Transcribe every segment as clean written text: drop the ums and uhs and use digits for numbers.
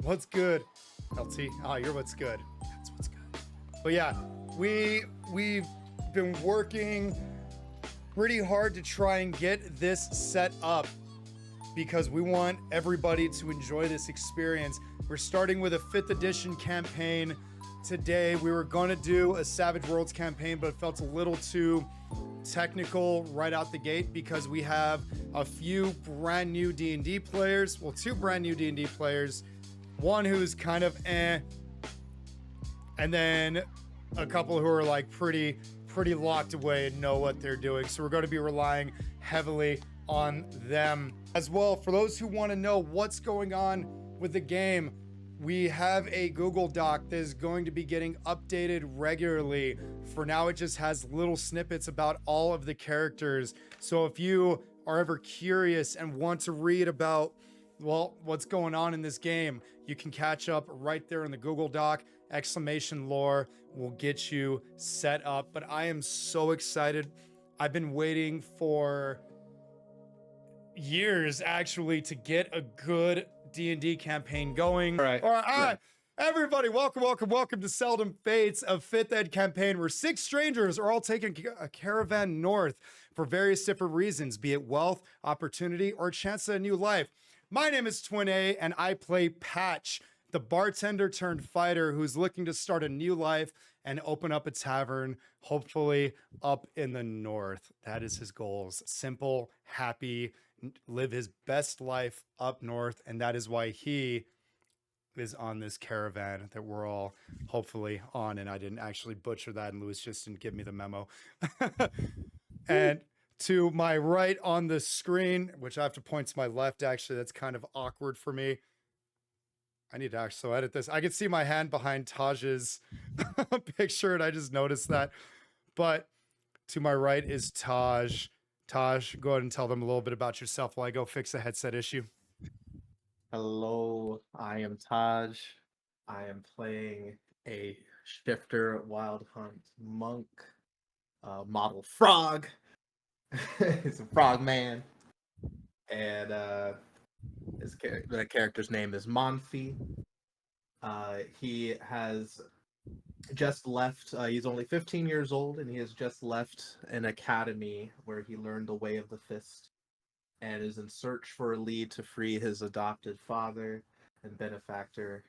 What's good, LT? You're what's good. That's what's good. But yeah, we've been working pretty hard to try and get this set up because we want everybody to enjoy this experience. We're starting with a 5th edition campaign today. We were going to do a Savage Worlds campaign, but it felt a little too technical right out the gate because we have a few brand new D&D players. Well, 2 brand new D&D players. One who's kind of and then a couple who are like pretty locked away and know what they're doing. So we're going to be relying heavily on them as well. For those who want to know what's going on with the game, we have a Google Doc that is going to be getting updated regularly. For now, it just has little snippets about all of the characters. So if you are ever curious and want to read about, well, what's going on in this game, you can catch up right there in the Google Doc. Exclamation lore will get you set up. But I am so excited. I've been waiting for years actually to get a good D&D campaign going. All right. Everybody, welcome to Seldom Fates, a 5th Ed campaign where 6 strangers are all taking a caravan north for various different reasons, be it wealth, opportunity, or a chance at a new life. My name is Twin A, and I play Patch, the bartender turned fighter who's looking to start a new life and open up a tavern, hopefully up in the north. That is his goals. Simple, happy, live his best life up north, and that is why he is on this caravan that we're all hopefully on. And I didn't actually butcher that, and Lewis just didn't give me the memo. And to my right on the screen, which I have to point to my left, actually, that's kind of awkward for me. I need to actually edit this. I can see my hand behind Taj's picture, and I just noticed that. But to my right is Taj. Taj, go ahead and tell them a little bit about yourself while I go fix a headset issue. Hello, I am Taj. I am playing a shifter wild hunt monk, model frog. He's a frog man. And the character's name is Manfi. He has just left, he's only 15 years old, and he has just left an academy where he learned the way of the fist and is in search for a lead to free his adopted father and benefactor,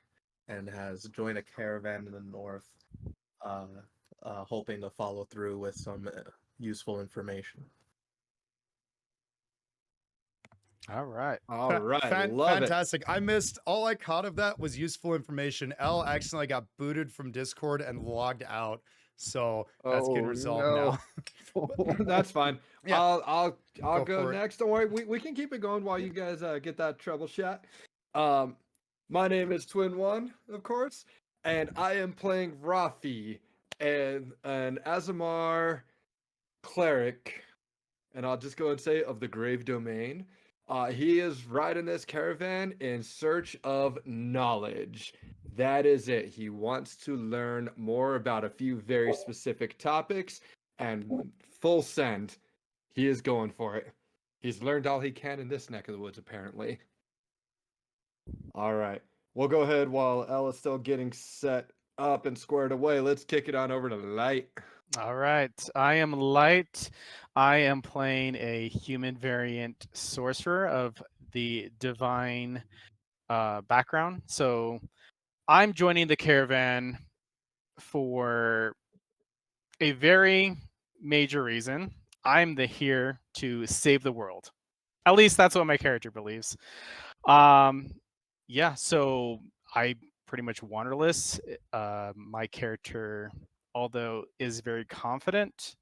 and has joined a caravan in the north, hoping to follow through with some useful information. All right. Fantastic. I missed, all I caught of that was useful information. L accidentally got booted from Discord and logged out. So that's getting resolved now. That's fine. Yeah. I'll go next. Don't worry. We can keep it going while you guys get that trouble shot. My name is Twin One, of course, and I am playing Rafi, and an Aasimar cleric, and I'll just go and say of the Grave Domain. He is riding this caravan in search of knowledge. That is it. He wants to learn more about a few very specific topics, and full send. He is going for it. He's learned all he can in this neck of the woods, apparently. All right. We'll go ahead while Elle is still getting set up and squared away. Let's kick it on over to Light. All right. I am Light. I am playing a human variant sorcerer of the divine background. So I'm joining the caravan for a very major reason. I'm here to save the world. At least that's what my character believes. Yeah, so I pretty much wanderless. My character, although is very confident,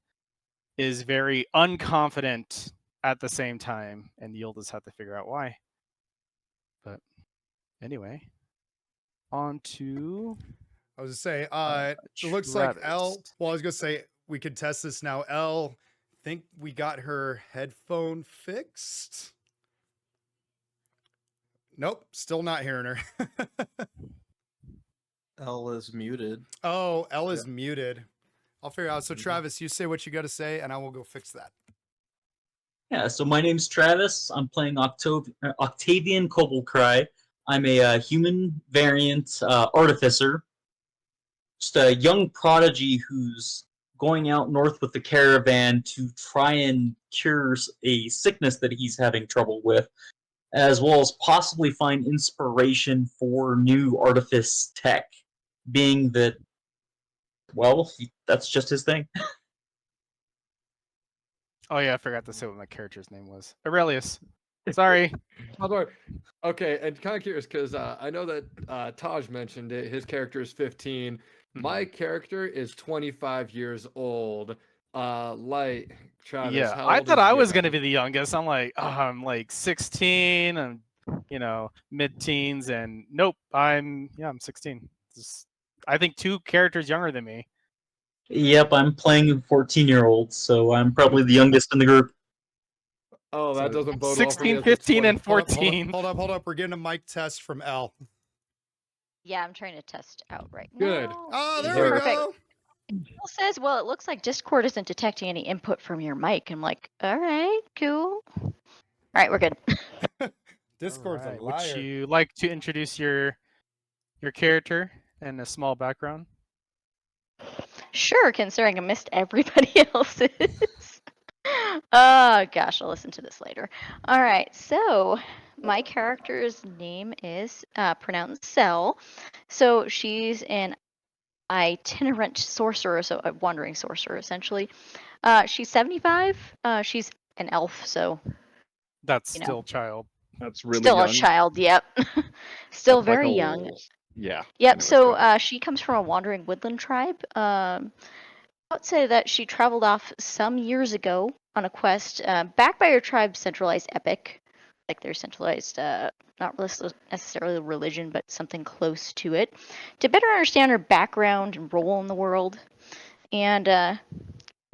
is very unconfident at the same time, and you'll just have to figure out why. But anyway, on to... I was going to say, it looks like L, well, I was going to say, we could test this now. L, think we got her headphone fixed? Nope, still not hearing her. L is muted. Oh, L is muted. I'll figure it out. So Travis, you say what you got to say, and I will go fix that. Yeah, so my name's Travis. I'm playing Octavian Kobolcry. I'm a human variant artificer, just a young prodigy who's going out north with the caravan to try and cure a sickness that he's having trouble with, as well as possibly find inspiration for new artifice tech, being that, well, that's just his thing. Oh yeah, I forgot to say what my character's name was. Aurelius. Sorry. Okay, and kind of curious because I know that Taj mentioned it. His character is 15. My character is 25 years old. Light, Travis, Yeah, how I old thought is I your was gonna guy? be the youngest. I'm like, oh, I'm like 16 and mid-teens, and nope, I'm 16. I think 2 characters younger than me. Yep, I'm playing a 14-year-old, so I'm probably the youngest in the group. Oh, that So doesn't bode well for me 16, as a 15, 20. and Hold up, 14. hold up. We're getting a mic test from L. Yeah, I'm trying to test out right Good. now. Oh, there we Perfect. go. It says, well, it looks like Discord isn't detecting any input from your mic. I'm like, all right, cool. All right, we're good. Discord's Alright, a would liar. you like to introduce your character and a small background? Sure, considering I missed everybody else's. Oh, gosh, I'll listen to this later. All right, so my character's name is pronounced Cell. So she's an itinerant sorcerer, so a wandering sorcerer, essentially. She's 75. She's an elf, so That's you know, still child. That's really still young. a child. Yep, still That's like very young. Yeah. I Yep. know So it's young. she comes from a wandering woodland tribe. I would say that she traveled off some years ago on a quest, backed by her tribe's centralized epic, like their centralized, not necessarily religion, but something close to it, to better understand her background and role in the world. And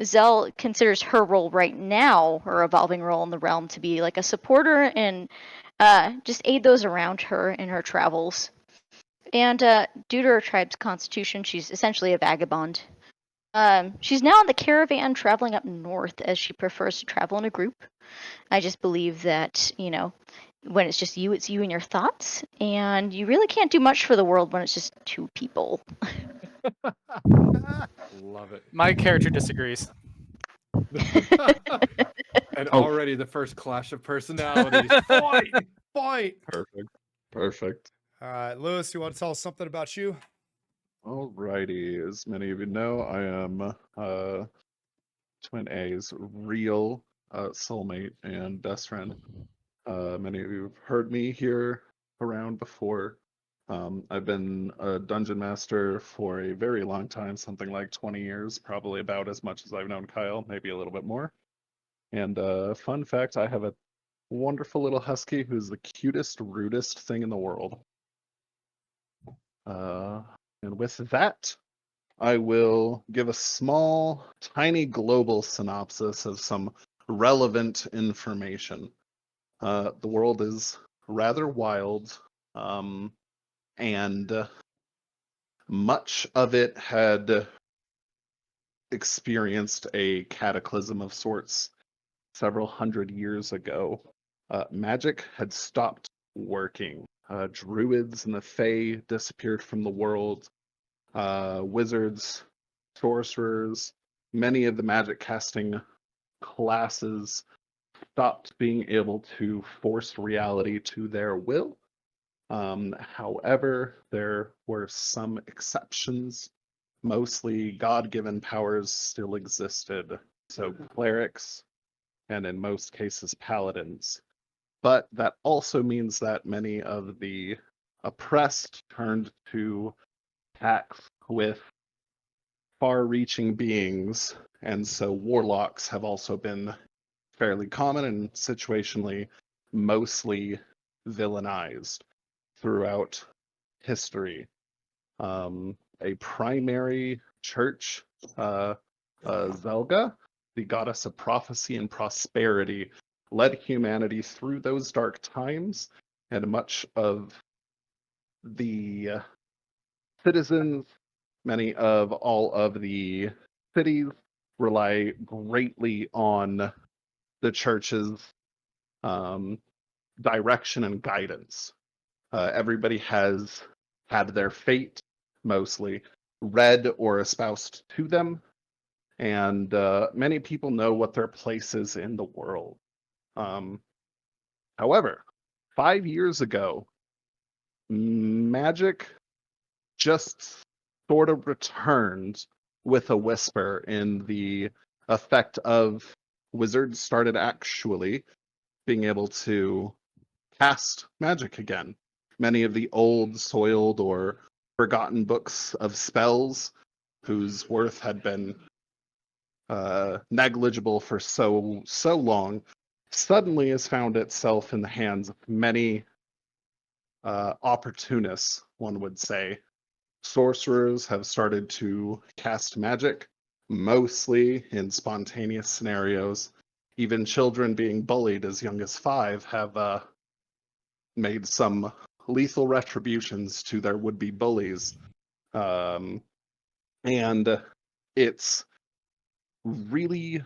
Zell considers her role right now, her evolving role in the realm, to be like a supporter and just aid those around her in her travels. And due to her tribe's constitution, she's essentially a vagabond. She's now on the caravan traveling up north as she prefers to travel in a group. I just believe that, when it's just you, it's you and your thoughts. And you really can't do much for the world when it's just 2 people. Love it. My character disagrees. And Oh. already the first clash of personalities. Fight! Fight. Perfect. All right, Lewis, you want to tell us something about you? Alrighty. As many of you know, I am Twin A's real soulmate and best friend. Many of you have heard me here around before. I've been a dungeon master for a very long time, something like 20 years, probably about as much as I've known Kyle, maybe a little bit more. And fun fact, I have a wonderful little husky who's the cutest, rudest thing in the world. And with that, I will give a small, tiny global synopsis of some relevant information. The world is rather wild, and much of it had experienced a cataclysm of sorts several hundred years ago. Magic had stopped working. Druids and the Fae disappeared from the world. Wizards, sorcerers, many of the magic casting classes stopped being able to force reality to their will. However, there were some exceptions. Mostly God-given powers still existed. So clerics, and in most cases paladins. But that also means that many of the oppressed turned to attacks with far-reaching beings, and so warlocks have also been fairly common and situationally mostly villainized throughout history. A primary church, Zelga, the goddess of prophecy and prosperity, led humanity through those dark times, and much of the citizens, many of all of the cities, rely greatly on the church's direction and guidance. Everybody has had their fate, mostly, read or espoused to them, and many people know what their place is in the world. However, 5 years ago, magic just sort of returned with a whisper in the effect of wizards started actually being able to cast magic again. Many of the old, soiled, or forgotten books of spells whose worth had been negligible for so long suddenly has found itself in the hands of many opportunists, one would say. Sorcerers have started to cast magic, mostly in spontaneous scenarios. Even children being bullied as young as 5 have made some lethal retributions to their would-be bullies. And it's really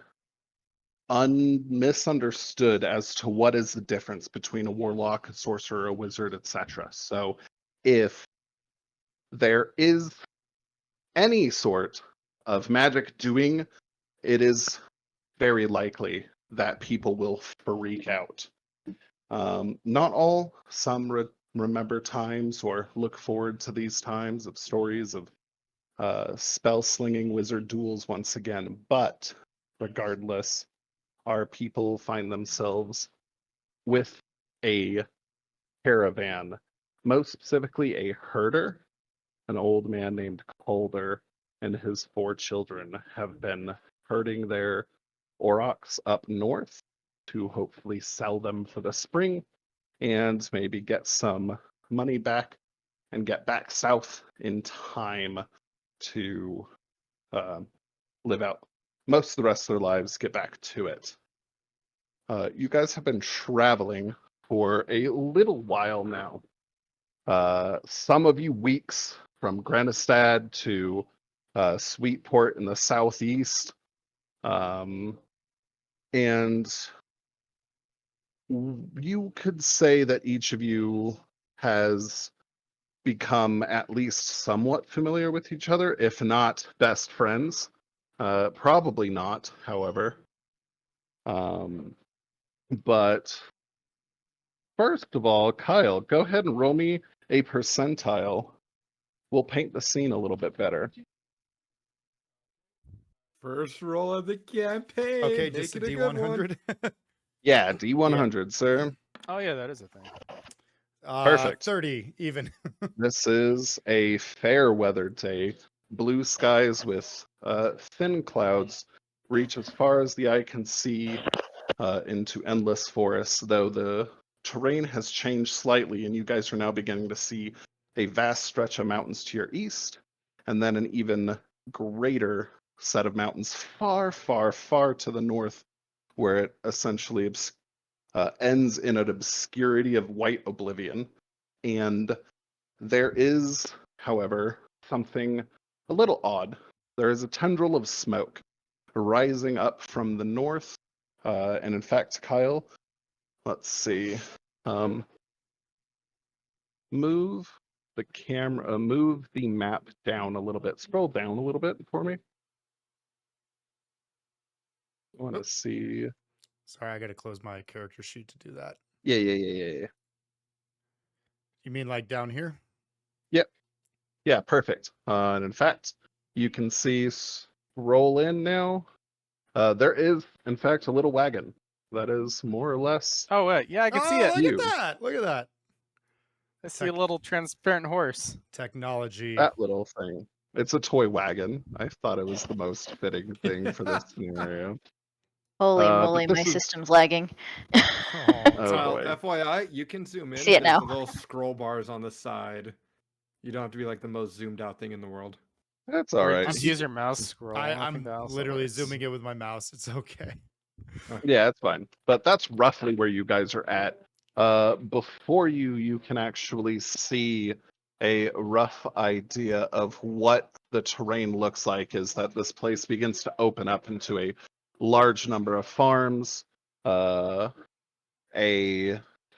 misunderstood as to what is the difference between a warlock, a sorcerer, a wizard, etc. So if there is any sort of magic doing, it is very likely that people will freak out. Not all, some remember times or look forward to these times of stories of spell slinging wizard duels once again, but regardless, our people find themselves with a caravan, most specifically a herder. An old man named Calder and his 4 children have been herding their aurochs up north to hopefully sell them for the spring and maybe get some money back and get back south in time to live out most of the rest of their lives, get back to it. You guys have been traveling for a little while now. Some of you weeks, from Granistad to Sweetport in the southeast. And you could say that each of you has become at least somewhat familiar with each other, if not best friends. Probably not, however. But first of all, Kyle, go ahead and roll me a percentile. We'll paint the scene a little bit better. First roll of the campaign. Okay, Make just a it a good one. D100. Yeah, D100, sir. Oh yeah, that is a thing. Perfect. 30 even. This is a fair weather day. Blue skies with thin clouds reach as far as the eye can see into endless forests, though the terrain has changed slightly, and you guys are now beginning to see a vast stretch of mountains to your east, and then an even greater set of mountains far, far, far to the north, where it essentially ends in an obscurity of white oblivion. And there is, however, something a little odd. There is a tendril of smoke rising up from the north, and in fact, Kyle, let's see, move the camera, move the map down a little bit, scroll down a little bit for me. I want to see. Sorry, I got to close my character sheet to do that. Yeah. You mean like down here? Yep. Yeah, perfect. And in fact, you can see scroll in now. There is, in fact, a little wagon that is more or less. Oh, yeah, I can see it. Look You. at that. Look at that. I see a little transparent horse. Technology. That little thing. It's a toy wagon. I thought it was the most fitting thing for this scenario. Holy but moly, my this is- system's lagging. Oh, Oh, Kyle, boy. FYI, you can zoom in. See it There's now. the little scroll bars on the side. You don't have to be like the most zoomed out thing in the world. That's all Or right. Just use your mouse scroll. I I'm think that also literally works. zooming it with my mouse. It's okay. Yeah, it's fine. But that's roughly where you guys are at. Before you can actually see a rough idea of what the terrain looks like is that this place begins to open up into a large number of farms, a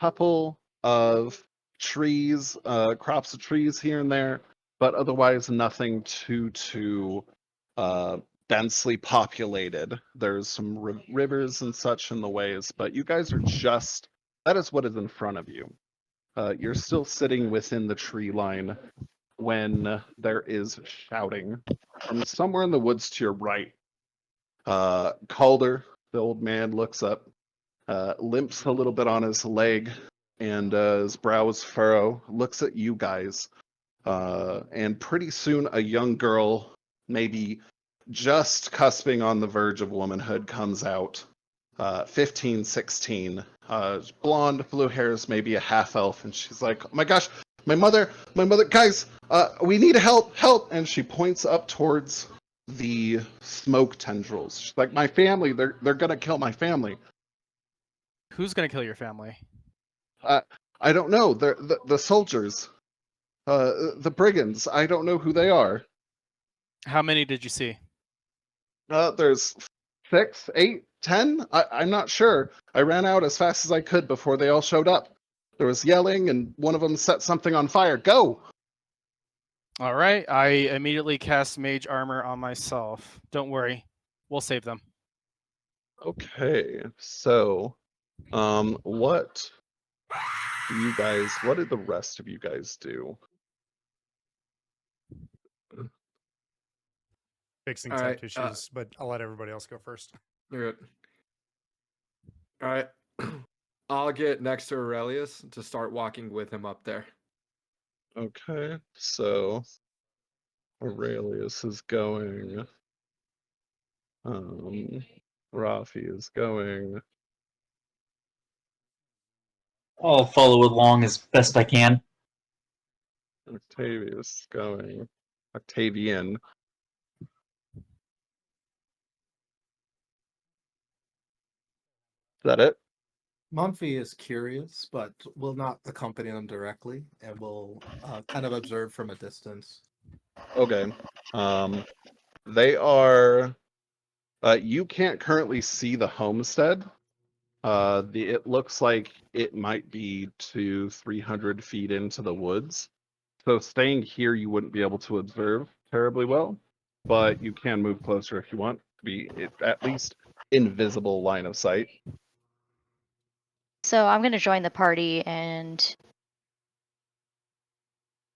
couple of trees, crops of trees here and there, but otherwise nothing too densely populated. There's some rivers and such in the ways, but you guys are that is what is in front of you. You're still sitting within the tree line when there is shouting from somewhere in the woods to your right. Calder, the old man, looks up, limps a little bit on his leg, and his brows furrow, looks at you guys, and pretty soon a young girl, maybe just cusping on the verge of womanhood, comes out. 15, 16, blonde, blue hairs, maybe a half elf, and she's like, "Oh my gosh, my mother, guys, we need help!" And she points up towards the smoke tendrils. She's like, "My family, they're gonna kill my family." Who's gonna kill your family? I don't know. They're the soldiers, the brigands. I don't know who they are. How many did you see? There's 6, 8, 10. I'm not sure. I ran out as fast as I could before they all showed up. There was yelling, and one of them set something on fire. Go! All right, I immediately cast Mage Armor on myself. Don't worry, we'll save them. Okay, so, what did the rest of you guys do? Fixing All temp right, issues, but I'll let everybody else go first. You're good. All right. I'll get next to Aurelius to start walking with him up there. Okay, so Aurelius is going. Rafi is going. I'll follow along as best I can. Octavius is going. Octavian. Is that it? Manfi is curious, but will not accompany them directly, and will kind of observe from a distance. Okay. They are. You can't currently see the homestead. It looks like it might be 200-300 feet into the woods. So staying here, you wouldn't be able to observe terribly well, but you can move closer if you want to be at least invisible line of sight. So I'm going to join the party and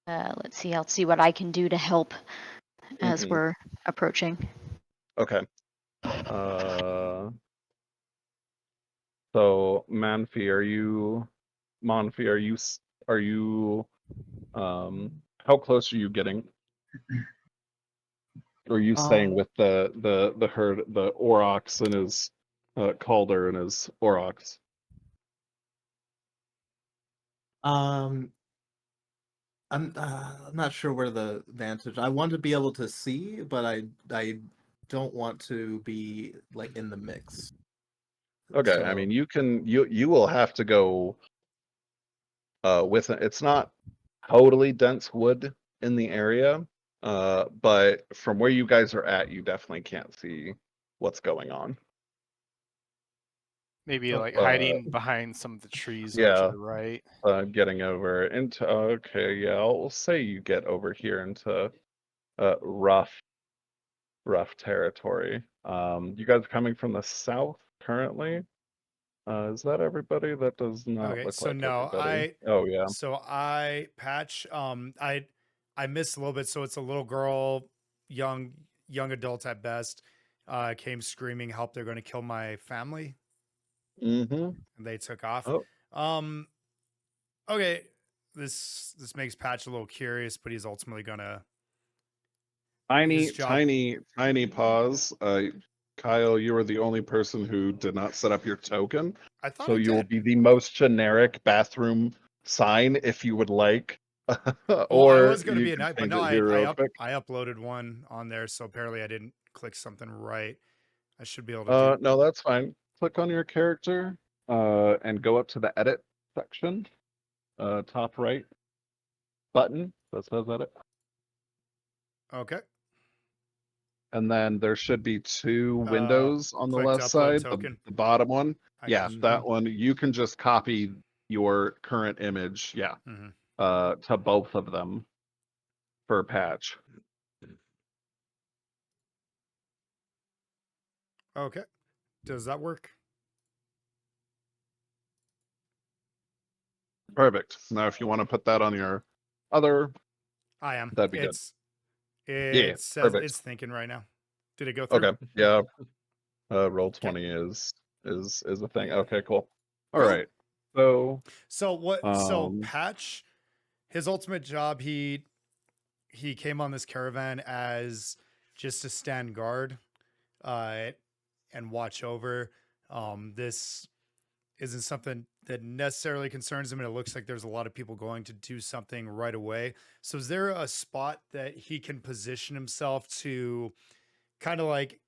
let's see. I'll see what I can do to help as we're approaching. Okay. So Manfi, are you how close are you getting? Or are you staying with the herd, the aurochs and his Calder and his aurochs? I'm not sure where the vantage. I want to be able to see, but I don't want to be like in the mix. Okay, I mean you will have to go with it. It's not totally dense wood in the area, but from where you guys are at, you definitely can't see what's going on. Maybe like hiding behind some of the trees over to the right. Getting over into okay, yeah, I'll say you get over here into rough territory. You guys are coming from the south currently. Is that everybody? That does not Okay, look so like no, everybody. Oh yeah. So I patch. I missed a little bit. So it's a little girl, young adult at best. Came screaming, "Help! They're going to kill my family!" Mm-hmm. And they took off. Oh. Okay, this makes Patch a little curious, but he's ultimately gonna. Tiny pause. Kyle, you are the only person who did not set up your token. I thought So I you will did. be the most generic bathroom sign if you would like. Well, Or I was going to you be a can knight, but change no, it here real quick. I uploaded one on there, so apparently I didn't click something right. I should be able to do. No, that's fine. Click on your character, and go up to the edit section, top right button that says edit. Okay. And then there should be two windows on the click to left upload side, token. the bottom one. I Yeah, got that one. You can just copy your current image. Yeah. Mhm. to both of them for Patch. Okay. Does that work? Perfect. Now, if you want to put that on your other, I am. that'd be good. It Yeah, says perfect. it's thinking right now. Did it go through? Okay. Yeah. Roll 20 is a thing. Okay, cool. All Cool. right. So So Patch, his ultimate job, he came on this caravan as just to stand guard and watch over. This isn't something that necessarily concerns him, and it looks like there's a lot of people going to do something right away. So is there a spot that he can position himself to kind of like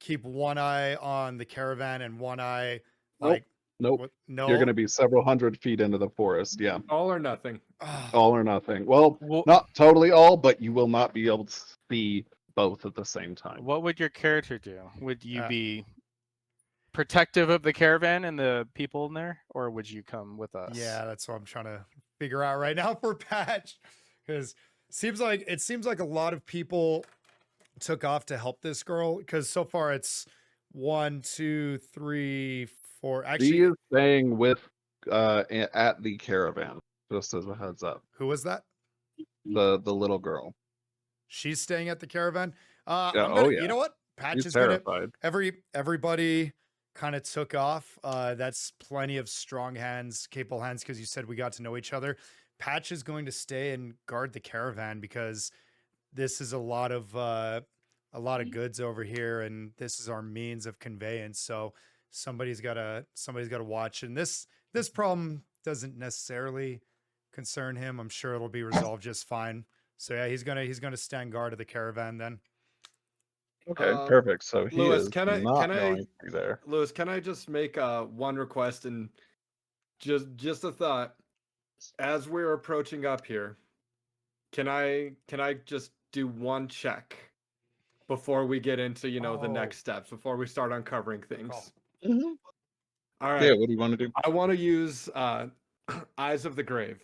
keep one eye on the caravan and one eye like nope. what? No. You're going to be several hundred feet into the forest. Yeah. All or nothing. All or nothing. Well, Well, not totally all, but you will not be able to see both at the same time. what would your character do? Would you Uh, be protective of the caravan and the people in there, or would you come with us? Yeah, that's what I'm trying to figure out right now for Patch, because it seems like a lot of people took off to help this girl. Because so far it's 1, 2, 3, 4. She Actually, is staying with at the caravan. Just as a heads up, who was that? the little girl. She's staying at the caravan. Yeah. I'm gonna, Oh yeah. You know what? Patch She's is gonna. terrified. Everybody kind of took off. That's plenty of strong hands, capable hands, because you said we got to know each other. Patch is going to stay and guard the caravan because this is a lot of goods over here, and this is our means of conveyance. So somebody's gotta watch. And this problem doesn't necessarily concern him. I'm sure it'll be resolved just fine. So yeah, he's gonna stand guard of the caravan then. Okay, perfect. So he Lewis, is can I going through there. Lewis, can I just make one request and just a thought? As we're approaching up here, can I just do one check before we get into the next steps, before we start uncovering things? Mhm. All right. Yeah, what do you want to do? I want to use Eyes of the Grave.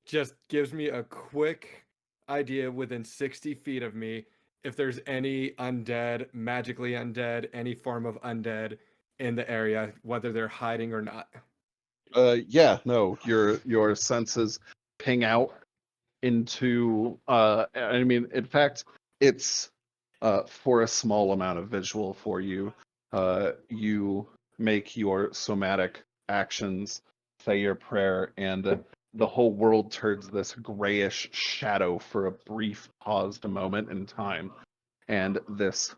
Just gives me a quick idea within 60 feet of me if there's any undead, magically undead, any form of undead in the area, whether they're hiding or not. Yeah, no, your senses ping out into I mean, in fact, it's for a small amount of visual for you. You make your somatic actions, say your prayer, and the whole world turns this grayish shadow for a brief paused moment in time, and this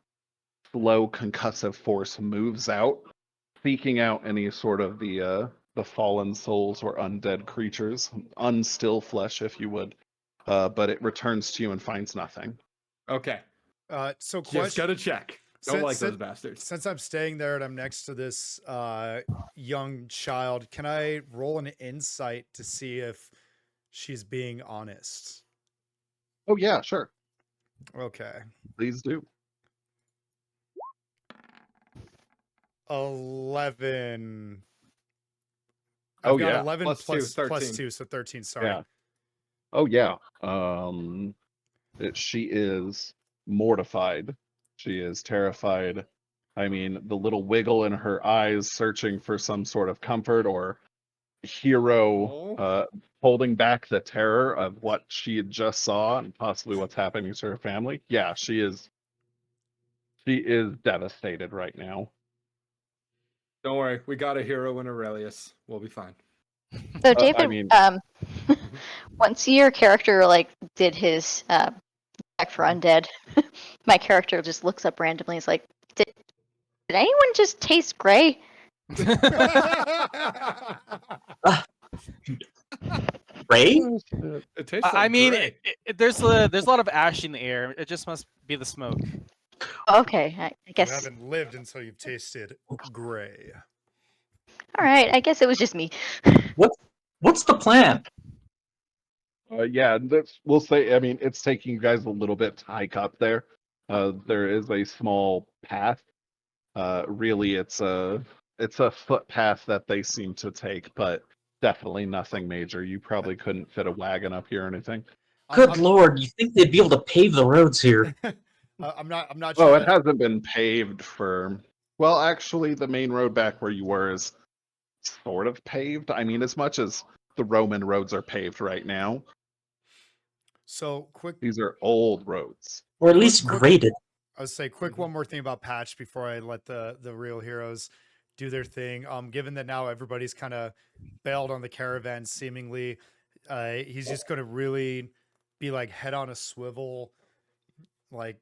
slow concussive force moves out, seeking out any sort of the fallen souls or undead creatures, unstill flesh, if you would. But it returns to you and finds nothing. Okay. So Just question. gotta check. Don't like those bastards. Since I'm staying there and I'm next to this young child, can I roll an insight to see if she's being honest? Oh yeah, sure. Okay. Please do. 11. Oh I've got yeah. 11 Plus two, plus 13. 2, so 13. Sorry. Yeah. Oh yeah. She is mortified. She is terrified. I mean, the little wiggle in her eyes, searching for some sort of comfort or hero, holding back the terror of what she had just saw and possibly what's happening to her family. Yeah, she is devastated right now. Don't worry, we got a hero in Aurelius. We'll be fine. So David, I mean, once your character did his check for undead, my character just looks up randomly. It's like, did anyone just taste gray? Ray? It tastes like I mean, gray. there's a lot of ash in the air. It just must be the smoke. Okay, I You guess. haven't lived until you've tasted gray. All right, I guess it was just me. What's the plan? Yeah, we'll say. I mean, it's taking you guys a little bit to hike up there. There is a small path. Really, it's a footpath that they seem to take, but definitely nothing major. You probably couldn't fit a wagon up here or anything. Good lord, you think they'd be able to pave the roads here? I'm not Oh, sure. it hasn't been paved for. Well, actually, the main road back where you were is sort of paved. I mean, as much as the Roman roads are paved right now, So quick, these are old roads. Or at least quick- graded. I would say quick one more thing about patch before I let the real heroes do their thing. Given that now everybody's kind of bailed on the caravan, seemingly, he's just going to really be like head on a swivel, like,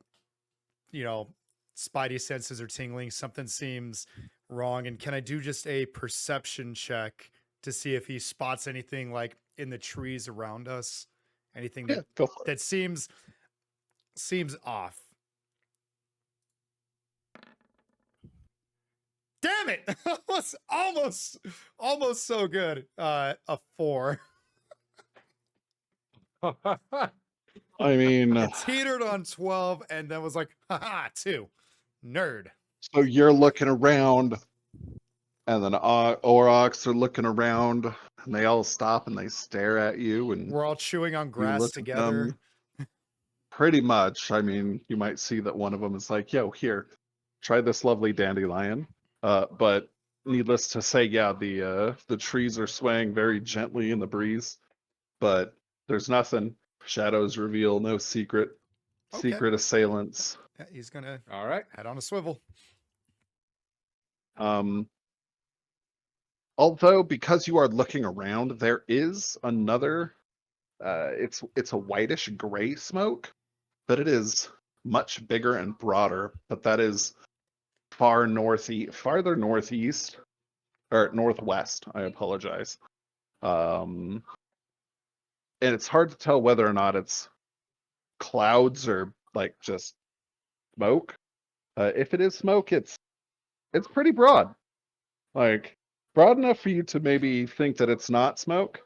you know, spidey senses are tingling. Something seems wrong. And can I do just a perception check to see if he spots anything like in the trees around us? Anything Yeah, that go for it. that seems off. Damn it! almost so good. A 4. I mean, It teetered on 12 and then was like, haha, 2. Nerd. so you're looking around, and then Aurochs are looking around, and they all stop and they stare at you, and We're all chewing on you grass look at together. them. Pretty much. I mean, you might see that one of them is like, "Yo, here, try this lovely dandelion." But needless to say, yeah, the trees are swaying very gently in the breeze, but there's nothing. Shadows reveal no secret Okay. assailants. Yeah, he's gonna All right. head on a swivel. Although because you are looking around, there is another. It's a whitish gray smoke, but it is much bigger and broader. But that is farther northeast or northwest. I apologize. And it's hard to tell whether or not it's clouds or like just smoke. If it is smoke, it's pretty broad, like broad enough for you to maybe think that it's not smoke.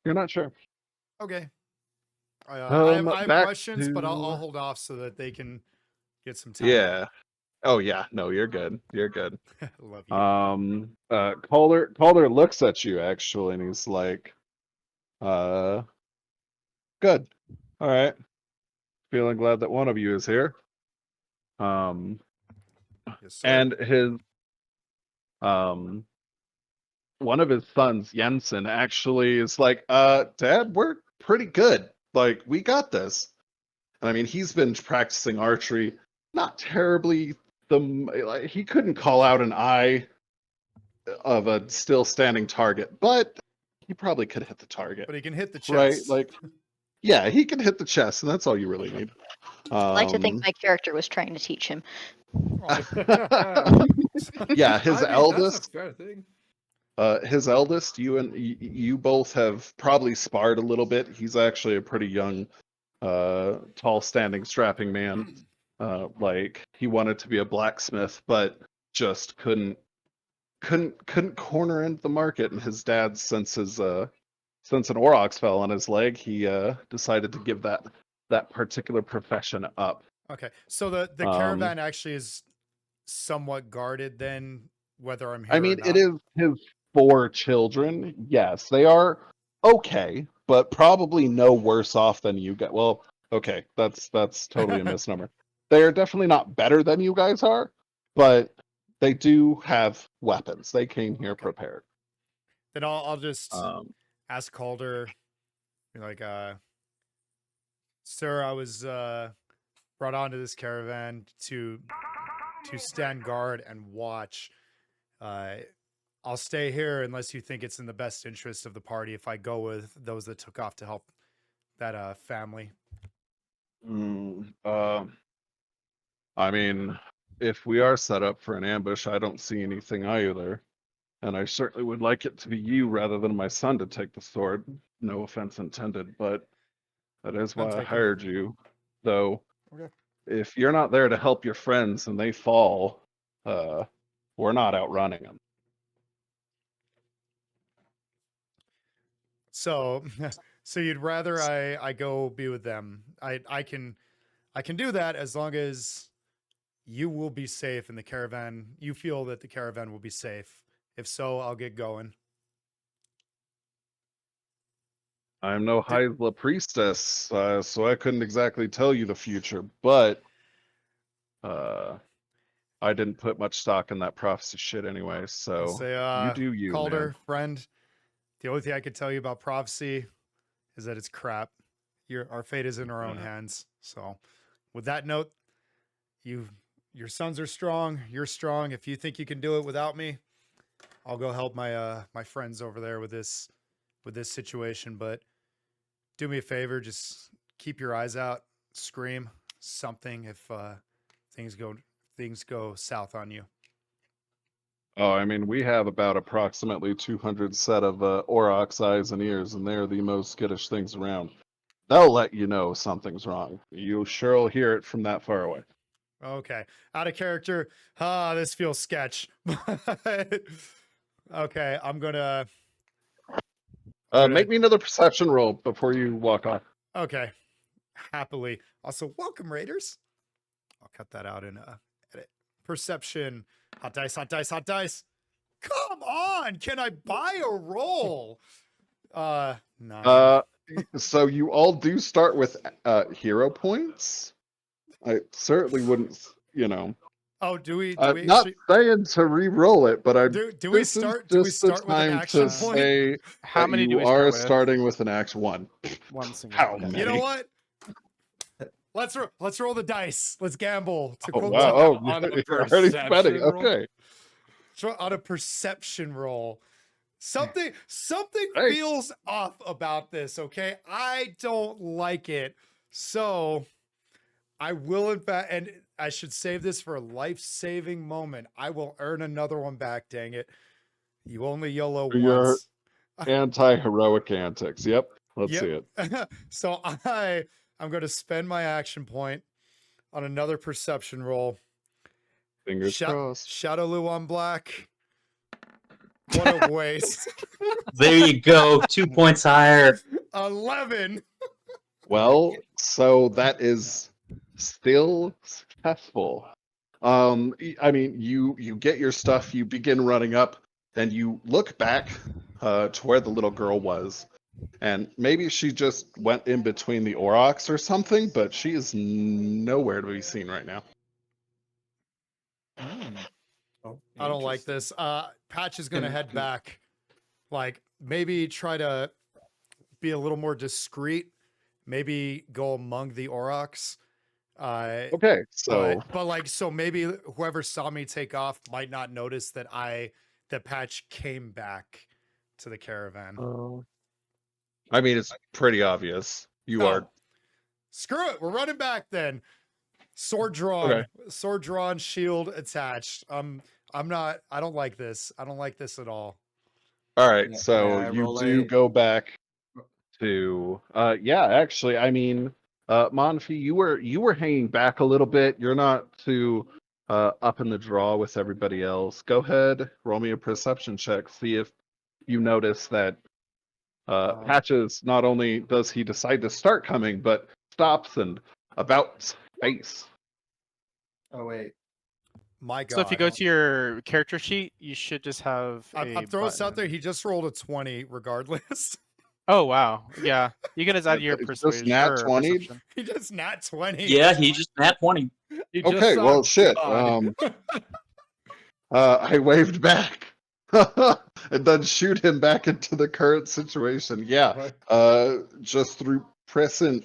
You're not sure. Okay. I have Back questions, but I'll to hold off so that they can get some time. yeah. Oh yeah, no, you're good. You're good. Love you. Calder looks at you actually, and he's like, good. All right. Feeling glad that one of you is here. Yes, sir. And his one of his sons, Jensen, actually is like, Dad, we're pretty good. Like, we got this. And I mean, he's been practicing archery, not terribly. Like, he couldn't call out an eye of a still standing target, but he probably could hit the target, But he can hit the chest. right? Like, yeah, he can hit the chest, and that's all you really need. I like to think my character was trying to teach him. Yeah, his I mean, eldest. That's a fair thing. His eldest, you both have probably sparred a little bit. He's actually a pretty young, tall, standing, strapping man. Like he wanted to be a blacksmith, but just couldn't corner into the market. And his dad, since an aurochs fell on his leg, he decided to give that particular profession up. Okay, so the caravan actually is somewhat guarded then, whether I'm here. I mean, or not. it is his 4 children. Yes, they are okay, but probably no worse off than you get. Well, okay, that's totally a misnomer. They are definitely not better than you guys are, but they do have weapons. They came here prepared. Then I'll just ask Calder, be like, sir, I was brought onto this caravan to stand guard and watch. I'll stay here unless you think it's in the best interest of the party if I go with those that took off to help that family. I mean, if we are set up for an ambush, I don't see anything either. And I certainly would like it to be you rather than my son to take the sword. No offense intended, but that is why I hired you. Though, Okay. if you're not there to help your friends and they fall, we're not outrunning them. So, so you'd rather I go be with them? I can do that as long as you will be safe in the caravan. You feel that the caravan will be safe. If so, I'll get going. I'm no Hyla priestess, so I couldn't exactly tell you the future, but I didn't put much stock in that prophecy shit anyway, I'll so say, you do you, Calder, man. friend. The only thing I could tell you about prophecy is that it's crap. Our fate is in our own hands. So, with that note, your sons are strong. You're strong. If you think you can do it without me, I'll go help my friends over there with this situation. But do me a favor, just keep your eyes out. Scream something if things go south on you. Oh, I mean, we have about approximately 200 set of aurochs eyes and ears, and they're the most skittish things around. They'll let you know something's wrong. You sure will hear it from that far away. Okay, out of character. This feels sketch. Okay, I'm gonna. Make me another perception roll before you walk off. Okay, happily. Also, welcome Raiders. I'll cut that out in edit. Perception. Hot dice, hot dice, hot dice. Come on, can I buy a roll? 9. So you all do start with hero points. I certainly wouldn't, Oh, do we I'm not saying to re-roll it, but do we start with an action point? Say How that many do you we are start with? starting with an act 1. One single. How Okay. many? You know what? Let's roll the dice. Let's gamble. To Oh, quote wow. someone. On a You're already perception spending. roll? Okay. On a perception roll. Something Hey. feels off about this, okay? I don't like it. So I will in fact, and I should save this for a life-saving moment. I will earn another one back, dang it. You only YOLO Your once. anti-heroic antics. Yep. Let's see it. So I'm going to spend my action point on another perception roll. Fingers crossed. Shadow Luan Black. What a waste. There you go. 2 points higher. 11. Well, so that is still successful. I mean, you get your stuff, you begin running up, and you look back to where the little girl was, and maybe she just went in between the aurochs or something, but she is nowhere to be seen right now. Oh, I don't like this. Patch is going to head back. Like, maybe try to be a little more discreet. Maybe go among the aurochs. Okay, so so maybe whoever saw me take off might not notice that Patch came back to the caravan. I mean, it's pretty obvious. You are. Screw it. We're running back then. Sword drawn. Okay. Sword drawn, shield attached. I don't like this. I don't like this at all. All right, Yeah, so yeah, you roll do a- go back to actually, I mean, Manfi, you were hanging back a little bit. You're not too up in the draw with everybody else. Go ahead, roll me a perception check. See if you notice that Patches, not only does he decide to start coming, but stops and about face. Oh wait. My God. So if you go to your character sheet, you should just have. I'm throwing this out there. He just rolled a 20 regardless. Oh wow, yeah. You can just add your It's just persuasion nat or 20'd? perception. He just nat 20. Yeah, he just nat 20. You just Okay, saw well, shit. God. I waved back. And then shoot him back into the current situation. Yeah. Just through present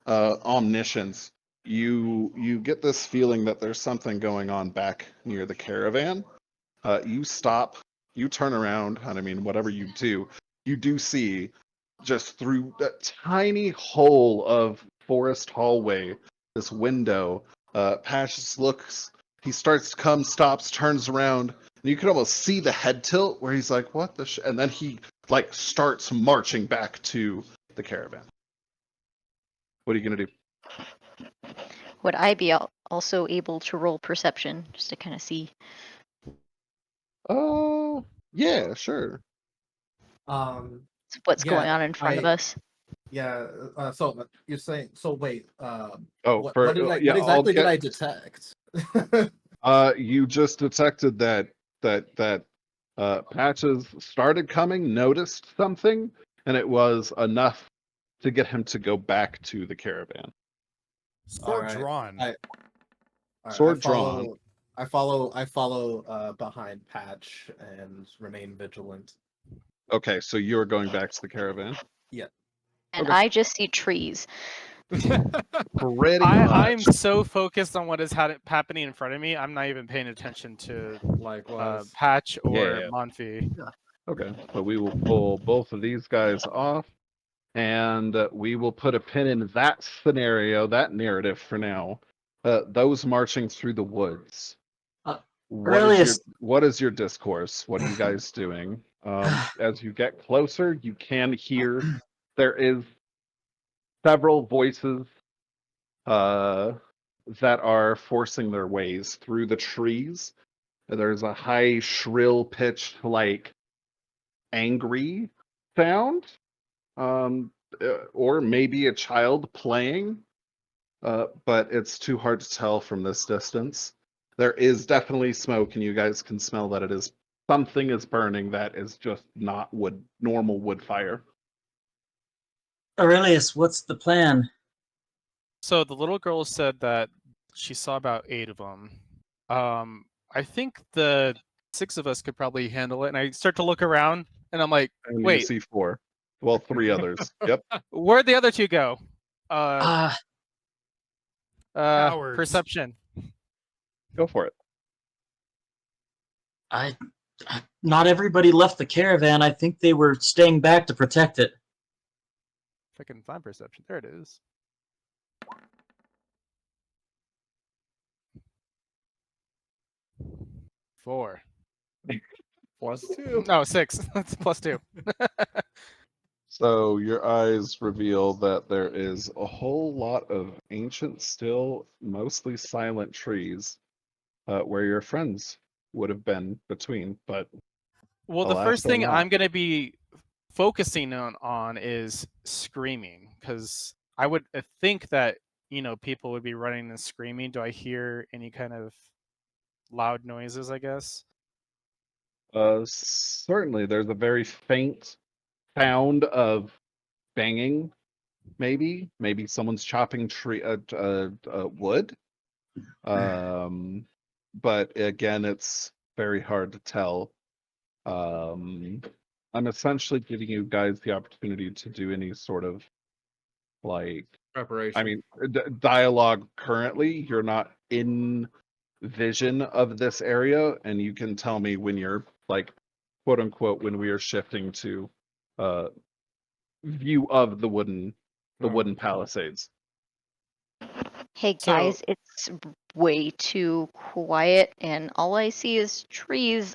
omniscience, you get this feeling that there's something going on back near the caravan. You stop, you turn around, and I mean, whatever you do see just through that tiny hole of forest hallway, this window. Patches looks. He starts to come, stops, turns around, and you can almost see the head tilt where he's like, "What the?" And then he like starts marching back to the caravan. What are you gonna do? Would I be also able to roll perception just to kind of see? Oh, yeah, sure. What's Yeah, going on in front of us? Yeah. So you're saying? So wait. Oh, What exactly did I detect? You just detected that Patches started coming, noticed something, and it was enough to get him to go back to the caravan. Sword Alright, drawn. Alright, Sword drawn. I follow behind Patch and remain vigilant. Okay, so you're going back to the caravan. And Okay. I just see trees. Pretty I'm much. so focused on what is happening in front of me. I'm not even paying attention to Likewise. Patch or Yeah. Manfi. Okay, so we will pull both of these guys off, and we will put a pin in that scenario, that narrative for now. Those marching through the woods. Aurelius. What is your discourse? What are you guys doing? As you get closer, you can hear there is several voices that are forcing their ways through the trees. There's a high, shrill pitched, like angry sound, or maybe a child playing, but it's too hard to tell from this distance. There is definitely smoke, and you guys can smell that it is something is burning that is just not normal wood fire. Aurelius, what's the plan? So the little girl said that she saw about 8 of them. I think the 6 of us could probably handle it. And I start to look around, and I'm like, And you wait, see 4. Well, 3 others. Yep. where'd the other 2 go? Cowards. Perception. Go for it. Not everybody left the caravan. I think they were staying back to protect it. If I can find perception, there it is. Four. +2. No, 6. That's +2. So your eyes reveal that there is a whole lot of ancient, still mostly silent trees where your friends would have been between, but Well, the alas, first they're thing not. I'm going to be focusing on is screaming, because I would think that, people would be running and screaming. Do I hear any kind of loud noises, I guess? Certainly there's a very faint sound of banging, maybe someone's chopping wood. But again, it's very hard to tell. I'm essentially giving you guys the opportunity to do any sort of Preparation. I mean, dialogue currently. You're not in vision of this area, and you can tell me when you're quote unquote, when we are shifting to view of the wooden palisades. Hey So- guys, it's way too quiet and all I see is trees.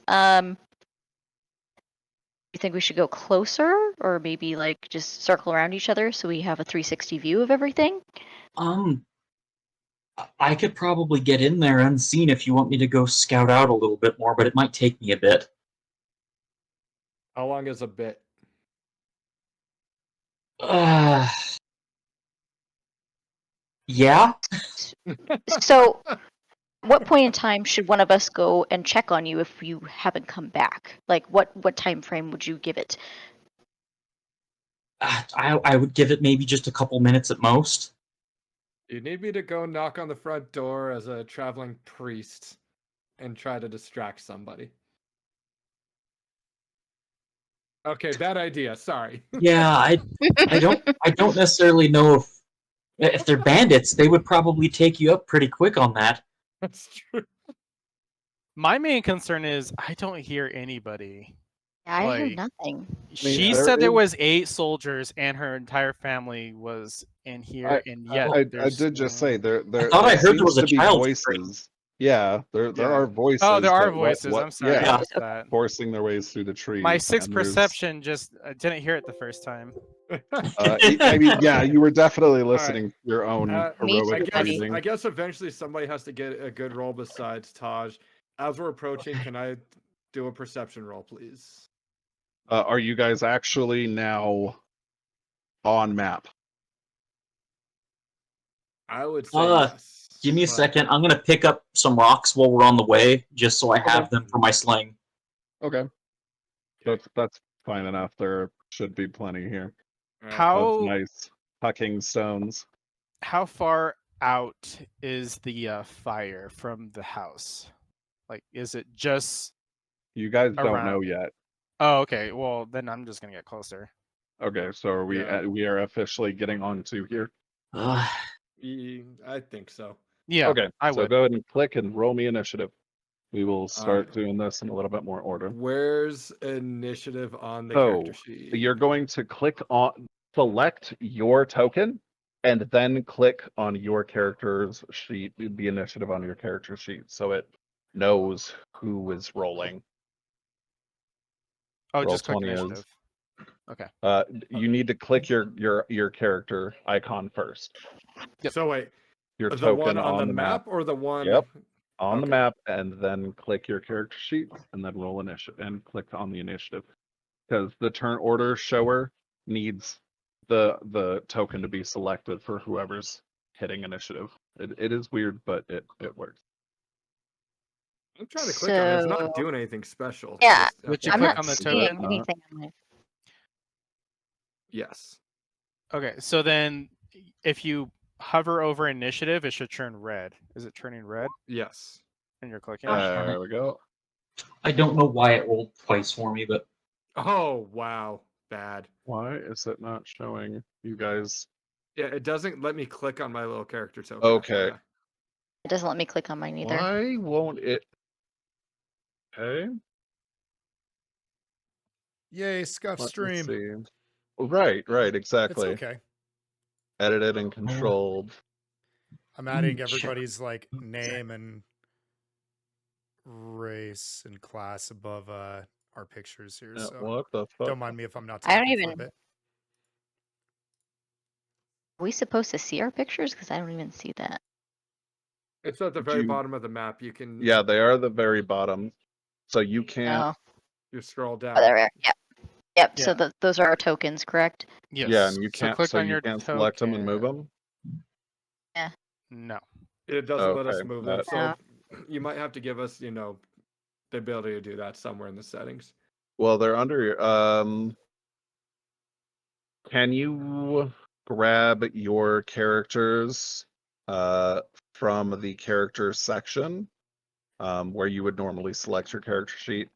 You think we should go closer or maybe just circle around each other so we have a 360 view of everything? I could probably get in there unseen if you want me to go scout out a little bit more, but it might take me a bit. How long is a bit? Yeah? So, what point in time should one of us go and check on you if you haven't come back? What time frame would you give it? I would give it maybe just a couple minutes at most. You need me to go knock on the front door as a traveling priest and try to distract somebody. Okay, bad idea. Sorry. Yeah, I don't necessarily know if they're bandits, they would probably take you up pretty quick on that. That's true. My main concern is I don't hear anybody. I hear nothing. She there said there is- was 8 soldiers and her entire family was in here, and yet I there's did just say there. I thought I heard there was a seems to be child voices. Yeah, there Yeah. are voices. Oh, there are but voices. I'm sorry. Yeah, I missed that. forcing their ways through the trees. My 6 and there's- perception just I didn't hear it the first time. I mean, yeah, you were definitely listening to your own Me heroic too, buddy. breathing. I guess eventually somebody has to get a good roll besides Taj. As we're approaching, can I do a perception roll, please? Are you guys actually now on map? I would say Uh, yes. Give me a but- second. I'm gonna pick up some rocks while we're on the way, just so I have them for my sling. Okay, that's fine enough. There should be plenty here. Alright. How That's nice. hucking stones. How far out is the fire from the house? Like, is it just You guys don't around? know yet. Oh, okay. Well, then I'm just gonna get closer. Okay, so are we? Yeah. We are officially getting on to here. Ugh. I think so. Yeah, Okay, I so would. go ahead and click and roll me initiative. We will start Alright. doing this in a little bit more order. Where's initiative on the So character sheet? you're going to click on, select your token, and then click on your character's sheet, the initiative on your character sheet, so it knows who is rolling. Oh, Roll just click 20 is- initiative. Okay. You need to click your character icon first. Yep. So wait, Your the token one on the map or the one? Yep. On the Okay. map, and then click your character sheet, and then roll initiative, and click on the initiative, because the turn order shower needs the token to be selected for whoever's hitting initiative. It is weird, but it works. I'm trying to click on it. It's So- not doing anything special. Yeah, Just Did you I'm click not on the seeing token? anything on my. Yes. Okay, so then if you hover over initiative, it should turn red. Is it turning red? Yes. And you're clicking? Gosh darn There it. we go. I don't know why it rolled twice for me, but Oh wow, bad. Why is it not showing you guys? Yeah, it doesn't let me click on my little character token. Okay. Yeah. It doesn't let me click on mine either. Why won't it? Okay. Yay, scuff Let me stream. see. Right, It's exactly. okay. Edited and controlled. I'm adding Sure. everybody's like name and race and class above our pictures here. Yeah, So what the fuck? don't mind me if I'm not I don't talking for a even- bit. Are we supposed to see our pictures? Because I don't even see that. It's at the very You- bottom of the map. You can Yeah, they are the very bottom. So you can't. Oh, you scroll down. oh there we are. Yep. Yep. So Yeah. those are our tokens, correct? Yes. Yeah, and you So can't. click So on you your can't select them and move token. them. No. It doesn't let us Okay, move them. that- So you might have to give us, the ability to do that somewhere in the settings. Well, they're under your. Can you grab your characters from the characters section where you would normally select your character sheet,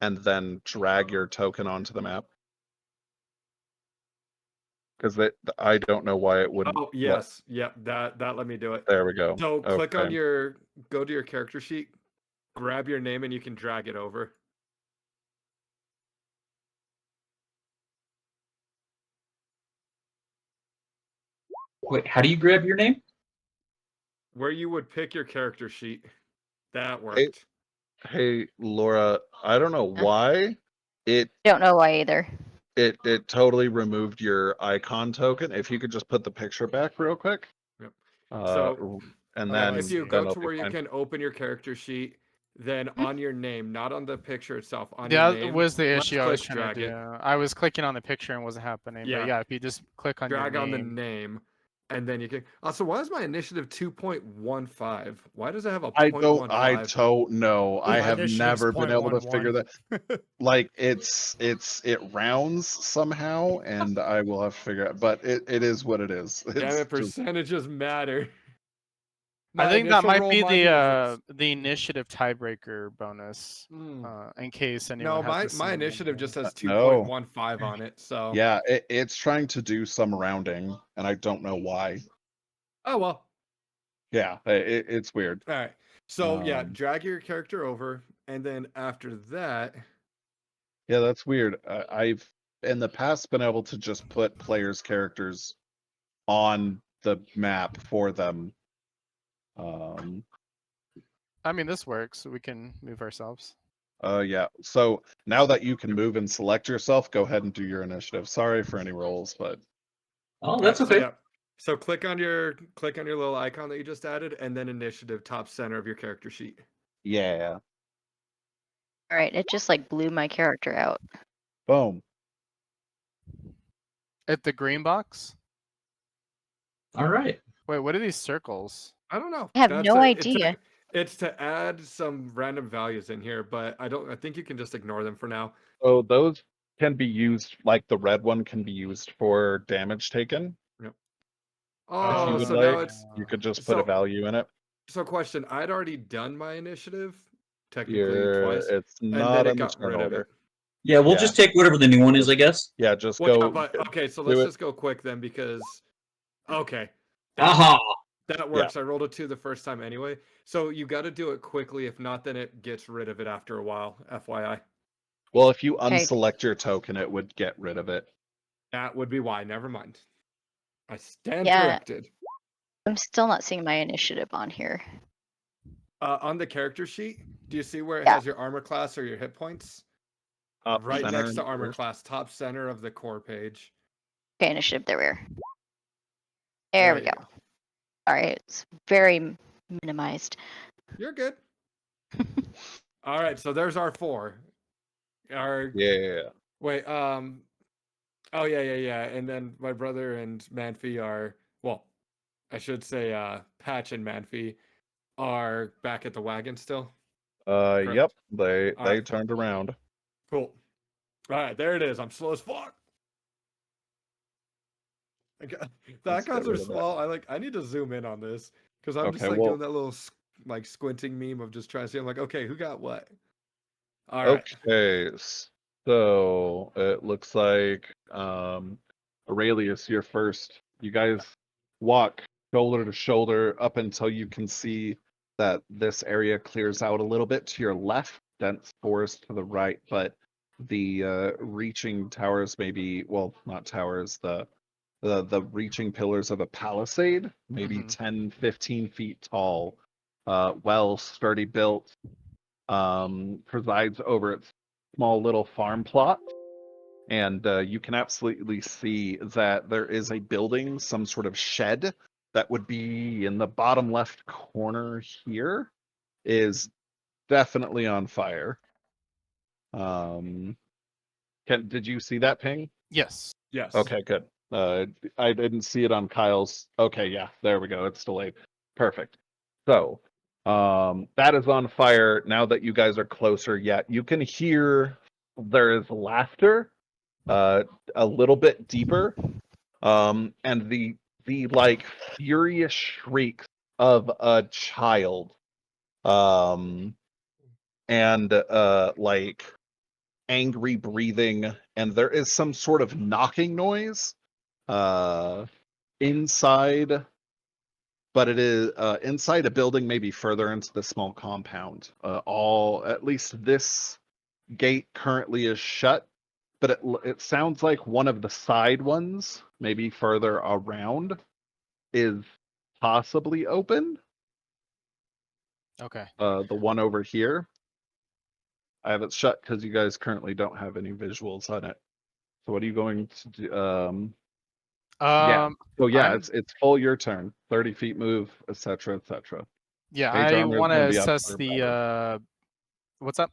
and then drag your token onto the map? Because I don't know why it wouldn't. Oh yes, yep. That let me do it. There we go. So click on Okay. go to your character sheet, grab your name, and you can drag it over. wait, how do you grab your name? Where you would pick your character sheet. That worked. Hey, Laura, I don't know Huh? why it Don't know why either. it totally removed your icon token. If you could just put the picture back real quick. Yep. So, and Oh, then If you then go it'll to be where you fine. can open your character sheet, then on your name, not on the picture itself, on That your name. was the left issue I was click, trying to drag do. it. I was clicking on the picture and wasn't happening. Yeah. But yeah, if you just click on Drag your on the name. name, and then you can. Also, why is my initiative 2.15? Why does it have a I 0.15? don't know. I My have initiative's never been able to figure 0.11. that. Like it rounds somehow, and I will have to figure out. But it is what it is. Damn It's it, percentages matter. I My think that initial might roll be might reversed. the initiative tiebreaker bonus. Hmm. In case anyone No, has the my same initiative number. just has No. 2.15 on it. So yeah. It's trying to do some rounding, and I don't know why. Oh well. Yeah, it's weird. All right. So yeah, Um, drag your character over, and then after that, Yeah, that's weird. I've in the past been able to just put players' characters on the map for them. I mean, this works. We can move ourselves. Yeah. So now that you can move and select yourself, go ahead and do your initiative. Sorry for any rolls, but Oh, that's so, okay. yeah. So click on your little icon that you just added, and then initiative top center of your character sheet. yeah. All right. It just like blew my character out. Boom. At the green box? All right. Wait, what are these circles? I don't know. I have no idea. It's to add some random values in here, but I think you can just ignore them for now. So those can be used, like the red one can be used for damage taken. Yep. Oh, you would so now like. it's You could just put a so value in it. so question. I'd already done my initiative, technically twice, It's and not then it on the got turn rid of order. it. Yeah, we'll Yeah. just take whatever the new one is, I guess. Yeah, just Well, yeah, go. but okay, so do let's it. just go quick then because okay, that, Aha! that works. I rolled a 2 the first time anyway, so you got to do it quickly. If not, then it gets rid of it after a while. FYI, Well, if you Okay. unselect your token, it would get rid of it. that would be why. Never mind. I stand Yeah. corrected. I'm still not seeing my initiative on here. On the character sheet, do you see where it Yeah. has your armor class or your hit points? Up Right center next to armor here. class, top center of the core page. Okay, initiative. There we are. There we you go. All right, it's very minimized. You're good. All right, so there's our 4. Our Yeah. wait, oh yeah, and then my brother and Manfi are well, I should say Patch and Manfi are back at the wagon still. Yep. They Alright. turned around. Cool. All right, there it is. I'm slow as fuck. The Let's get icons are rid of that. small. I need to zoom in on this because I'm just Okay, like well- doing that little like squinting meme of just trying to see. I'm like, okay, who got what? All right. Okay, so it looks like Aurelius, you're first. You guys walk shoulder to shoulder up until you can see that this area clears out a little bit to your left, dense forest to the right, but the reaching towers maybe, well, not towers, the reaching pillars of a palisade, maybe Mhm. 10, 15 feet tall, well sturdy built, presides over its small little farm plot. And you can absolutely see that there is a building, some sort of shed that would be in the bottom left corner here, is definitely on fire. Did you see that ping? Yes. Yes. Okay, good. I didn't see it on Kyle's. Okay, yeah, there we go. It's delayed. Perfect. So, that is on fire. Now that you guys are closer, yet you can hear there is laughter, a little bit deeper, and the like furious shrieks of a child, and like angry breathing, and there is some sort of knocking noise inside, but it is inside a building, maybe further into the small compound. At least this gate currently is shut, but it sounds like one of the side ones, maybe further around, is possibly open. Okay. The one over here, I have it shut because you guys currently don't have any visuals on it. So what are you going to do? Yeah. So yeah, I'm- it's full your turn. 30 feet move, etc., etc. Yeah, Mage I armor is want to gonna be up assess for the. battle. What's up?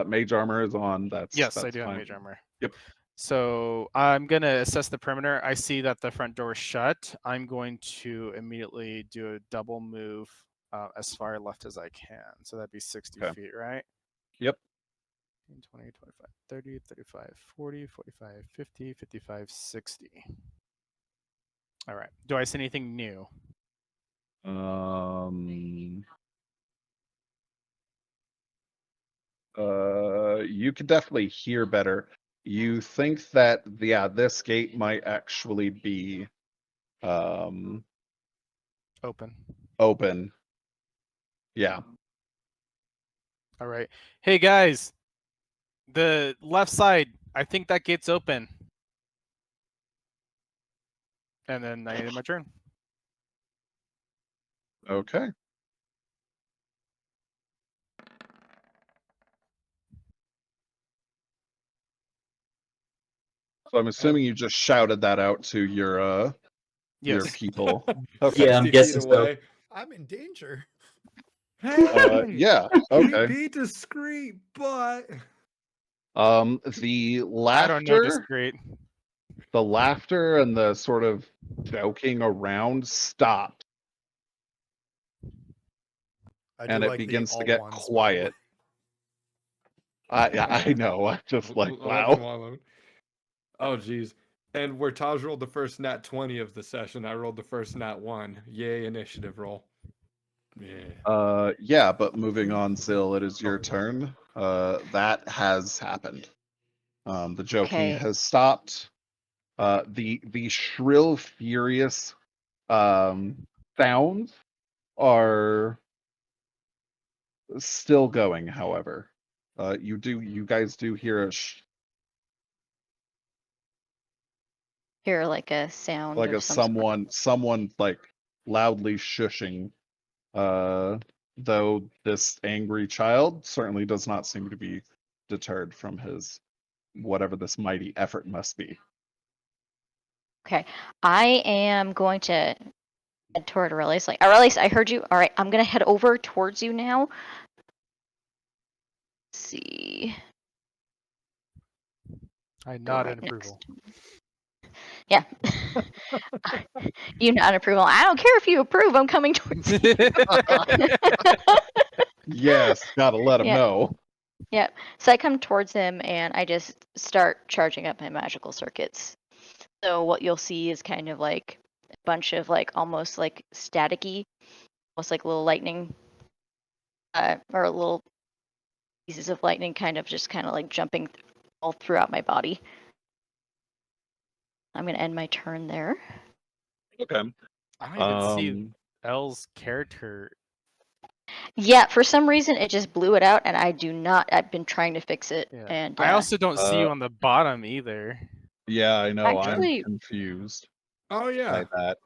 Mage armor is on. Yes, I that's do have fine. mage armor. Yep. So I'm gonna assess the perimeter. I see that the front door is shut. I'm going to immediately do a double move as far left as I can. So that'd be 60 Okay. feet, right? Yep. 20, 25, 30, 35, 40, 45, 50, 55, 60. All right. Do I see anything new? You could definitely hear better. You think that this gate might actually be Open. open. Yeah. All right. Hey guys, the left side. I think that gate's open. And then I ended my turn. Okay. So I'm assuming you just shouted that out to your Yes. people. Okay. Yeah, I'm 60 guessing feet so. away. I'm in danger. Hey, Yeah. Okay. be discreet, but The I don't know this laughter, great. the laughter and the sort of joking around stopped, I do and it like the begins to all get ones quiet. I know. I'm just like, I like them wow. all. Oh, geez. And where Taj rolled the first nat 20 of the session, I rolled the first nat 1. Yay, initiative roll. Yeah. Yeah, but moving on, Zil, it is your turn. That has happened. The joking Okay. has stopped. The shrill, furious sounds are still going, however. You guys do hear Hear like a sound like of a some sort. someone like loudly shushing. Though this angry child certainly does not seem to be deterred from his whatever this mighty effort must be. Okay. I am going to head toward Aurelius. Like, Aurelius, I heard you. All right, I'm going to head over towards you now. Let's see. I Go nod right in approval. Yeah. You nod approval. I don't care if you approve. I'm coming towards you. Yes, gotta let him Yeah. know. Yeah. So I come towards him and I just start charging up my magical circuits. So what you'll see is kind of like a bunch of like almost like staticky, almost like little lightning, or little pieces of lightning kind of like jumping all throughout my body. I'm going to end my turn there. Okay. I don't even see Elle's character. Yeah, for some reason it just blew it out and I've been trying to fix it. Yeah. And I also don't see you on the bottom either. Yeah, I know. Actually- I'm confused Oh, yeah. by that.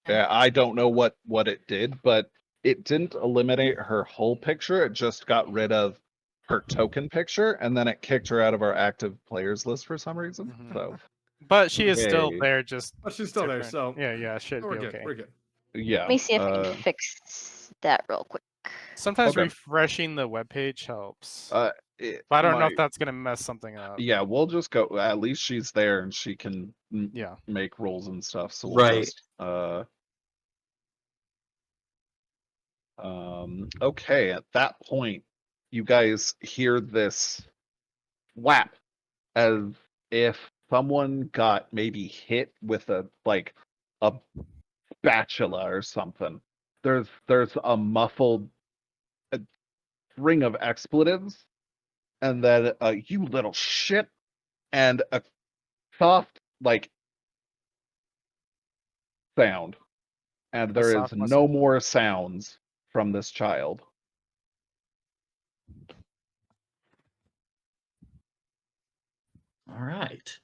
Yeah, I don't know what it did, but it didn't eliminate her whole picture. It just got rid of her token picture, and then it kicked her out of our active players list for some reason. Mhm. So But she is still Yay. there, just But she's still there, different. so yeah, should we're be good. okay. We're good. yeah. let me see if I can fix that real quick. Sometimes Okay. refreshing the webpage helps. It But I don't know if might- that's gonna mess something up. Yeah, we'll just go. At least she's there, and she can Yeah. make rolls and stuff. So we'll Right. just okay, at that point, you guys hear this whap as if someone got maybe hit with a spatula or something. There's a muffled ring of expletives, and then you little shit, and a soft sound, and there is soft no whistle. more sounds from this child. All right.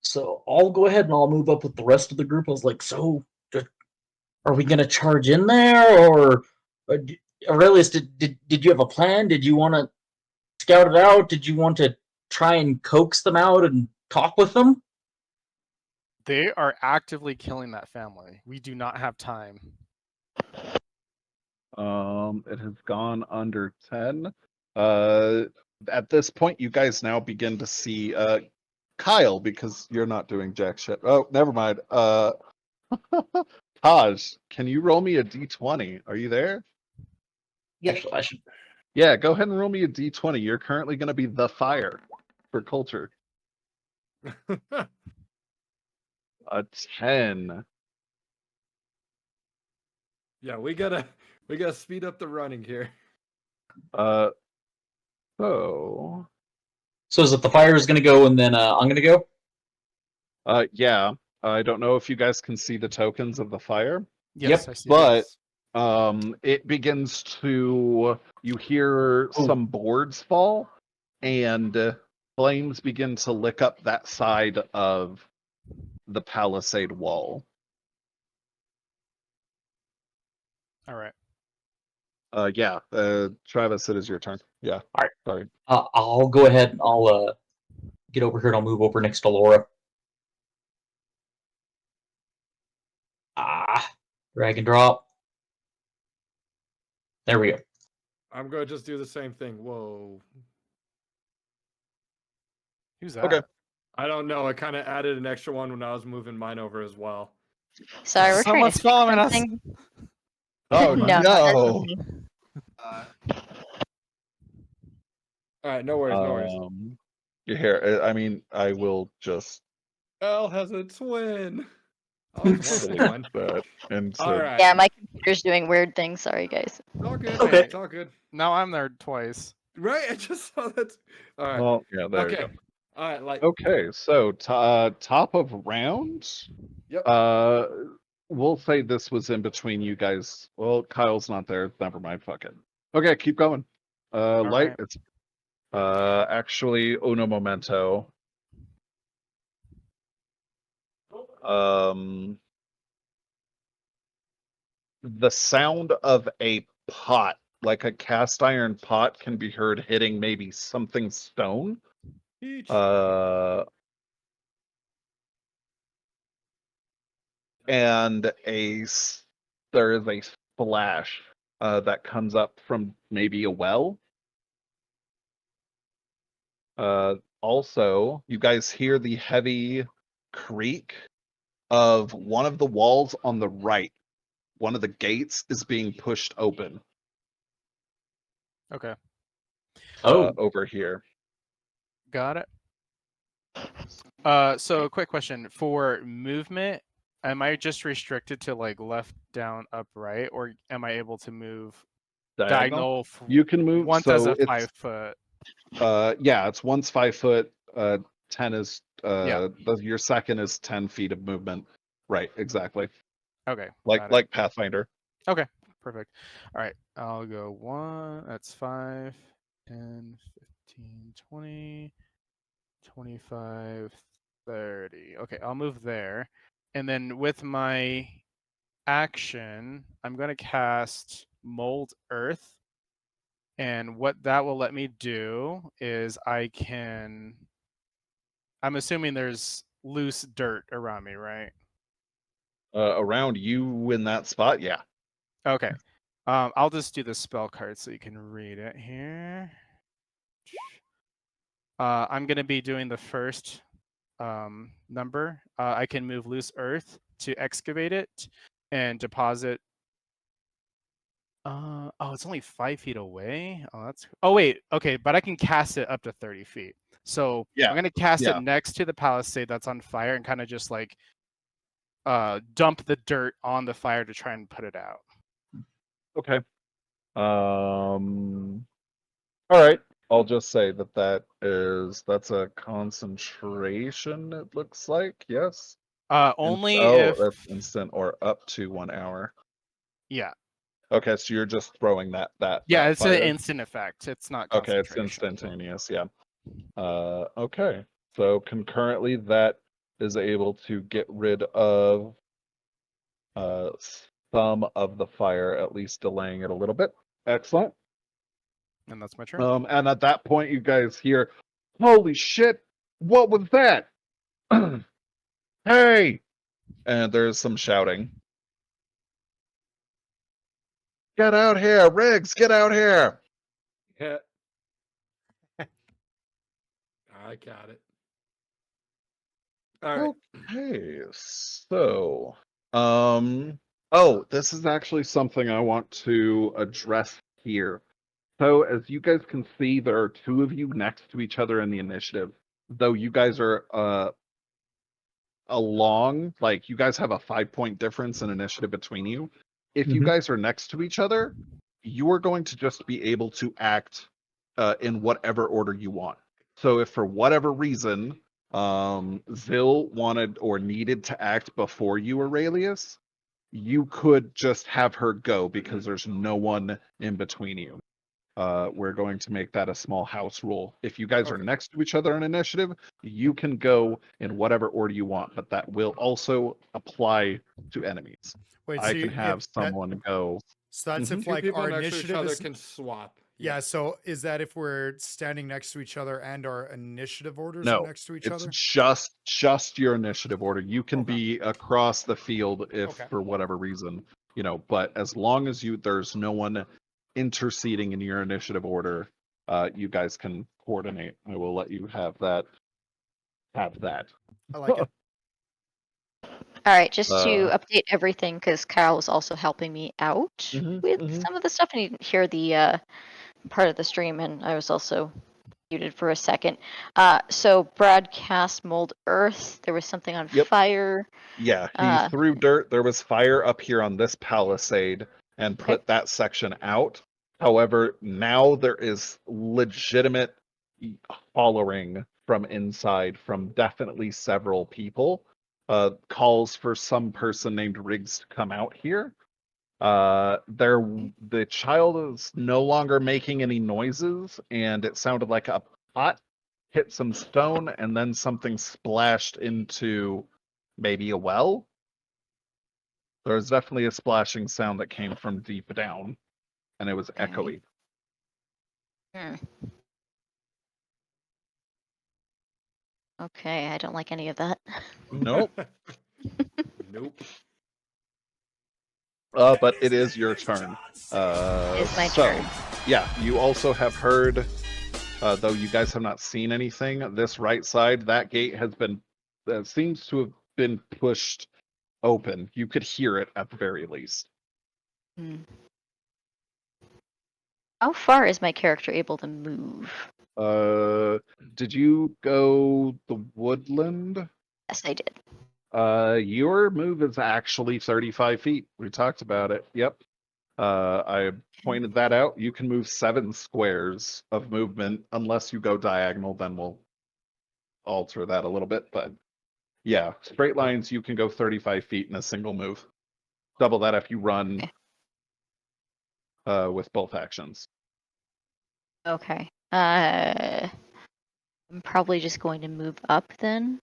So I'll go ahead and I'll move up with the rest of the group. I was like, so are we gonna charge in there, or Aurelius, did you have a plan? Did you want to scout it out? Did you want to try and coax them out and talk with them? They are actively killing that family. We do not have time. It has gone under 10. At this point, you guys now begin to see Kyle, because you're not doing jack shit. Oh, never mind. Taj, can you roll me a d20? Are you there? Actually, I should. Yeah, go ahead and roll me a d20. You're currently going to be the fire for culture. A 10. Yeah, we gotta speed up the running here. So So is it the fire is gonna go and then I'm gonna go? yeah. I don't know if you guys can see the tokens of the fire. Yes, Yep, I see. but Yes. it begins to, you hear some boards fall, and flames begin to lick up that side of the palisade wall. All right. Yeah, Travis, it is your turn. Yeah. All right. Sorry. I'll go ahead and I'll get over here and I'll move over next to Laura. Drag and drop. There we go. I'm gonna just do the same thing. Whoa. Who's that? Okay. I don't know. I kind of added an extra one when I was moving mine over as well. Sorry, we're trying to Someone's fix following us. something. Oh No, that's no! me. All right, no worries, no worries. You hear? I mean, I will just Elle has a twin. I always wanted a save twin. that into. All right. Yeah, my computer's doing weird things. Sorry, guys. It's all good, Okay. man. It's all good. Now I'm there twice. Right? I just saw that. All right. Well, yeah, there Okay. you go. All right. Like. Okay, so top of round. Yep. We'll say this was in between you guys. Well, Kyle's not there. Never mind. Fuck it. Okay, keep going. Light. right. It's actually uno momento. The sound of a pot, like a cast iron pot, can be heard hitting maybe something stone. Each. And there is a splash that comes up from maybe a well. Also, you guys hear the heavy creak of one of the walls on the right. One of the gates is being pushed open Okay, Oh, over here. got it. So quick question for movement. Am I just restricted to like left, down, up, right, or am I able to move diagonal? You can move. Once so as a it's 5 foot. yeah, it's once 5 foot. 10 is Yeah. your second is 10 feet of movement. Right, exactly. Okay. Like got it. like Pathfinder. Okay. Perfect. All right. I'll go 1. That's 5, 10, 15, 20, 25, 30. Okay, I'll move there. And then with my action, I'm going to cast Mold Earth. And what that will let me do is I'm assuming there's loose dirt around me, right? Around you in that spot, yeah. Okay. I'll just do the spell card so you can read it here. I'm going to be doing the first number. I can move loose earth to excavate it and deposit. Oh, it's only 5 feet away. Oh wait, okay, but I can cast it up to 30 feet. So Yeah, I'm gonna cast yeah. it next to the palisade that's on fire and kind of just like dump the dirt on the fire to try and put it out. Okay. All right. I'll just say that's a concentration. It looks like yes. Only Oh, if that's instant or up to 1 hour. yeah. Okay, so you're just throwing that Yeah, that it's an fire. instant effect. It's not Okay, it's concentration. instantaneous. Yeah. Okay. So concurrently, that is able to get rid of some of the fire, at least delaying it a little bit. Excellent. And that's my turn. And at that point, you guys hear, "Holy shit! What was that? Hey!" And there's some shouting. Get out here, Riggs! Get out here! Yeah. I got it. All right. Okay, so, oh, this is actually something I want to address here. So, as you guys can see, there are 2 of you next to each other in the initiative. Though you guys are along, like you guys have a 5-point difference in initiative between you. If you guys are next to each other, you are going to just be able to act in whatever order you want. So, if for whatever reason Zil wanted or needed to act before you, Aurelius, you could just have her go because there's no one in between you. We're going to make that a small house rule. If you guys are Okay. next to each other in initiative, you can go in whatever order you want, but that will also apply to enemies. Wait, I so can have someone go. So that's if 2 like people our next to each initiative other is can swap. yeah. So is that if we're standing next to each other and our initiative orders are No, next to each it's other? just your initiative order. You can Okay. be across the field if Okay. for whatever reason, but as long as there's no one interceding in your initiative order, you guys can coordinate. I will let you have that. I like it. All right, just to Uh, update everything, because Kyle was also helping me out with some of the stuff, and he didn't hear the part of the stream, and I was also muted for a second. So broadcast mold earth. There was something on Yep. fire. Yeah, he threw dirt. There was fire up here on this palisade and put that section out. However, now there is legitimate hollering from inside from definitely several people. Calls for some person named Riggs to come out here. The child is no longer making any noises, and it sounded like a pot hit some stone and then something splashed into maybe a well. There was definitely a splashing sound that came from deep down, and it was echoey. Okay, I don't like any of that. Nope. Nope. But it is your turn. It's my so, turn. yeah, you also have heard, though you guys have not seen anything, this right side, that gate has been, seems to have been pushed open. You could hear it at the very least. How far is my character able to move? Did you go the Woodland? Yes, I did. Your move is actually 35 feet. We talked about it. Yep. I pointed that out. You can move 7 squares of movement unless you go diagonal, then we'll alter that a little bit. But yeah, straight lines, you can go 35 feet in a single move. Double that if you run with both actions. Okay. I'm probably just going to move up then.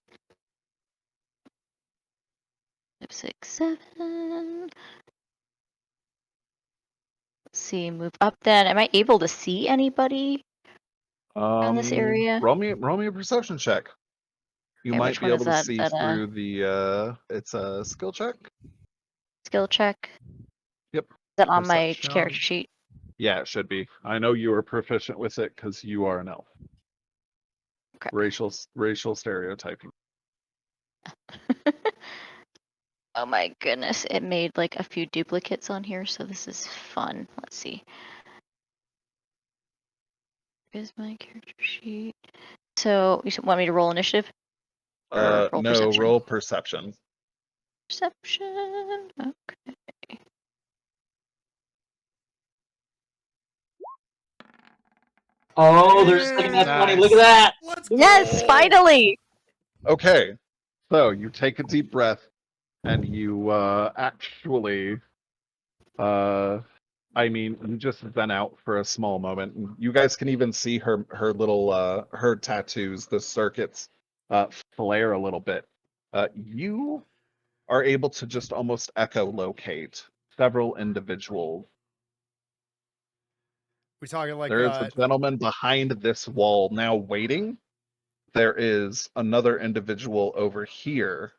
5, 6, 7. Let's see, move up then. Am I able to see anybody in this area? Roll me a perception check. You Okay, might which be one able is to that? see Is that through the it's a skill check. skill check? Yep. Is that on my Perception. character sheet? Yeah, it should be. I know you are proficient with it because you are an elf. Okay. Racial stereotyping. Oh my goodness, it made like a few duplicates on here, so this is fun. Let's see. Here's my character sheet. So you want me to roll initiative? Or roll No, perception? roll perception. Perception. Okay. Oh, there's a second nat 20. Look at that. Let's Yes, go! finally. Okay, so you take a deep breath and you actually, I mean, you just zen out for a small moment. You guys can even see her little her tattoos, the circuits, flare a little bit. You are able to just almost echolocate several individuals. We talking like There is a gentleman behind this wall now waiting. There is another individual over here.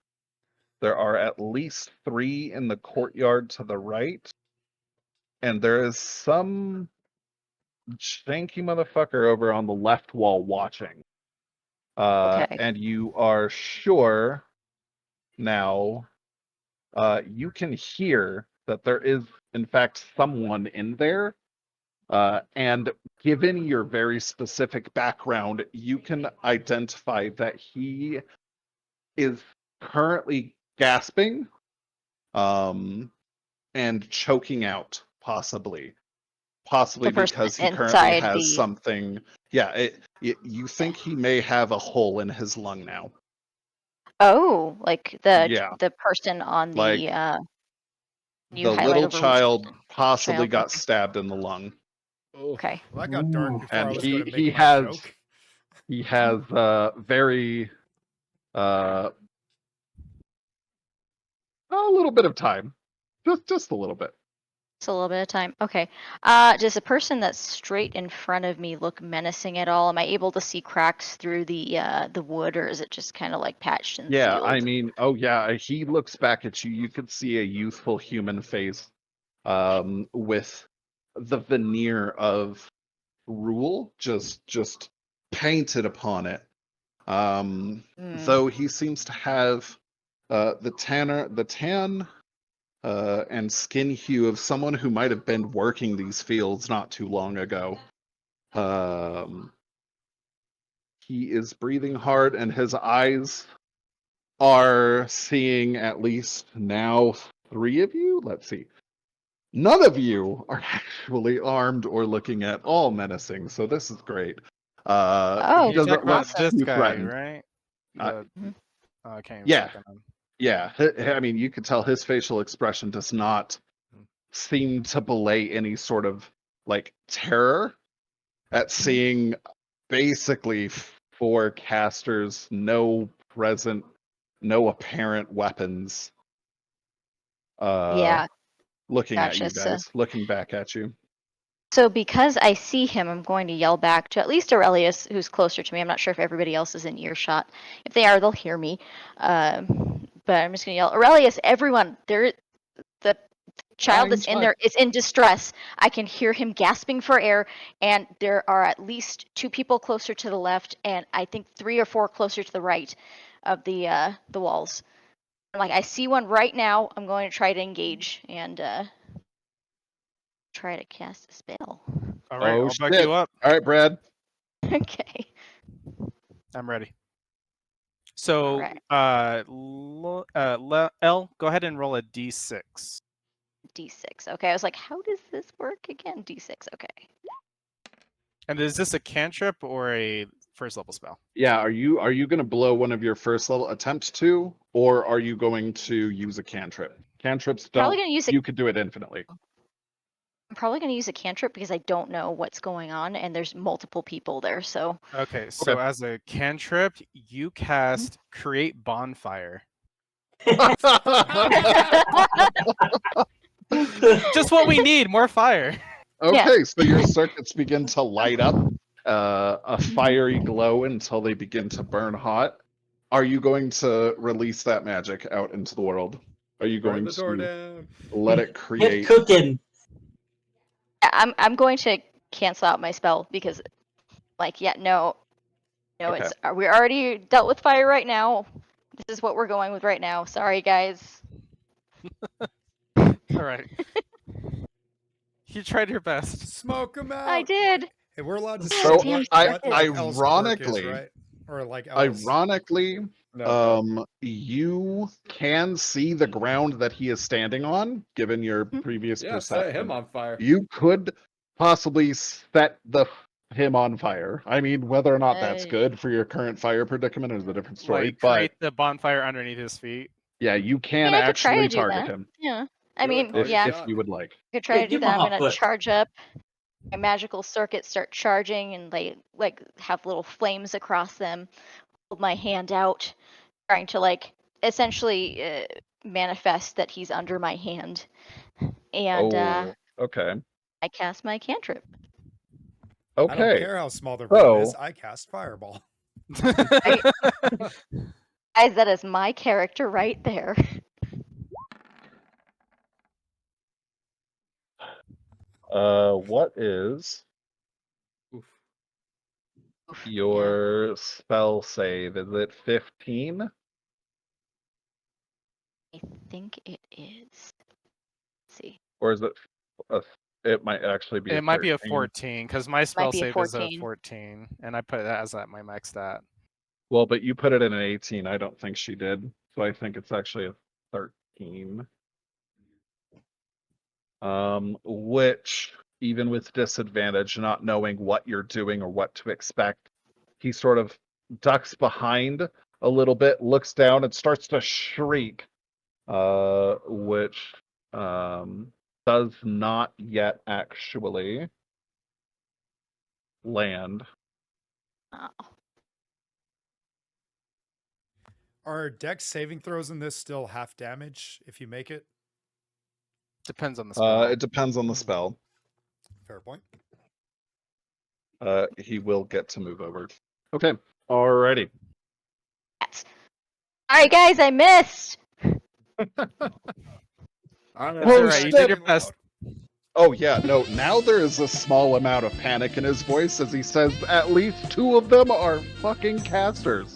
There are at least 3 in the courtyard to the right. And there is some janky motherfucker over on the left wall watching. Okay. And you are sure now, you can hear that there is, in fact, someone in there. And given your very specific background, you can identify that he is currently gasping, and choking out, possibly The person because he currently inside has the. something. Yeah, you think he may have a hole in his lung now. Oh, like Yeah, the person on the like you the highlight little over child possibly child. got Okay. stabbed in the lung, Okay. Well, that got dark before I and was going to make he my has joke. he has very a little bit of time, just a little bit. It's a little bit of time. Okay. Does the person that's straight in front of me look menacing at all? Am I able to see cracks through the wood, or is it just kind of like patched and Yeah, sealed? I mean, oh yeah, he looks back at you. You could see a youthful human face, with the veneer of rule just painted upon it. Though he seems to have The tan and skin hue of someone who might have been working these fields not too long ago. He is breathing hard, and his eyes are seeing at least now 3 of you. Let's see. None of you are actually armed or looking at all menacing, so this is great. Oh, He You're doesn't talking about look this too guy, threatened. right? Uh, Oh, I can't even yeah. check on him. Yeah, I mean, you could tell his facial expression does not seem to belay any sort of like terror at seeing basically 4 casters, no apparent weapons. yeah. Looking at you Gotcha, so- guys, looking back at you. So because I see him, I'm going to yell back to at least Aurelius, who's closer to me. I'm not sure if everybody else is in earshot. If they are, they'll hear me. But I'm just going to yell, Aurelius, everyone, the child that's in there is in distress. I can hear him gasping for air, and there are at least 2 people closer to the left, and I think 3 or 4 closer to the right of the walls. Like, I see one right now. I'm going to try to engage and try to cast a spell. All right, Oh, I'll back shit. you up. All right, Brad. Okay. I'm ready. So, Alright. L, go ahead and roll a d6. D6. Okay, I was like, how does this work again? D6. Okay. And is this a cantrip or a first level spell? Yeah, are you going to blow one of your first level attempts to, or are you going to use a cantrip? Cantrips Probably don't. gonna use a, You could do it infinitely. I'm probably going to use a cantrip because I don't know what's going on and there's multiple people there. So Okay, so as a cantrip, you cast Create Bonfire. Just what we need, more fire. Okay, so your circuits begin to light up a fiery glow until they begin to burn hot. Are you going to release that magic out into the world? Are you Burn going the door to down. let it Get create? cooking. I'm going to cancel out my spell because, like, no, Okay. it's we already dealt with fire right now. This is what we're going with right now. Sorry, guys. All right. You tried your best. Smoke them out. I did. Hey, we're allowed to So, say I- what like Elle's quirk is, ironically- right? Or like Elle's. Ironically, No. you can see the ground that he is standing on, given your previous Yeah, perception. set him on fire. You could possibly set him on fire. I mean, whether or not that's good for your current fire predicament is a different story. Like, But create the bonfire underneath his feet. yeah, you can I could try actually to do target that. him Yeah. I Do it. mean, Oh, if, yeah. if you would like. I could try Yeah, to do give him a that. I'm hot gonna foot. charge up. My magical circuits start charging and like have little flames across them. Hold my hand out, trying to like essentially manifest that he's under my hand. And Okay. I cast my cantrip. I don't Okay. care how small their brain So- is. I cast fireball. Guys, that is my character right there. What is Oof. your spell save? Is it 15? I think it is. Let's see. Or is it it might actually be It might be a 13. 14 because my spell be a save is a 14. 14, and I put that as my max stat. Well, but you put it in an 18. I don't think she did. So I think it's actually a 13. Which, even with disadvantage, not knowing what you're doing or what to expect, he sort of ducks behind a little bit, looks down, and starts to shriek. Which does not yet actually land. Oh. Are dex saving throws in this still half damage if you make it? Depends on the spell. It depends on the spell. Fair point. He will get to move over. Okay. Alrighty. Alright, guys, I missed. I'm That's gonna all Oh, right. You shit. did your best. Oh yeah, no, now there is a small amount of panic in his voice as he says at least 2 of them are fucking casters.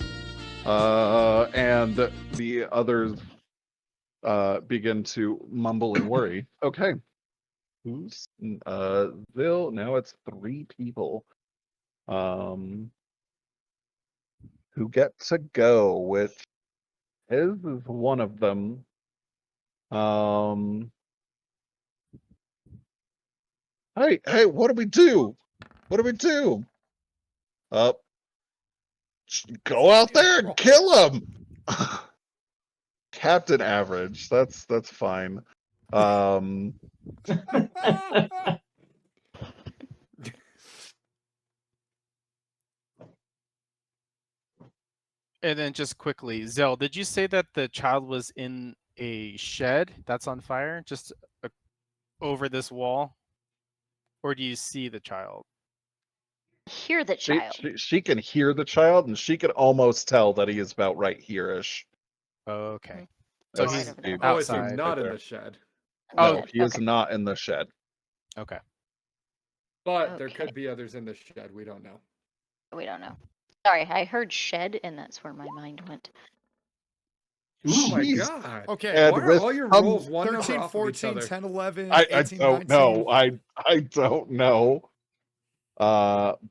And the others begin to mumble and worry. Okay. Who's Bill? Now it's 3 people. Who get to go, which is one of them. Hey, what do we do? What do we do? Go out there and kill him. Captain Average. That's fine. And then just quickly, Zell, did you say that the child was in a shed that's on fire, just over this wall, or do you see the child? Hear the child. She can hear the child, and she can almost tell that he is about right here-ish. Okay. So So right he's over there. Oh, I see. outside. Not right in there. the shed. No, Oh, he is okay. not in the shed. Okay. But there Okay. could be others in the shed. We don't know. We don't know. Sorry, I heard shed, and that's where my mind went. Oh my Jeez. god. Okay. And Why are with all your some- rolls one number 13, off of each 14, other? 10, 11, I 18, don't 19. know. I don't know.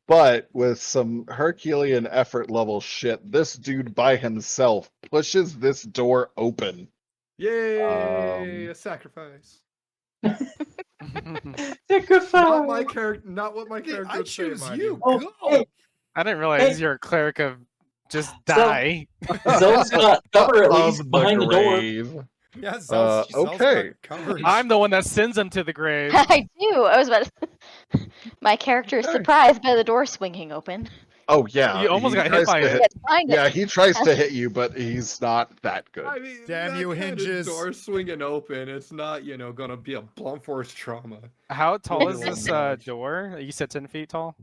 But with some Herculean effort level shit, this dude by himself pushes this door open. Yay! A sacrifice. Sacrifice. Not my character. Not what my Okay, character I would say, choose mind you. Oh, Go. hey, I didn't realize you're a cleric of just die. Zell's got cover at Of least behind the door. grave. Yeah, Zell's okay. got coverage. I'm the one that sends him to the grave. I do. I was about to. My character is Okay. surprised by the door swinging open. Oh yeah, You almost he got hit tries by to it. Yes, behind it. Yeah, he tries to hit you, but he's not that good. I mean, Damn that you, kind of hinges. door swinging open. It's not, gonna be a blunt force trauma. How tall is Really this large. door? You said 10 feet tall?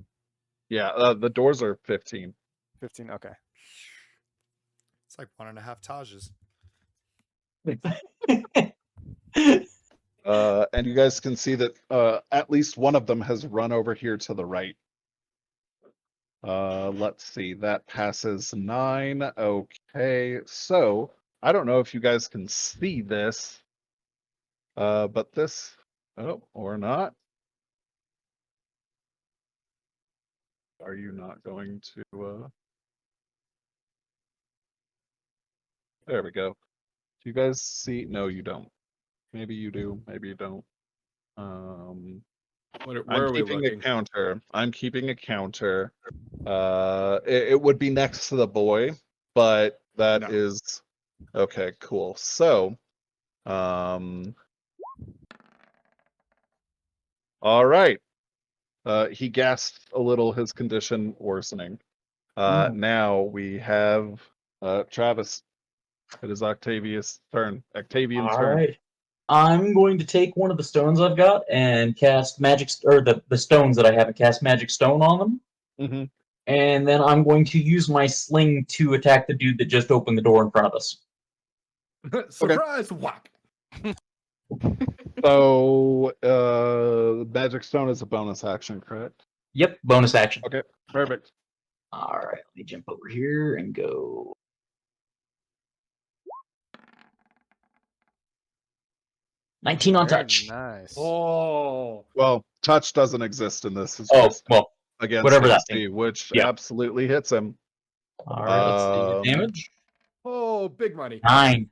Yeah, the doors are 15. 15, okay. It's like 1.5 Tajes. And you guys can see that at least one of them has run over here to the right. Let's see, that passes 9. Okay, so I don't know if you guys can see this, but this, or not. Are you not going to? There we go. Do you guys see? No, you don't. Maybe you do. Maybe you don't. Where I'm are we keeping looking? a counter. I'm keeping a counter. It would be next to the boy, but that No. is okay. Cool. So, all right. He gasped a little, his condition worsening. Now we have Travis. It is Octavian's turn. Octavian's All turn. right. I'm going to take one of the stones I've got and cast magic, or the stones that I have and cast magic stone on them. Mm-hmm. And then I'm going to use my sling to attack the dude that just opened the door in front of us. Surprise! Whack. So, magic stone is a bonus action, correct? Yep, bonus action. Okay, perfect. All right, let me jump over here and go. "19 on Very touch." Nice. Oh. Well, touch doesn't exist in this. It's Oh, just well, against whatever that AC, which Yeah. absolutely hits him. all right, let's see the damage. Oh, big money. 9.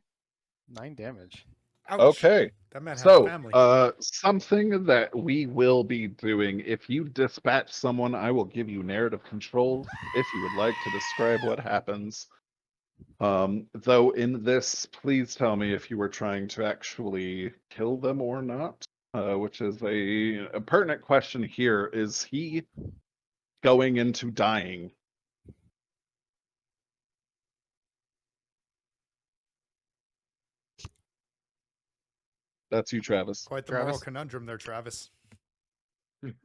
9 damage. Ouch. Okay, That man had a so family. something that we will be doing. If you dispatch someone, I will give you narrative control if you would like to describe what happens. Though in this, please tell me if you were trying to actually kill them or not, which is a pertinent question here. Is he going into dying? That's you, Travis. Quite the moral Travis? conundrum there, Travis.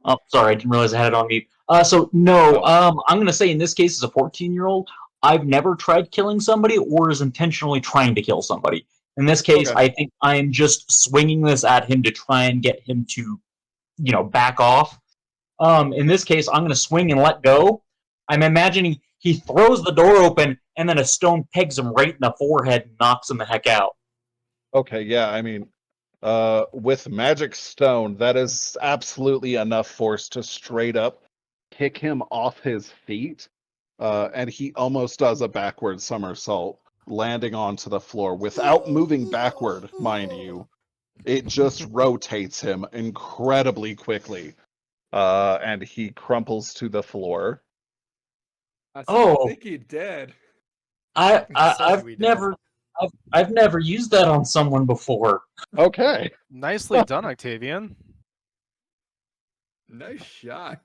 Oh, sorry, I didn't realize I had it on mute. So no, I'm gonna say in this case, as a 14-year-old, I've never tried killing somebody or is intentionally trying to kill somebody. In this case, Okay. I think I'm just swinging this at him to try and get him to, back off. In this case, I'm gonna swing and let go. I'm imagining he throws the door open and then a stone pegs him right in the forehead and knocks him the heck out. Okay, yeah, I mean, with magic stone, that is absolutely enough force to straight up kick him off his feet, and he almost does a backward somersault, landing onto the floor without moving backward, mind you. It just rotates him incredibly quickly, and he crumples to the floor. I Oh. think he dead. I've never used that on someone before. Okay. Nicely done, Octavian. Nice shot.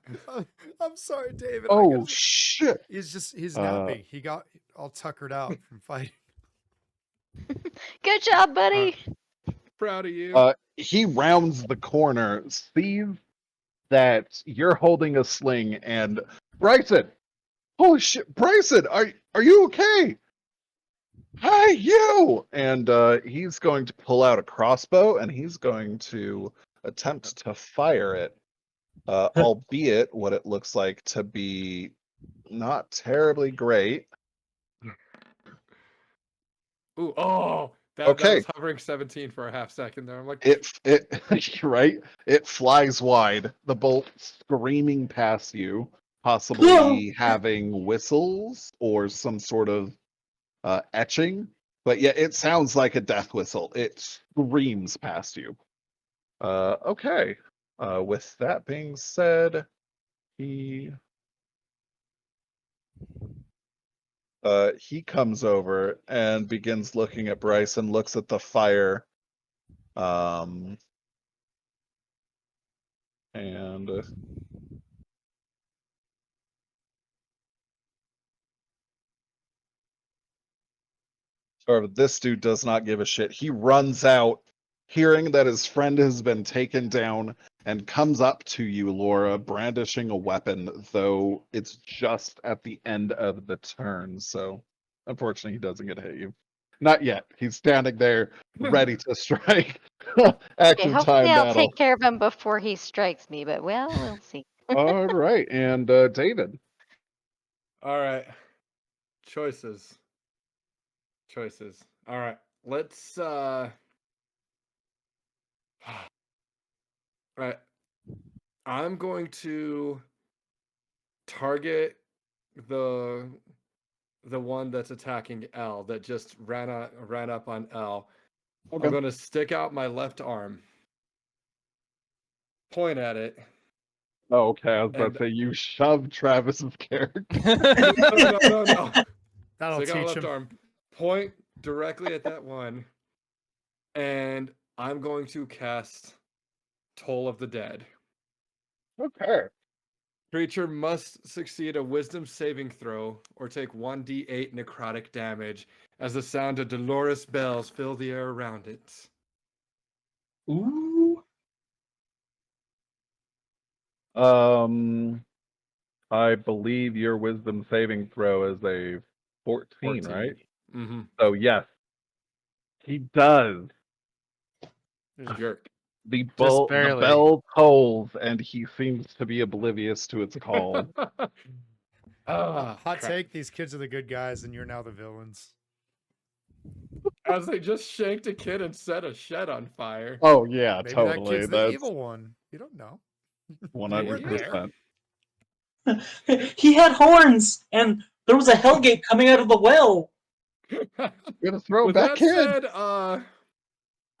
I'm sorry, David. Oh shit! He's napping. He got all tuckered out from fighting. Good job, buddy. Proud of you. He rounds the corner, sees that you're holding a sling, and Bryson, holy shit, Bryson, are you okay? Hi, you! And he's going to pull out a crossbow, and he's going to attempt to fire it, albeit what it looks like to be not terribly great. Ooh, oh, that Okay. was hovering 17 for a half second there. I'm like, It right? It flies wide, the bolt screaming past you, possibly having whistles or some sort of etching. But yeah, it sounds like a death whistle. It screams past you. Okay. With that being said, he comes over and begins looking at Bryce and looks at the fire. And however, this dude does not give a shit. He runs out, hearing that his friend has been taken down, and comes up to you, Laura, brandishing a weapon, though it's just at the end of the turn. So, unfortunately, he doesn't get to hit you. Not yet. He's standing there, ready to strike. Okay, Active hopefully time I'll battle. take care of him before he strikes me, but well, we'll see. All right, and David. all right. Choices. All right. Let's right. I'm going to target the one that's attacking L that just ran up on L. Okay. I'm going to stick out my left arm, point at it. Oh, okay. I was about And- to say you shoved Travis's character. No. That'll Stick out my teach left him. arm, point directly at that one, and I'm going to cast Toll of the Dead. Okay. Creature must succeed a wisdom saving throw or take 1d8 necrotic damage as the sound of dolorous bells fill the air around it. Ooh. I believe your wisdom saving throw is a 14, right? Mm-hmm. So yes, he does. Jerk. The barely. bell tolls, and he seems to be oblivious to its call. Hot crap. take: these kids are the good guys, and you're now the villains. As they just shanked a kid and set a shed on fire. Oh yeah, Maybe totally. that kid's the That's evil one. You don't know. 100%. He had horns, and there was a hellgate coming out of the well. Gonna throw With back that in. said,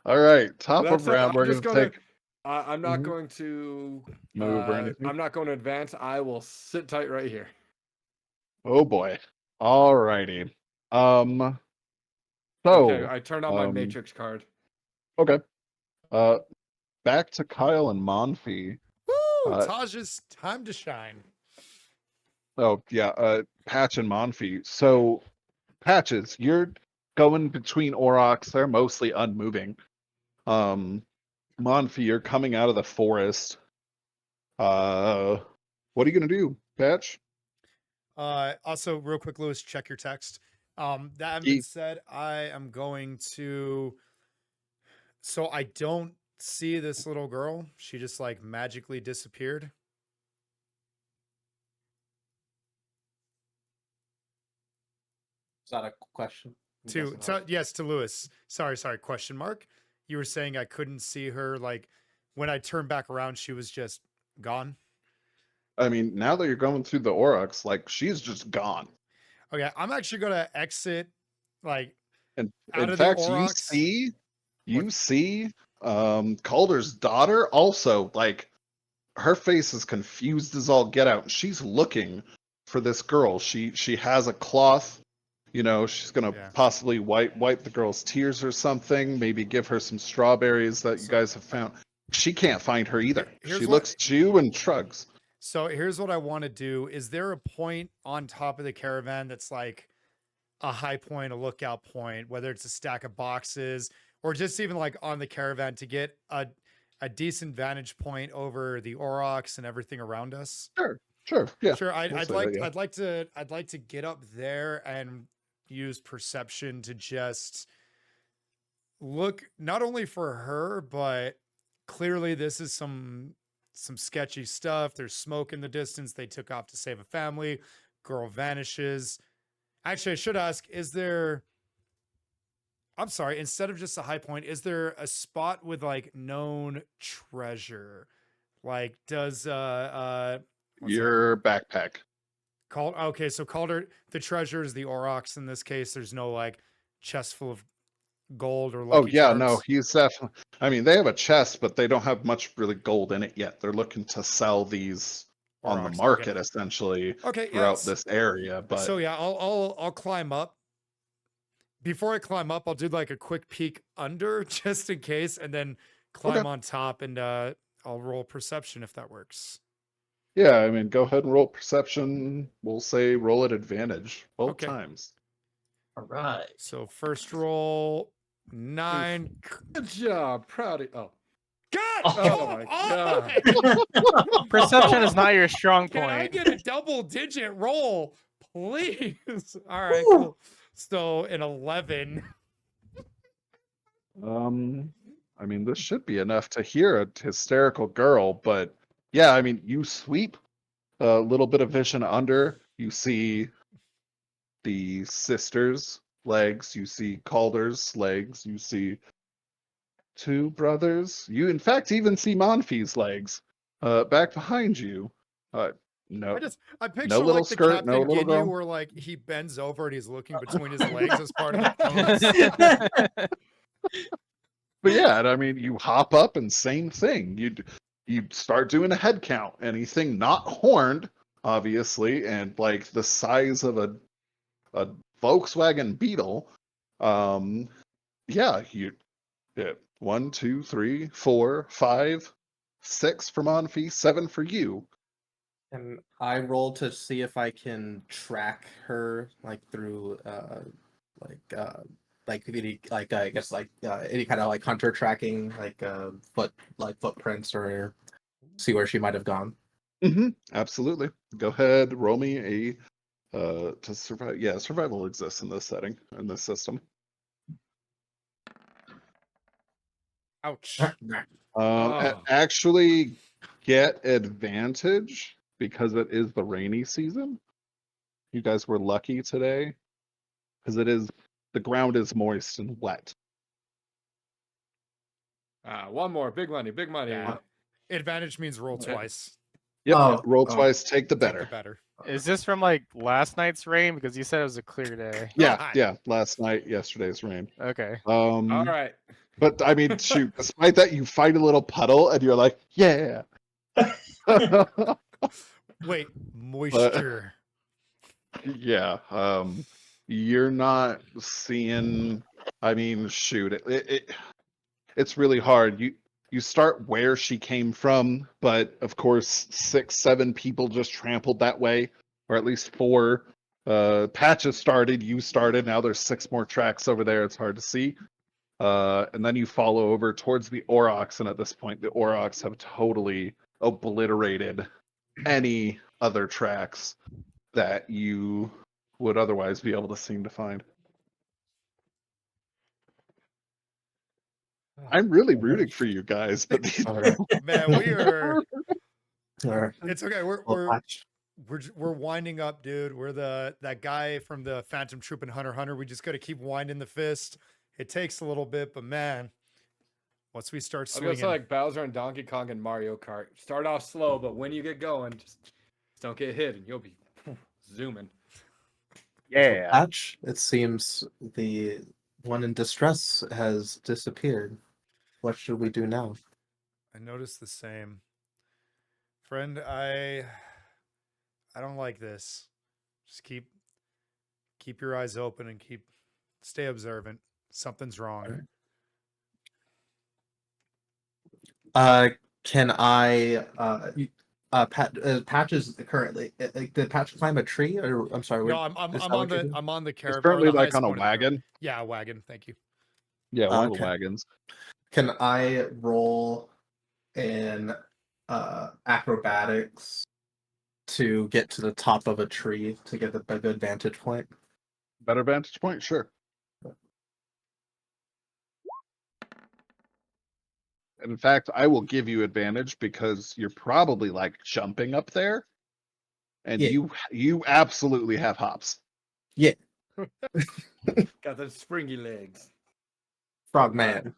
All right, top that of said, round. I'm We're just gonna gonna. take I'm not Mhm. going to move or anything. I'm not going to advance. I will sit tight right here. Oh boy. All righty. So Okay, I turned on my um, matrix card. okay. Back to Kyle and Manfi. Woo! Uh, Taj's time to shine. Oh yeah, Patch and Manfi. So Patches, you're going between Aurochs, they're mostly unmoving. Manfi, you're coming out of the forest. What are you gonna do, Patch? Also, real quick, Lewis, check your text. That having Ye- been said, I am going to. So I don't see this little girl. She just like magically disappeared. Is that a question? I'm To guessing that was- yes, to Lewis. Sorry, question mark. You were saying I couldn't see her, like when I turned back around, she was just gone. I mean, now that you're going through the Aurochs, like she's just gone. Okay, I'm actually gonna exit, like And out in of fact, the you Aurochs. see Calder's daughter also, like, her face is confused as all get out. She's looking for this girl. She has a cloth, you know, she's gonna Yeah. possibly wipe the girl's tears or something, maybe give her some strawberries that you So- guys have found. She can't find her either. Here's She what- looks at you and shrugs. So here's what I want to do. Is there a point on top of the caravan that's like a high point, a lookout point, whether it's a stack of boxes or just even like on the caravan to get a decent vantage point over the Aurochs and everything around us? Sure, yeah. Sure. we'll I'd say like that, yeah. I'd like to get up there and use perception to just look not only for her, but clearly this is some sketchy stuff. There's smoke in the distance. They took off to save a family. Girl vanishes. Actually, I should ask, is there, I'm sorry, instead of just a high point, is there a spot with like known treasure? Like does what's that? Your backpack. Okay, so Calder, the treasure is the Aurochs in this case. There's no like chest full of gold or Oh lucky yeah, charms. no, he's definitely. I mean, they have a chest, but they don't have much really gold in it yet. They're looking to sell these on the Aurochs, okay. market essentially Okay, throughout yes. this area. But So yeah, I'll climb up. Before I climb up, I'll do like a quick peek under just in case, and then climb on top, and I'll roll perception if that works. yeah, I mean, go ahead and roll perception. We'll say roll at advantage both Okay. times. All right. So first roll 9. Good job. Proud of oh. God! Oh my God! Perception is not your strong Can I point. get a double-digit roll, please? All right, cool. So an 11. I mean, this should be enough to hear a hysterical girl, but yeah, I mean, you sweep a little bit of vision under. You see the sister's legs. You see Calder's legs. You see two brothers. You, in fact, even see Manfi's legs. Back behind you. No, I picture no little like the skirt, Captain no little Ginyu girl. where like he bends over and he's looking between his legs as part of the pose. But yeah, and I mean, you hop up and same thing. You start doing a head count. Anything not horned, obviously, and like the size of a Volkswagen Beetle. Yeah, you hit 1, 2, 3, 4, 5, 6 for Manfi, 7 for you. And I roll to see if I can track her like through any I guess any kind of like hunter tracking footprints or see where she might have gone. Absolutely. Go ahead, roll me a to survive. Yeah, survival exists in this setting, in this system. Ouch. Oh. Actually get advantage because it is the rainy season. You guys were lucky today because the ground is moist and wet. One more. Big money. Big money. Yeah. Advantage means roll Okay. twice. Yep, Oh, roll oh. twice, take the Take better. the better. Is this from like last night's rain? Because you said it was a clear day. Yeah, yeah, last night, yesterday's rain. Okay. All right. But I mean, shoot, despite that, you find a little puddle and you're like, yeah. Wait, moisture. Yeah, you're not seeing. I mean, shoot, it's really hard. You start where she came from, but of course, 6, 7 people just trampled that way, or at least 4. Patches started, you started. Now there's 6 more tracks over there. It's hard to see. And then you follow over towards the Aurochs, and at this point, the Aurochs have totally obliterated any other tracks that you would otherwise be able to seem to find. I'm really rooting for you guys, but these All right. Man, we are. All right. It's okay. Well, we're winding up, dude. We're that guy from the Phantom Troop and Hunter x Hunter. We just got to keep winding the fist. It takes a little bit, but man, once we start I was gonna swinging, say like Bowser and Donkey Kong and Mario Kart. Start off slow, but when you get going, just don't get hit, and you'll be zooming. Yeah. Patch, it seems the one in distress has disappeared. What should we do now? I noticed the same. Friend, I don't like this. Just keep your eyes open and stay observant. Something's wrong. Can I Patch is currently did Patch climb a tree, or I'm sorry, No, I'm is that what you're doing? I'm on the He's caravan. currently the like highest on a point of the caravan. wagon. Yeah, a wagon. Thank you. Yeah, one of the Okay. wagons. Can I roll in acrobatics to get to the top of a tree to get a good vantage point? Better vantage point, sure. In fact, I will give you advantage because you're probably like jumping up there, and Yeah. you absolutely have hops. Yeah, Got the springy legs. Frogman.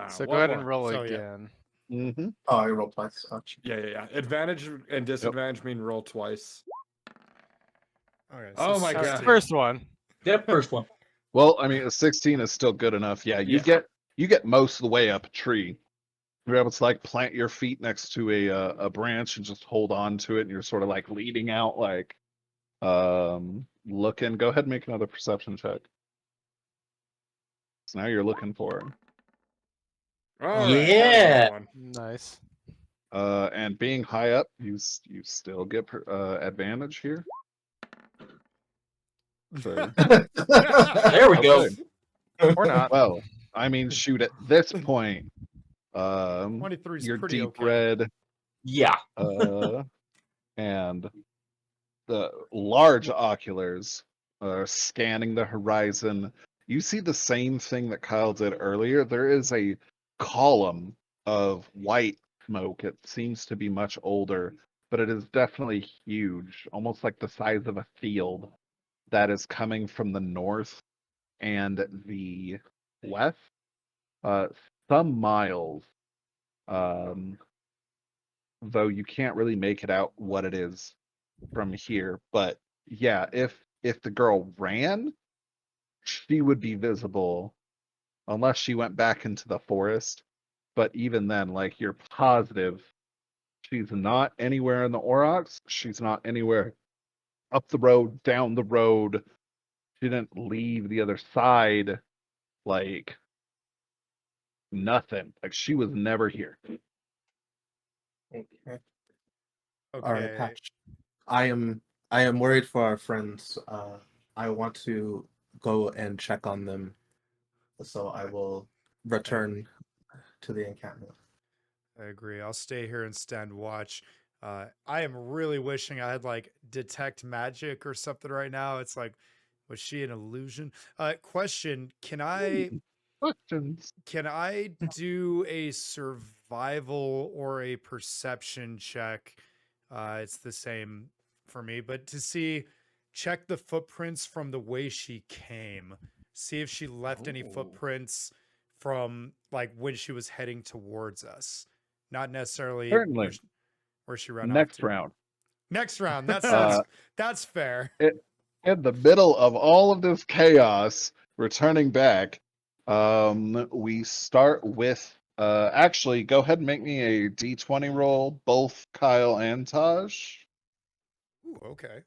So One go ahead and more. roll So, yeah. again. Mm-hmm. Oh, I rolled twice. Oh, Yeah. Advantage and disadvantage mean roll twice. Okay, Oh my That's God. the first one. Yep, first one. Well, I mean, a 16 is still good enough. Yeah, you get most of the way up a tree. You're able to like plant your feet next to a branch and just hold on to it, and you're sort of like leading out, like looking. Go ahead and make another perception check. So now you're looking for him. All right, that was a Yeah. good one. Nice. And being high up, you still get advantage here. So, There we go. okay. Or not. Well, I mean, shoot, at this point, 23 is your pretty deep okay. red, Yeah. and the large oculars are scanning the horizon. You see the same thing that Kyle did earlier. There is a column of white smoke. It seems to be much older, but it is definitely huge, almost like the size of a field, that is coming from the north and the west, some miles, though you can't really make it out what it is from here. But yeah, if the girl ran, she would be visible unless she went back into the forest. But even then, like, you're positive she's not anywhere in the Aurochs. She's not anywhere up the road, down the road. She didn't leave the other side. Like, nothing. Like, she was never here. okay. Okay. All right, Patch. I am worried for our friends. I want to go and check on them, so I will return to the encampment. I agree. I'll stay here and stand watch. I am really wishing I had like detect magic or something right now. It's like, was she an illusion? Question: Questions. Can I do a survival or a perception check? It's the same for me, but to check the footprints from the way she came. See if she left any footprints from like when she was heading towards us. Not necessarily Certainly. where she ran off Next to. round. Next round. That sounds that's fair. In the middle of all of this chaos, returning back, we start with actually go ahead and make me a D20 roll, both Kyle and Taj. Ooh, okay.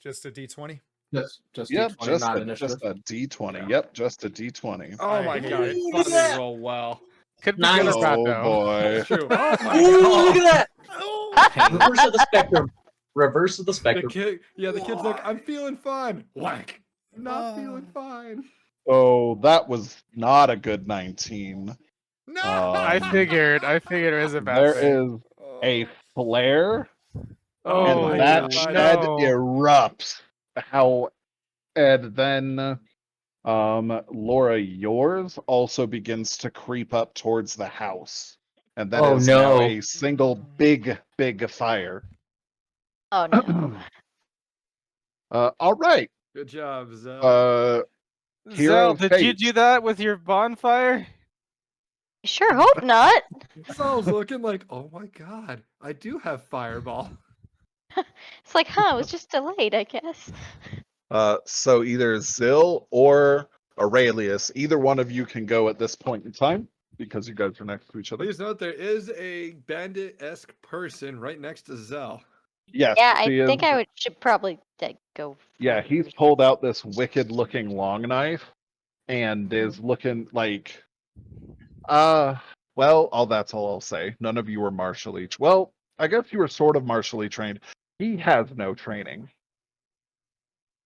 Just a D20. Just Yep, D20, just not a initiative. D20. Yeah. Yep, just a D20. Oh my I God! hate I thought they roll well. Could be Nice. good or bad Oh though. boy. That's true. Oh my Ooh, God! look at Oh, that. Reverse of the spectrum. Reverse of the The spectrum. kid, the kid's like, I'm feeling fine. Whack. Not Oh. feeling fine. Oh, that was not a good 19. no! I figured it was a bad There thing. is a flare, Oh and my that God. shed no. erupts. And then Laura, yours also begins to creep up towards the house. and that Oh, is now no. a single big fire. Oh no. All right. Good job, Zell. Hero Zell, of did you Fate. do that with your bonfire? I sure hope not. Zell's looking like, oh my god, I do have fireball. It's like, huh, it was just delayed, I guess. So either Zill or Aurelius, either one of you can go at this point in time because you guys are next to each other. Please note there is a bandit-esque person right next to Zell. Yes, Yeah, I he is. think should probably go. Yeah, he's pulled out this wicked-looking long knife and is looking like, well, that's all I'll say. None of you were martially. Well, I guess you were sort of martially trained. He has no training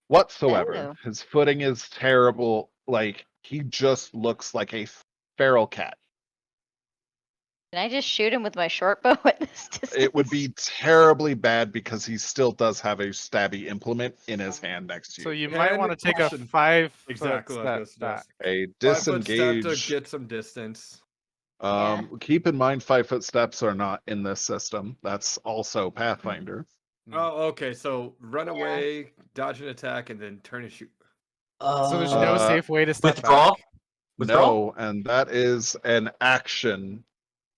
whatsoever. Oh. His footing is terrible. Like, he just looks like a feral cat. Can I just shoot him with my short bow at this distance? It would be terribly bad because he still does have a stabby implement in his hand next to So you. you might And want to take a caution. 5 Exactly what I step was back. suggesting. A 5-foot step to disengage. get some distance. Yeah. Keep in mind, 5-foot steps are not in this system. That's also Pathfinder. Oh, okay. So run away, dodge an attack, and then turn and shoot. So there's no Uh, safe way to step Withdraw? back. Withdraw? No, and that is an action.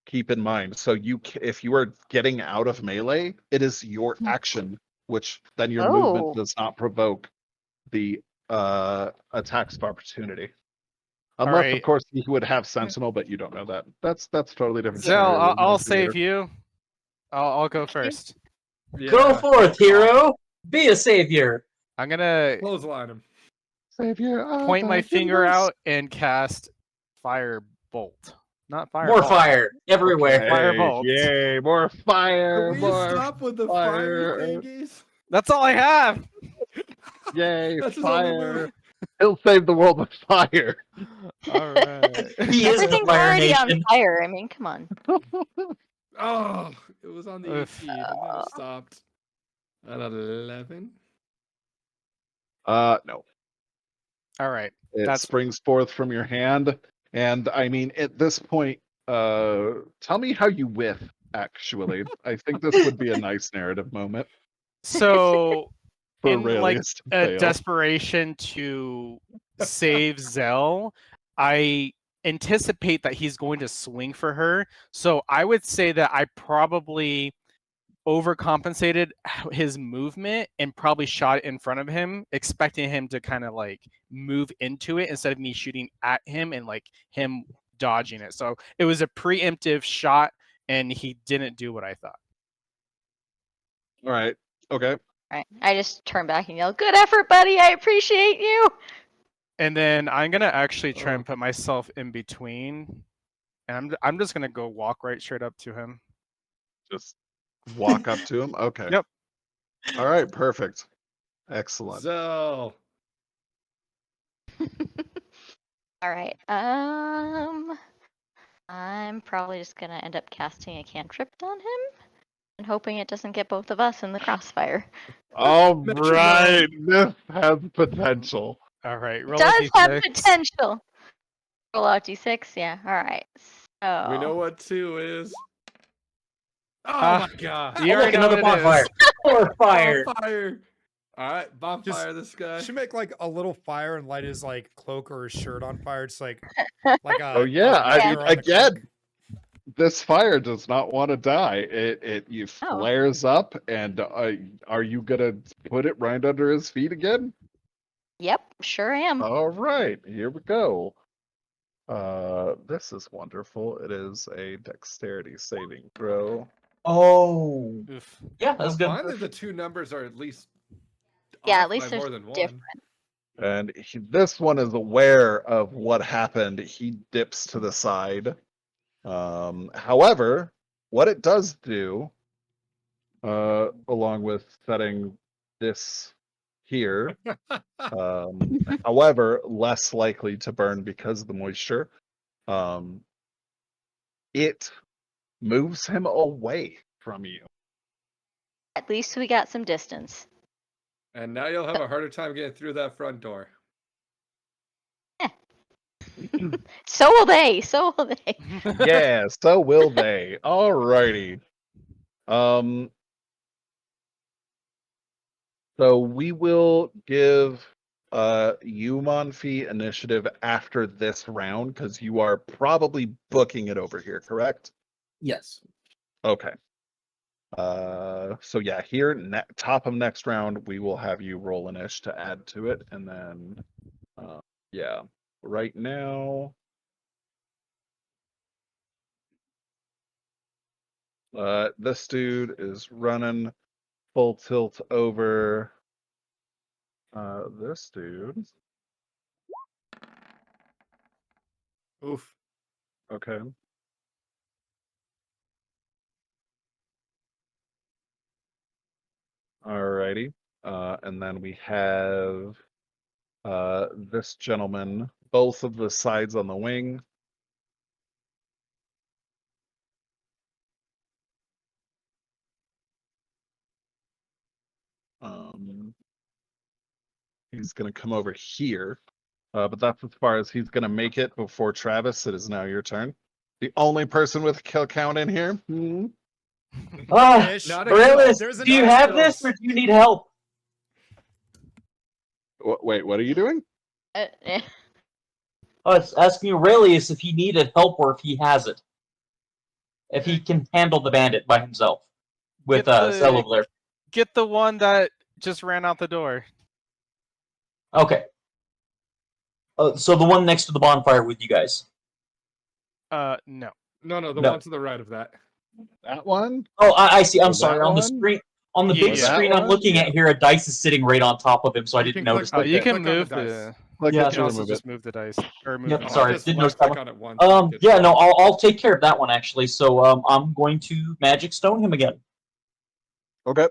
Keep in mind. So if you are getting out of melee, it is your action, which then your movement Oh. does not provoke the attacks of opportunity. All Unless, right. of course, you would have Sentinel, but you don't know that. That's totally different. Zell, scenario. I'll save you. I'll go first. Go Yeah. forth, hero! Be a savior! I'm gonna Clothesline him. Savior of point my the finger universe. out and cast fire bolt. Not fire. More fire everywhere. Hey, Firebolt. yay, more fire, Can we more stop with the fire fire. thingies? That's all I have. Yay, That's his only fire. move. He'll save the world with fire. All right. He is the Everything's Fire already on Nation. fire. I mean, come on. Oh, it was on the Oof. 18, and then it stopped at 11. No. All right. It That's- springs forth from your hand. And I mean, at this point, tell me how you whiff, actually. I think this would be a nice narrative moment So for in like Aurelius to a fail. desperation to save Zell, I anticipate that he's going to swing for her. So I would say that I probably overcompensated his movement and probably shot it in front of him, expecting him to kind of like move into it instead of me shooting at him and like him dodging it. So it was a preemptive shot and he didn't do what I thought. All right. Okay. Right. I just turn back and yell, "Good effort, buddy! I appreciate you." And then I'm gonna actually try Oh. and put myself in between, and I'm just gonna go walk right straight up to him. Just walk up to him. Okay. Yep. All right. Perfect. Excellent. So, All right. I'm probably just gonna end up casting a cantrip on him and hoping it doesn't get both of us in the crossfire. All Metronome. right. This has potential. All right, It roll does a have d6. potential. Roll out d6. Yeah. All right. So we know what 2 is. Oh Ah, my god. You Oh, already look, know another what it is. bonfire. More fire. Bonfire. All right, bonfire this guy. Should make like a little fire and light his like cloak or his shirt on fire. It's like a Oh yeah. I fire mean, on the again, cloak. this fire does not want to die. It Oh. flares up, and are you gonna put it right under his feet again? Yep, sure am. All right, here we go. This is wonderful. It is a dexterity saving throw. Oh. Oof. Yeah, that's good. Finally, the 2 numbers are at least Yeah, off at least by there's more than 1. different. And this one is aware of what happened. He dips to the side. However, what it does do, along with setting this here, however, less likely to burn because of the moisture, it moves him away from you. At least we got some distance. And now you'll have a harder time getting through that front door. So will they. So will they. Yeah, so will they. Alrighty. So we will give you, Manfi, initiative after this round because you are probably booking it over here, correct? Yes. Okay. So yeah, here top of next round we will have you roll an ish to add to it, and then yeah, right now this dude is running full tilt over this dude. Oof. Okay. Alrighty. And then we have this gentleman, both of the sides on the wing. He's going to come over here, but that's as far as he's going to make it before Travis. It is now your turn. The only person with a kill count in here. Ish. Not a Aurelius, There's do you an have ish. this or do you need help? Wait, what are you doing? Eh. Oh, it's asking Aurelius if he needed help or if he has it. If he can handle the bandit by himself. With Zell over there. Get the one that just ran out the door. Okay. So the one next to the bonfire with you guys. No. No, the No. one to the right of that. That one? Oh, I see. I'm Was sorry. that On the one? screen, on the Yeah, big yeah. screen That I'm one? looking at Yeah. here, a dice is sitting right on top of him, so I You didn't can notice click Oh, on that. you it. can Click on the move dice. the. Click Yeah. it You to can also remove just it. move the dice or move Yep, the I'll sorry, just didn't left notice that click one. on it once. and it Yeah, gets no, started. I'll take care of that one actually. So I'm going to magic stone him again. Okay.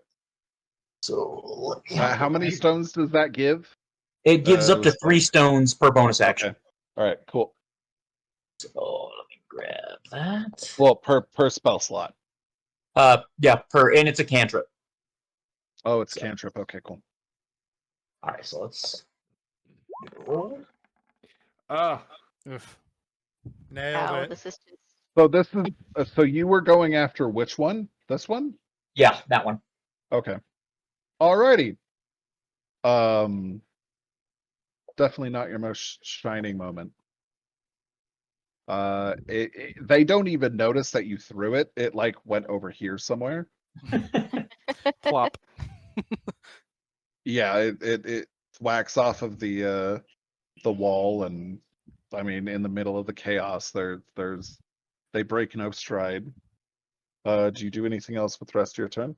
So How many stones does that give? it gives up to was 3 stones per bonus action. Okay. All right. Cool. So let me grab that. Well, per spell slot. Yeah, and it's a cantrip. Oh, it's So- cantrip. Okay, cool. All right, so let's roll. Oof. Nailed Wow, it. this is just. So this is so you were going after which one? This one? Yeah, that one. Okay. Alrighty. Definitely not your most shining moment. They don't even notice that you threw it. It like went over here somewhere. Plop. Yeah, it whacks off of the wall, and I mean in the middle of the chaos they break no stride. Do you do anything else with the rest of your turn?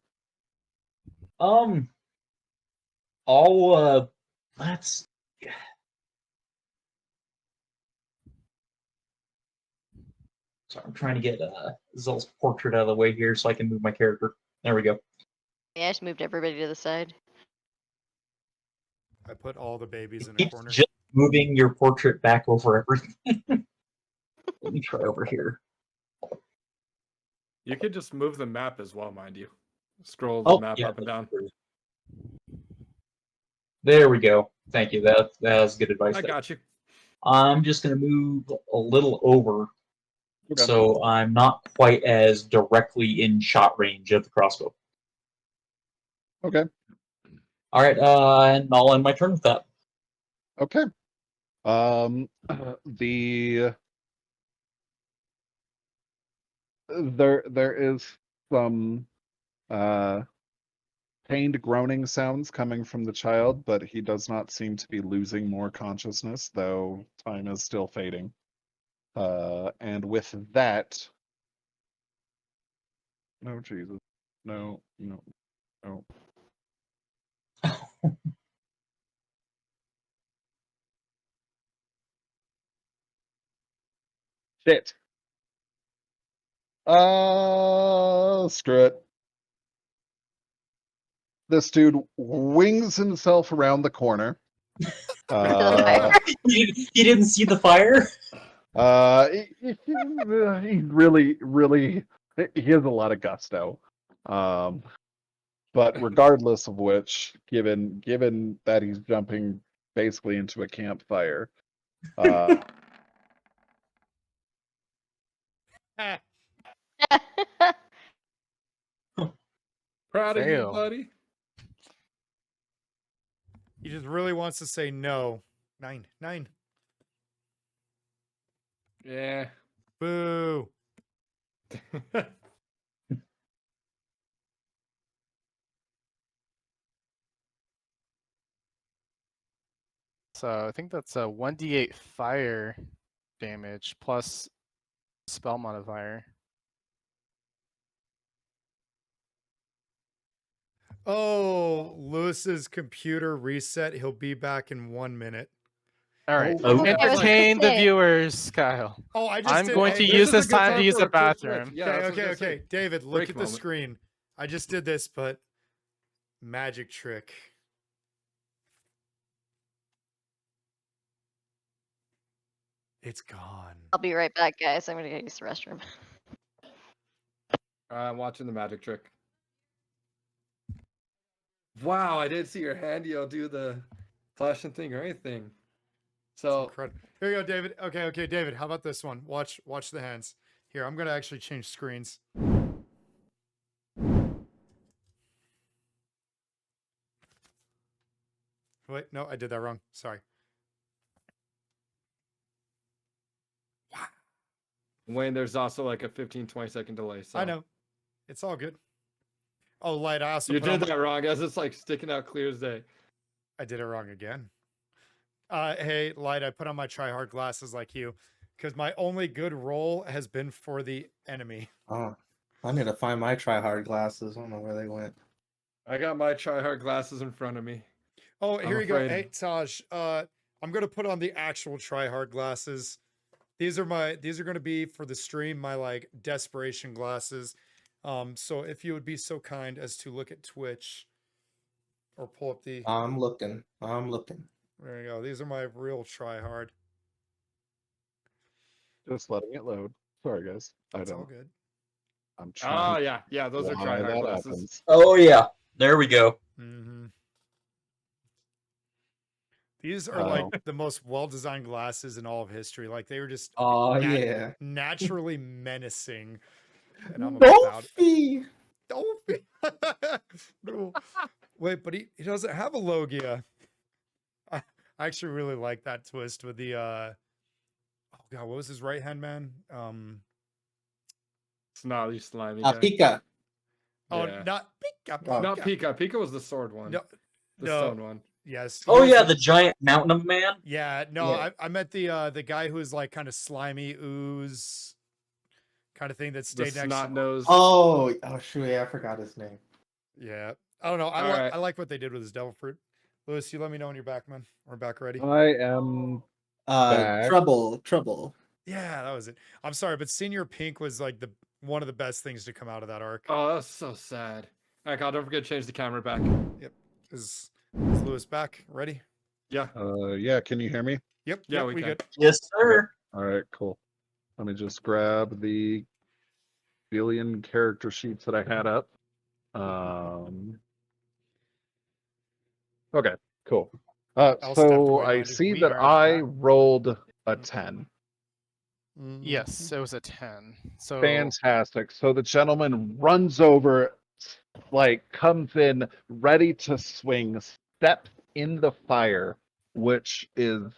I'll let's. Sorry, I'm trying to get Zell's portrait out of the way here so I can move my character. There we go. Yeah, I just moved everybody to the side. I put all the babies in a Keep corner. just moving your portrait back over everything. Let me try over here. You could just move the map as well, mind you. Scroll the Oh, map yeah. up and down. There we go. Thank you. That was good advice. I there. got you. I'm just going to move a little over Okay. so I'm not quite as directly in shot range of the crossbow. Okay. All right, and I'll end my turn with that. Okay. The there is some pained groaning sounds coming from the child, but he does not seem to be losing more consciousness, though time is still fading. And with that, no Jesus, no. Shit. Screw it. This dude wings himself around the corner. He didn't see the fire? He's really, he has a lot of gusto. But regardless of which, given that he's jumping basically into a campfire, Proud of you, Fail. buddy. He just really wants to say no. 9. Yeah. Boo. So I think that's a 1d8 fire damage plus spell modifier. Oh, Lewis's computer reset. He'll be back in 1 minute. All right. Oh. I was gonna Entertain the say. viewers, Kyle. Oh, I just I'm did. going hey, to This use is a this good time to use for the a quick switch. bathroom. Yeah, Okay, that's what I was okay, gonna say. okay. David, look Break at the moment. screen. I just did this, but magic trick. It's gone. I'll be right back, guys. I'm gonna go use the restroom. I'm watching the magic trick. Wow, I didn't see your handy. I'll do the flashing thing or anything. So Incredible. Here you go, David. Okay, David. How about this one? Watch the hands. Here, I'm gonna actually change screens. Wait, no, I did that wrong. Sorry. Wayne, there's also like a 15-20 second delay. So I know. It's all good. Oh, Light, I also you put on did my- that wrong, as it's like sticking out clear as day. I did it wrong again. Hey, Light, I put on my try-hard glasses like you, because my only good roll has been for the enemy. Oh, I need to find my try-hard glasses. I don't know where they went. I got my try hard glasses in front of me. Oh, here you go. afraid. Hey, Taj. I'm gonna put on the actual try-hard glasses. These are gonna be for the stream, my like desperation glasses. So if you would be so kind as to look at Twitch or pull up the I'm looking. there you go. These are my real try-hard. Just letting it load. Sorry, guys. It's all good. I'm Oh trying. yeah, those are why try hard that glasses. happens. Oh yeah, there we go. Mm-hmm. These are Oh. like the most well-designed glasses in all of history. Like they were just Oh nat- yeah. naturally menacing. And I'm Don't about be. Don't be. No. Wait, but he doesn't have a Logia. I actually really like that twist with the oh god, what was his right hand man? Snarly, slimy guy. Pika. Oh, Yeah. not Pika. Oh. Not Pika. Pika was the sword one. No, the no. stone one. Yes. Oh he yeah, was the giant mountain of man. yeah. No, Yeah. I meant the guy who is like kind of slimy ooze kind of thing that The stayed next. snot nose. Oh shoot! Yeah, I forgot his name. Yeah. I don't know. All right. I like what they did with his devil fruit. Lewis, you let me know when you're back, man. We're back ready. I am back. Trouble. Yeah, that was it. I'm sorry, but Senior Pink was like the one of the best things to come out of that arc. Oh, that's so sad. All right, Kyle, don't forget to change the camera back. Is Lewis back? Ready? Yeah. Yeah, can you hear me? Yep. Yeah, yep, we we can. good. Yes, sir. All right, cool. Let me just grab the billion character sheets that I had up. Okay, cool. I'll step So away, I mind you. see We that are I back. rolled a 10. Mhm. Yes, it was a 10. So Fantastic. So the gentleman runs over, like comes in, ready to swing, steps in the fire, which is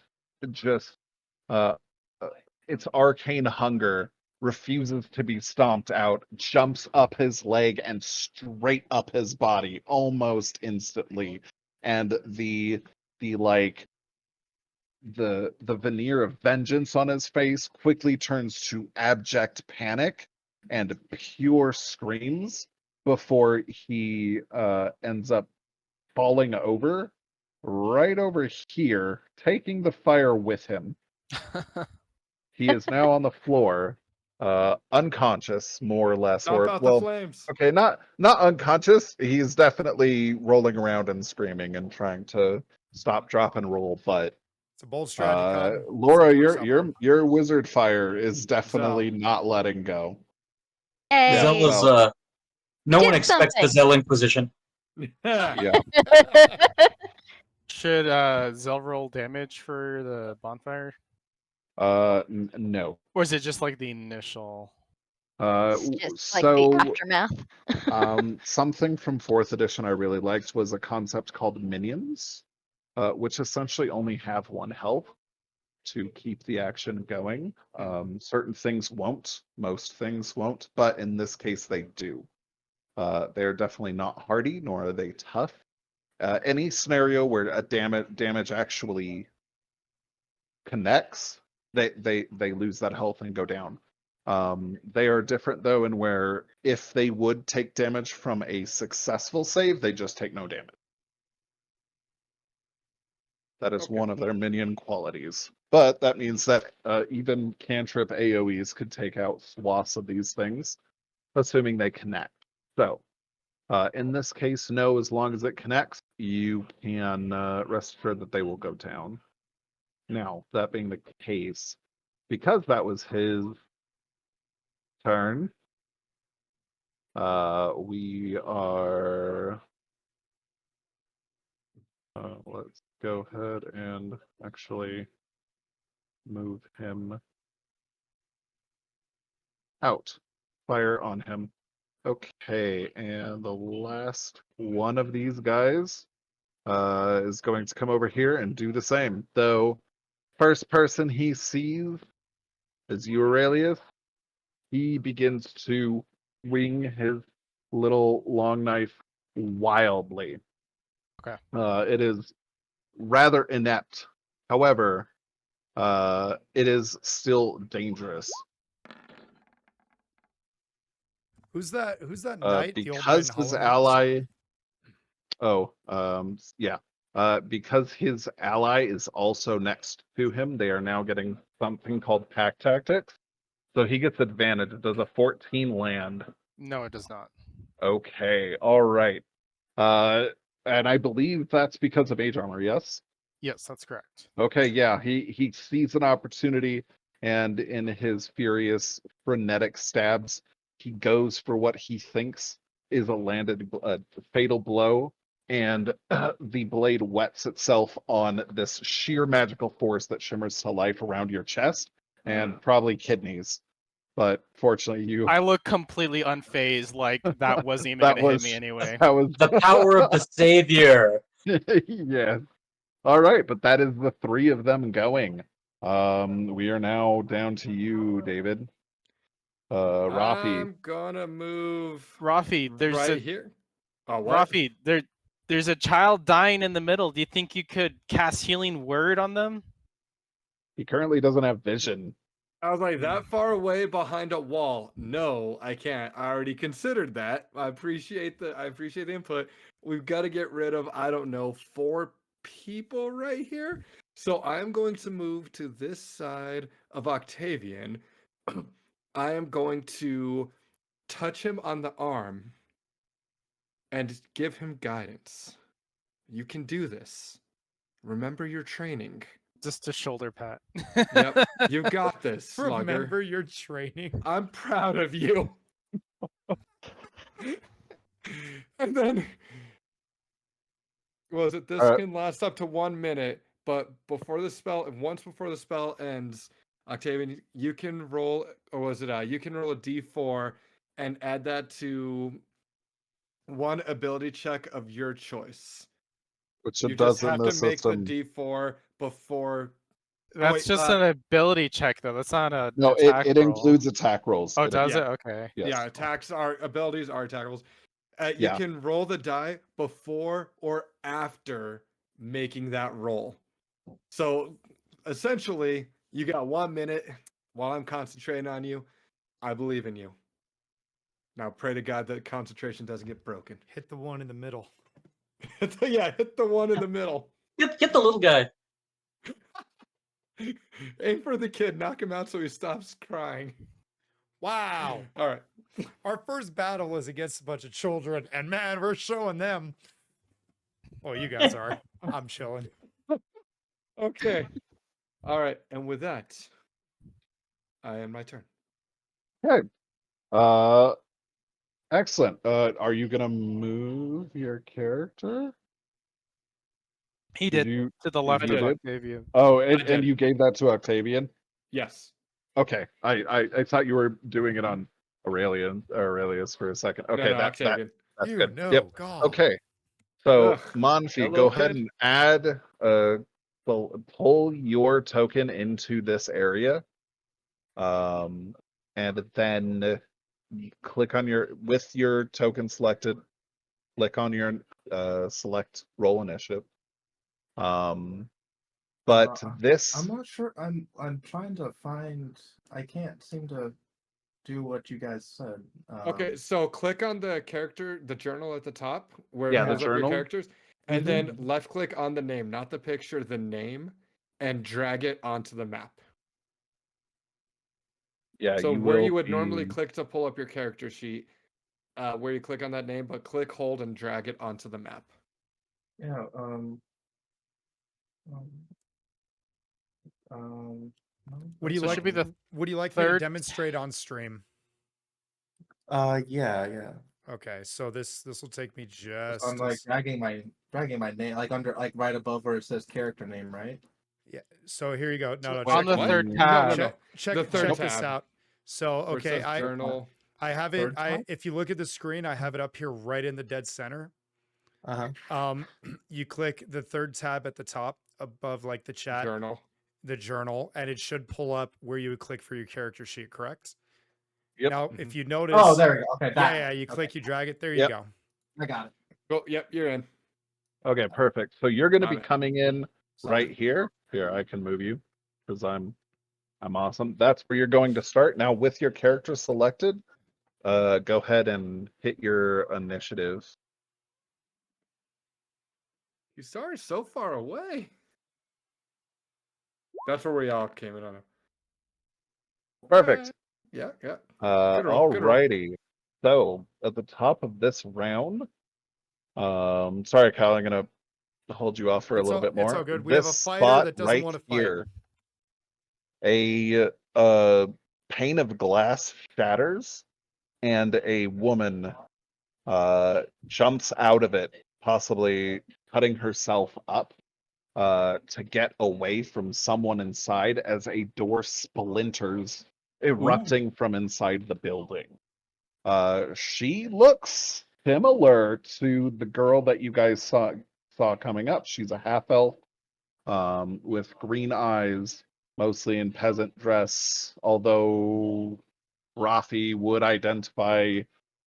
just it's arcane hunger, refuses to be stomped out, jumps up his leg and straight up his body almost instantly. And the veneer of vengeance on his face quickly turns to abject panic and pure screams before he ends up falling over right over here, taking the fire with him. He is now on the floor, unconscious, more or less, Stomp out the flames. okay, not unconscious. He's definitely rolling around and screaming and trying to stop, drop, and roll, but It's a bold strategy. Con. Laura, Set yours up. your wizard fire is definitely not letting go. Hey. Yeah, Zell was well- no one Did expects the something. Zell Inquisition. Yeah. should Zell roll damage for the bonfire? No. Or is it just like the initial? It's just like the aftermath. Something from 4th edition I really liked was a concept called minions, which essentially only have 1 health to keep the action going. Certain things won't, most things won't, but in this case they do. They're definitely not hardy, nor are they tough. Any scenario where a damage actually connects, they lose that health and go down. They are different though in where if they would take damage from a successful save, they just take no damage. That is one of their minion qualities. But that means that even cantrip AoEs could take out swaths of these things, assuming they connect. So in this case, no, as long as it connects, you can rest assured that they will go down. Now, that being the case, because that was his turn, we are... let's go ahead and actually move him out. Fire on him. Okay, and the last one of these guys is going to come over here and do the same. Though, first person he sees is you, Aurelius. He begins to wing his little long knife wildly. Okay. It is rather inept. However, it is still dangerous. Who's that knight? The old knight in Because his Hollow Knight? ally. Yeah. Because his ally is also next to him, they are now getting something called pack tactics. So he gets advantage. Does a 14 land? No, it does not. Okay, all right. And I believe that's because of mage armor, yes? Yes, that's correct. Okay, yeah, he sees an opportunity, and in his furious, frenetic stabs, he goes for what he thinks is a landed fatal blow, and the blade wets itself on this sheer magical force that shimmers to life around your chest and probably kidneys. But fortunately, I look completely unfazed, like that wasn't even that gonna hit was me anyway. that was The power of the savior. yes. All right, but that is the 3 of them going. We are now down to you, David. Rafi. I'm gonna move Rafi, here. Oh, what? Rafi, there's a child dying in the middle. Do you think you could cast healing word on them? He currently doesn't have vision. I was like, that far away behind a wall. No, I can't. I already considered that. I appreciate the input. We've got to get rid of, I don't know, 4 people right here. So I'm going to move to this side of Octavian. I am going to touch him on the arm and give him guidance. You can do this. Remember your training. Just a shoulder pat. Yep, you got this, Slugger. Remember your training. I'm proud of you. And then, was it this can last up to 1 minute, but once before the spell ends, Octavian, you can roll, or was it you can roll a d4 and add that to 1 ability check of your choice. Which You it just does in have the to make system. the d4 before. That's just an ability check, though. That's not a. No, attack it roll. includes attack rolls. Oh, does yeah. it? Okay. Yes. Yeah, abilities are attack rolls. You Yeah. can roll the die before or after making that roll. So essentially, you got 1 minute while I'm concentrating on you. I believe in you. Now pray to God that concentration doesn't get broken. Hit the one in the middle. Yeah, hit the one in the middle. Get the little guy. Aim for the kid, knock him out so he stops crying. Wow. All right. Our first battle was against a bunch of children, and man, we're showing them. Well, you guys are. I'm chilling. Okay. All right. And with that, I end my turn. Okay. Excellent. Are you gonna move your character? He did to the left you of did? Octavian. Oh, I and did. you gave that to Octavian? Yes. Okay. I thought you were doing it on Aurelius for a second. Okay, no, that's Octavian. that's Ew, good. no, Yep. God. Okay. So Ugh, Manfi, that go little ahead kid. and add pull your token into this area. And then you click on with your token selected, click on your select roll initiative. But this I'm not sure. I'm trying to find. I can't seem to do what you guys said. Okay, so click on the character, the journal at the top, where Yeah, it the pulls up your journal. characters, and then left click on the name, not the picture, the name, and drag it onto the map. Yeah, So you where will you would normally be. click to pull up your character sheet, where you click on that name, but click, hold, and drag it onto the map. Yeah. Um. Would you So it like? should be the Would you like me to third- demonstrate on stream? Yeah. Okay, so this will take me just. I'm like dragging my name like under like right above where it says character name, right? Yeah. So here you go. No, Wait, on the what? third No, tab. no. Check The third this tab, out. So where it okay, says journal. I have it. Third tab? If you look at the screen, I have it up here right in the dead center. You click the third tab at the top above like the chat, Journal. the journal, and it should pull up where you would click for your character sheet, correct? Yep. Now, if you notice, Oh, there we go. Okay, that. yeah, you click, you drag it, there you Yep. go. I got it. Oh, yep, you're in. Okay, perfect. So you're going to Got be it. coming in Sorry. right here. Here, I can move you because I'm awesome. That's where you're going to start. Now, with your character selected, go ahead and hit your initiative. You started so far away. That's where we all came in on it. Perfect. Yeah. Good roll, good roll. Alrighty. So at the top of this round, sorry, Kyle, I'm gonna hold you off for a little bit more. It's all good. We have a This fighter spot that doesn't right want to fight. here, a pane of glass shatters, and a woman jumps out of it, possibly cutting herself up to get away from someone inside as a door splinters, erupting from inside the building. She looks similar to the girl that you guys saw coming up. She's a half elf with green eyes, mostly in peasant dress, although Rafi would identify,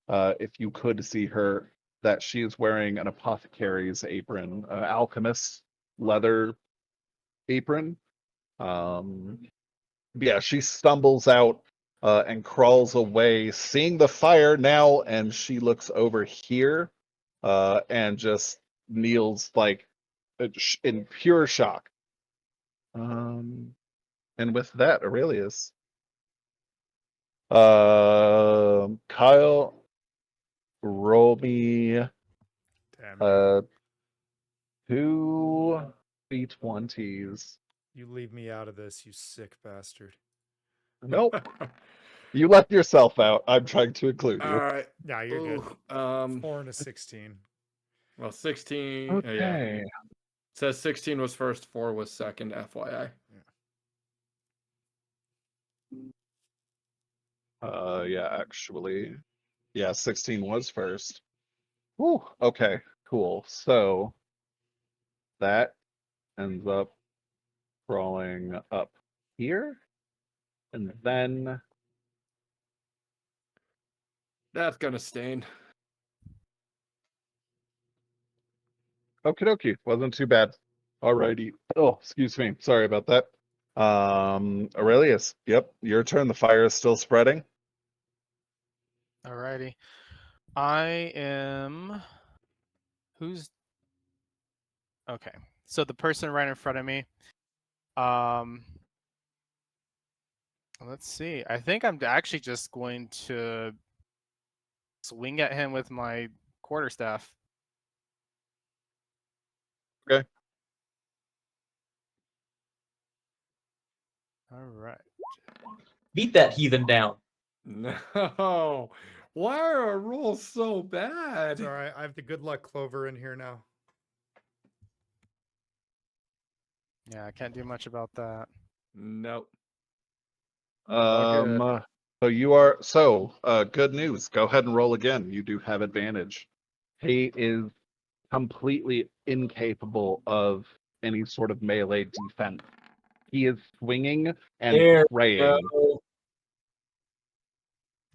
if you could see her, that she is wearing an apothecary's apron, alchemist leather apron. Yeah, she stumbles out and crawls away, seeing the fire now, and she looks over here and just kneels like in pure shock. And with that, Aurelius. Kyle, roll me Damn. 2 d20s. You leave me out of this, you sick bastard. Nope. You left yourself out. I'm trying to include you. All right. Nah, you're good. Ooh, 4 and a 16. well, 16. Okay. Yeah. It says 16 was first, 4 was second, FYI. Yeah, actually. Yeah, 16 was first. Whew. Okay, cool. So that ends up crawling up here. And then That's gonna stain. okie dokie. Wasn't too bad. Alrighty. Oh, excuse me. Sorry about that. Aurelius, yep, your turn. The fire is still spreading. Alrighty. I am. Who's. Okay. So the person right in front of me. Let's see. I think I'm actually just going to swing at him with my quarterstaff. Okay. All right. Beat that heathen down. No. Why are our rolls so bad? It's all right. I have the good luck clover in here now. Yeah, I can't do much about that. Nope. So So you are good news. Go ahead and roll again. You do have advantage. He is completely incapable of any sort of melee defense. He is swinging and There we praying. go.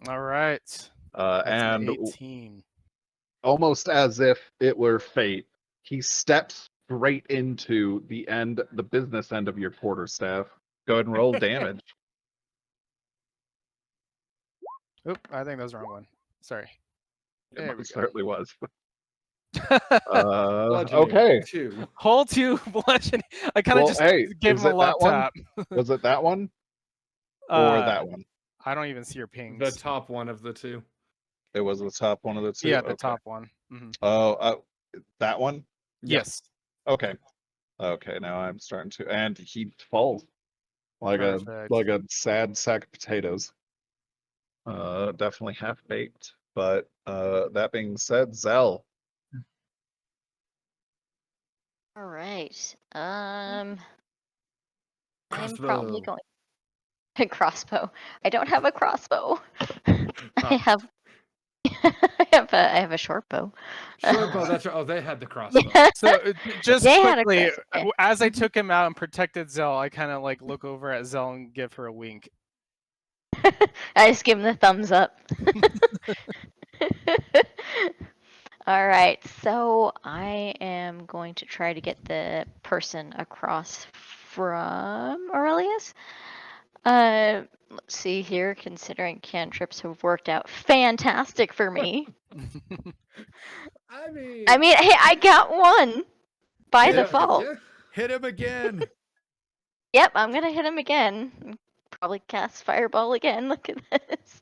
All right. That's an And 18. almost as if it were fate, he steps straight into the business end of your quarterstaff. Go ahead and roll damage. Oop, I think that was the wrong one. Sorry. There we It go. certainly was. Bludgeoning, Okay. 2. Whole 2 bludgeoning. I kind of Well, just hey, gave is him a it love that one? tap. Was it that one or that one? I don't even see your pings. The top one of the 2. It was the top one of the 2. Yeah, the Okay. top one. Mhm. Oh, that one. Yes. Okay. Okay. Now I'm starting to, and he falls like Perfect. a sad sack of potatoes. Definitely half baked. But that being said, Zell. All right. I'm Crossbow. probably going a crossbow. I don't have a crossbow. I have I have a short bow. Short bow, that's right. Oh, they had the crossbow. So just They had a quickly, crossbow. as I took him out and protected Zell, I kind of like look over at Zell and give her a wink. I just give him the thumbs up. All right, so I am going to try to get the person across from Aurelius. Let's see here, considering cantrips have worked out fantastic for me. I mean, hey, I got one by yeah, default. yeah. Hit him again. Yep, I'm gonna hit him again. Probably cast fireball again. Look at this.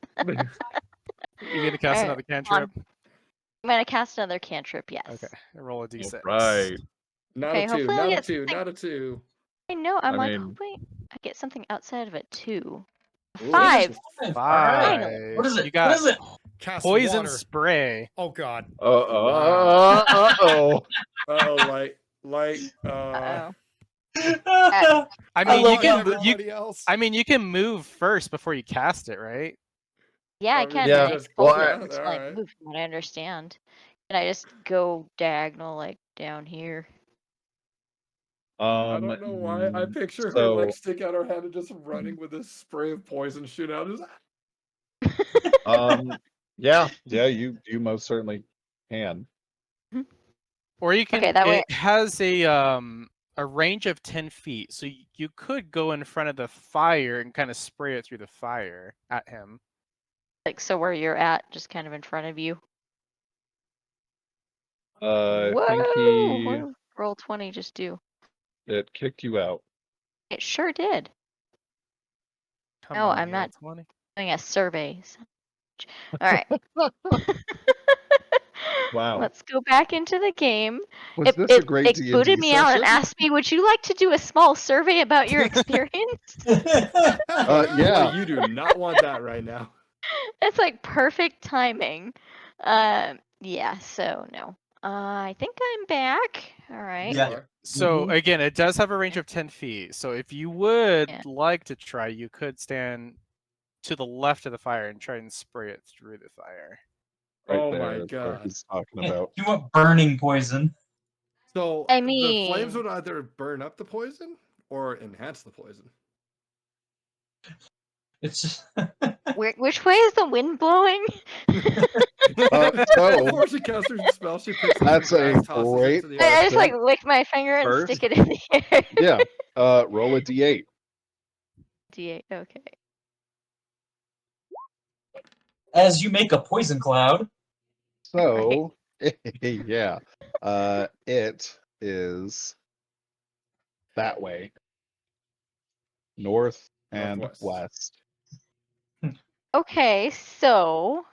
You get to cast Alright, another come on. cantrip. I'm gonna cast another cantrip. Yes. Okay, roll a d6. Right. Not Okay, a 2, hopefully I'll not a get 2, something- not a 2. I know. I'm I like, mean- hopefully I get something outside of a 2. Ooh. 5. All right. Five. What is it? You got What is it? Cast poison water. spray. Oh God. Wow. Uh-oh. Oh, Uh-oh. I I mean, you love can. how Everybody else. I mean, you can move first before you cast it, right? Yeah, I I mean, can. yeah, I just told well, you I- to like alright. move from what I understand. Can I just go diagonal like down here? I don't know why. I picture her so- like stick out her hand and just running with this spray of poison shoot out. Just, Yeah, you most certainly can. Or you can. Okay, that way- It has a range of 10 feet, so you could go in front of the fire and kind of spray it through the fire at him. Like so where you're at, just kind of in front of you. I Whoa! think What did roll 20 just do? it kicked you out. It sure did. Come No, on, I'm not. roll 20. Doing a survey. All right. Wow. Let's go back into the game. Was this a great It D&D booted me out and session? asked me, "Would you like to do a small survey about your experience?" Yeah. Well, you do not want that right now. It's like perfect timing. Yeah. So no. I think I'm back. All right. Yeah. So again, it does have a range of 10 feet. So if you would Yeah. like to try, you could stand to the left of the fire and try and spray it through the fire. Right Oh there my is what God. he's talking about. You want burning poison? So I the flames mean- would either burn up the poison or enhance the poison. It's just Which way is the wind blowing? So Before she casts her spell, she picks up That's some a grass, tosses it great to the I just question. like lick my finger and First- stick it in the air. yeah, roll a d8. D8. Okay. as you make a poison cloud. So yeah, it is that way, north and Northwest. west. Okay. So.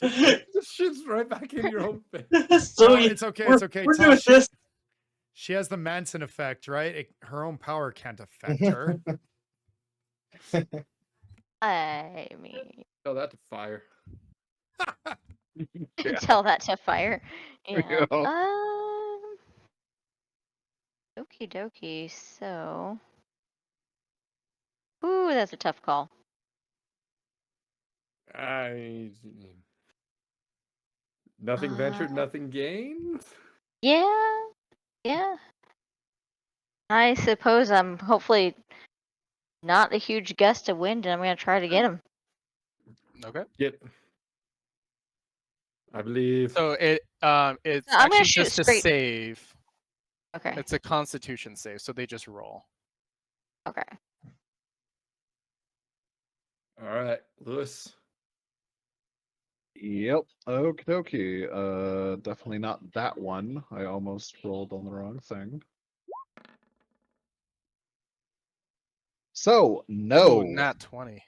Just shoots right back in your own face. So No, you- it's okay. we're- It's okay. We're Tell doing she, this. she has the Manson effect, right? Her own power can't affect her. I mean, Tell that to fire. Yeah. tell that to fire. Yeah. Yeah. Okie dokie. So. Ooh, that's a tough call. Nothing ventured, Uh, nothing gained. Yeah, yeah. I suppose I'm hopefully not a huge gust of wind, and I'm gonna try to get him. Okay. Get. I believe. So it's I'm gonna actually shoot just a straight. save. Okay. It's a Constitution save, so they just roll. Okay. All right, Lewis. Yep. Okie dokie. Definitely not that one. I almost rolled on the wrong thing. So Ooh, no, nat 20.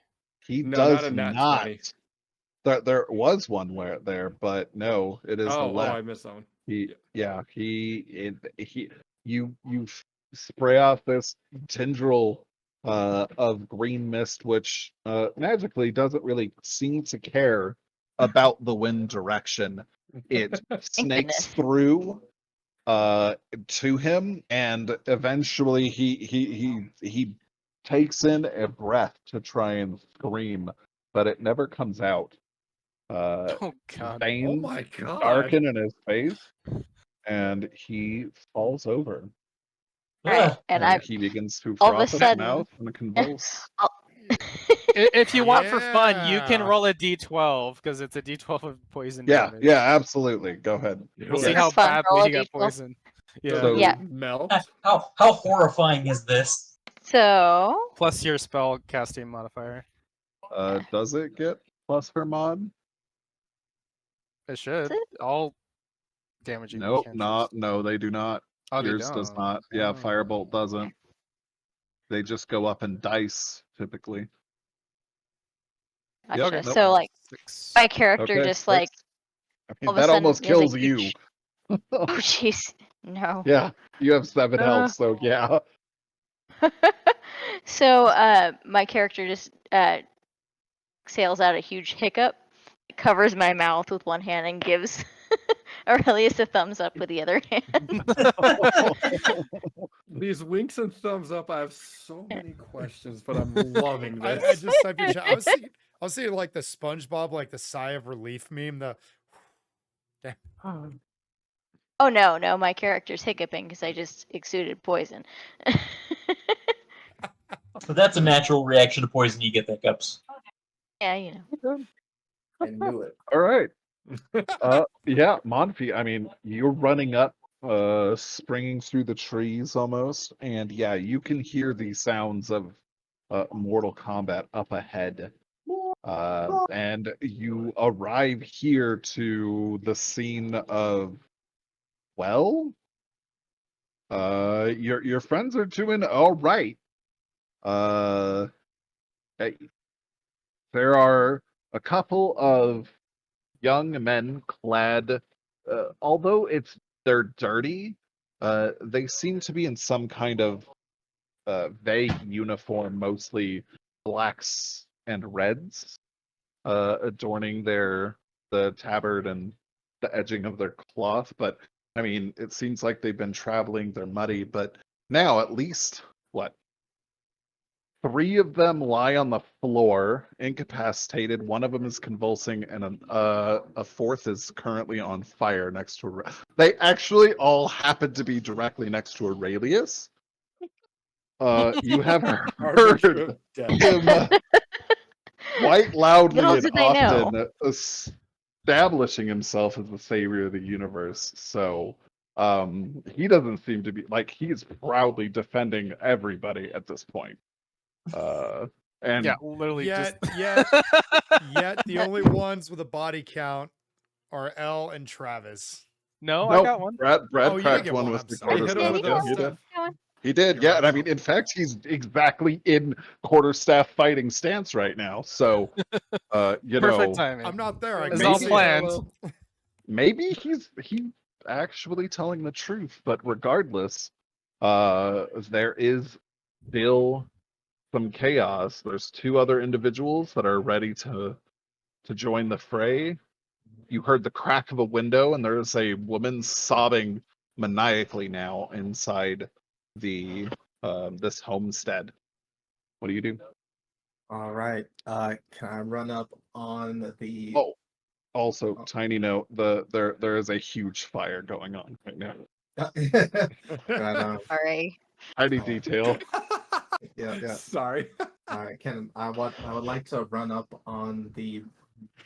he No, not does a nat not. 20. There was one where there, but no, it is the Oh, left. I missed that one. He, yeah, you spray off this tendril of green mist, which magically doesn't really seem to care about the wind direction. It Thank snakes goodness. through to him, and eventually he takes in a breath to try and scream, but it never comes out. Oh god. Oh Veins my god. darken in his face, and he falls over. Right, Ugh. and And I he begins to all of a froth at the sudden. mouth and convulse. If you want for fun, you can Yeah. roll a d12 because it's a d12 of poison Yeah, damage. yeah, absolutely. Go ahead. We'll see Let's how fun, roll badly a he got d12. poisoned. Yeah. So Yeah. melt. How horrifying is this? So Plus your spell casting modifier. Yeah. Does it get plus her mod? It should. it? All damaging Nope, cantrips. no, they do not. Oh, they Yours does don't. not. Yeah, Oh. Firebolt doesn't. They just go up in dice, typically. Gotcha. nope. So like 6. my character Okay, just like six. I mean, all of a that sudden almost he has a kills you. huge- Oh jeez. No. Yeah, you have 7 health, so yeah. So my character just exhales out a huge hiccup, covers my mouth with one hand, and gives Aurelius a thumbs up with the other hand. These winks and thumbs up. I have so many questions, but I'm loving this. I just typed in chat. I was thinking like the SpongeBob, like the sigh of relief meme. The Oh no, my character's hiccuping because I just exuded poison. So that's a natural reaction to poison. You get hiccups. Yeah, you know. I knew it. All right. Yeah, Manfi, I mean, you're running up, springing through the trees almost, and yeah, you can hear the sounds of Mortal Kombat up ahead. And you arrive here to the scene of, well, your friends are doing all right. Hey, there are a couple of young men clad, although they're dirty, they seem to be in some kind of vague uniform, mostly blacks and reds, adorning the tabard and the edging of their cloth. But I mean, it seems like they've been traveling, they're muddy, but now at least what? 3 of them lie on the floor, incapacitated. One of them is convulsing, and a fourth is currently on fire next to. They actually all happen to be directly next to Aurelius. You have heard Arbiter of death. him quite loudly Little and did they know. often establishing himself as the savior of the universe. So he doesn't seem to be like he's proudly defending everybody at this point. And Yeah, literally yet the only ones with a body count are Elle and Travis. No, nope, I got one. Brad Oh, you did cracked get one one, with I'm the sorry. He hit him with quarterstaff. a Yeah, he did. staff. He did, You're yeah. right. And I mean, in fact, he's exactly in quarterstaff fighting stance right now. So, you Perfect know, timing. I'm not there. I It's can't all see it. planned. maybe he's actually telling the truth. But regardless, there is still some chaos. There's 2 other individuals that are ready to join the fray. You heard the crack of a window, and there's a woman sobbing maniacally now inside the this homestead. What do you do? All right. Can I run up on the? Oh, also, tiny note: there is a huge fire going on right now. Right, Sorry. Tiny Oh. detail. yeah. Sorry. All right. I would like to run up on the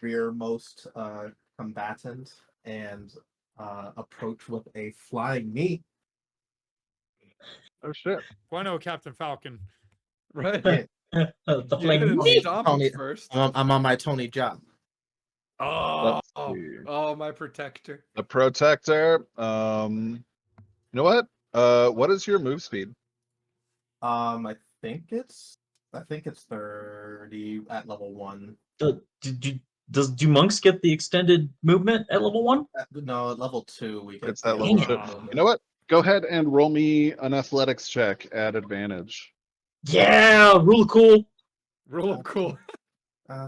rearmost combatant and approach with a flying knee. Oh shit! Bueno, Captain Falcon. Right. Yeah. The You flying didn't knee. stomp Tony- him first. I'm on my Tony job. Oh, Let's see. my protector. The protector. You know what? What is your move speed? I think it's 30 at level 1. Do monks get the extended movement at level 1? No, at level 2 we get It's that the level other 2. movement. You know what? Go ahead and roll me an athletics check at advantage. Yeah, real cool. Real cool.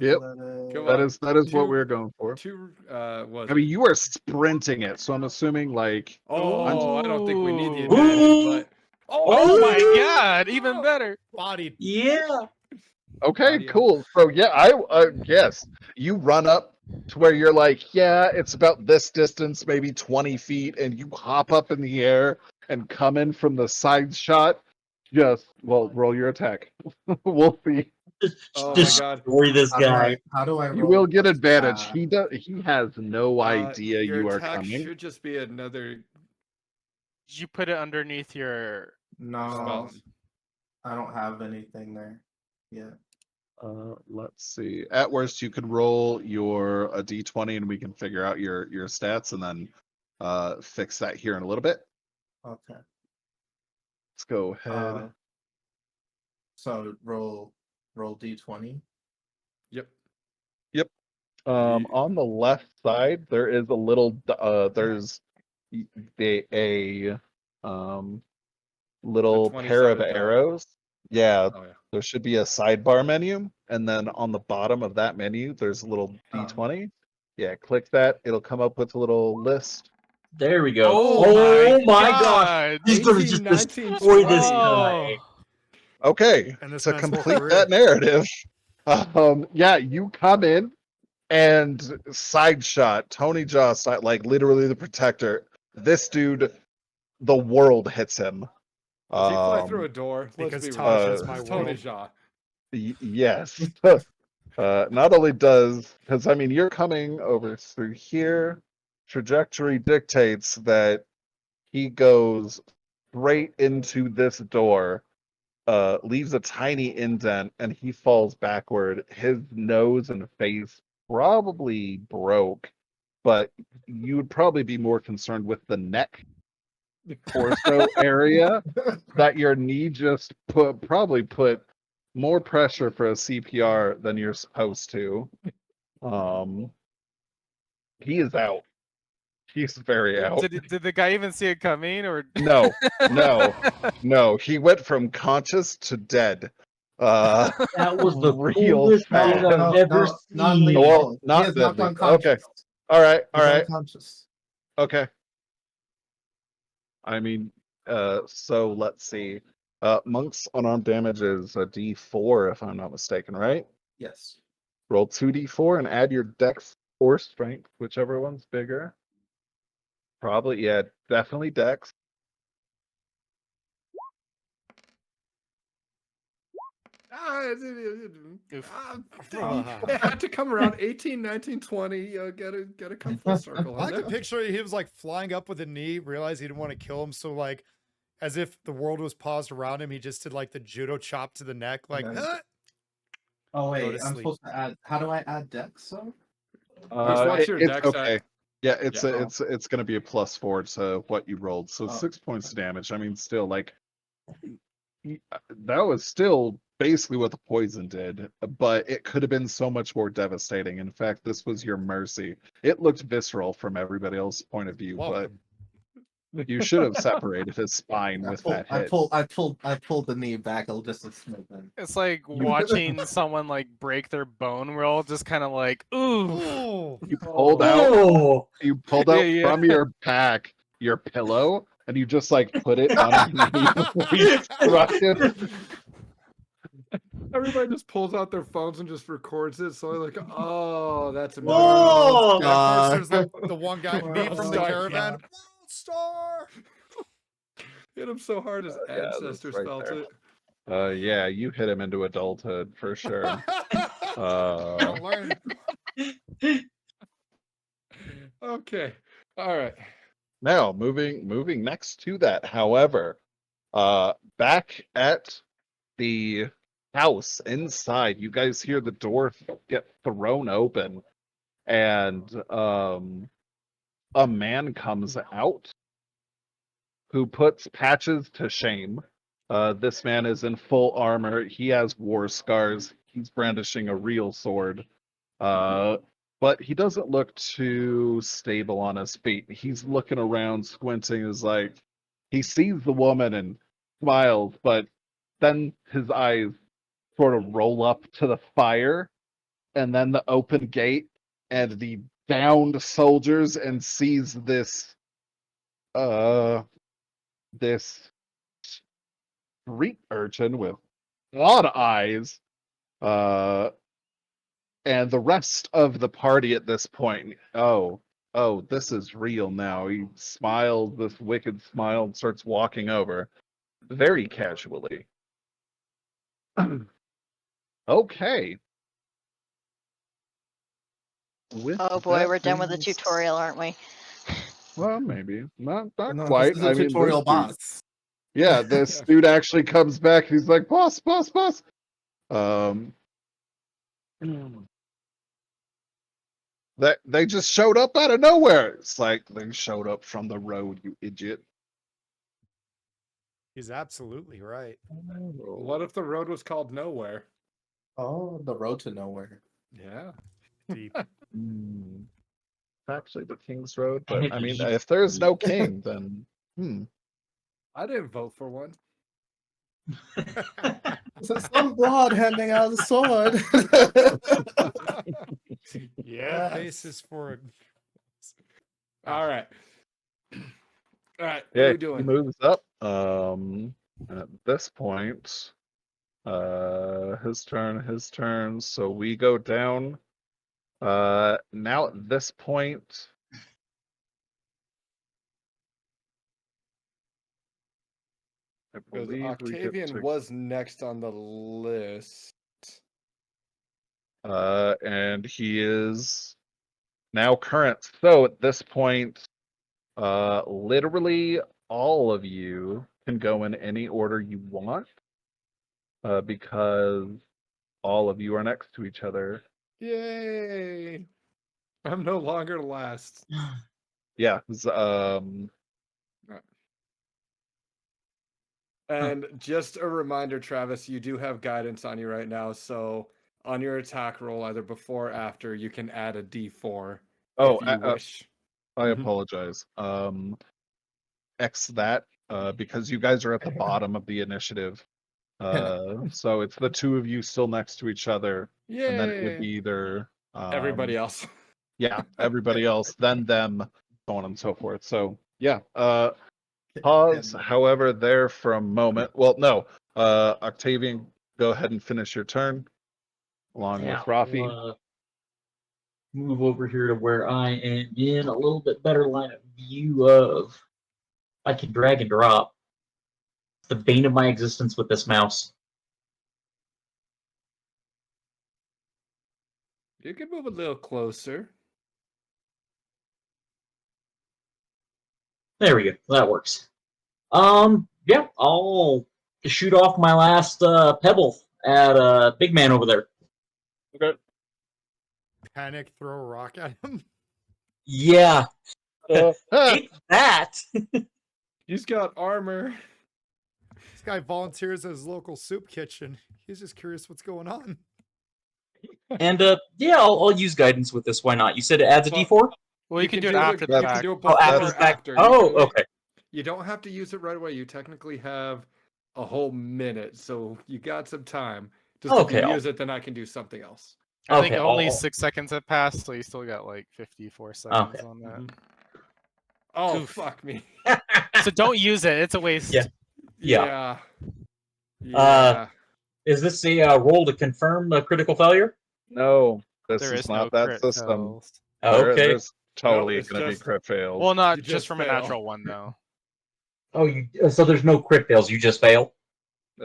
Yep. Come That on. is what Two- we're going for. Two was I mean, you are sprinting it, so I'm assuming like Oh, I don't think we need the Ooh. advantage, but Oh my god, even better. Bodied. Yeah. okay, Audio. cool. So yeah, I yes, you run up to where you're like, yeah, it's about this distance, maybe 20 feet, and you hop up in the air and come in from the side shot. Just roll your attack. We'll see. Oh my Destroy this guy. How do I You roll will get this? advantage. He has no idea your you are attack coming. should just be another Did you put it underneath your No, spells. I don't have anything there yet. Let's see. At worst, you could roll your a d20, and we can figure out your stats, and then fix that here in a little bit. Okay. Let's go ahead. So roll d20. Yep. On the left side, there is a little. There's a little pair of 20-sided die. arrows. Yeah, Oh yeah. there should be a sidebar menu, and then on the bottom of that menu, there's a little d20. Yeah, click that. It'll come up with a little list. There we go. Oh my gosh. He's gonna 18, just 19, destroy this 20. guy. Okay, And this to man's whole complete career. that narrative, yeah, you come in and side shot Tony Jaw style, like literally the protector. This dude, the world hits him. Does he fly through a door? Let's because be Taj real. is my It's Tony world. Jaa. Yes. Not only does, because I mean, you're coming over through here. Trajectory dictates that he goes straight into this door, leaves a tiny indent, and he falls backward. His nose and face probably broke, but you would probably be more concerned with the neck torso area that your knee just probably put more pressure for a CPR than you're supposed to. He is out. He's very out. Did the guy even see it coming, or No. He went from conscious to dead. That was the Real coolest fast. thing I've ever not seen. lethal. Well, He not is knocked deadly. unconscious. All right. He's unconscious. Okay. I mean, so let's see. Monk's unarmed damage is a D4, if I'm not mistaken, right? Yes. Roll 2d4 and add your dex or strength, whichever one's bigger. Probably, yeah, definitely dex. It had to come around 18, 19, 20. Gotta come full circle. I like on to that. picture he was like flying up with a knee, realized he didn't want to kill him, so like as if the world was paused around him, he just did like the judo chop to the neck, like then- "Huh?" Oh Go wait, to I'm sleep. supposed to add. How do I add dex? So what's your It's dex at? okay. Yeah, it's Yeah. it's gonna be a +4 to what you rolled, so Oh, 6 points of damage. I mean, still like that was still basically what the poison did, but it could have been so much more devastating. In fact, this was your mercy. It looked visceral from everybody else's point of view, Welcome. but you should have separated his spine with that I hit. pulled the knee back a just a smidgen. it's like watching someone like break their bone roll, just kind of like, ooh. Oh, You pulled out Oh, you pulled out Yeah. from your pack your pillow and you just like put it on your knee before you struck it. Everybody just pulls out their phones and just records it. So I'm like, oh, that's a Whoa! And of course, there's the one guy, me from the Star, caravan. yeah. World Star! Hit him so hard his Yeah, that's ancestors right felt there. it. Yeah, you hit him into adulthood for sure. Gotta learn. Okay. All right. Now, moving next to that, however, back at the house inside, you guys hear the door get thrown open, and a man comes out who puts Patches to shame. This man is in full armor. He has war scars. He's brandishing a real sword. But he doesn't look too stable on his feet. He's looking around, squinting, is like he sees the woman and smiles, but then his eyes sort of roll up to the fire and then the open gate and the downed soldiers and sees this this street urchin with a lot of eyes. And the rest of the party at this point, oh, this is real now. He smiles this wicked smile and starts walking over very casually. Okay. Oh boy, we're done with the being tutorial, aren't we? Well, maybe. Not No, quite. this is a tutorial this dude- boss. Yeah, this dude actually comes back. He's like, boss. They just showed up out of nowhere. It's like they showed up from the road, you idiot. He's absolutely right. What if the road was called nowhere? Oh, the road to nowhere. Yeah. Deep. Actually, the King's Road, And but it I mean, leads if there's no king, then I didn't vote for one. Some broad handing out the sword. Yeah, basis for it. All right. All right. What yeah, are we he doing? moves up. At this point, his turn. So we go down. Now at this point, I Because believe we get Octavian to, was next on the list. and he is now current. So at this point, literally all of you can go in any order you want, because all of you are next to each other. Yay! I'm no longer last. Yeah. And just a reminder, Travis, you do have guidance on you right now. So on your attack roll, either before or after, you can add a D4 Oh, if you wish. I Mhm. apologize. X that, because you guys are at the bottom of the initiative. So it's the two of you still next to each other, and then it would Yay! be either Everybody else. yeah, everybody else, then them, so on and so forth. So yeah, pause. However, there for a moment. Well, no, Octavian, go ahead and finish your turn, along with Rafi. I'll, move over here to where I am in a little bit better line of view of. I can drag and drop. The bane of my existence with this mouse. You can move a little closer. There we go. That works. Yeah, I'll shoot off my last pebble at big man over there. Okay. Panic, throw a rock at him. Yeah, take that. He's got armor. This guy volunteers at his local soup kitchen. He's just curious what's going on. And yeah, I'll use guidance with this. Why not? You said it adds a Well, D4? Well, you can do it it- after the You fact. can do it Oh, before after or the fact. after. Oh, You can- okay. You don't have to use it right away. You technically have a whole minute, so you got some time. Just Okay, if you I'll- use it, then I can do something else. I think Okay, only I'll- 6 seconds have passed, so you still got like 54 seconds Okay. on that. Mhm. Oh, Oof. fuck me. So don't use it. It's a waste. Yeah. Yeah. Yeah. Is this a roll to confirm a critical failure? No, this There is is not no that crit system. fails. Okay. There's totally it's going to be just- crit fails. Well, not You just just from a fail. natural one though. Oh, so there's no crit fails. You just fail. I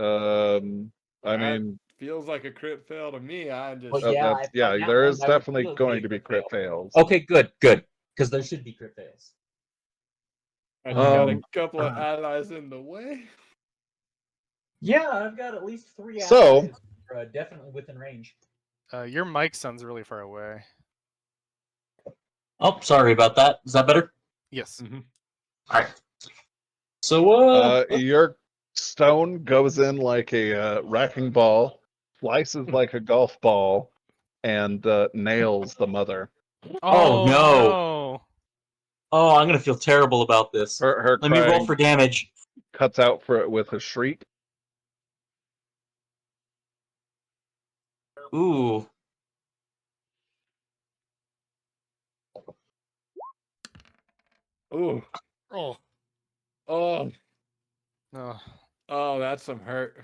That mean, feels like a crit fail to me. I just. Well, yeah, that's, if I got there one, is that would definitely still be going a to be crit crit fails. Okay, good, because there should be crit fails. And you got a Um, couple of allies in the way. Yeah, I've got at least 3 So- allies, definitely within range. Your mic sounds really far away. Oh, sorry about that. Is that better? Yes. All right. So, your stone goes in like a wrecking ball, slices like a golf ball, and nails the mother. Oh, no. no. Oh, I'm gonna feel terrible about this. Her Let me roll crying for damage. cuts out for it with a shriek. Ooh. Ooh. Oh, Oh. Oh. Oh, that's some hurt.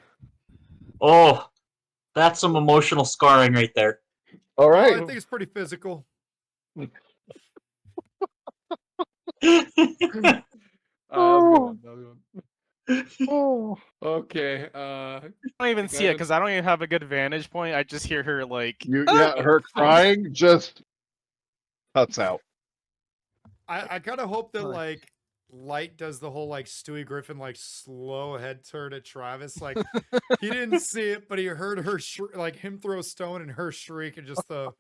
Oh, that's some emotional scarring right there. All oh, right. I think it's pretty physical. That was good. Oh. Okay. I don't even see it Guys- because I don't even have a good vantage point. I just hear her like. Her crying just cuts out. I kind of hope that Huh. like Light does the whole like Stewie Griffin like slow head turn at Travis. Like he didn't see it, but he heard her like him throw a stone and her shriek and just the.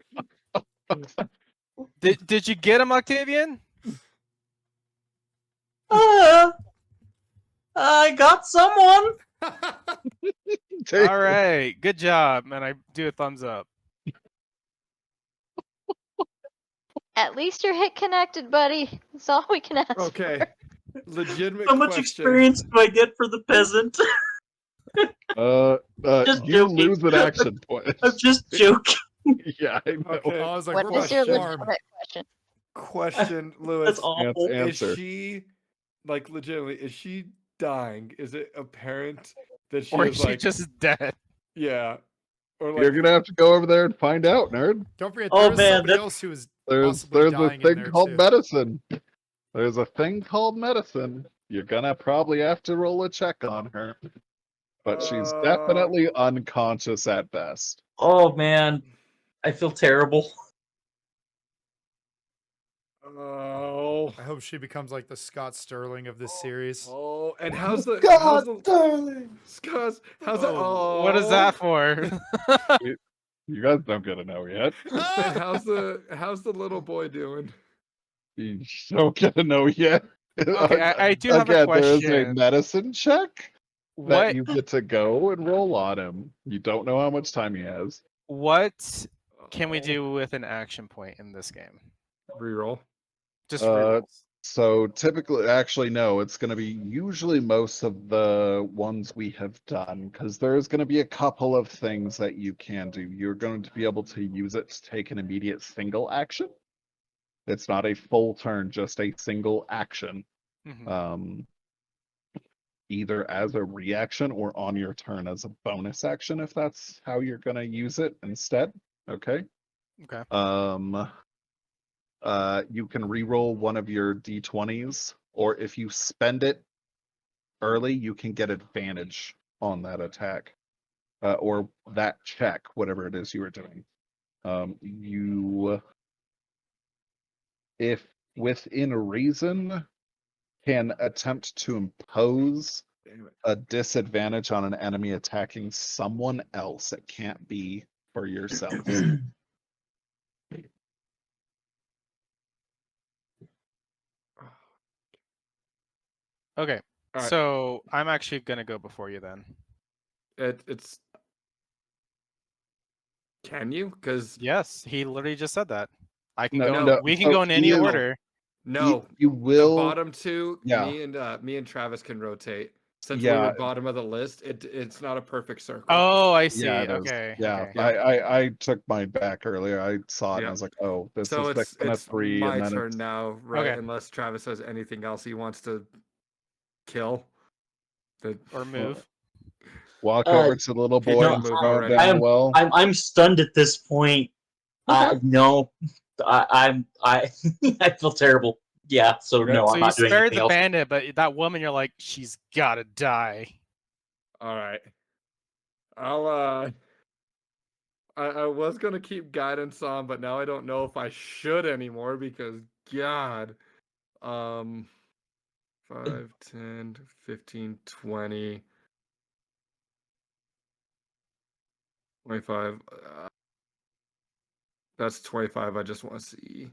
Did you get him, Octavian? I got someone. Take All right, good job, and I do a thumbs up. At least you're hit connected, buddy. That's all we can ask. Okay. Legitimate How much question. experience do I get for the peasant? Just you joking. lose an action point. I'm just joking. Yeah, I know. Okay. I was like, What is your charm. legitimate question? Question, Lewis. That's awful. Answer. Is she like legitimately? Is she dying? Is it apparent that she Or is is she like just dead? yeah, or like You're gonna have to go over there and find out, nerd. Don't forget, Oh, there is man, somebody that- else who is There's possibly a dying in thing there called too. medicine. There's a thing called medicine. You're gonna probably have to roll a check on her. But she's definitely unconscious at best. Oh man, I feel terrible. oh I hope she becomes like the Scott Sterling of this series. oh, and how's the darling! Scuzz, how's it? Oh, What is that for? You guys don't get to know yet. And how's the little boy doing? You don't get to know yet. Okay, I do have a Again, there is a question. medicine check that What you get to go and roll on him. You don't know how much time he has. what can we do with an action point in this game? Reroll. Just Uh, rerolls. So typically, actually, no, it's going to be usually most of the ones we have done, because there's going to be a couple of things that you can do. You're going to be able to use it to take an immediate single action. It's not a full turn, just a single action. Mhm. Either as a reaction or on your turn as a bonus action, if that's how you're going to use it instead. Okay. Okay. You can re-roll one of your d20s, or if you spend it early, you can get advantage on that attack, or that check, whatever it is you were doing. If within reason, can attempt to impose a disadvantage on an enemy attacking someone else. It can't be for yourself. Okay. All right. So I'm actually gonna go before you then. It's. Can you? Because Yes, he literally just said that. I can No, go. no, We can so go in any he is- order. no, You the will. bottom two. yeah. Me and Travis can rotate. Since we Yeah. were bottom of the list, it's not a perfect circle. Oh, I see. Yeah, it is. Okay. Yeah, Okay. I took mine back earlier. I saw it and I Yeah. was like, oh, this So is it's 6 and a 3, my and then turn it's now, right? Okay. Unless Travis has anything else he wants to kill. Or move. Walk Uh, over to the little He's boy no, and move throw him already. down the well. I'm stunned at this point. No, I I feel terrible. Yeah, so Okay. no, So I'm you not doing spared anything the else. bandit, but that woman, you're like, she's gotta die. All right. I was gonna keep guidance on, but now I don't know if I should anymore because God. 5, 10, 15, 20, 25. That's 25. I just want to see.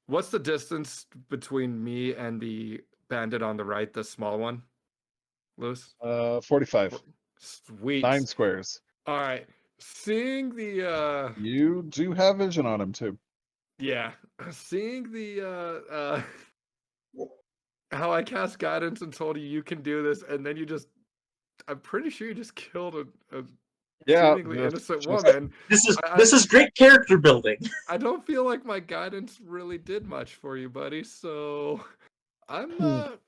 What's the distance between me and the bandit on the right, the small one? Lewis? 45. Sweet. 9 squares. All right. Seeing the You do have vision on him too. yeah, seeing the how I cast guidance and told you can do this, and then I'm pretty sure you just killed a Yeah, seemingly just- innocent just- woman. This is great character building. I don't feel like my guidance really did much for you, buddy. So I'm gonna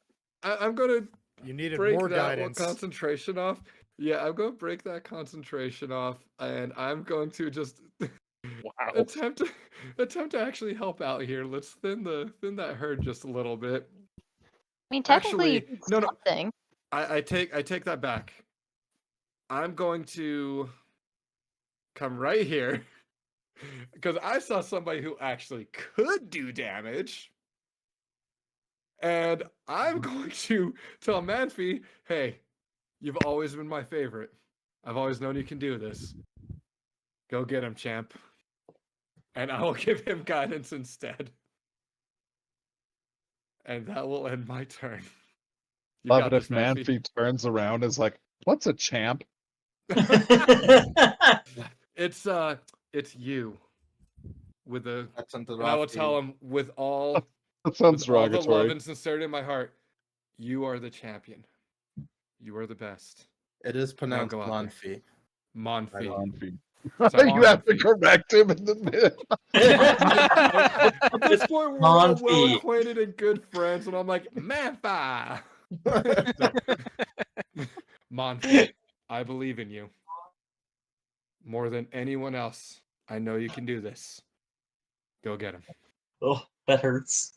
You needed break more that guidance. concentration off. Yeah, I'm gonna break that concentration off, and I'm going to just Wow. attempt to actually help out here. Let's thin that herd just a little bit. I mean, technically, you Actually, did no. something. I take that back. I'm going to come right here because I saw somebody who actually could do damage. And I'm going to tell Manfi, hey, you've always been my favorite. I've always known you can do this. Go get him, champ. And I will give him guidance instead. And that will end my turn. You Love got it if this, Manfi. Manfi turns around and is like, what's a champ? It's you. With a Accent of and I will Rafi. tell him with all That sounds all the love derogatory. and sincerity in my heart, you are the champion. You are the best. It is pronounced go out there. Manfi. Monfi. Manfi. Sorry, You have to Manfi. correct him in the mid. At this point, we're all Monfi. well acquainted and good friends, and I'm like, Manfi. No. Monfi, I believe in you. More than anyone else, I know you can do this. Go get him. Oh, that hurts.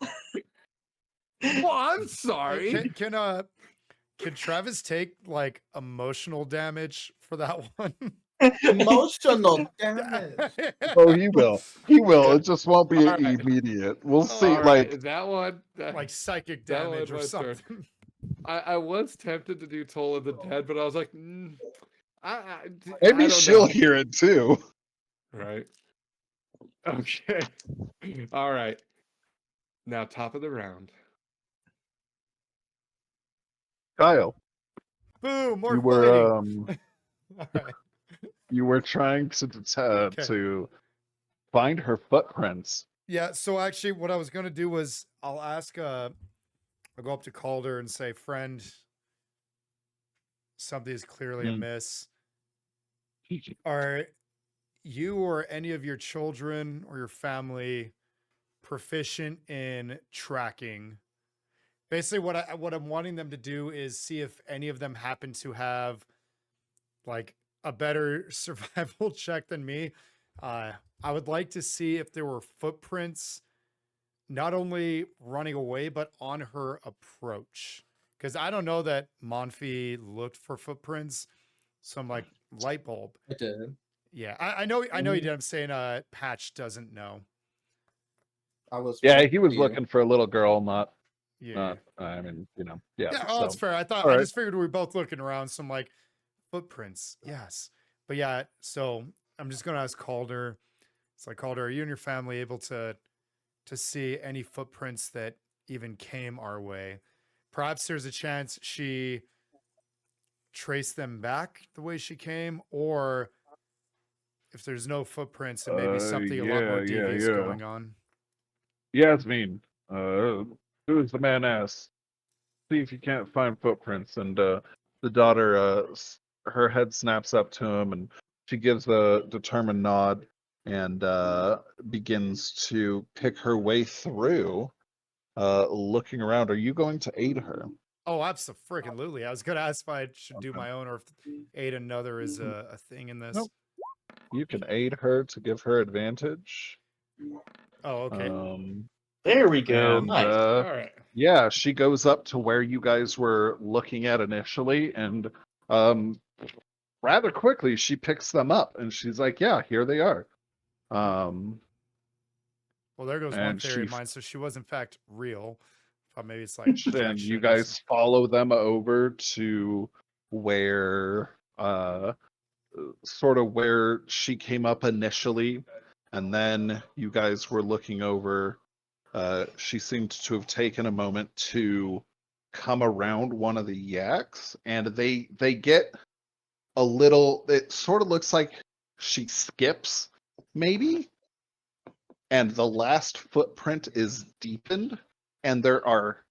Well, I'm Hey, sorry. can Travis take like emotional damage for that one? Emotional damage. Oh, he will. He will. Yeah. It just won't be All right. immediate. We'll see. All Like, right, that one. like psychic that one damage or was turn. something. I was tempted to do Toll of the Dead, but I was like, I maybe don't she'll know. hear it too. Right. Okay. All right. Now, top of the round. Kyle, Boom, more you fighting. were All right. you were trying to to find her footprints. Yeah, so actually what I was gonna do was I'll go up to Calder and say, friend, something is clearly amiss. Are you or any of your children or your family proficient in tracking? Basically, what I'm wanting them to do is see if any of them happen to have like a better survival check than me. I would like to see if there were footprints, not only running away, but on her approach. Because I don't know that Manfi looked for footprints. So I'm like, light bulb. I did. Yeah, I know you did. I'm saying Patch doesn't know. I was. Yeah, he was you. looking for a little girl, not. Yeah. I mean, yeah. Yeah, oh, that's fair. I thought all I right. just figured we were both looking around, so I'm like, footprints, yes. But yeah, so I'm just gonna ask Calder. It's like, Calder, are you and your family able to see any footprints that even came our way? Perhaps there's a chance she traced them back the way she came, or if there's no footprints, it may be something a lot more devious going on. Yasmin, who's the man ass? See if you can't find footprints. And the daughter, her head snaps up to him, and she gives a determined nod and begins to pick her way through, looking around. Are you going to aid her? Oh, absolutely. I was gonna ask if I should do my own or if aid another is a thing in this. Nope. You can aid her to give her advantage. Oh, okay. There we go. And, Nice. All right. yeah, she goes up to where you guys were looking at initially, and rather quickly she picks them up, and she's like, "Yeah, here they are." Well, there goes one and theory of she- mine. So she was in fact real. Thought maybe it's like and projection you or guys follow them over to where, sort of where she came up initially, and then you guys were looking over. She seemed to have taken a moment to come around one of the yaks, and they get a little. It sort of looks like she skips, maybe, and the last footprint is deepened, and there are.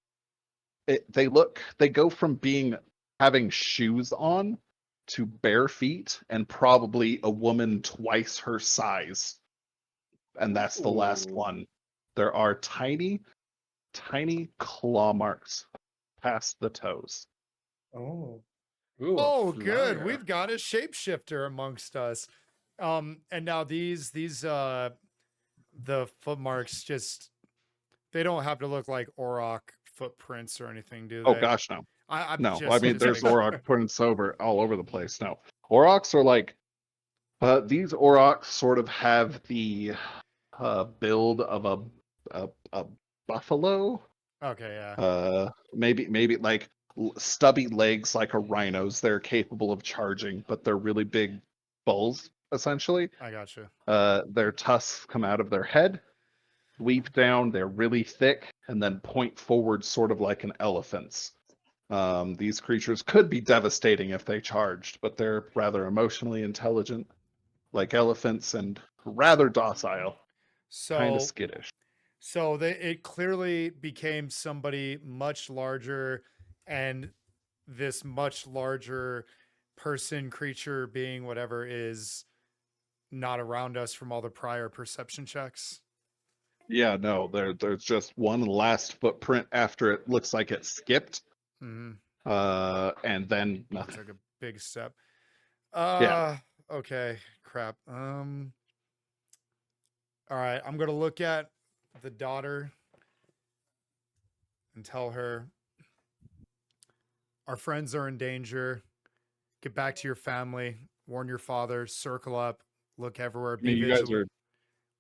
They go from having shoes on to bare feet, and probably a woman twice her size, and that's the last Ooh. one. There are tiny claw marks past the toes. Oh. Ooh, a Oh, good. flyer. We've got a shapeshifter amongst us. And now these the footmarks just they don't have to look like Auroch footprints or anything, do they? Oh gosh, no. I'm No, just, I mean just there's making- Auroch prints all over the place. No, Aurochs are like, these Aurochs sort of have the build of a buffalo. Okay, yeah. Maybe like stubby legs like a rhino's. They're capable of charging, but they're really big bulls essentially. I gotcha. Their tusks come out of their head, sweep down. They're really thick, and then point forward, sort of like an elephant's. These creatures could be devastating if they charged, but they're rather emotionally intelligent, like elephants, and rather docile, kind of So skittish. So it clearly became somebody much larger, and this much larger person, creature, being, whatever, is not around us from all the prior perception checks. Yeah, no, there's just one last footprint after it looks like it skipped, Mm-hmm. and then nothing. Took a big step. Yeah. Okay. Crap. All right. I'm gonna look at the daughter and tell her our friends are in danger. Get back to your family. Warn your father. Circle up. Look everywhere. I mean, Be you guys vigilant. are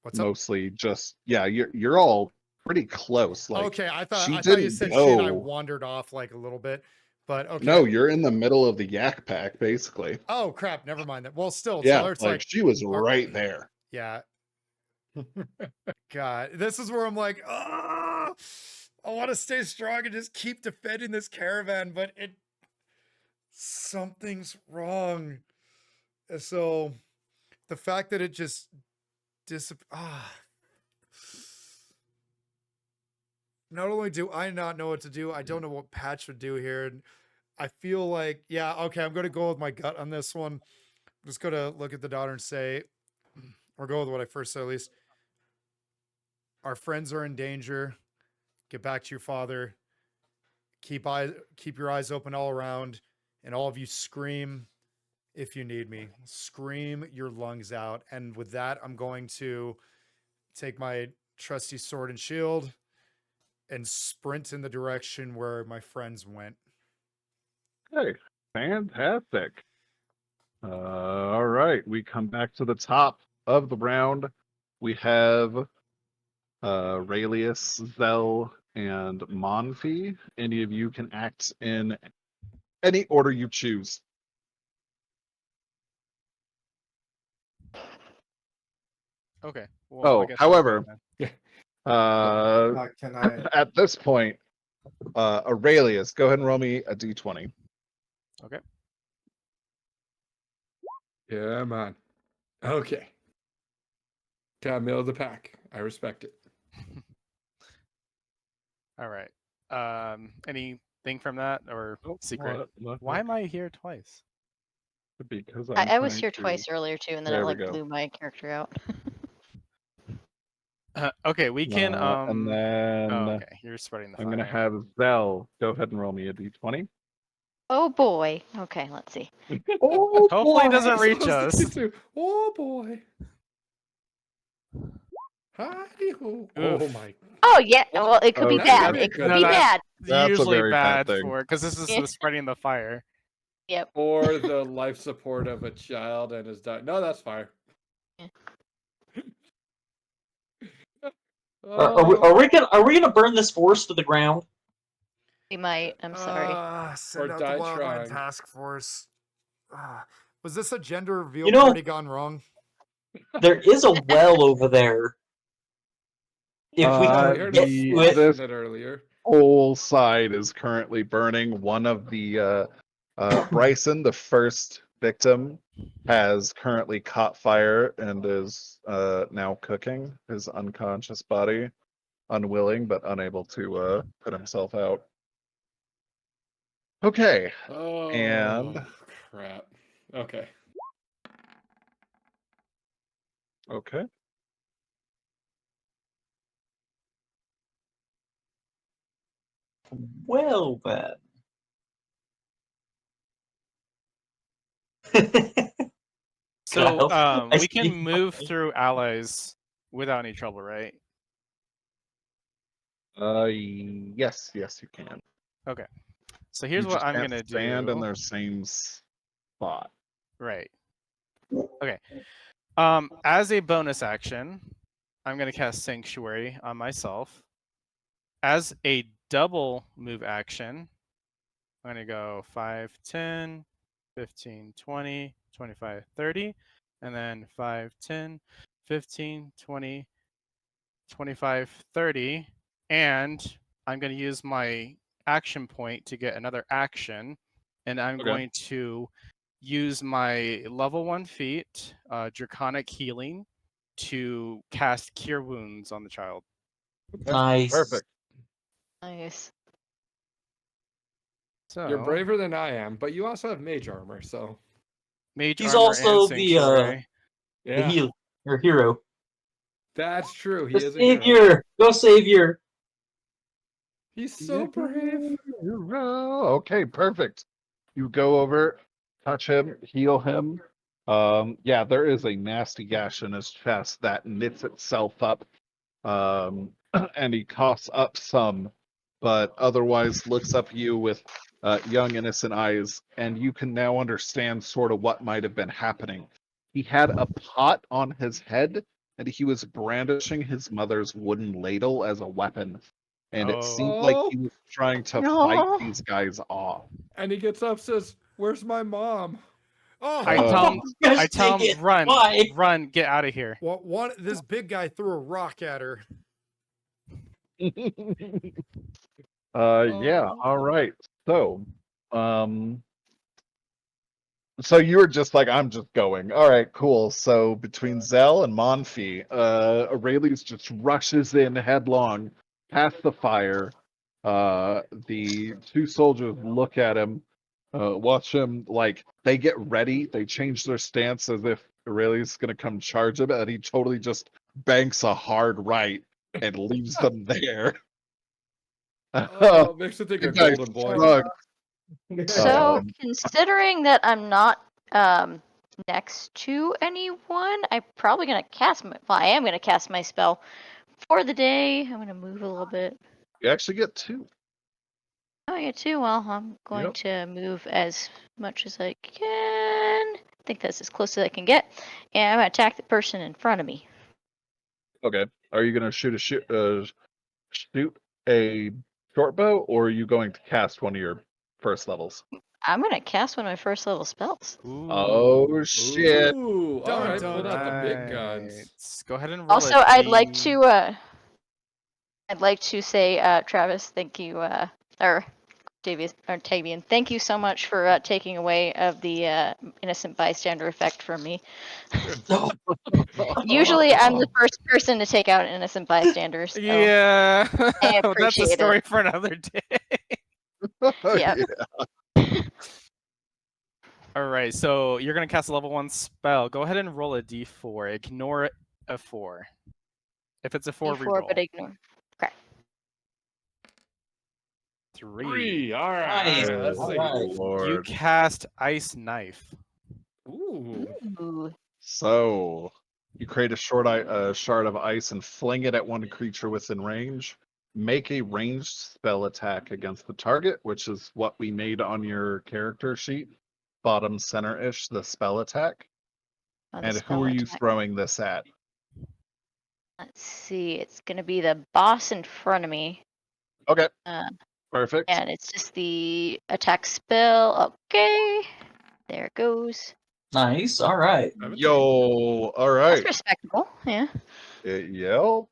What's up? mostly just you're all pretty close. Like, Okay, I thought she you didn't said she and I go. wandered off like a little bit, but okay. No, you're in the middle of the yak pack, basically. Oh crap! Never mind that. Well, still, Yeah, so it's like she was right there. Yeah. God, this is where I'm like, I want to stay strong and just keep defending this caravan, but something's wrong. So the fact that it just not only do I not know what to do, I don't know what Patch would do here. And I feel like, yeah, okay, I'm going to go with my gut on this one. I'm just going to look at the daughter and say, or go with what I first said at least. Our friends are in danger. Get back to your father. Keep your eyes open all around, and all of you scream if you need me. Scream your lungs out. And with that, I'm going to take my trusty sword and shield and sprint in the direction where my friends went. Hey, fantastic. All right, we come back to the top of the round. We have Aurelius, Zell, and Manfi. Any of you can act in any order you choose. Okay. Well, I Oh, guess I'll go however, then. Can I? at this point, Aurelius, go ahead and roll me a d20. Okay. Yeah, man. Okay. Top middle of the pack. I respect it. All right. Anything from that or Oh, secret? what- Why am I here twice? Because I was trying here to- twice earlier too, and then There it we like go. blew my character out. Okay, we can. And then Oh, okay, you're spreading the I'm fire. gonna have Zell go ahead and roll me a d20. Oh boy. Okay, let's see. Oh, Hopefully, it boy. doesn't reach So us. sticky too. Oh boy. Hi-ho. Oh Oof. my. Oh yeah. Well, it could be Okay. bad. That's It could good. be No, bad. That's a Usually very bad bad thing. for because this is Yeah. the spreading the fire. Yep. Or the life support of a child and his diet. No, that's fire. Are we gonna burn this forest to the ground? We might. I'm sorry. Send Or out the die Wildland trying. task force. Was this a gender reveal You know- party gone wrong? There is a well over there. If we Yeah, Uh, we heard get him the- to it, splashing this- it earlier. Whole side is currently burning. One of the Bryson, the first victim, has currently caught fire and is now cooking his unconscious body, unwilling but unable to put himself out. Okay, Oh, And- crap. Okay. okay. well then. So I we can see. move through allies without any trouble, right? Yes, you can. So here's You what just I'm can't gonna stand in do. their same spot. Right. Okay. As a bonus action, I'm gonna cast Sanctuary on myself. As a double move action, I'm gonna go 5, 10, 15, 20, 25, 30, and then 5, 10, 15, 20, 25, 30, and I'm going to use my action point to get another action, and I'm Okay. going to use my level 1 feat, Draconic Healing, to cast Cure Wounds on the child. Nice. Perfect. Nice. So You're braver than I am, but you also have mage armor, so Mage He's Armor also and the, Sanctuary. The yeah, heal or hero. that's true. He The is a hero. savior. Go savior. He's so brave. Okay, perfect. You go over, touch him, heal him. Yeah, there is a nasty gash in his chest that knits itself up. And he coughs up some, but otherwise looks up at you with young, innocent eyes, and you can now understand sort of what might have been happening. He had a pot on his head, and he was brandishing his mother's wooden ladle as a weapon. And it seemed like he was trying to No. fight these guys off. And he gets up, says, "Where's my mom?" Oh, I tell him, Gosh I tell dang him, it, run, why? run, get out of here. well, this big guy threw a rock at her. Yeah, Oh. all right. So you were just like, I'm just going. All right, cool. So between Zell and Manfi, Aurelius just rushes in headlong past the fire. The two soldiers look at him, watch him, like, they get ready. They change their stance as if Aurelius is going to come charge him, and he totally just banks a hard right and leaves them there. Oh, makes me think The of guy Golden Boy. shrugged. So, Um, considering that I'm not next to anyone, I'm probably gonna cast my. Well, I am gonna cast my spell for the day. I'm gonna move a little bit. You actually get two. Oh, yeah, too. Well, I'm going Yep. to move as much as I can. I think that's as close as I can get, and I'm gonna attack the person in front of me. Okay. Are you going to shoot a short bow, or are you going to cast one of your first levels? I'm gonna cast one of my first level spells. Oh shit! Ooh, all Dun, right, dun, pulled out the big Right. guns. Go ahead and roll Also, a I'd like D- to say, Travis, thank you, or Octavian, thank you so much for taking away of the innocent bystander effect from me. Usually, I'm the first person to take out innocent bystanders. So Yeah, I that's a appreciate story it. for another day. Yep. All right, so you're gonna cast a level 1 spell. Go ahead and roll a d4. Ignore a 4. If it's a 4, D4, reroll. but ignore. Okay. 3. 3. All right. Nice. All right. Let's All see. right. You Lord. cast Ice Knife. Ooh. Ooh. So you create a shard of ice and fling it at one creature within range. Make a ranged spell attack against the target, which is what we made on your character sheet, bottom center-ish, the spell attack. On the And who spell are you attack. throwing this at? Let's see. It's gonna be the boss in front of me. Okay, Uh, perfect. and it's just the attack spell. Okay. There it goes. Nice. All right. 17. Yo, all That's right. respectable. Yeah. Yell.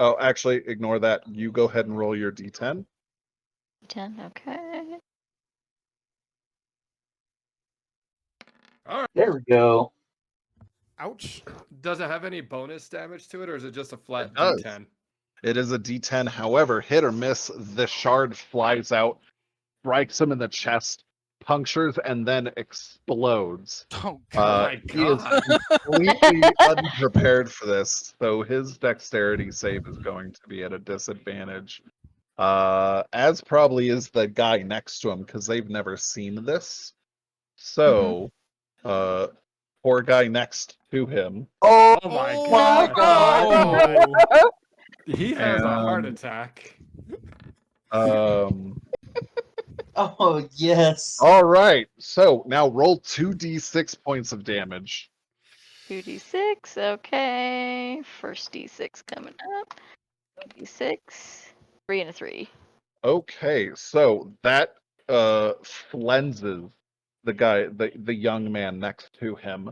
Oh, actually, ignore that. You go ahead and roll your d10. 10. Okay. There we go. Ouch. Does it have any bonus damage to it, or is it just a flat It does. D10? It is a d10. However, hit or miss, the shard flies out, strikes him in the chest, punctures, and then explodes. Oh, Oh my He is god. completely unprepared for this, so his dexterity save is going to be at a disadvantage. As probably is the guy next to him, because they've never seen this. So, poor guy next to him. Oh, Oh my Oh god. God. Oh. He has a heart And- attack. oh yes. All right. So now roll 2d6 points of damage. 2d6. Okay. First d6 coming up. 2d6. 3 and a 3. Okay, so that flenses the guy, the young man next to him.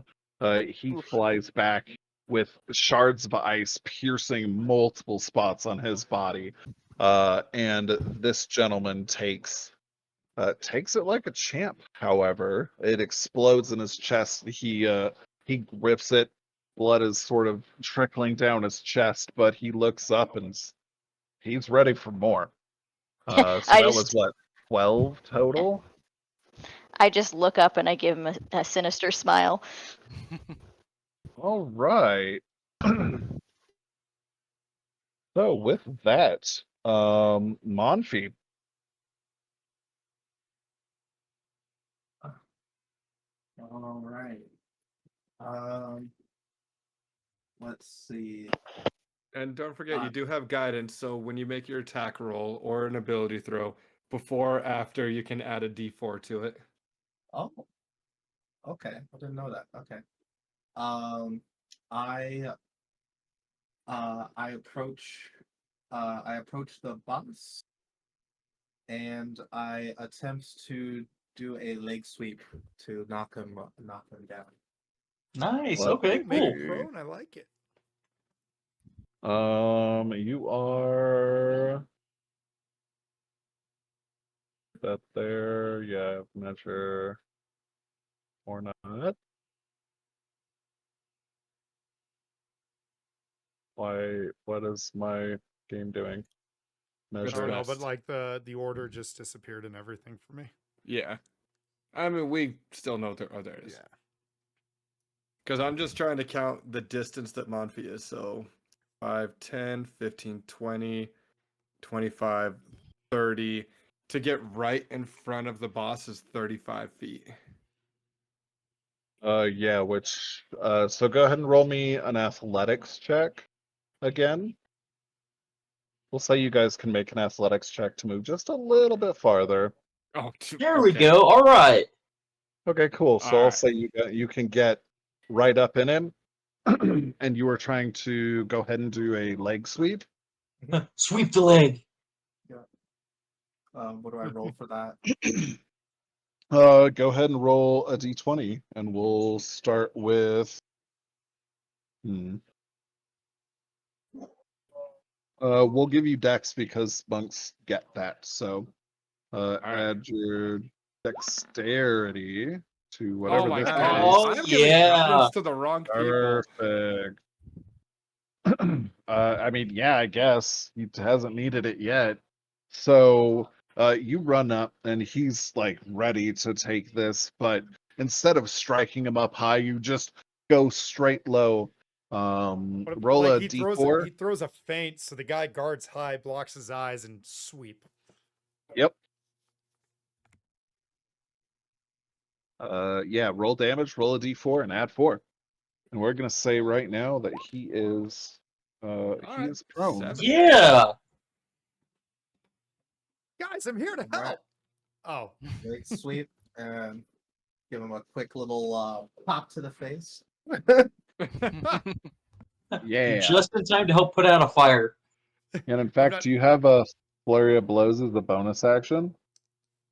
He Oof. flies back with shards of ice piercing multiple spots on his body. And this gentleman takes it like a champ. However, it explodes in his chest. He grips it. Blood is sort of trickling down his chest, but he looks up and he's ready for more. So I that was just what, 12 total? I just look up and I give him a sinister smile. All right. So with that, Manfi. All right. Let's see. And don't forget, you Uh, do have guidance, so when you make your attack roll or an ability throw, before or after, you can add a d4 to it. Oh, okay. I didn't know that. Okay. I approach the boss and I attempt to do a leg sweep to knock him down. Nice. Let's Okay. Make Cool. it prone. I like it. You are that there, yeah, measure or not. Why, what is my game doing? I It's don't Measure. know, but best. like the order just disappeared and everything for me. Yeah. I mean, we still know there. Oh, there it is. Yeah. Because I'm just trying to count the distance that Manfi is. So 5, 10, 15, 20, 25, 30. To get right in front of the boss is 35 feet. Yeah, which so go ahead and roll me an athletics check again. We'll say you guys can make an athletics check to move just a little bit farther. Oh, There we okay. go. All right. Okay, cool. So I'll Alright. say you can get right up in him, and you were trying to go ahead and do a leg sweep. Sweep the leg. What do I roll for that? Go ahead and roll a d20, and we'll start with. We'll give you dex because monks get that. So, add your dexterity to whatever Oh my this god. Oh, I'm giving yeah. guidance to the wrong people. Perfect. I mean, yeah, I guess he hasn't needed it yet. So, you run up and he's like ready to take this, but instead of striking him up high, you just go straight low What, Roll like a he d4. throws a feint, so the guy guards high, blocks his eyes, and sweep. Yep. Yeah, roll damage, roll a d4, and add 4. And we're gonna say right now that he is right, prone. 7. Yeah. Guys, I'm here to All right. help. Oh, Great sweep and give him a quick little pop to the face. Yeah. Just in time to help put out a fire. And in fact, not- do you have a flurry of blows as a bonus action?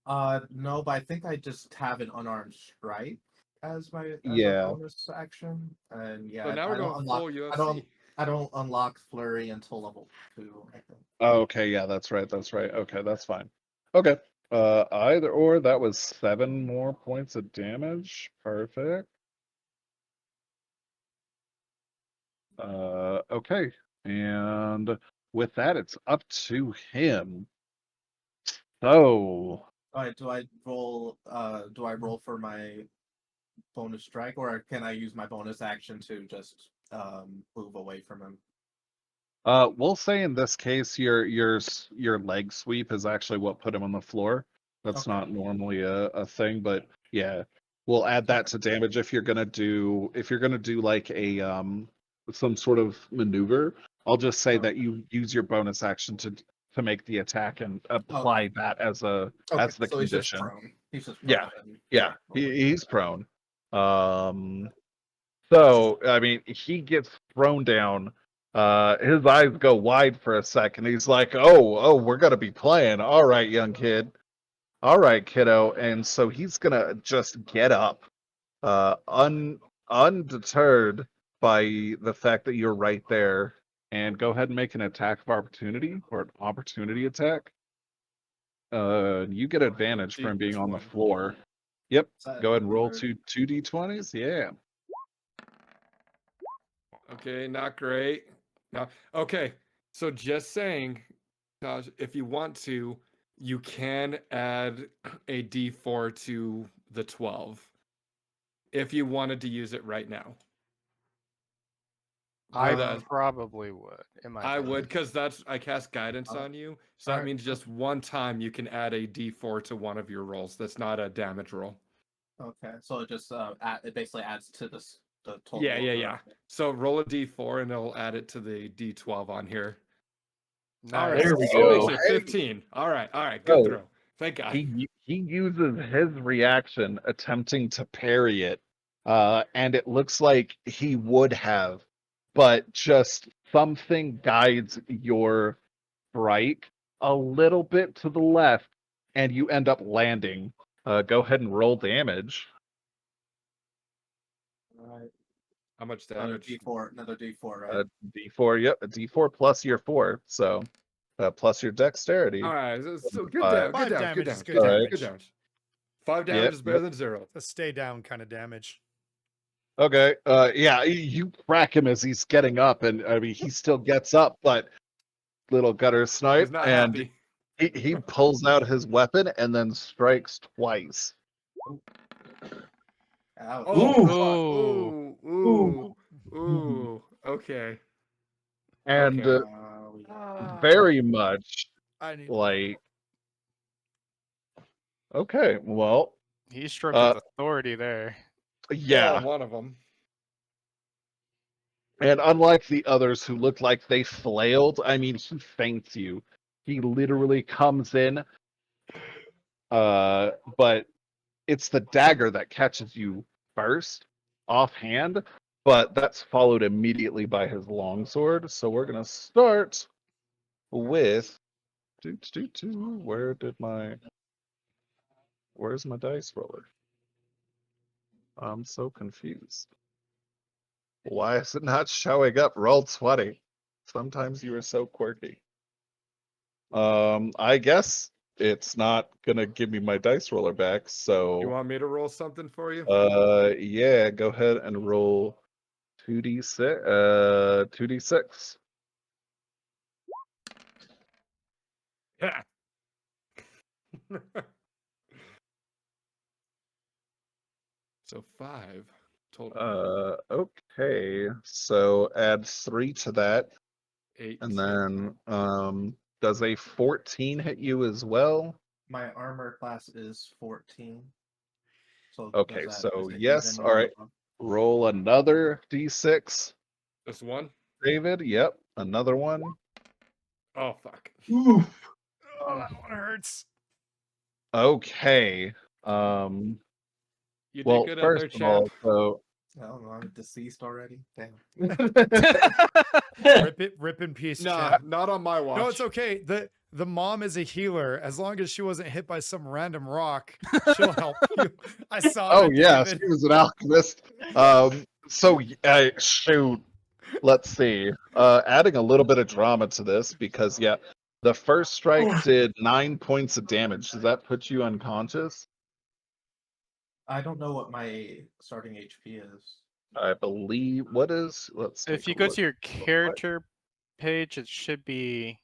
No, but I think I just have an unarmed strike as my a Yeah. bonus action. And yeah, So now I we're don't going unlock, full UFC. I don't unlock flurry until level 2, I think. Oh, okay, yeah, that's right. Okay, that's fine. Okay. Either or, that was 7 more points of damage. Perfect. Okay. And with that, it's up to him. So, Alright, do I roll for my bonus strike, or can I use my bonus action to just move away from him? we'll say in this case, your leg sweep is actually what put him on the floor. That's Okay. not normally a thing, but yeah, we'll add that to damage if you're gonna do like a some sort of maneuver. I'll just say that you use your bonus action to make the attack and apply that as the So he's just condition. prone. He's just Yeah, prone. Yeah, he's prone. So I mean, he gets thrown down. His eyes go wide for a second. He's like, "Oh, we're gonna be playing. All right, young kid. All right, kiddo." And so he's gonna just get up, undeterred by the fact that you're right there, and go ahead and make an attack of opportunity or an opportunity attack. You get advantage for him being on the floor. Yep. Go ahead and roll two d20s. Yeah. Okay, not great. No. Okay, so just saying, Taj, if you want to, you can add a D4 to the 12 if you wanted to use it right now. I Uh, probably would. I would, because I cast guidance on you, so that Alright. means just one time you can add a D4 to one of your rolls. That's not a damage roll. Okay, so it just it basically adds to the total. Yeah, of yeah, the- yeah. So roll a D4 and it'll add it to the D12 on here. All Nice. right, There we so it makes go. it 15. All right, good Oh. throw. Thank God. He uses his reaction attempting to parry it, and it looks like he would have, but just something guides your strike a little bit to the left, and you end up landing. Go ahead and roll damage. Alright, How much another damage? another D4, right? D4, yep, a D4 plus your 4, so plus your dexterity. All right, so good Five. damage, good 5 damage, good damage is damage, good good damage, damage. good damage. 5 damage Yep, is better yep. than 0. it's a stay down kind of damage. Okay. Yeah, you crack him as he's getting up, and I mean he still gets up, but little gutter snipe, He's not and happy. he pulls out his weapon and then strikes twice. Ouch. Oh, Ooh. ooh, ooh. Okay. And Okay. very much I need like, okay, well, He struck Uh, with authority there. yeah. One of them. And unlike the others who looked like they flailed, I mean, he feints you. He literally comes in, but it's the dagger that catches you first, offhand, but that's followed immediately by his longsword. So we're gonna start with where's my dice roller? I'm so confused. Why is it not showing up? Roll 20. Sometimes you are so quirky. I guess it's not gonna give me my dice roller back, You so want me to roll something for you? yeah, go ahead and roll 2d6 2d6. Yeah. So 5, total. Okay. So add 3 to that, 8. and then does a 14 hit you as well? My armor class is 14. So Okay, is so it yes. even All right. or- Roll another d6, Just one? David. Yep, another one. Oh, fuck. Oof. Oh, that one hurts. Okay. You did Well, good out first there, of champ. all, so Oh, I'm deceased already. Damn. Rip in peace, Nah, champ. not on my watch. No, it's okay. The mom is a healer. As long as she wasn't hit by some random rock, she'll help you. I saw oh that, yeah, David. she was an alchemist. So shoot. Let's see. Adding a little bit of drama to this because yeah, the first strike did 9 points of damage. Does that put you unconscious? I don't know what my starting HP is. I believe. What is? Let's If take you a go look. to your character page, it should be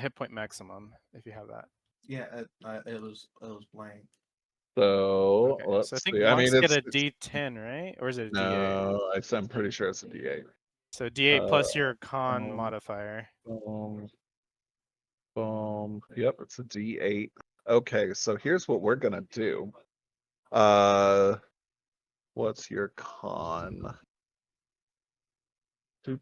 hit point maximum if you have that. Yeah, it was blank. So Okay, let's so I think see. I monks mean, get a it's D10, right? Or is it a D8? no. I'm pretty sure it's a D8. So D8 plus your con um, modifier. Boom. Boom. Yep, it's a D8. Okay, so here's what we're gonna do. What's your con? My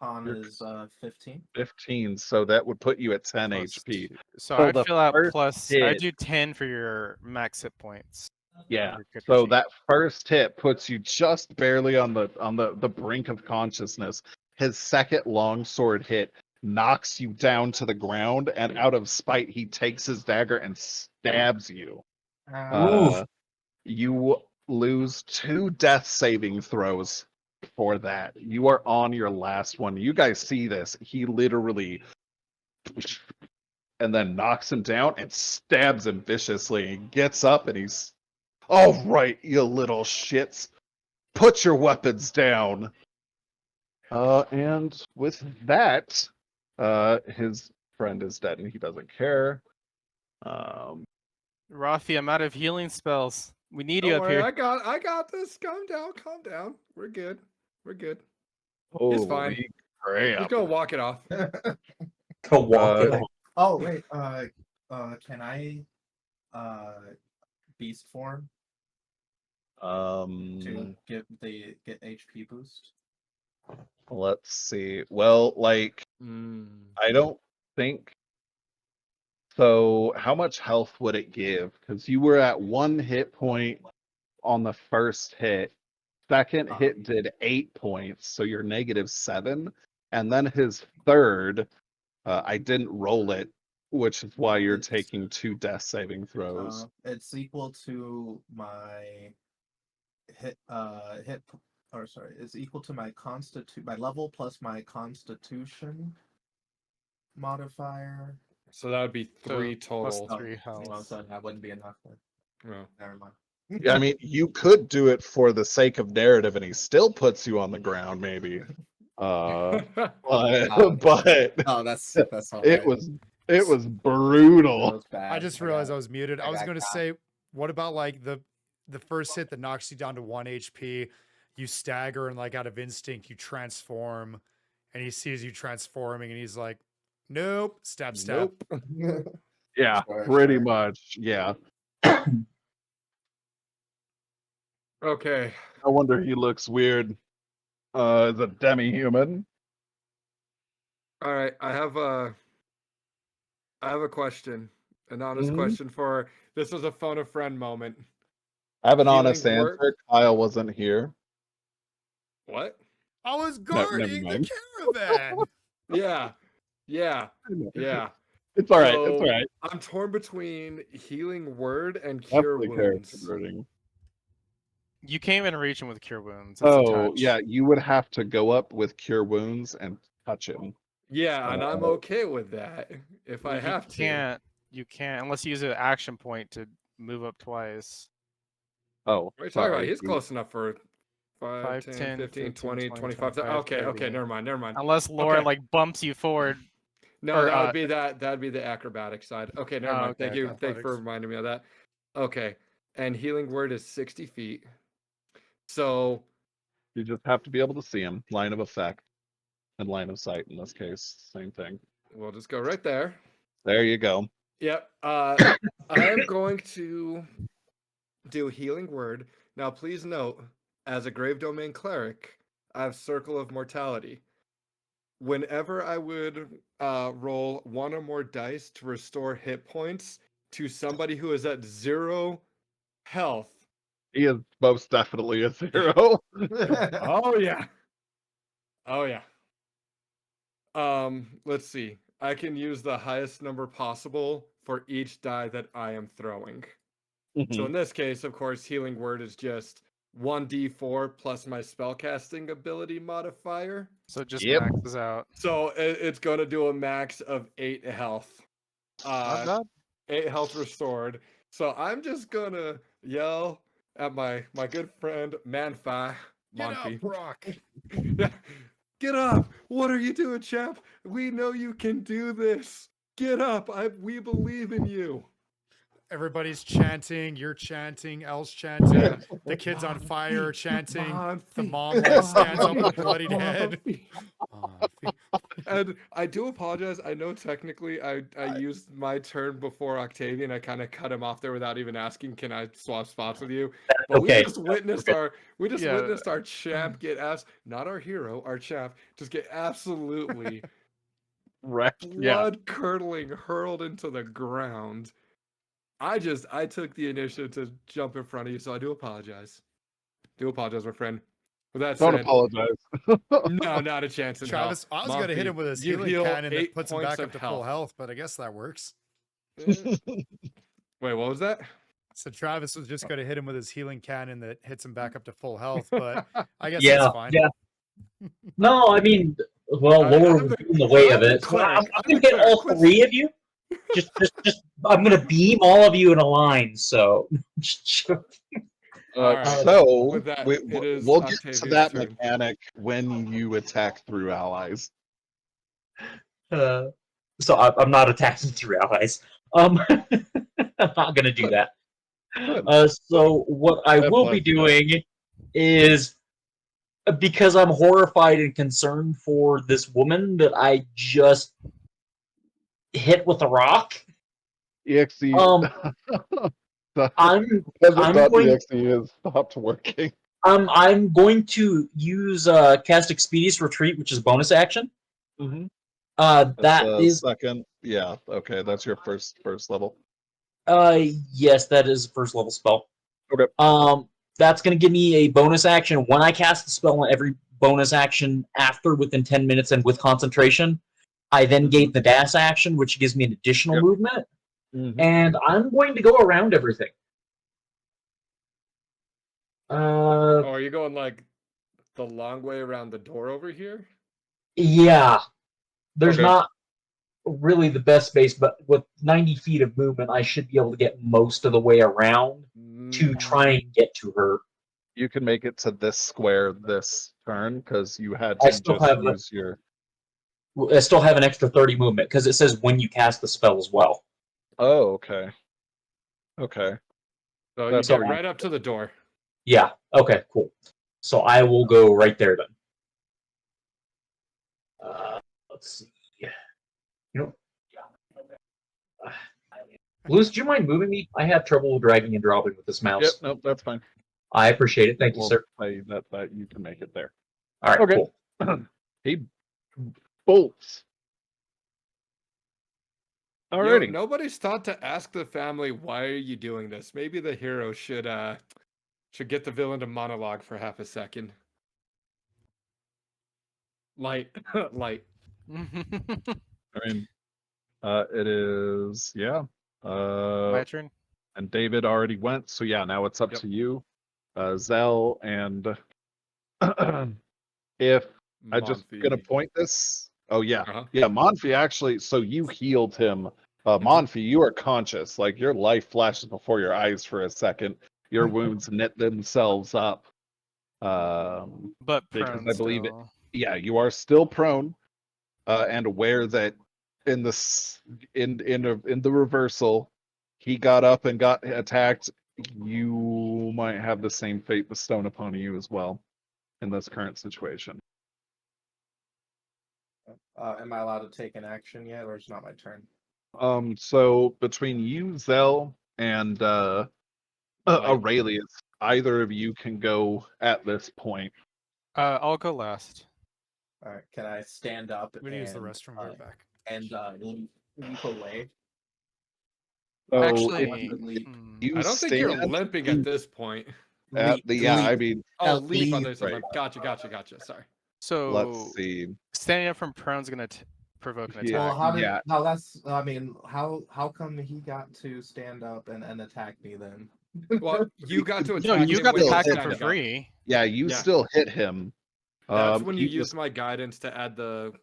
con Your is 15. 15, so that would put you at 10 Plus HP. 2. So So I the fill out first plus. I hit, do 10 for your max hit points. yeah. Your character So sheet. that first hit puts you just barely on the brink of consciousness. His second longsword hit knocks you down to the ground, and out of spite, he takes his dagger and stabs you. Oof. You lose 2 death saving throws for that. You are on your last one. You guys see this. He literally and then knocks him down and stabs him viciously. He gets up and he's, all right, you little shits. Put your weapons down. And with that, his friend is dead and he doesn't care. Rafi, I'm out of healing spells. We need Don't you up worry, here. I got this. Calm down. We're good. Holy fine. crap. Just gonna walk it off. Go walk it Uh, off. Oh wait, can I beast form to get HP boost? Let's see. Well, like, I don't think so. How much health would it give? Because you were at 1 hit point on the first hit. Second hit did 8 points, so you're -7. And then his third, I didn't roll it, which is why you're taking 2 death saving throws. It's equal to my it's equal to my my level plus my constitution modifier. So that would be 3 plus total. 3 health. Well, so that wouldn't be enough. Then. Oh. Never mind. I mean, you could do it for the sake of narrative, and he still puts you on the ground, maybe. But Oh, that's all it right. was That brutal. was bad. I just realized I was muted. I was got gonna caught. say, what about like the first hit that knocks you down to 1 HP? You stagger and like out of instinct you transform, and he sees you transforming, and he's like, "Nope, stab." Nope. Yeah, Sure, pretty sure. much. Yeah. Okay. No wonder he looks weird. As a demi-human. All right. I have a question. An honest Mhm. question for this was a phone a friend moment. I have an Healing honest word- answer. Kyle wasn't here. What? I was No, never guarding the mind. caravan. Yeah. It's all right. It's So, all right. I'm torn between healing word and cure Definitely character wounds. building. You can't even reach him with cure wounds. It's a Oh, touch. yeah, you would have to go up with cure wounds and touch him. Yeah, and I'm okay with that if I have to. You can't unless you use an action point to move up twice. Oh, What are you talking about? sorry. He's close enough for 5, 5, 10, 10, 15, 20, 20, 25. 25, Okay, 30. never mind. Unless Laura Okay. like bumps you forward. No, or, that'd be the acrobatic side. Okay, never mind. okay, Thank you for athletics. reminding me of that. Okay. and healing word is 60 feet. So You just have to be able to see him. Line of effect and line of sight in this case. Same thing. we'll just go right there. There you go. Yep. I am going to do healing word. Now, please note, as a Grave Domain cleric, I have Circle of Mortality. Whenever I would roll one or more dice to restore hit points to somebody who is at 0 health. He is most definitely a 0. Oh yeah. Oh yeah. Let's see. I can use the highest number possible for each die that I am throwing. So in this case, of course, healing word is just 1d4 plus my spellcasting ability modifier. So it just Yep. maxes out. So it's going to do a max of 8 health. Not bad. 8 health restored. So I'm just going to yell at my good friend Manfi. Get up, Manfi. Brock. Get up! What are you doing, champ? We know you can do this. Get up! We believe in you. Everybody's chanting. You're chanting. Elle's chanting. The kids on fire are chanting. The mom stands up with a bloodied head. And I do apologize. I know technically I used my turn before Octavian. I kind of cut him off there without even asking, "Can I swap spots with you?" But Okay. we just witnessed our Yeah. witnessed our champ get not our hero, our champ just get absolutely Wrecked. Yeah. blood curdling hurled into the ground. I took the initiative to jump in front of you, so I do apologize. Do apologize, my friend. With that Don't said, apologize. no, not a chance in Travis, hell. I was going to hit him with his you healing heal cannon that 8 puts him points back up of to full health, but I guess that works. Wait, what was that? So Travis was just going to hit him with his healing cannon that hits him back up to full health, but I guess Yeah, that's fine. yeah. No, I mean, well, Laura was in the way of it. So I'm gonna get all 3 of you. Just, I'm gonna beam all of you in a line. So, All right. So With that, it is we'll get to Octavian's that turn. mechanic when you attack through allies. so I'm not attacking through allies. I'm not gonna do that. So what I will be doing is, because I'm horrified and concerned for this woman that I just hit with a rock. EXE. I'm going. going. EXE has stopped working. I'm going to use cast Expeditious Retreat, which is bonus action. Mm-hmm. That is second. Yeah. Okay, that's your first level. yes, that is first level spell. Okay. That's going to give me a bonus action when I cast the spell on every bonus action after within 10 minutes and with concentration. I then gain the dash action, which gives me an additional movement. And I'm going to go around everything. Oh, are you going like the long way around the door over here? Yeah. There's not really the best space, but with 90 feet of movement, I should be able to get most of the way around to try and get to her. You can make it to this square this turn because you had I to still just have use your. I still have an extra 30 movement because it says when you cast the spell as well. Oh, okay. Okay. So That's you get all right up to the door. Yeah. Okay. Cool. So I will go right there then. Let's see. You know. Luz, do you mind moving me? I have trouble dragging and dropping with this mouse. Yep. Nope. That's fine. I appreciate it. Thank you, sir. Say that you can make it there. All right. Okay. Cool. He bolts. Alrighty. Yo, nobody's thought to ask the family, why are you doing this? Maybe the hero should get the villain to monologue for half a second. Light. Light. I mean, it is My turn. and David already went, so yeah, now it's up to you, Zell, and if I'm just gonna point this. Oh yeah, yeah, Manfi actually. So you healed him, Manfi. You are conscious, like your life flashes before your eyes for a second. Your wounds knit themselves up. But because prone I believe it. still. Yeah, you are still prone, and aware that in the reversal, he got up and got attacked. you might have the same fate bestowed upon you as well in this current situation. Am I allowed to take an action yet, or it's not my turn? So between you, Zell, and Aurelius, either of you can go at this point. I'll go last. All right. Can I stand up I'm gonna use the restroom. Right back. and leap away? So Actually, if leap. you I don't think you're stand limping at this point. at Leap, the yeah, I leap. mean, Oh, leap. I leap. thought you said Right. limp. Gotcha. Sorry. so let's see. standing up from prone is gonna provoke an Yeah, attack. Well, how did? yeah. No, that's. I mean, how come he got to stand up and attack me then? Well, you got to No, attack you him got to when still attack you him hit for stand up. free. Yeah, you Yeah. still hit him. That's when you he used just- my guidance to add the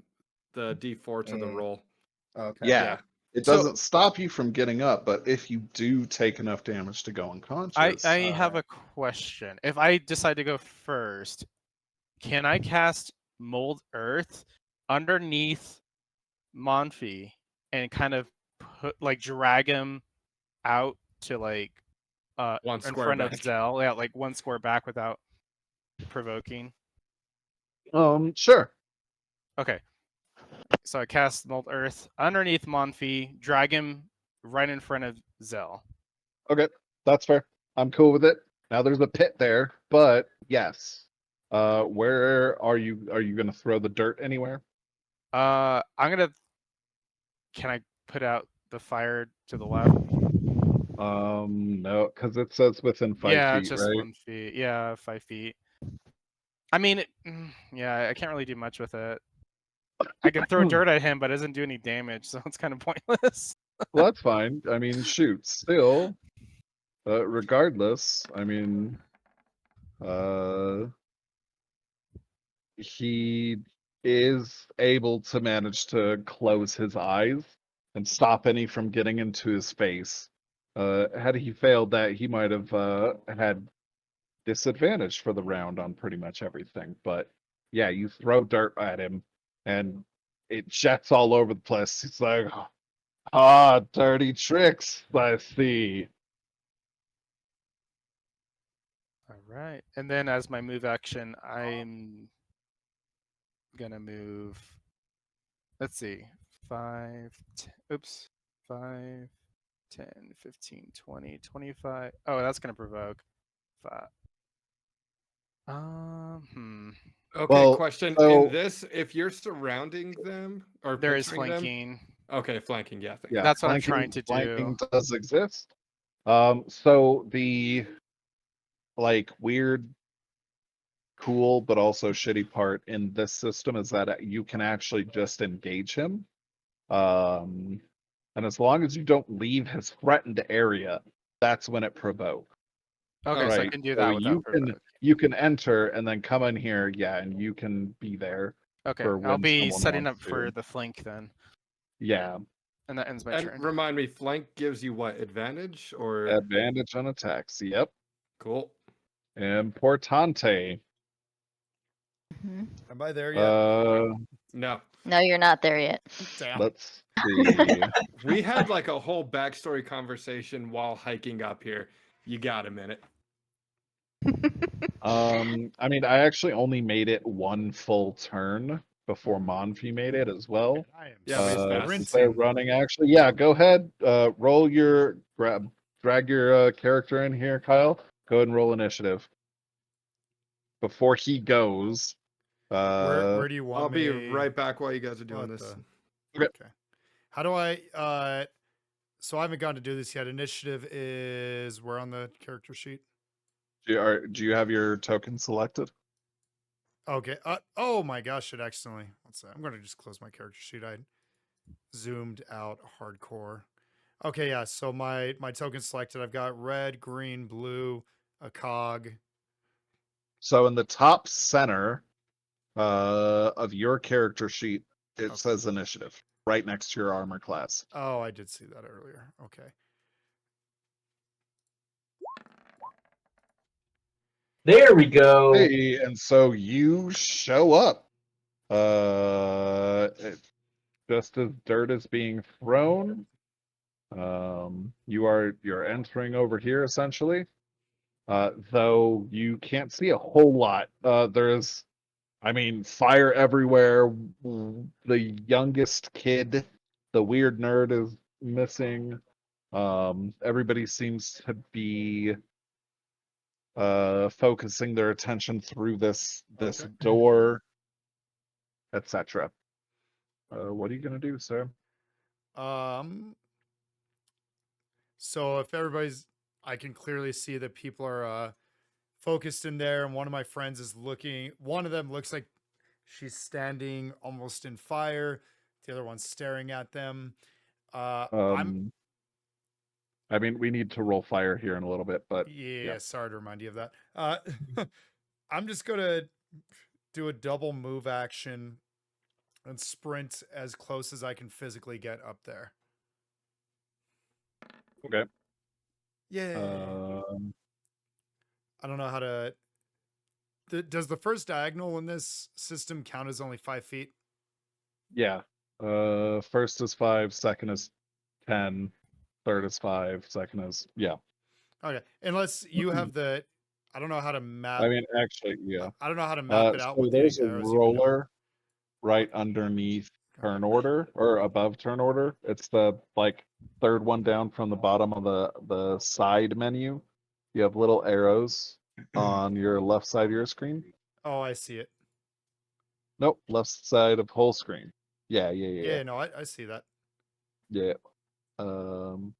D4 to the Mm. roll. Okay. Yeah. It So- doesn't stop you from getting up, but if you do take enough damage to go unconscious, I have a question. If I decide to go first, can I cast Mold Earth underneath Manfi and kind of drag him out to One in square front back. of Zell, yeah, like one square back without provoking. sure. Okay. So I cast Mold Earth underneath Manfi, drag him right in front of Zell. Okay, that's fair. I'm cool with it. Now there's a pit there, but yes. Where are you gonna throw the dirt anywhere? I'm gonna. Can I put out the fire to the left? No, because it says within 5 Yeah, feet, just right? 1 feet. Yeah, 5 feet. I mean, yeah, I can't really do much with it. I can throw dirt at him, but it doesn't do any damage, so it's kind of pointless. Well, that's fine. I mean, shoot, still. Regardless, I mean, he is able to manage to close his eyes and stop any from getting into his face. Had he failed that, he might have had disadvantage for the round on pretty much everything. But yeah, you throw dirt at him and it jets all over the place. He's like, ah, dirty tricks, I see. All right, and then as my move action, I'm gonna move. Let's see, 5, 5, 10, 15, 20, 25. Oh, that's gonna provoke 5. Okay, Well, question. so- In this, if you're surrounding them or There is picturing them- flanking. Okay, flanking. Yeah. Yeah, That's what I'm trying to do. flanking does exist. So the weird, cool, but also shitty part in this system is that you can actually just engage him. And as long as you don't leave his threatened area, that's when it provokes. Okay, so I Right, can do so that without provoke. you can enter and then come in here, yeah, and you can be there. Okay, for I'll when be someone setting up wants for to. the flank then, Yeah, and that ends my And turn. remind me, flank gives you what, advantage or advantage on attacks. Yep. cool? Importante. Mhm. Am I there yet? No, No, you're not there yet. Damn. Let's see. we had like a whole backstory conversation while hiking up here. You got a minute? I mean, I actually only made it one full turn before Manfi made it as well. I am Yeah, but he's fast. Since they're running actually. Yeah, go ahead. Roll your drag your character in here, Kyle. Go ahead and roll initiative. Before he goes. Where do you want I'll be me? right back while you guys are doing What this. the- Okay. How do I? So I haven't gotten to do this yet. Initiative is where on the character sheet? Do you have your token selected? Okay. Oh my gosh! It accidentally. Let's see. I'm going to just close my character sheet. I zoomed out hardcore. Okay, yeah. So my token selected. I've got red, green, blue, a cog. So in the top center of your character sheet, it Okay. says initiative right next to your armor class. Oh, I did see that earlier. Okay. There we go. Hey, and so you show up. Just as dirt is being thrown, You're entering over here essentially. Though you can't see a whole lot. There's, I mean, fire everywhere. The youngest kid, the weird nerd, is missing. Everybody seems to be focusing their attention through this Okay. door, etc. What are you gonna do, sir? So if everybody's, I can clearly see that people are focused in there, and one of my friends is looking. One of them looks like she's standing almost in fire. The other one's staring at them. I'm I mean, we need to roll fire here in a little bit, but yeah, sorry to remind you of that. I'm just gonna do a double move action and sprint as close as I can physically get up there. okay. Yeah. Um, I don't know how to. Does the first diagonal in this system count as only 5 feet? yeah. First is 5, second is 10, third is 5, second is yeah. Okay, unless you have the. I don't know how to map. I mean, actually, yeah. I don't know how to map it out So with there's the a arrows. You would know. roller right underneath turn order or above turn order. It's the like third one down from the bottom of the side menu. You have little arrows on your left side of your screen. Oh, I see it. Nope, left side of whole screen. Yeah. Yeah, no, I see that. Yeah. It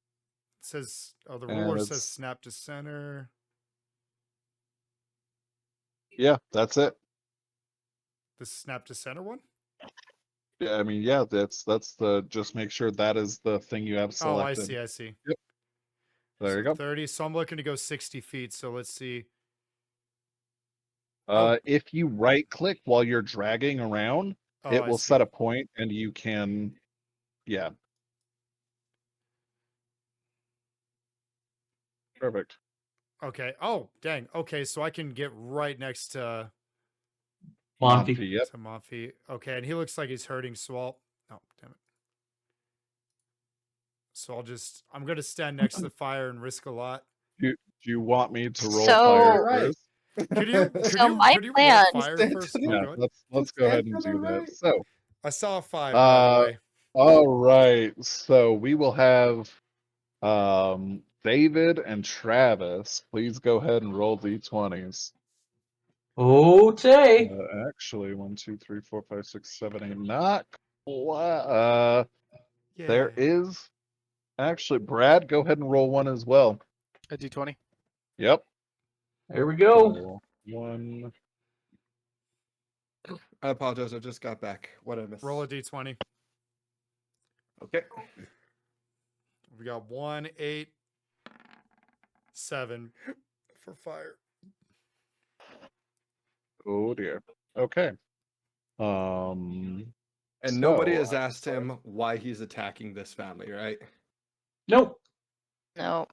says, oh, the And ruler says it's- snap to center. Yeah, that's it. The snap to center one? Yeah, I mean, yeah, that's the just make sure that is the thing you have Oh, I selected. see. Yep. There you go. 30. So I'm looking to go 60 feet. So let's see. If you right click while you're dragging around, Oh, it I will see. set a point and you can, yeah. Perfect. Okay. Oh, dang. Okay, so I can get right next to Manfi. Yep. Manfi. Okay, and he looks like he's hurting. So oh, damn it. So I'm gonna stand next to the fire and risk a lot. Do you want me to roll So- fire Right. first? Could you my roll plan- fire Stand first? to the- Oh, Yeah, go ahead. let's go ahead and Stand to do the that. right. So, I saw a 5, by the way. all right. So we will have David and Travis. Please go ahead and roll d20s. Okay. Actually, 1, 2, 3, 4, 5, 6, 7, 8. Not quite. There Yeah. is actually Brad. Go ahead and roll one as well. A D20. Yep. There we go. So, 1. I apologize. I just got back. What I missed. Roll a d20. Okay. We got 1, 8, 7 for fire. Oh dear. Okay. And nobody So, has asked him why he's attacking this family, right? Nope. No.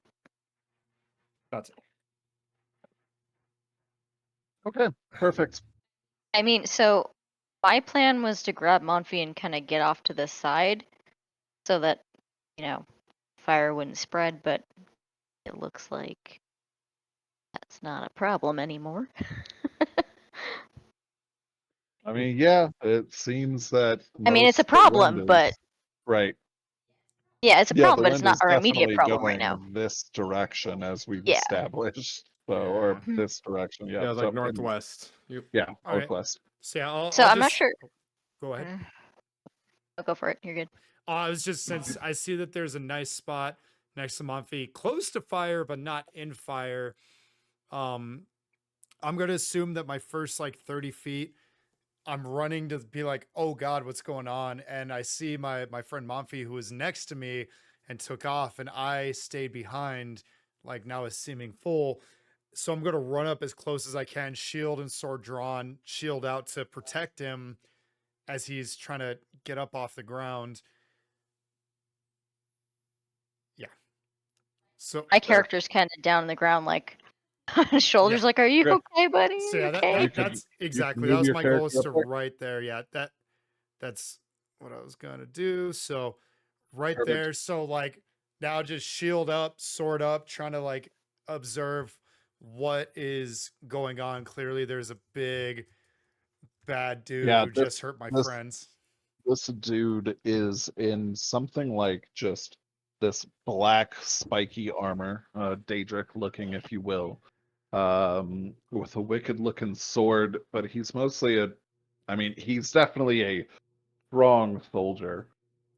That's it. Okay. Perfect. I mean, so my plan was to grab Manfi and kind of get off to the side so that, fire wouldn't spread, but it looks like that's not a problem anymore. I mean, yeah. It seems that. I mean, it's a most of the wind problem, but is- right. yeah, it's a Yeah, problem, the but it's wind not is our immediate definitely problem right going now. this direction as we've Yeah. established. So, or Yeah. this direction. Yeah. Yeah, so- like and- northwest. Yeah, All right. northwest. So yeah, So I'll I'm not just- sure. Go ahead. I'll go for it. You're good. I was just, since I see that there's a nice spot next to Manfi, close to fire but not in fire. I'm gonna assume that my first 30 feet, I'm running to be like, oh God, what's going on? And I see my friend Manfi, who was next to me and took off, and I stayed behind, now is seeming full. So I'm gonna run up as close as I can, shield and sword drawn, shield out to protect him as he's trying to get up off the ground. Yeah. So My character's kind of down on the ground, shoulders. Are you Good. okay, buddy? So yeah, okay? You can- that's exactly, move that was your my goal, is character to up there? right there. Yeah, that's what I was gonna do. So right Perfect. there. So now just shield up, sword up, trying to like observe what is going on. Clearly, there's a big bad dude Yeah, who just hurt my this friends. this dude is in something like just this black spiky armor, Daedric looking, if you will, with a wicked looking sword, but he's mostly he's definitely a strong soldier.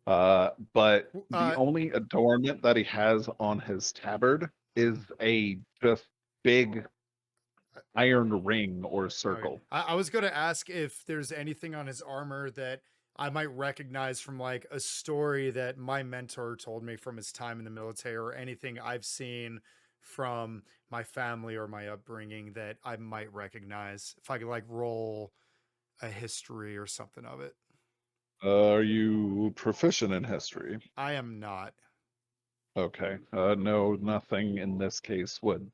But the only adornment that he has on his tabard is a just big iron ring or Okay. circle. I was going to ask if there's anything on his armor that I might recognize from like a story that my mentor told me from his time in the military, or anything I've seen from my family or my upbringing that I might recognize. If I could like roll a history or something of it. Are you proficient in history? I am not. Okay. No, nothing in this case would.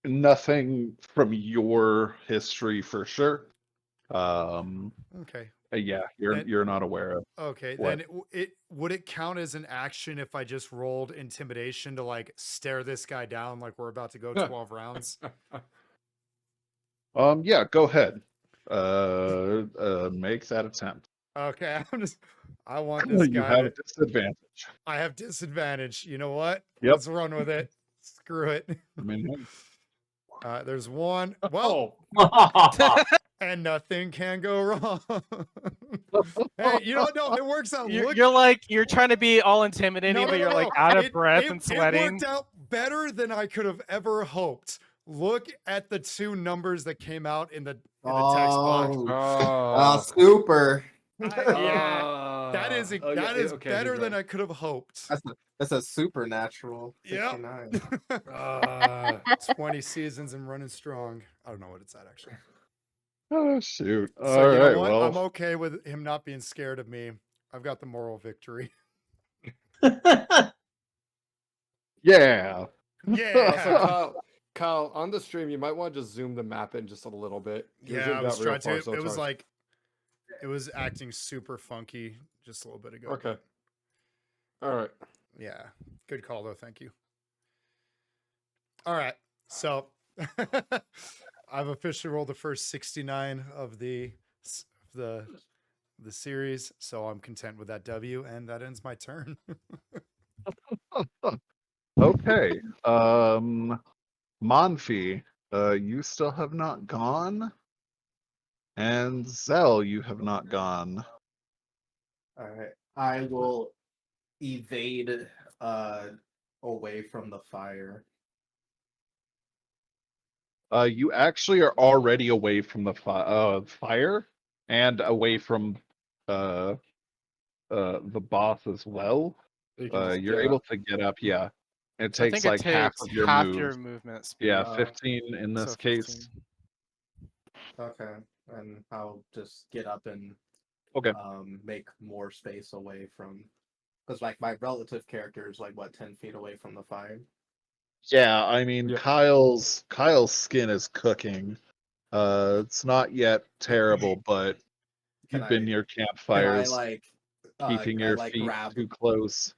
Nothing from your history for sure. Okay. Yeah, Then- you're not aware of. Okay, What? then it would it count as an action if I just rolled intimidation to like stare this guy down like we're about to go 12 rounds? Yeah, go ahead. Make that attempt. Okay, I want this You guy have to. disadvantage. I have disadvantage. You know what? Yep. Let's run with it. Screw it. I mean, There's one. Well, Oh. and nothing can go wrong. Hey, you know what? No, it works out. Look, You're trying to be all intimidating, but you're like out of breath and It sweating. worked out better than I could have ever hoped. Look at the two numbers that came out in the text box. Oh, Super. Yeah, that is Oh, that yeah, is okay, better he's than right. I could have hoped. That's a supernatural Yep. 69. 20 seasons and running strong. I don't know what it's at actually. oh shoot! So All you right, know what? well, I'm okay with him not being scared of me. I've got the moral victory. yeah. Also, Yeah. Kyle, on the stream, you might want to just zoom the map in just a little bit. You Yeah, zoomed I was out real trying to. far, so It it's was hard. like, it was acting super funky just a little bit ago. Okay. All right. Yeah. Good call though. Thank you. All right. So I've officially rolled the first 69 of the series, so I'm content with that W, and that ends my turn. Okay. Manfi, you still have not gone, and Zell, you have not gone. All right. I will evade away from the fire. You actually are already away from the fire and away from the boss as well. You can just You're get able up. to get up, yeah. It So I takes think it like half takes of your half move. your movement speed. Yeah, Uh, 15 in this so case. 15. Okay. And I'll just get up and Okay. make more space away from, because like my relative character is like what, 10 feet away from the fire. Yeah, I mean Yeah. Kyle's skin is cooking. It's not yet terrible, but Can you've been I- near Can I campfires, like keeping can I, your like, feet grab? too close.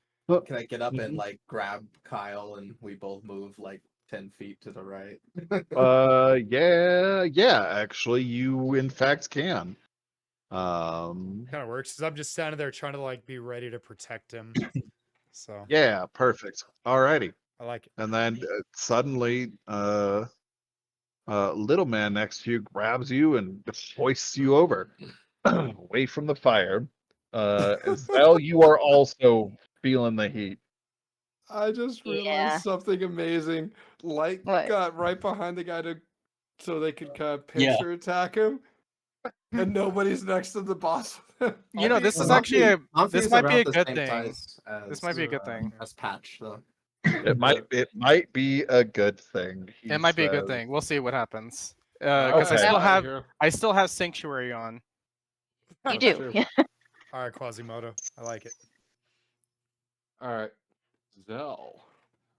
Can I get up and Mhm. like grab Kyle and we both move like 10 feet to the right? Yeah, actually, you in fact can. Kind of works because I'm just standing there trying to like be ready to protect him. So Yeah, perfect. Alrighty. I like it. And then suddenly, little man next to you grabs you and hoists you over, away from the fire. As well, you are also feeling the heat. I just realized Yeah. something amazing. Light What? got right behind the guy so they could kind of Yeah. pincer attack him, and nobody's next to the boss. You know, this So is actually Manfi this is might be a about the good same thing. size This might be a good as, thing. As Patch though. It might be a good thing. It might be a good says. thing. We'll see what happens. Alright, Because Okay. I still have Sanctuary on. You That's do. true. Yeah. All right, Quasimodo. I like it. All right, Zell.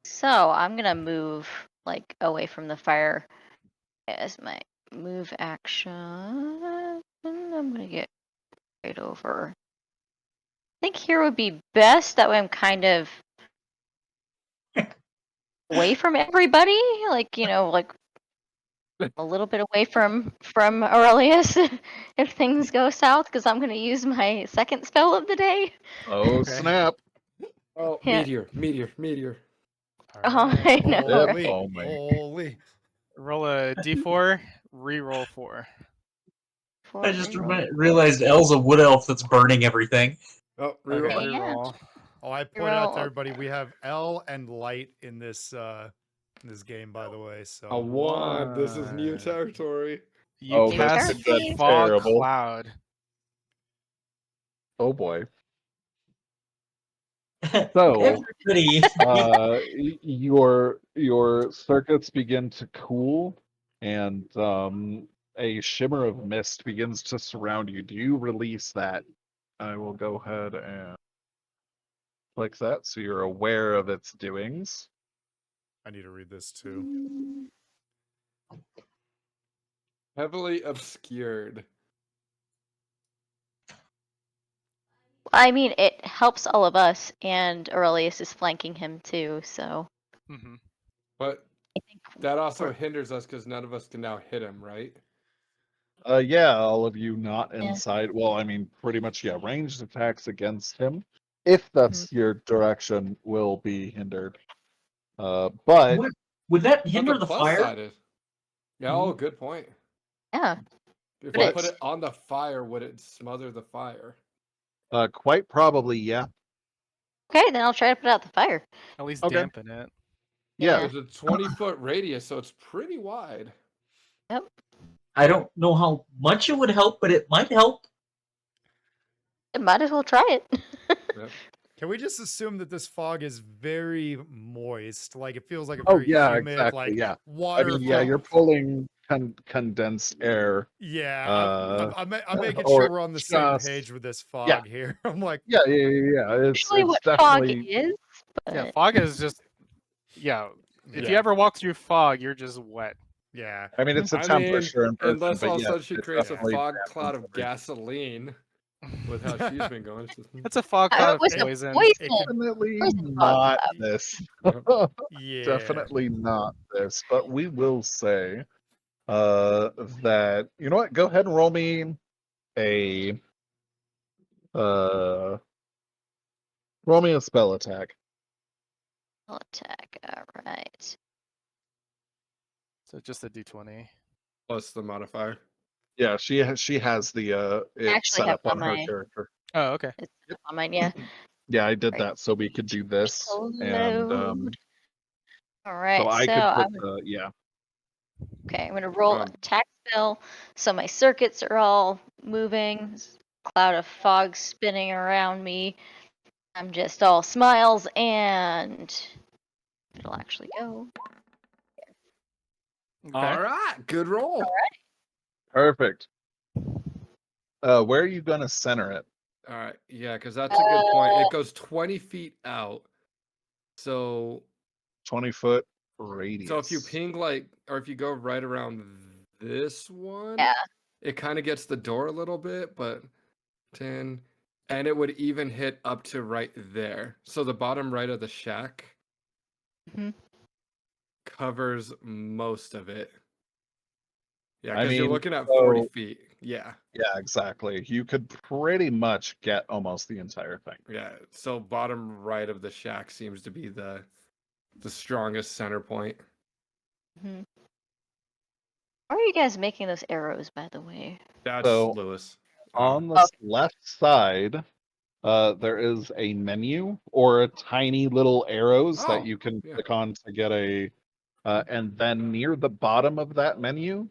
So I'm gonna move like away from the fire as my move action. And I'm gonna get right over. I think here would be best. That way I'm kind of away from everybody, like like a little bit away from Aurelius if things go south, because I'm gonna use my second spell of the day. Oh Okay. snap! Oh, Yeah. meteor. Oh, I know, Yep. right? Oh my. Holy. Roll a d4, re-roll 4. I just Reroll. realized Elle's a wood elf that's burning everything. Oh, Okay, reroll. And re-roll. Oh, I pointed out to Reroll, everybody we have L and light in this game, by the way. A So 1. This is new One. territory. You Oh, that's cast terrifying. fog terrible. cloud. Oh boy. So, Everybody, your circuits begin to cool, and a shimmer of mist begins to surround you. Do you release that? I will go ahead and click that so you're aware of its doings. I need to read this too. Heavily obscured. I mean, it helps all of us, and Aurelius is flanking him too. So Mm-hmm. But I think that also we're- hinders us because none of us can now hit him, right? Yeah, all of you not Yeah. inside. Well, I mean, pretty much, yeah, ranged attacks against him, if that's your direction, will be hindered. But would that But hinder the the plus fire? side is. Yeah, oh, good point. yeah. If But we it's- put it on the fire, would it smother the fire? quite probably, yeah. Okay, then I'll try to put out the fire. At least Okay. dampen it. Yeah. There's a 20-foot radius, so it's pretty wide. I don't know how much it would help, but it might help. I might as well try it. Yep. Can we just assume that this fog is very moist? Like it feels like a Oh, very yeah, humid, exactly, like yeah. I water. mean, yeah, you're pulling condensed air. Yeah, I'm making or sure we're on the same just- page with this fog yeah. here. I'm like, Yeah. It's Usually what definitely. fog is, but Yeah, fog is just. Yeah, if you Yeah. ever walk through fog, you're just wet. yeah. I mean, it's a I temperature mean, in person, unless but all of a yeah, sudden she it creates a definitely fog dampens cloud of everything. gasoline with how she's been going. It's just- It's a fog I cloud of was a poison. poison. Definitely Poison fog not cloud. this. Yeah. Definitely not this. But we will say that you know what? Go ahead and roll me a spell attack. Attack. All right. So just a d20. Plus the modifier. Yeah, she has the it Actually set have up on on her my- character. Oh, okay. It's on mine, yeah. Yeah, I did Right. that so we could do this, and Load. All right, so I so could put I'm the yeah. okay. I'm gonna roll Um, attack spell. So my circuits are all moving. There's a cloud of fog spinning around me. I'm just all smiles, and it'll actually go. Okay. All right, good roll. Perfect. Where are you gonna center it? All right, yeah, because that's a good point. It goes 20 feet out. So 20-foot radius. if you ping or if you go right around this one, Yeah. it kind of gets the door a little bit, but 10, and it would even hit up to right there. So the bottom right of the shack Mhm. covers most of it. Yeah, I because you're mean, looking at 40 so- feet. Yeah, Yeah, exactly. You could pretty much get almost the entire thing. yeah. So bottom right of the shack seems to be the strongest center point. Mhm. How are you guys making those arrows, by the way? That's So, Lewis. On the Okay. left side, there is a menu or a tiny little arrows Oh, that you can yeah. click on to get a, and then near the bottom of that menu,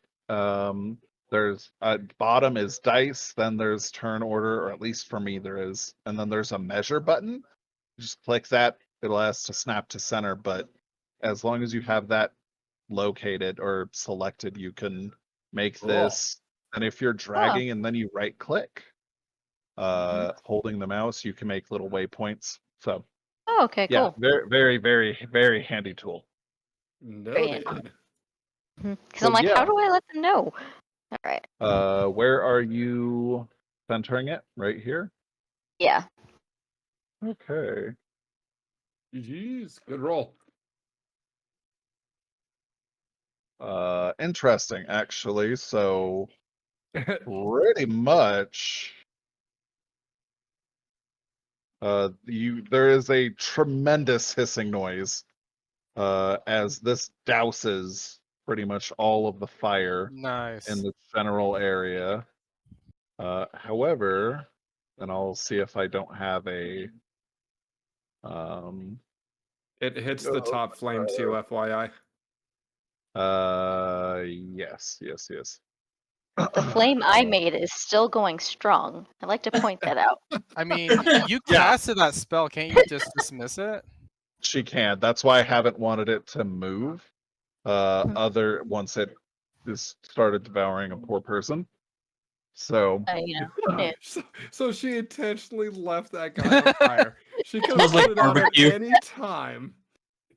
there's bottom is dice, then there's turn order, or at least for me there is, and then there's a measure button. Just click that; it'll ask to snap to center. But as long as you have that located or selected, you can make Cool. this. And if you're dragging and then you right click, holding the mouse, you can make little waypoints. So Oh, okay, yeah, cool. very, very, very, very handy tool. Brilliant. Noted. Because So, I'm like, yeah. how do I let them know? All right. Where are you centering it? Right here? Yeah. Okay. GG's. Good roll. Interesting, actually. So pretty much, there is a tremendous hissing noise, as this douses pretty much all of the fire in Nice. the general area. However, and I'll see if I don't have a It hits the top flame too, FYI. yes. The flame I made is still going strong. I'd like to point that out. I mean, you Yeah. casted that spell. Can't you just dismiss it? She can. That's why I haven't wanted it to move. Once it just started devouring a poor person. So Yeah. So she intentionally left that guy on fire. She could have Smells like put it out at barbecue. any time.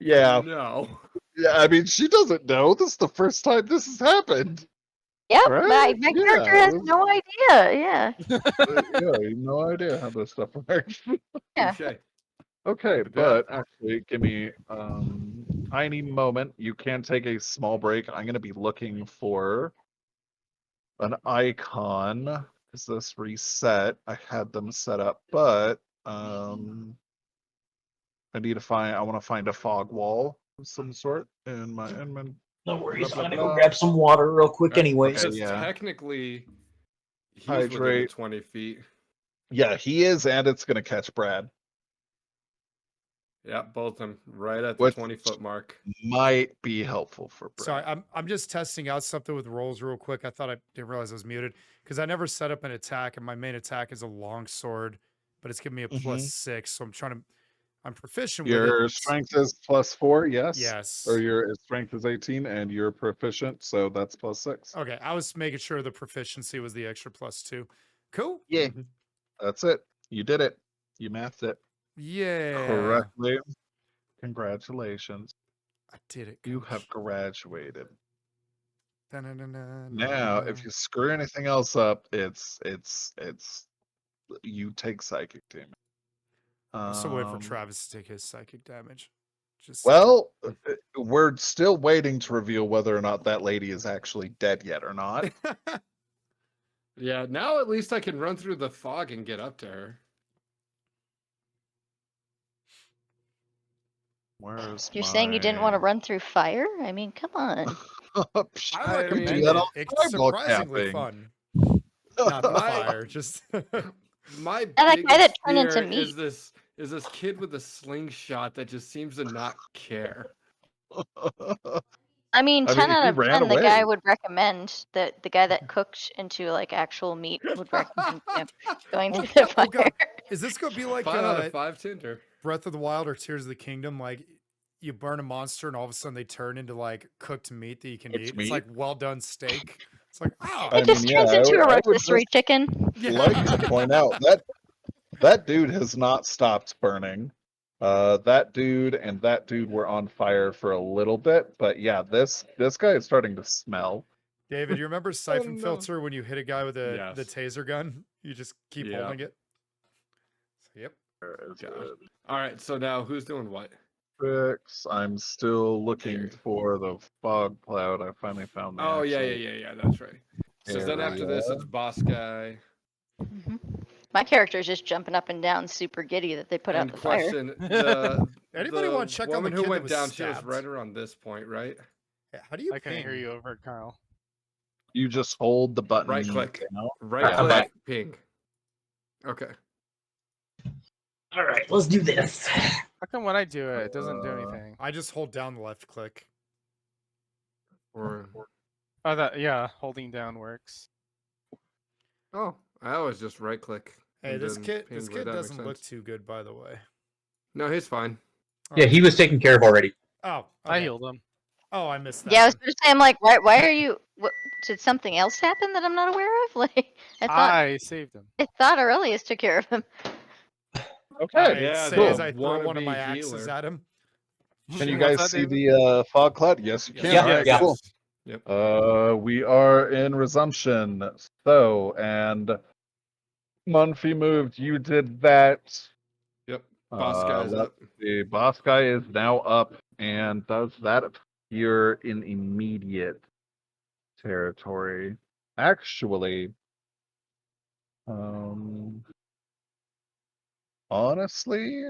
yeah, No. yeah. I mean, she doesn't know. This is the first time this has happened. Yep, Right? my Yeah, character has no idea. Yeah. Yeah, you have no idea how this stuff works. Yeah. Okay. Okay, Yeah. but actually, give me tiny moment. You can take a small break. I'm gonna be looking for an icon. Is this reset? I had them set up, but I want to find a fog wall of some sort in my No worries. Blah, blah, I'm gonna go blah. grab some water real quick, anyways. okay. Because Yeah. technically, he's within the Hydrate. 20 feet. Yeah, he is, and it's gonna catch Brad. Yeah, both of them right at the Which 20-foot mark. might be helpful for Brad. Sorry, I'm just testing out something with rolls real quick. I thought I didn't realize I was muted because I never set up an attack, and my main attack is a long sword, but it's giving me a +6. So I'm proficient with it. Your strength is +4, yes. Yes. Or your strength is 18, and you're proficient, so that's +6. Okay, I was making sure the proficiency was the extra +2. Cool. Yeah, that's it. You did it. You mathed it Yeah. correctly. Congratulations. I did it. You coach. have graduated. Da-na-na-na, Now, na-na-na. if you screw anything else up, it's you take psychic damage. I'm still waiting for Um, Travis to take his psychic damage. Just Well, we're still waiting to reveal whether or not that lady is actually dead yet or not. Yeah, now at least I can run through the fog and get up to her. Where's You're saying you didn't want to run through fire? I mean, come on. I I recommend mean, it. that all It's time while surprisingly camping. fun. Not the My- fire, just My that guy that biggest turned into fear meat. is this kid with a slingshot that just seems to not care. I mean, 10 he out of ran 10, the guy away. would recommend that the guy that cooked into like actual meat would recommend going through the Oh, God. fire. Is this gonna be like 5 out of 5 Tinder. Breath of the Wild or Tears of the Kingdom? Like you burn a monster and all of a sudden they turn into like cooked meat that you can It's eat. meat. It's like well done steak. It's like I It just mean, turns yeah, into a I would rotisserie just chicken. like to point out that dude has not stopped burning. That dude and that dude were on fire for a little bit, but yeah, this guy is starting to smell. David, you remember Siphon no. Filter when you hit a guy with the Yes. taser gun? You just keep Yeah. holding it. Yep. All right, so now who's doing what? Fix. I'm still looking Here. for the fog cloud. I finally found the Oh, actual yeah, that's right. So then after this, area. it's boss guy. My character is just jumping up and down, super giddy that they put out And the fire. question, the Anybody the wanna check on the woman who kid that went was down, she was stabbed? right around this point, right? Yeah, how do you I couldn't hear ping? you over, Kyle. You just hold the button. Right click. down. Right Alright, click, ping. Okay. All right, let's do this. How come when I do it, it doesn't do anything? I just hold down the left click. Or Oh, yeah, holding down works. oh, I always just right click. Hey, and this then kid ping, this but kid that makes doesn't look sense. too good, by the way. No, he's fine. Yeah, he was taken care of already. Oh, I okay. healed him. Oh, I missed that. Yeah, I was then. going to say, I'm like, why are you? What, did something else happen that I'm not aware of? Like, I saved him. I thought Aurelius took care of him. Okay. I'd Yeah, say the as I throw one of wannabe my axes healer. at him. Can you What's guys that, see David? the fog cloud? Yes, you can. Yeah, All right, yeah. cool. Yep. We are in resumption. So, and Manfi moved. You did that. Yep. Boss guy's let's up. see. Boss guy is now up and does that you're in immediate territory. Actually, honestly,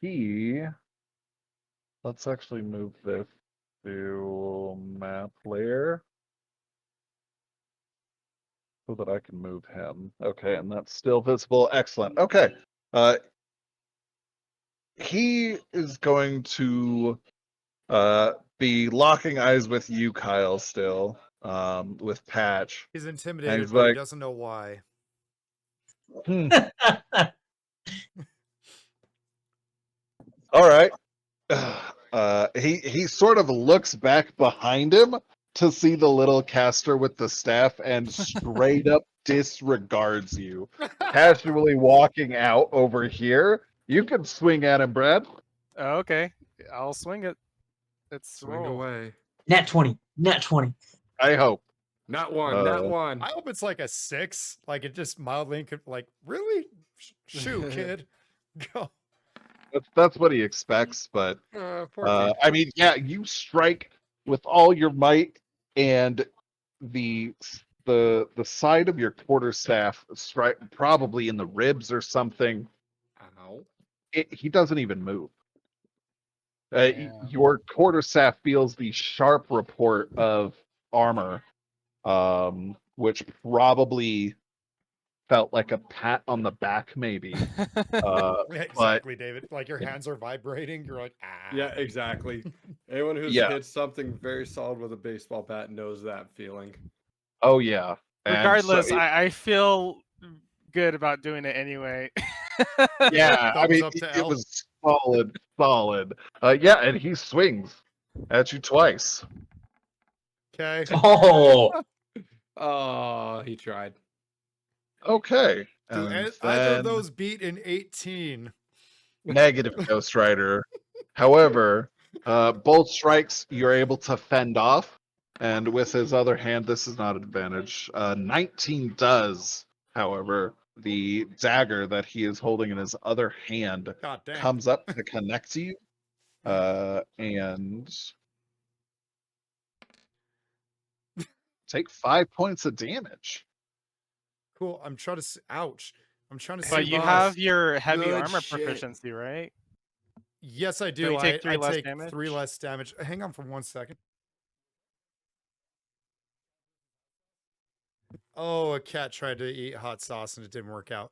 he. Let's actually move this to map layer so that I can move him. Okay, and that's still visible. Excellent. Okay. He is going to be locking eyes with you, Kyle, still, with Patch. He's And intimidated, he's but he like, doesn't know why. all right. He sort of looks back behind him to see the little caster with the staff and straight up disregards you. Casually walking out over here. You can swing at him, Brad. Oh, okay, I'll swing it. It's Swing roll. away. Nat 20. Nat 20. I hope. Not one. Not Uh, one. I hope it's like a 6. Like it just mildly like, really? Shoot, kid. Go. That's what he expects, but 14. I mean, yeah, you strike with all your might, and the side of your quarterstaff strike probably in the ribs or something. Ow. He doesn't even move. Yeah. Your quarterstaff feels the sharp report of armor, which probably felt like a pat on the back, maybe. Yeah, But exactly, David. Like your hands are vibrating. You're like, ah. Yeah, exactly. Anyone who's Yeah. hit something very solid with a baseball bat knows that feeling. oh yeah. And so Regardless, it- I feel good about doing it anyway. yeah, I Thumbs mean, up to it L. was solid. Yeah, and he swings at you twice. Okay. Oh, Oh, he tried. Okay. Do And either of then those beat an 18? negative Ghost Rider. However, both strikes you're able to fend off, and with his other hand, this is not an advantage. 19 does, however, the dagger that he is holding in his other hand God dang. comes up to connect to you, and take 5 points of damage. Cool. I'm trying to see. Ouch. I'm trying to see. But you boss. have your heavy Good armor shit. proficiency, right? Yes, I do. Don't you take I 3 less take damage? 3 less damage. Hang on for 1 second. Oh, a cat tried to eat hot sauce and it didn't work out.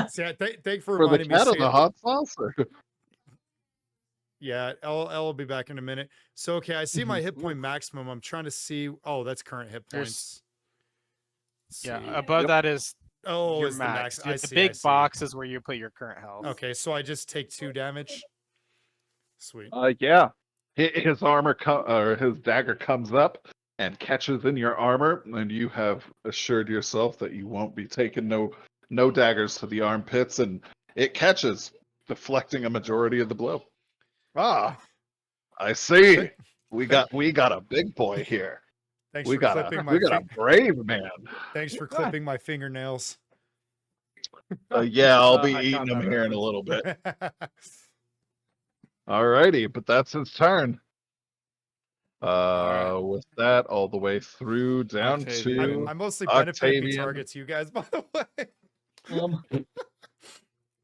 See, thank for For the reminding me. cat of See, the hot sauce? Or... Yeah, L will be back in a minute. So okay, I see my hit point maximum. I'm trying to see. Oh, that's current hit There's- points. Let's Yeah, see. above that is Oh, your is the max. max. I The see. big I see. box is where you put your current health. Okay, so I just take 2 damage. Sweet. Yeah. His armor or his dagger comes up and catches in your armor, and you have assured yourself that you won't be taking no daggers to the armpits, and it catches, deflecting a majority of the blow. Ah, I see. Th- We got a big boy here. Thanks We for got clipping my. a brave man. Thanks for clipping my fingernails. Yeah, I'll be I eating caught him that here in a reference. little bit. Alrighty, but that's his turn. Alright. With that, all the way through down Octavian. to I mostly benefit if he Octavian. targets you guys, by the way.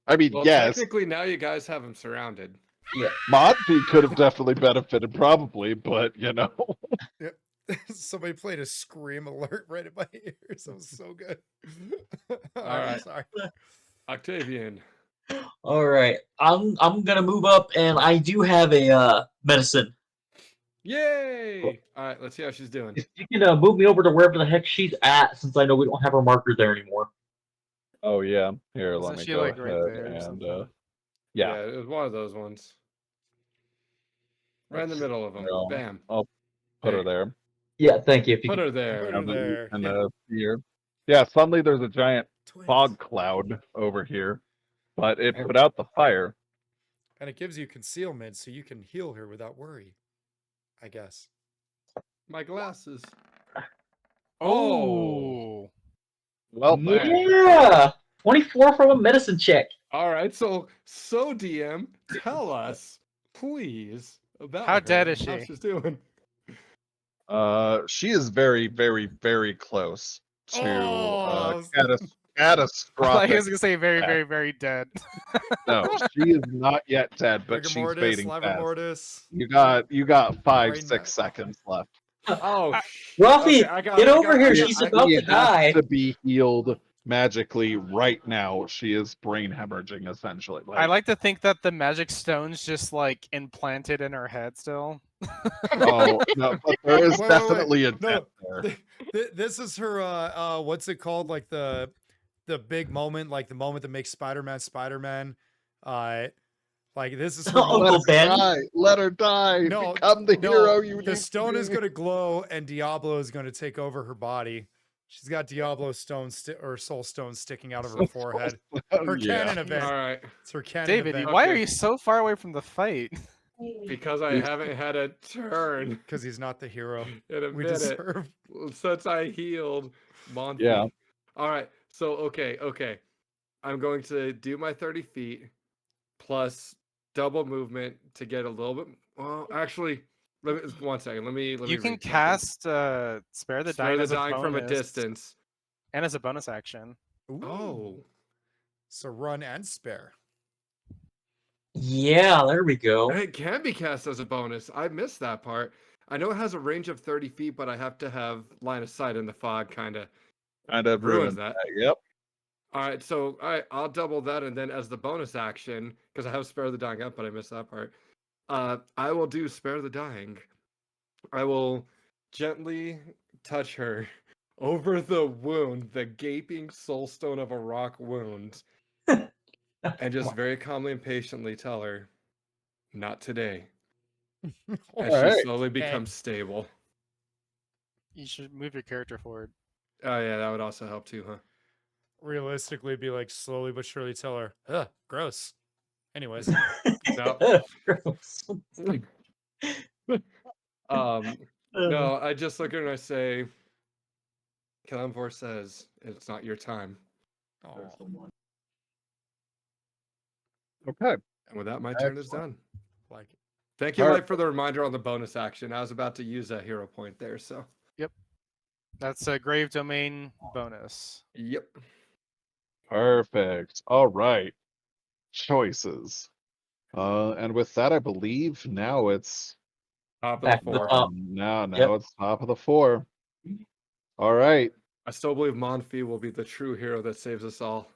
I mean, Well, yes, technically now you guys have him surrounded. Monty could have definitely benefited, probably, but Somebody played a scream alert right in my ears. That was so good. All All right, right. sorry. Octavian. all right. I'm gonna move up, and I do have a medicine. Yay! All right, let's see how she's doing. If you can move me over to wherever the heck she's at, since I know we don't have her marker there anymore. oh yeah, here, Isn't let me she, go like, right ahead there or and something? yeah, It was one of those ones. Right in the middle of them. Yeah. Bam. I'll put her there. Yeah, thank you. If you Put could- her there. Put her there. And Yeah. here, yeah, suddenly there's a giant Twins. fog cloud over here, but it put out the fire. And it gives you concealment so you can heal her without worry, I guess. My glasses. Oh, Well, Man. Yeah, 24 from a medicine check. All right, so DM, tell us, please, about How her dead is and how she? she's doing. She is very, very, very close to Oh, I thought he catastrophic. was gonna say very, death. very, very dead. No, she is not yet dead, but rigor she's mortis, fading livor fast. mortis. You got 5, Brain 6 seconds left. Oh, Ruffy, okay, get over here. She- She's about she to die. has to be healed magically right now. She is brain hemorrhaging essentially. I like to think that the magic stone's just like implanted in her head still. Oh no, but there is Wait. definitely a No, death there. this is her. What's it called? Like the big moment, like the moment that makes Spider-Man Spider-Man. Like this is her Uncle moment. Ben. Let her die. No, Become the no, hero you the need stone to is be. going to glow and Diablo is going to take over her body. She's got Diablo stone or soul stone sticking out of her forehead. Her Yeah. canon event. all right, It's her canon David, event. why are Okay. you so far away from the fight? because I haven't had a turn Because he's not the hero in a we minute deserve. since I healed Manfi. Yeah. All right, so okay. I'm going to do my 30 feet plus double movement to get a little bit. Well, actually, let me 1 second. Let me. You read can something. cast Spare the Spare Dying the as a dying from a bonus, distance. and as a bonus action. Ooh. Oh, So run and spare. Yeah, there we go. it can be cast as a bonus. I missed that part. I know it has a range of 30 feet, but I have to have line of sight in the fog. Kind of Kind of ruins ruined that. Yep. All right, so I'll double that, and then as the bonus action, because I have Spare the Dying up, but I missed that part. I will do Spare the Dying. I will gently touch her over the wound, the gaping soulstone of a rock wound, and just very calmly and patiently tell her, "Not today." As she Alright. slowly becomes stable. You should move your character forward. Oh yeah, that would also help too, huh? Realistically, be like slowly but surely tell her, ugh, gross. Anyways, No. Gross. No, I just look at her and I say, Kalamvor says, it's not your time. Okay. And with that, my turn is Excellent. done. like it. Thank you, Perfect. Mike, for the reminder on the bonus action. I was about to use a hero point there, so. That's a Grave Domain bonus. Yep. Perfect. All right. Choices. And with that, I believe now it's Top of Back the to the four. top. now Yep. it's top of the 4. All right. I still believe Manfi will be the true hero that saves us all.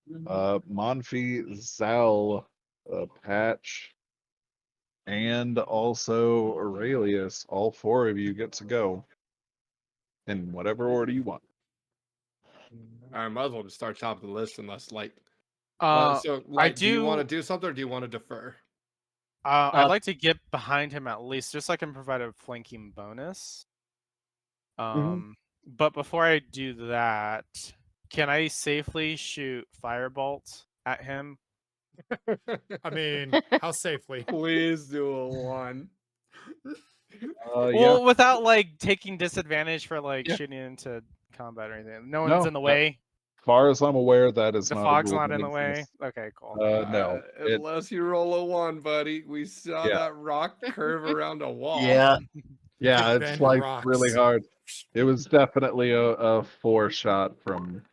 Manfi, Zal, Patch, and also Aurelius. All 4 of you get to go in whatever order you want. I might as well just start top of the list unless, like. I Light, do you want to do. do something or do you want to defer? I'd like to get behind him at least, just so I can provide a flanking bonus. But before I do that, can I safely shoot firebolt at him? I mean, how safely? Please do a 1. Yeah. Well, without like taking disadvantage for like Yeah. shooting into combat or anything. No one's No, in the that- way. Far as I'm aware, that is The not fog's a rule not that in the way. exists. Okay, cool. No. It, Unless you roll a 1, buddy. We saw Yeah. that rock curve around a wall. Yeah. yeah, it's Bend like rocks. really hard. It was definitely a 4 shot from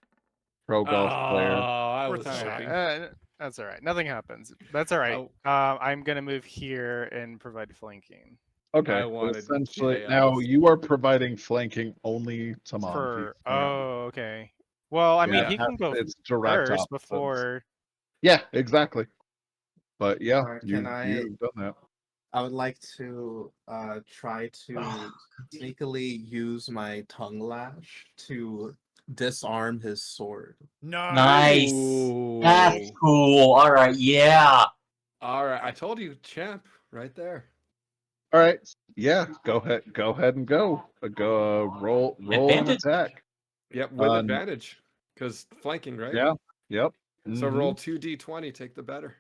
pro Oh, golf player. I Worth was a shot. hoping. That's all right. Nothing happens. That's all right. Oh. I'm gonna move here and provide flanking Okay, I so wanted essentially now chaos. you are providing flanking only to Manfi. for. Oh, okay. Well, I mean, Yeah, he can go it's direct first opposites. before. Yeah, exactly. But yeah, Alright, can I- you've done that. I would like to try to sneakily use my tongue lash to disarm his sword. Nice. Ooh. That's cool. All right. Yeah. All right, I told you, champ, right there. All right. Yeah, go ahead and go. Roll an Advantage? attack. Yep, with Um, advantage, because flanking, right? Yeah. Yep. So Mhm. roll 2d20, take the better.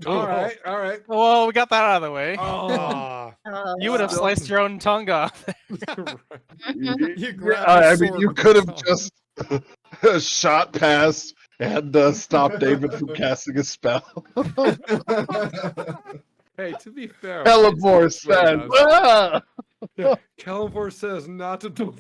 All right. Well, we got that out of the way. Oh, You would have Still- sliced your own tongue off. You grab I the mean, sword you with could your have tongue. just Shot past and stop David from casting a spell. Hey, to be fair, Teleport it's what he says, does. "Ah!" Yeah, Calivore says not to do.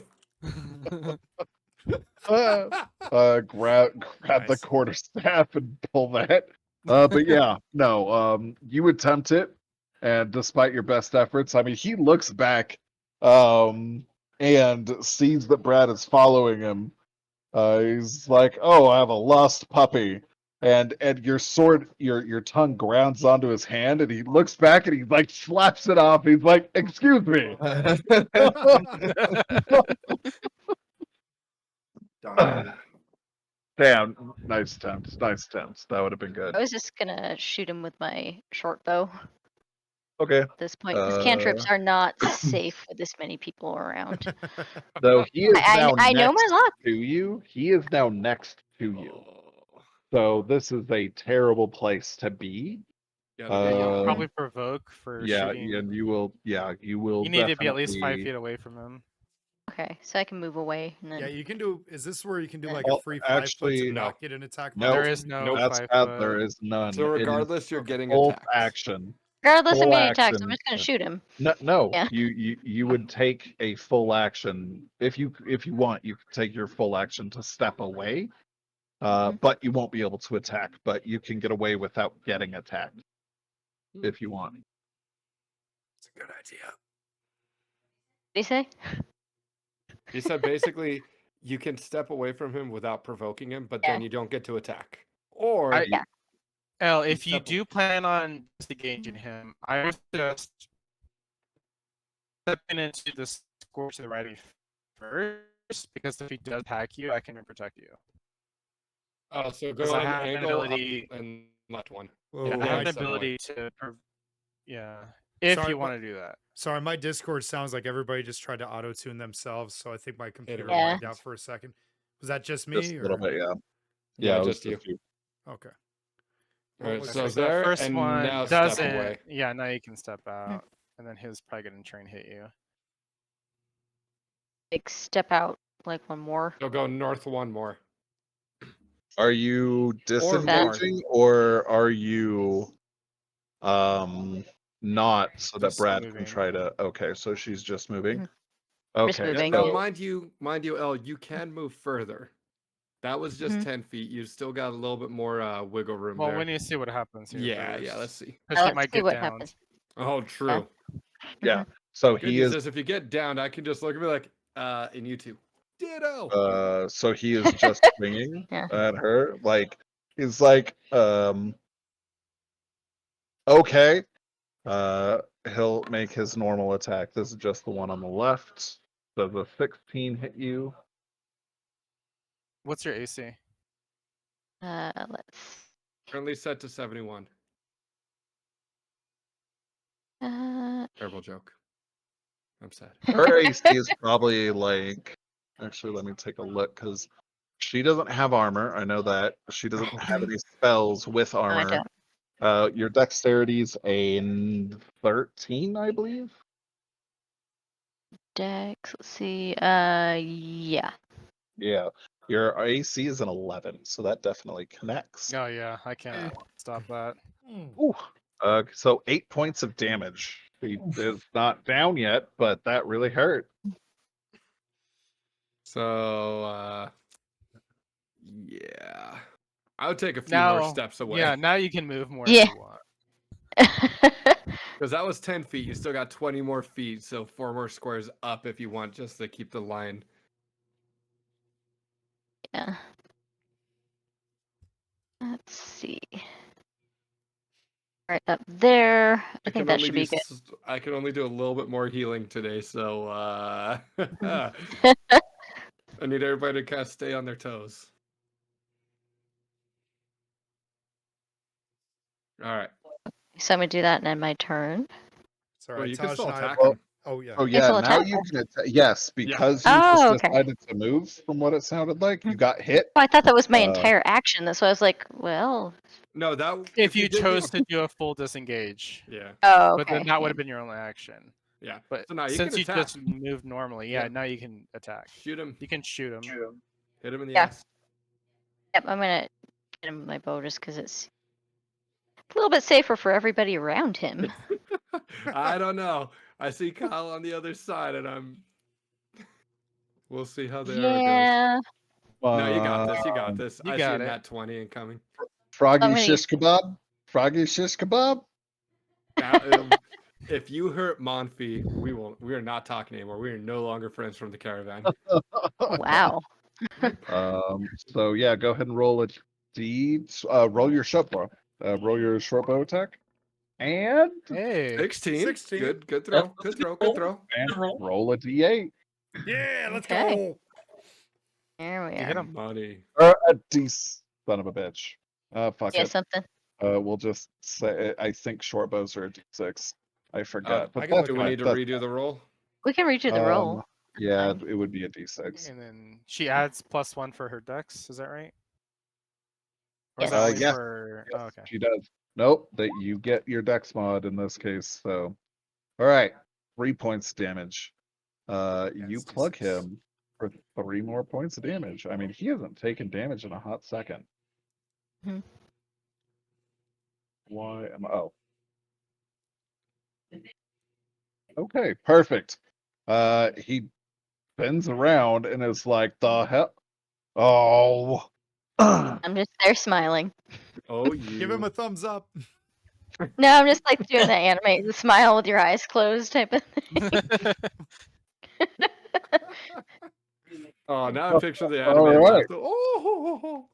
Grab the Nice. quarterstaff and pull that. But yeah, no, you attempt it, and despite your best efforts, I mean, he looks back, and sees that Brad is following him. He's like, "Oh, I have a lost puppy," and your sword, your tongue grounds onto his hand, and he looks back and he like slaps it off. He's like, "Excuse me." Darn. Damn, nice attempts. Nice attempts. That would have been good. I was just gonna shoot him with my short bow Okay. at this point, because cantrips are not safe with this many people around. So he is now I know my next luck. to you. He is now next to you. So this is a terrible place to be. Gotta be You'll Um, probably provoke for Yeah, shooting. and you will. Yeah, you will. You need to be at least 5 definitely- feet away from him. Okay, so I can move away and then. Yeah, you can do. Is this where you can do like Well, a free 5 foot actually, to no. not get an attack? No. There is no Nope. That's 5 bad. foot. There is none. So It is regardless, you're getting full attacked. action. Regardless of full being attacked, so I'm action. just gonna shoot him. No, Yeah. you would take a full action if you want. You could take your full action to step away, Mhm. but you won't be able to attack. But you can get away without getting attacked if you want. It's a good idea. What do you say? He said basically you can step away from him without provoking him, but then you don't get to attack. Or Yeah. El, if you step do plan on disengaging him, I would suggest stepping into the scorch of the righty first, because if he does attack you, I can protect you. oh, so Because go I and have an angle ability. up and left one. Whoa, Yeah, I my- have an Nice, ability to. Yeah, if Sorry, you but- want to do that. Sorry, my Discord sounds like everybody just tried to auto tune themselves, so I think my computer Yeah. lagged out for a second. Was that just me? Just a little or- bit, yeah. Yeah, it was just you. Okay. All right, looks so like the there first and one now step doesn't. away. Yeah, now you can step out, and then his probably gonna try and hit you. Like step out like one more. So go north one more. Are you disengaging or are you not so that Just Brad can moving. try to okay, so she's just moving. Mhm. Just Okay. moving. Now, So, mind you, El, you can move further. That was just Mhm. 10 feet. You still got a little bit more wiggle room Well, there. when you see what happens here. Yeah, first, let's see. Because he Let's might see get what downed. happens. Oh, true. yeah. So Good he news is is if you get downed, I can just look and be like, and you two. Ditto. so he is just swinging Yeah. at her like he's like okay. He'll make his normal attack. This is just the one on the left. Does a 16 hit you? What's your AC? Let's. Currently set to 71. Terrible joke. I'm sad. Her AC is probably like actually let me take a look because she doesn't have armor. I know that. She doesn't have any spells with I armor. don't. Your dexterity's a 13, I believe. Dex. Let's see. Yeah. Yeah. Your AC is an 11, so that definitely connects. Oh yeah, I can't stop that. Ooh. So 8 points of damage. He is not down yet, but that really hurt. So, yeah. I would take a few Now, more steps away. yeah, now you can move more Yeah. if you want. Because that was 10 feet. You still got 20 more feet. So 4 more squares up if you want, just to keep the line. Yeah. Let's see. Right up there. I think that should be good. I can only do a little bit more healing today, so I need everybody to kind of stay on their toes. All right. So I'm gonna do that and end my turn. Sorry, Well, you can Taj still and I- attack Well, him. Oh yeah. Oh Can yeah, still now attack you her? can attack. Yes, because you Oh, just okay. decided to move from what it sounded like. You got hit. Oh, I thought that was my Uh, entire action. That's why I was like, well. No, that If you did chose to do a full disengage, Yeah, Oh, but okay. then that would have been your only action. yeah. But So now you since can you attack. just moved normally, yeah, Yeah. now you can attack. Shoot him. You can shoot him. Hit him in the Yeah. ass. Yep, I'm gonna get him with my bow just because it's a little bit safer for everybody around him. I don't know. I see Kyle on the other side, and we'll see how the arrow goes. Yeah. No, you got this. You got this. You I got see it. that 20 incoming. Froggy Somebody- shish kebab. Froggy shish kebab. If you hurt Manfi, we are not talking anymore. We are no longer friends from the caravan. Wow. So yeah, go ahead and roll a D. Roll your short bow. Roll your short bow attack. And Hey. 16. 16. Good throw. Good throw. Good throw. roll a D8. Yeah, let's Okay. go. There we You are. hit him. Money. Or a D. Son of a bitch. Fuck Yeah, it. something. We'll just say I think short bows are a D6. I forgot. But I can that's Do we fine. need to That's redo the roll? We can redo the roll. Yeah, fine. it would be a D6. And then she adds +1 for her dex. Is that right? Or is Yes. that only Yes. for? Yes, Oh, okay. she does. Nope, that you get your dex mod in this case. So, all right, 3 points damage. You it's plug D6. him for 3 more points of damage. I mean, he hasn't taken damage in a hot second. Mhm. Why am oh? Okay, perfect. He bends around and is like, "The hell? Oh." I'm just there smiling. Oh, you. Give him a thumbs up. No, I'm just like doing that animate, the smile with your eyes closed type of thing. Oh, now I'm picturing the All anime. right. Oh.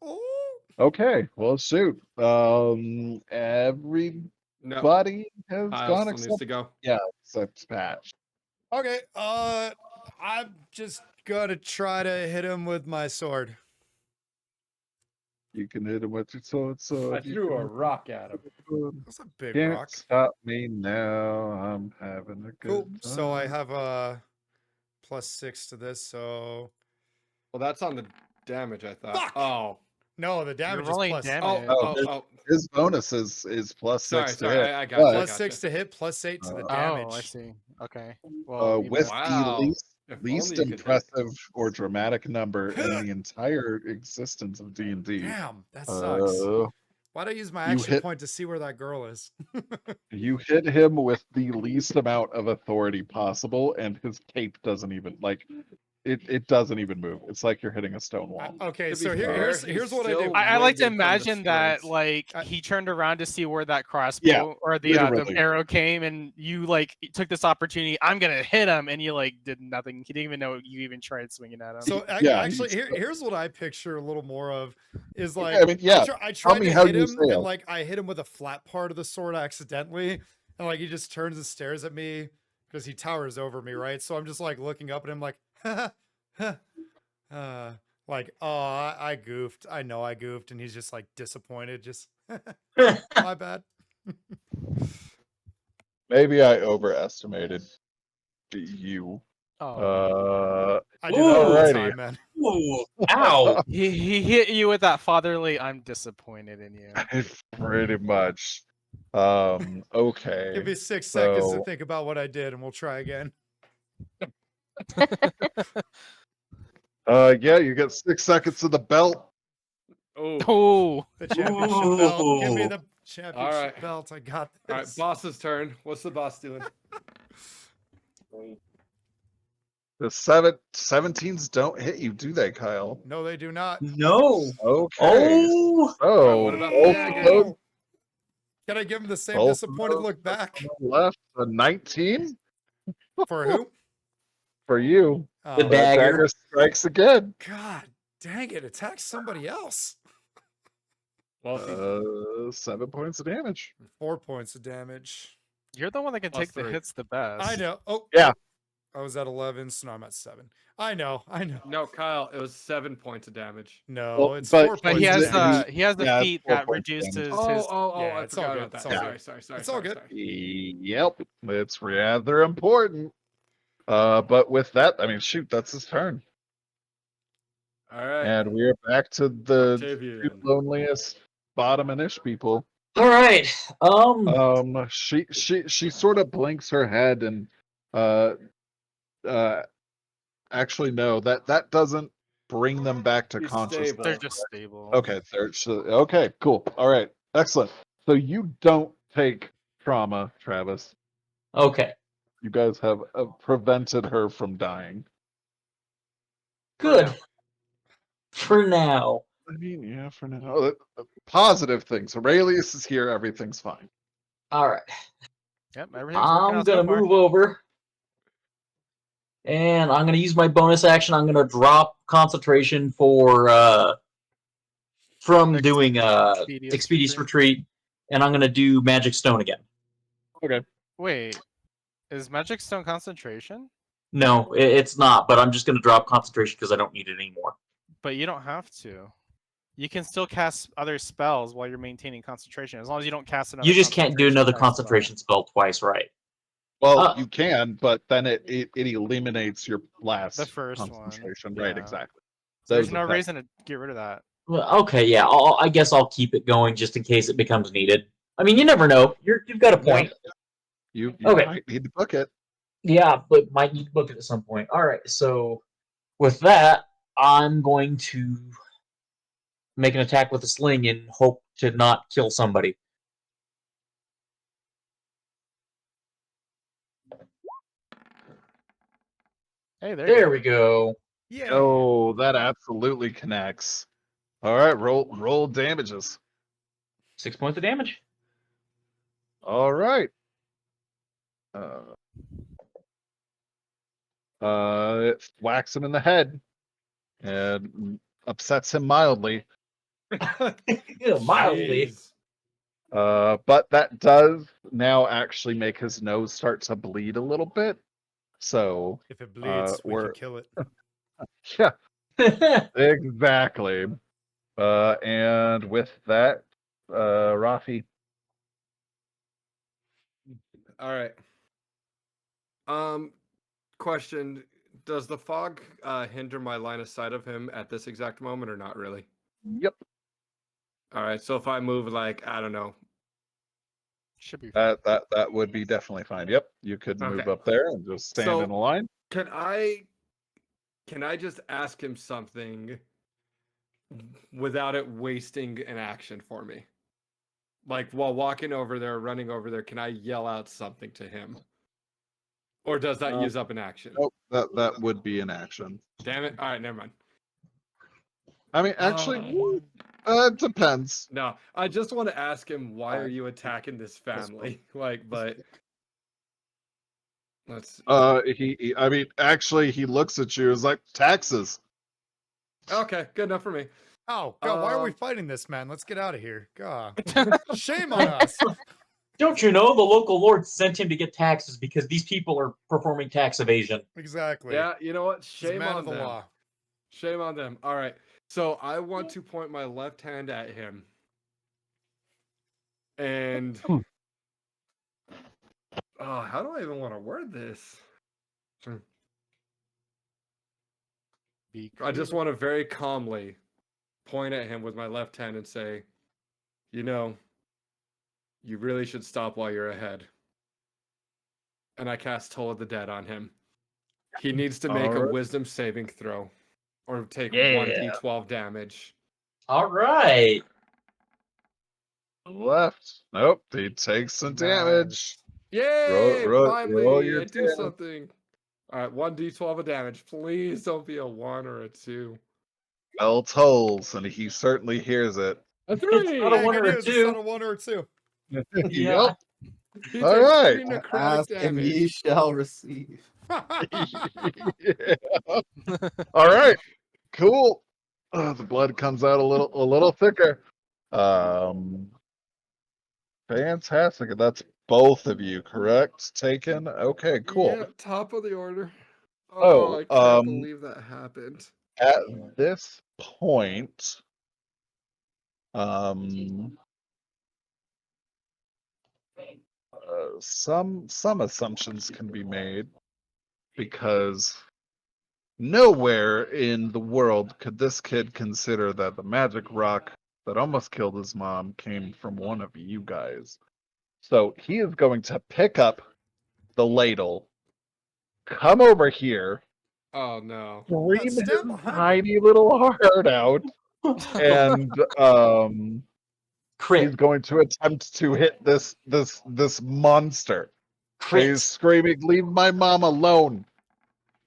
Okay, well, shoot. Everybody No, has Kyle gone still needs except to go. except Patch. Okay, I'm just gonna try to hit him with my sword. You can hit him with your sword. I threw a rock at him. That's a big Can't rock. stop me now. I'm having a good Cool. time. So I have a +6 to this. So Well, that's on the damage, I thought. Fuck! Oh. no, the You're damage is rolling plus damage. Oh. His bonus is +6 Sorry, to hit. I got but, you. +6 to hit, +8 to the Oh, damage. Oh, I see. Okay. Well, even with that- Wow. the If least only you could hit. impressive or dramatic number in the entire existence of D&D. Damn, that sucks. Uh, Why'd I use my you action hit- point to see where that girl is? You hit him with the least amount of authority possible, and his cape doesn't even it doesn't even move. It's like you're hitting a stone wall. Okay, To be so fair, here's he's what I still do. I like to winded from the imagine that sprints. like I- he turned around to see where that crossbow or the literally. arrow came, and you like took this opportunity. I'm gonna hit him, and you like did nothing. He didn't even know you even tried swinging at him. So Yeah, actually, he's- here's what I picture a little more of is like I mean, yeah, I tell tried me to how hit you him and failed. like I hit him with a flat part of the sword accidentally, and like he just turns and stares at me because he towers over me, right? So I'm just like looking up at him like, like oh I goofed. I know I goofed, and he's just like disappointed. Just my bad. Maybe I overestimated you. Oh, I do that all the Alrighty. time, man. Ooh, ow. he hit you with that fatherly. I'm disappointed in you. Pretty much. Okay. Give me 6 seconds to So- think about what I did, and we'll try again. Yeah, you get 6 seconds of the belt. Oh. Oh, The championship belt. Give me Ooh. the championship Alright. belt. I got this. All right, boss's turn. What's the boss doing? The 17s don't hit you, do they, Kyle? No, they do not. No. Okay. Oh. So, what about both the of dagger? those Can I give him the same Both of disappointed those look back? left, a 19 For who? for you. Oh, The That dagger. strikes again. God dang it. Attack somebody else. Well, 7 points of damage. 4 points of damage. you're the one that can Plus take the 3. hits the best. I know. Oh, Yeah. I was at 11, so now I'm at 7. I know. no, Kyle, it was 7 points of damage. No, Well, it's but- 4 But points. he of has damage. the he has the Yeah, it's feat 4 that points reduces damage. his. Yeah, I it's all forgot good, about it's that. all Sorry. It's all good. Yep. It's rather important. But with that, I mean, shoot, that's his turn. All right. And we're back to the Octavian. two loneliest bottom-ish people. All right. She sort of blinks her head and actually no, that doesn't bring them back to He's consciousness? stable. They're just stable. Okay, okay, cool. All right, excellent. So you don't take trauma, Travis. Okay, You guys have prevented her from dying. good. For now. I mean, yeah, for now. Positive things. Aurelius is here. Everything's fine. All right. Yep, everything's working I'm out so gonna far. move over, and I'm gonna use my bonus action. I'm gonna drop concentration for from doing Expeditious Retreat, and I'm gonna do Magic Stone again. Okay. Wait, is Magic Stone concentration? No, it's not. But I'm just gonna drop concentration because I don't need it anymore. But you don't have to. You can still cast other spells while you're maintaining concentration, as long as you don't cast another. You just can't do another spell. concentration spell twice, right? Well, you can, but then it eliminates your last The first one, concentration. Right, yeah. exactly. So there's no reason to get rid of that. Well, okay, yeah. I guess I'll keep it going just in case it becomes needed. I mean, you never know. You've got a point. You Okay. might need to book it. Yeah, but might need to book it at some point. All right, so with that, I'm going to make an attack with a sling and hope to not kill somebody. Hey, There we go. Yeah. Oh, that absolutely connects. All right, roll damages. 6 points of damage. All right. It whacks him in the head and upsets him mildly. Mildly. Jeez. But that does now actually make his nose start to bleed a little bit. So If it bleeds, we we're can kill it. yeah, exactly. And with that, Rafi. All right. Question: does the fog hinder my line of sight of him at this exact moment, or not really? Yep. All right. So if I move, like, I don't know. Should be fine. That would be definitely fine. Yep, you could move Okay. up there and just stand So- in a line. Can I just ask him something without it wasting an action for me? Like while walking over there, running over there, can I yell out something to him? Or does that use up an action? Nope, that would be an action. Damn it. All right, never mind. I mean, actually, it depends. No, I just want to ask him, why are you attacking this family? Like, but let's. I mean, actually, he looks at you as like taxes. Okay, good enough for me. Oh, God, why are we fighting this, man? Let's get out of here. God. Shame on us. Don't you know the local lord sent him to get taxes because these people are performing tax evasion? Exactly. Yeah, you know what? He's a Shame man on of the them. law. Shame on them. All right. So I want to point my left hand at him. And how do I even want to word this? I just want to very calmly point at him with my left hand and say, you know, you really should stop while you're ahead. And I cast Toll of the Dead on him. He needs to make a Alright. wisdom saving throw or take Yeah. 1d12 damage. All right. Left. Nope, he takes some damage. Yay! roll Finally, your I do damage. something. All right, 1d12 of damage. Please don't be a 1 or a 2. Bell tolls, and he certainly hears it. A 3! not a Yeah, one good or a news, it's two. not a 1 or a 2. Yeah. Yep. He All takes right. 3 necrotic Ask and ye damage. shall receive. Yeah. All right. Cool. The blood comes out a little thicker. Fantastic. And that's both of you, correct? Taken. Okay, cool. Yeah, top of the order. Oh, I can't believe that happened. At this point, some assumptions can be made because nowhere in the world could this kid consider that the magic rock that almost killed his mom came from one of you guys. So he is going to pick up the ladle, come over here, Oh no. scream his stand behind him. tiny little heart out, and he's Crit. going to attempt to hit this monster. Crit. He's screaming, "Leave my mom alone!"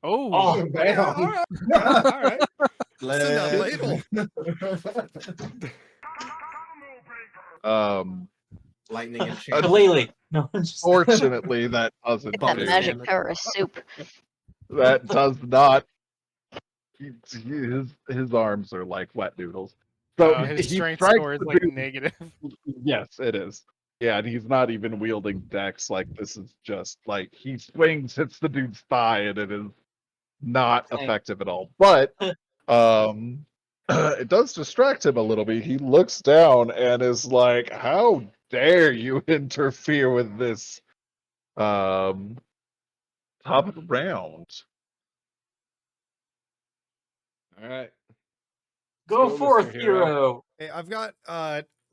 Oh, Oh, Yeah, all right. All right. Send that ladle. Lightning and Shillelagh. No, just Fortunately, that doesn't Get that Bubble do. magic damage. power of soup. That does not. His arms are like wet noodles. So his he strength strikes score is the like dude. negative. Yes, it is. Yeah, and he's not even wielding dex. Like this is just like he swings, hits the dude's thigh, and it is not Thank- effective at all. But it does distract him a little bit. He looks down and is like, "How dare you interfere with this?" Top of the round. All right. Go Go, Mr. forth, Hero. hero. Hey, I've got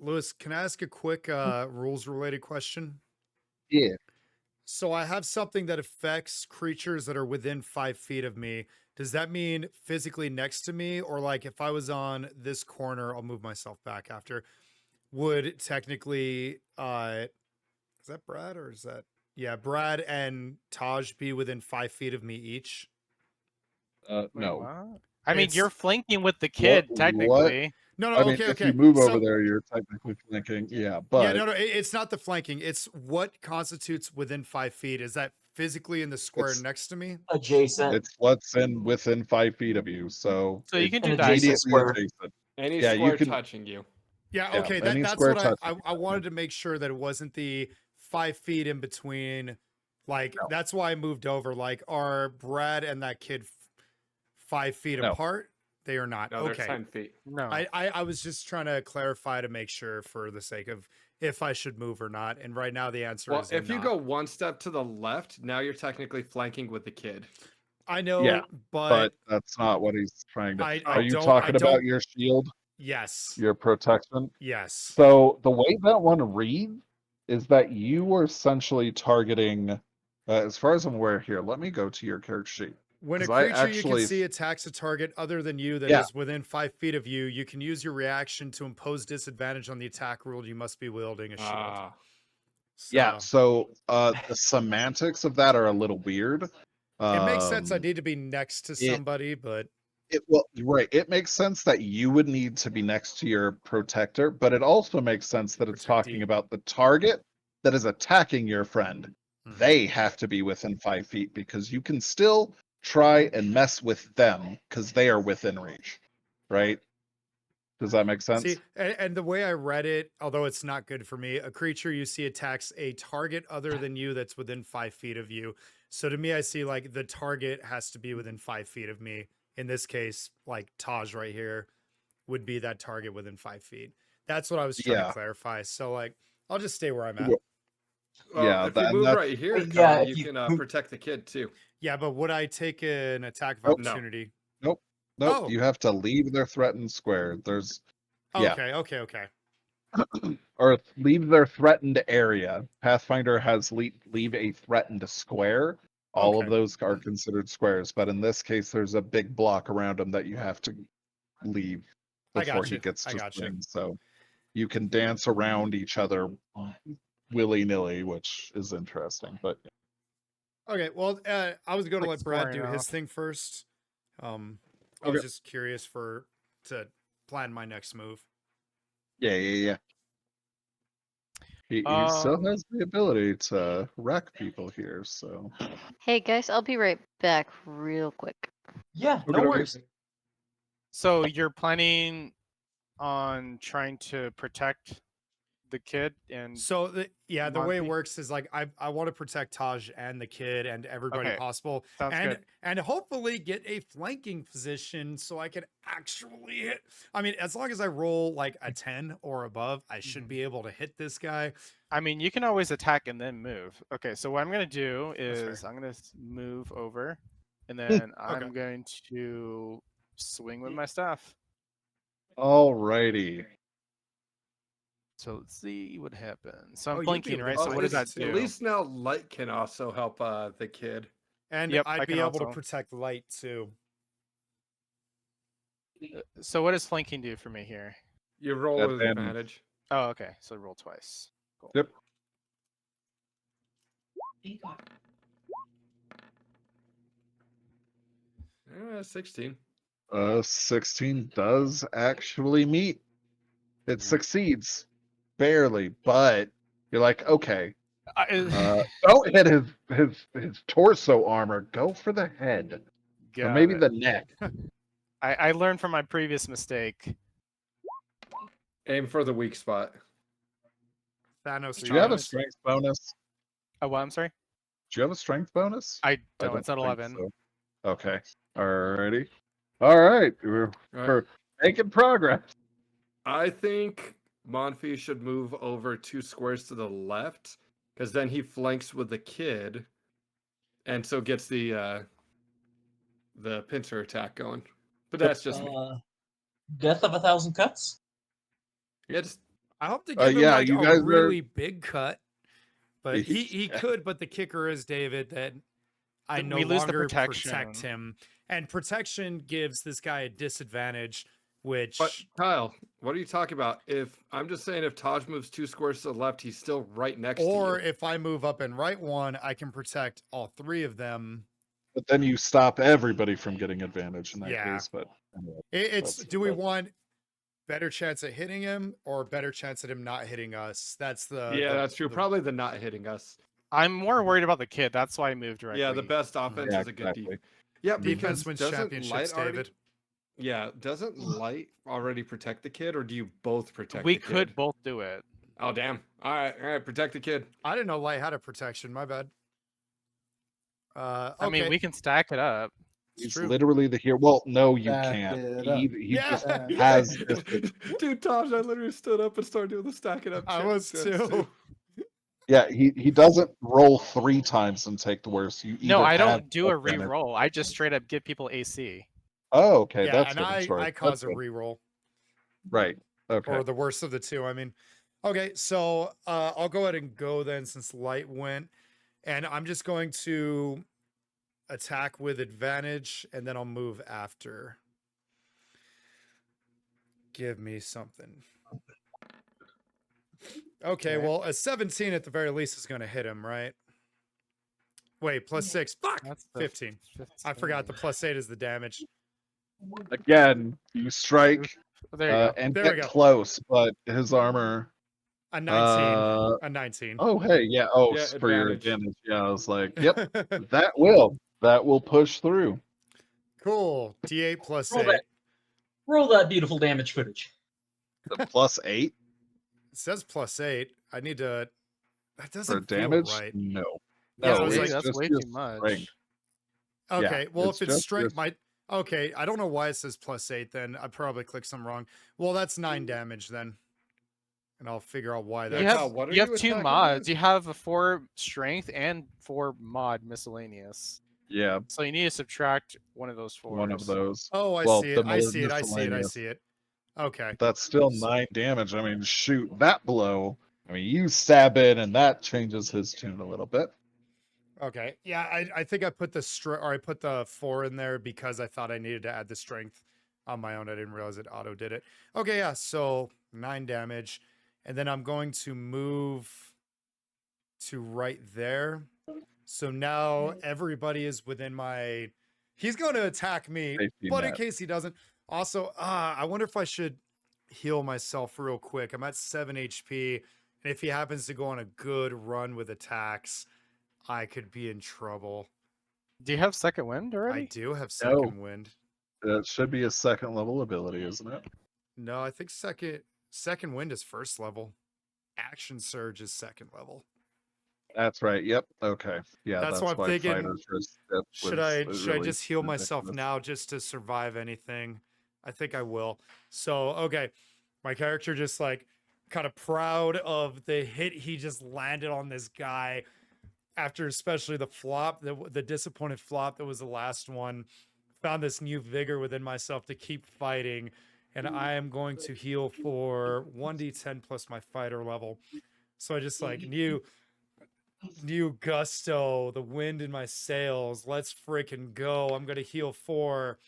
Lewis, can I ask a quick rules related question? Yeah. So I have something that affects creatures that are within 5 feet of me. Does that mean physically next to me, or like if I was on this corner, I'll move myself back after, would technically is that Brad or is that Brad and Taj be within 5 feet of me each? Wait, No. what? I mean, It's- you're flanking with the kid, What? technically. No, I mean, okay, if okay. you move So- over there, you're technically flanking. Yeah, Yeah, but no, it's not the flanking. It's what constitutes within 5 feet. Is that physically in the square It's- next to me? Adjacent. it's what's in within 5 feet of you. So So you can An do that. adjacent immediately square. adjacent. Any Yeah, you square can- touching you. Yeah, Yeah, okay. any That's square what touch I wanted to make sure that it wasn't the 5 feet in between. Like, No. that's why I moved over. Like, are Brad and that kid 5 feet No. apart? They are not. No, they're Okay. 10 feet. No. I was just trying to clarify to make sure for the sake of if I should move or not. And right now the answer Well, is if you not. go one step to the left, now you're technically flanking with the kid. I know, Yeah, but but that's not what he's trying to. I Are you don't- talking I about don't- your shield, yes. your protection? Yes. So the way that one reads is that you were essentially targeting. As far as I'm aware, here, let me go to your character sheet. When a 'Cause I creature you actually- can see attacks a target other than you that is Yeah. within 5 feet of you, you can use your reaction to impose disadvantage on the attack roll. You must be wielding a shield. Ah, Yeah, So, so the semantics of that are a little weird. it makes sense. I Um, need to be next to it- somebody, but Well, right. It makes sense that you would need to be next to your protector, but it also makes sense that it's talking Protectee. about the target that is attacking your friend. Mhm. They have to be within 5 feet because you can still try and mess with them because they are within reach, right? Does that make sense? See, and the way I read it, although it's not good for me, a creature you see attacks a target other than you that's within 5 feet of you. So to me, I see like the target has to be within 5 feet of me. In this case, like Taj right here would be that target within 5 feet. That's what I was trying Yeah. to clarify. So like, I'll just stay where I'm at. Well, well, Yeah, if you and move that's- right here, Wait, yeah, Kyle, if you you can move- protect the kid too. Yeah, but would I take an attack of Nope. No. opportunity? Nope, Oh. you have to leave their threatened square. There's Yeah. Okay. or leave their threatened area. Pathfinder has leave a threatened square. All of Okay. those are considered squares, but in this case, there's a big block around them that you have to leave I before he gotcha, gets I to gotcha. swing. So you can dance around each other willy nilly, which is interesting. But Okay, well, I was going to Like let Brad squaring do his off. thing first. I was Okay. just curious to plan my next move. yeah. He still Um, has the ability to wreck people here. So Hey guys, I'll be right back real quick. Yeah, no Okay. worries. So you're planning on trying to protect the kid and So the way it Manfi? works is like I want to protect Taj and the kid and everybody Okay, possible, sounds and good. and hopefully get a flanking position so I can actually hit. I mean, as long as I roll like a 10 or above, I should Mhm. be able to hit this guy. I mean, you can always attack and then move. Okay, so what I'm gonna do That's fair. is I'm gonna move over, and then I'm Okay. going to swing with my staff. alrighty. So let's see what happens. So I'm Oh, you'd be flanking, able right? to So do what does that this do? At least now light can also help the kid. And Yep, I'd I be can able to also. protect light too. So what does flanking do for me here? You roll with Advantage. advantage. Oh, okay. So roll twice. Cool. Yep. 16. 16 does actually meet. It succeeds barely, but you're like, okay, don't hit his torso armor. Go for the head, or Got maybe it. the neck. I learned from my previous mistake. Aim for the weak spot. Thanos. Do you have a Thanos. strength bonus? Oh, what? I'm sorry. Do you have a strength bonus? I don't. It's at think 11. so. Okay. Alrighty. All right. We're All right. we're making progress. I think Manfi should move over 2 squares to the left, because then he flanks with the kid, and so gets the pincer attack going. But that's just me. Death of a thousand cuts. Yeah, just I hope to give him yeah, like you a guys are- really big cut. But he Yeah. could, but the kicker is, David, that I Th- no we lose the longer protect protection. him. And protection gives this guy a disadvantage, which But Kyle, what are you talking about? If I'm just saying, if Taj moves 2 squares to the left, he's still right next or to you. if I move up and right one, I can protect all 3 of them. But then you stop everybody from getting advantage in that Yeah. case. But anyway, It's That's- do we that's- want better chance at hitting him or better chance at him not hitting us? That's the Yeah, the- that's true. the- Probably the not hitting us. I'm more worried about the kid. That's why I moved directly. Yeah, the best offense yeah, is a good exactly. defense. Yeah, defense because wins doesn't championships, light already, David. Yeah, doesn't light already protect the kid, or do you both protect We the could kid? both do it. Oh, damn. All right, protect the kid. I didn't know light had a protection. My bad. Okay. I mean, we can stack it up. It's He's true. literally the hero. Well, no, you Back can't. it He Yeah. just has this. Dude, Taj, I literally stood up and started doing the stacking up. I shit was just too. Yeah, he doesn't roll 3 times and take the worst. You No, either I have don't do a advantage- re-roll. I just straight up give people AC. Oh, okay, Yeah, that's and different story. I cause That's a good. reroll. Right. Okay. Or the worst of the 2, I mean. Okay, so I'll go ahead and go then since light went. And I'm just going to attack with advantage and then I'll move after. Give me something. Okay, well, a 17 at the very least is going to hit him, right? Wait, plus 6. Fuck! That's the 15. I forgot the 15. plus 8 is the damage. Again, you strike There you go. and There we get go. close, but his armor. A 19. Uh, A 19. oh, hey, yeah. Oh, Yeah, for your advantage. advantage. Yeah, I was like, yep, that will push through. Cool. D8 plus Roll 8. that. Roll that beautiful damage footage. The plus 8 It says plus 8. I need to. That for doesn't feel damage. right. No, Yeah, I no, was it's like, that's just way your too much. strength. Okay, well, it's if it's just straight, your- my okay, I don't know why it says plus 8. Then I probably clicked some wrong. Well, that's 9 damage then, and I'll figure out why Yeah, that's. You Kyle, have, what are you have you 2 attacking mods. with? You have a 4 strength and 4 mod miscellaneous. Yeah, So you need to subtract one of those 4s. one of those. Oh, I Well, see the it. I see it. I see it. I miscellaneous. see it. Okay. That's still 9 damage. I mean, shoot, that blow. I mean, you stab in, and that changes his tune a little bit. Okay. Yeah, I think I put I put the 4 in there because I thought I needed to add the strength on my own. I didn't realize it auto did it. Okay, yeah, so 9 damage. And then I'm going to move to right there. So now everybody is within my he's going to attack me, Safety but in net. case he doesn't. Also, I wonder if I should heal myself real quick. I'm at 7 HP, and if he happens to go on a good run with attacks, I could be in trouble. Do you have second wind I already? do have No. second wind. It should be a 2nd level ability, isn't it? No, I think second wind is 1st level. Action surge is 2nd level. That's right. Yep. Okay. Yeah, That's that's what I'm why thinking. Fighter's Risk Dip Should was I really just heal myself ridiculous. now just to survive anything? I think I will. So, okay. My character just like kind of proud of the hit he just landed on this guy after especially the flop, the disappointed flop that was the last one. Found this new vigor within myself to keep fighting, and I am going to heal for 1d10 plus my fighter level. So I just like knew new gusto, the wind in my sails. Let's freaking go. I'm gonna heal for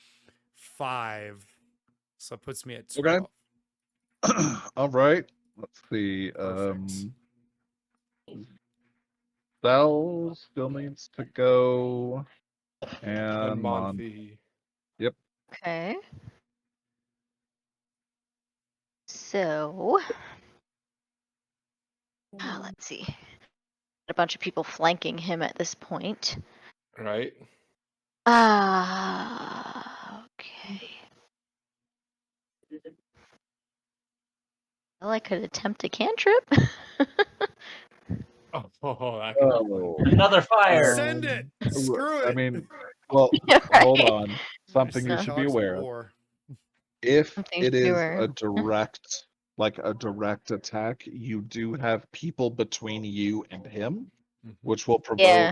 5. So it puts me at 12. Okay. All right. Let's see. Perfect. Bell still needs to go. And And Manfi. Okay. So, let's see. A bunch of people flanking him at this point. Right? Okay. Well, I could attempt a cantrip. Oh, that could be fun. Another fire. Send it. Screw it. I mean, well, Yeah, hold right. on. Something you should be Dogs of aware of. war. If Something it to is aware a of. direct, like a direct attack, you do have people between you and him, which will Yeah.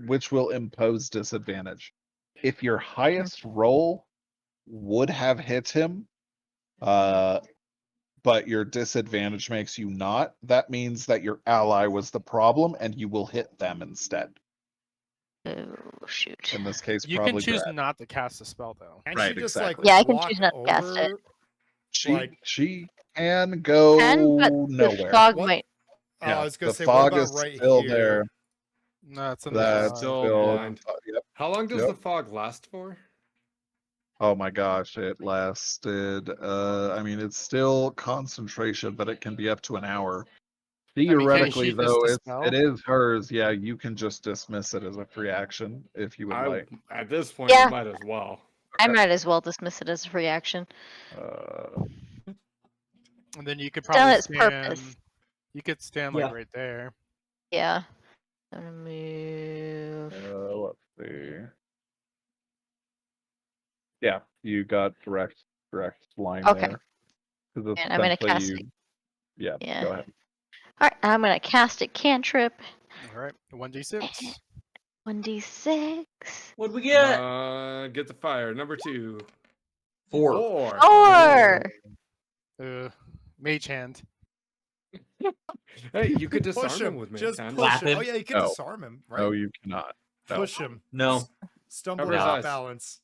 which will impose disadvantage. If your highest roll would have hit him, but your disadvantage makes you not, that means that your ally was the problem and you will hit them instead. Oh, shoot. In this case, You probably can choose Brad. not to cast a spell though. Can't Right, she just exactly. Yeah, I can walk choose not to cast it. over? She Like- she can go And, but the nowhere. fog What? might. Oh, Yeah, I was gonna the say, what fog about is right still here? there. No, it's in That's the still still blind. Yep. How long does Yep. the fog last for? Oh my gosh, it lasted. I mean, it's still concentration, but it can be up to an hour. can't Theoretically, you just though, dispel? it is hers. Yeah, you can just dismiss it as a free action if you would like. At this point, Yeah. you might as well. I might as well dismiss it as a free action. And then you could It's done probably its purpose. You could stand Yeah. like right there. Yeah. I'm gonna move. Let's see. Yeah, you got direct line Okay. there. Because it's And I'm gonna essentially cast you. it. Yeah, Yeah. go ahead. Alright, I'm gonna cast a cantrip. All right, 1d6. 1d6. What'd we get? Get the fire. Number 2. 4. 4. 4. Mage hand. Hey, you could disarm Push him him. with me. Just Ken. push Slap him. him. Oh yeah, you can No. disarm him, right? No, you cannot. No. Push him. No. Stumble Cover his off eyes. balance.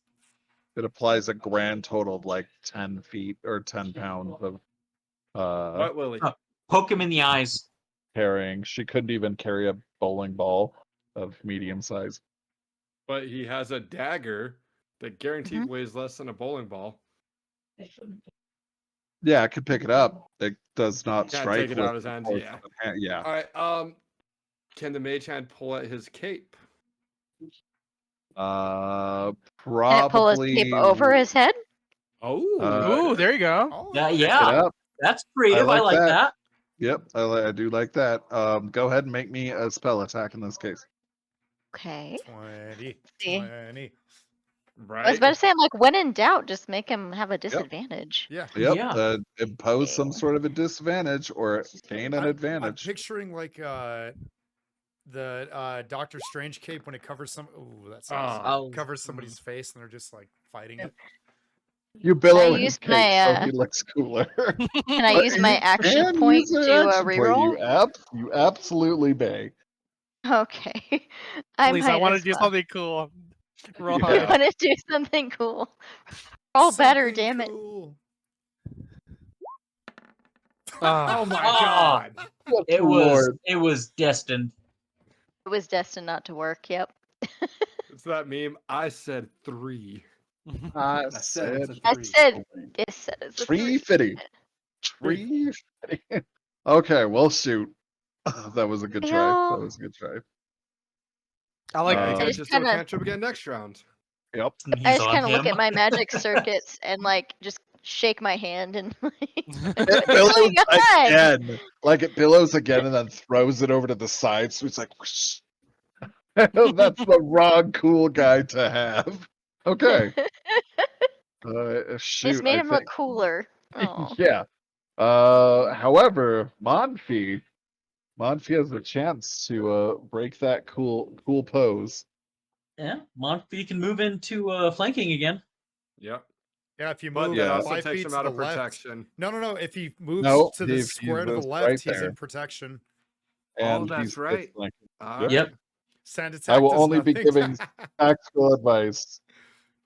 It applies a grand total of like 10 feet or 10 pounds of What, Willie? Poke him in the eyes. carrying. She couldn't even carry a bowling ball of medium size. But he has a dagger that guaranteed weighs less than a bowling ball. Yeah, I could pick it up. It does not Can't strike take it with out of his the hands, force yeah. of the hand. Yeah. Alright, can the mage hand pull out his cape? Can it pull his Probably. cape over his head? Oh, Ooh, there you go. Oh, Yeah, Pick it yeah. up. That's creative. I like like that. that. Yep, I do like that. Go ahead and make me a spell attack in this case. Okay. 20. See. 20. right. I was about to say, I'm like, when in doubt, just make him have a disadvantage. Yeah. Yep. Yeah. Impose some Okay. sort of a disadvantage or gain an I'm advantage. picturing like the Doctor Strange cape when it covers some. Ooh, that's Oh. covers somebody's face and they're just like fighting it. You billow I his use cape my, so he looks cooler. Can I use my action point to reroll? You absolutely may. Okay. I Please, might I want to as do well. something cool. Roll Yeah. I high. want to do something cool. Roll better, Something damn it. cool. Ah, Oh my Ah. god. It was destined. It was destined not to work. Yep. It's that meme. I said 3. I said it's a I three. said it's a Tree 3. fitty. Tree fitty. Okay, well shoot. That was a good try. Yeah. That was a good try. I like Yeah, Uh, you I can't just just do a kinda- cantrip again next round. Yep. I He's just on kind of look him. at my magic circuits and like just shake my hand and like. It What's billows going on? again. Like it billows again and then throws it over to the side, so it's like whoosh. That's the wrong cool guy to have. Okay. Shoot. Just made I him look think- cooler. Oh. Yeah. However, Manfi has a chance to break that cool pose. Yeah. Monfi can move into flanking again. Yep. Yeah, if you But move that Yeah. also 5 takes feet him to out the of left. protection. No. If he moves No, to the if square to the he's left, right he's there. in protection. And that's he's right. flanking. All Yep. right. Sand attack I will does only be nothing. giving tactical advice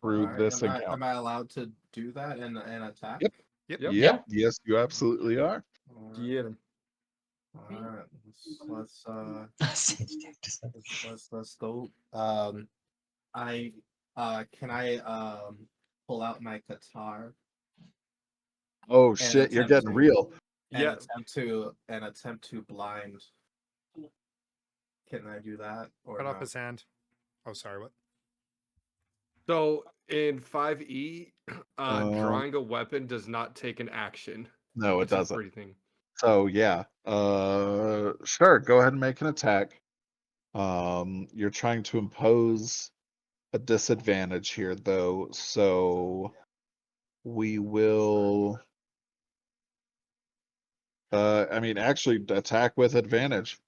through Alright, this am encounter. I allowed to do that and attack? Yep. Yep. Yep. Yep. Yes, you absolutely are. Get him. Alright, let's go. I can I pull out my guitar Oh and shit, you're attempt getting to- real. and Yeah. attempt to blind? Can I do that or Cut off no? his hand. Oh, sorry. What? So in 5e, Um, drawing a weapon does not take an action. No, it It's a doesn't. free thing. So yeah. Sure, go ahead and make an attack. You're trying to impose a disadvantage here though, so we will I mean actually attack with advantage.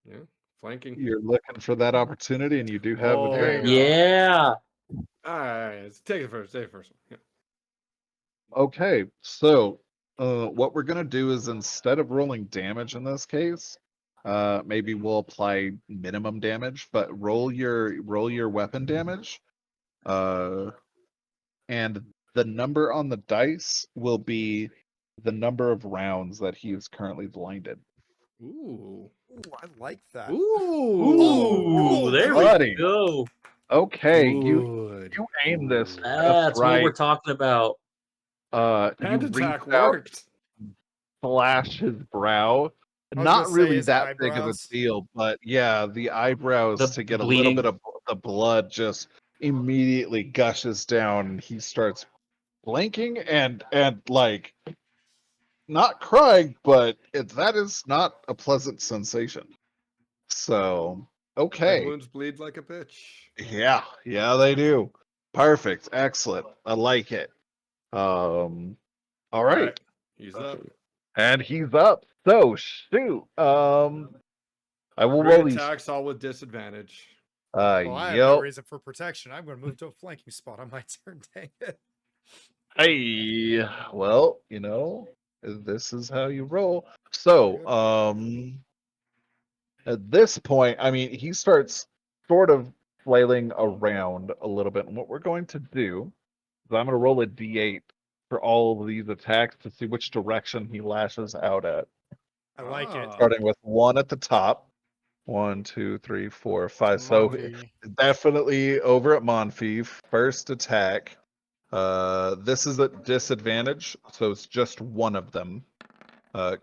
Yeah. Flanking. You're looking for that opportunity and you do have Oh, advantage. Yeah. All right. Let's take it first. Take it first. Yeah. Okay, so what we're gonna do is instead of rolling damage in this case, maybe we'll apply minimum damage, but roll your weapon damage. And the number on the dice will be the number of rounds that he is currently blinded. Ooh. Ooh, I like that. Ooh. Ooh, there buddy. we go. Okay, you Good. aim this just That's what right. we're talking about. Hand You reach attack out, worked. slash his brow. I was Not gonna say really his that big of a eyebrows. deal, but yeah, the eyebrows The to get a little bit bleeding. of the blood just immediately gushes down and he starts blinking and like not crying, but that is not a pleasant sensation. So Red okay. wounds bleed like a bitch. Yeah, they do. Perfect. Excellent. I like it. All right. He's up. And he's up. So shoot. I will roll Three these. attacks, all with disadvantage. Well, I have no Yep. reason for protection. I'm going to move to a flanking spot on my turn. Dang it. Hey, well, this is how you roll. So, at this point, I mean, he starts sort of flailing around a little bit. And what we're going to do is I'm going to roll a d8 for all of these attacks to see which direction he lashes out at. I like it. Starting with 1 at the top. 1, 2, 3, 4, 5. So Manfi. definitely over at Manfi. First attack. This is at disadvantage, so it's just one of them.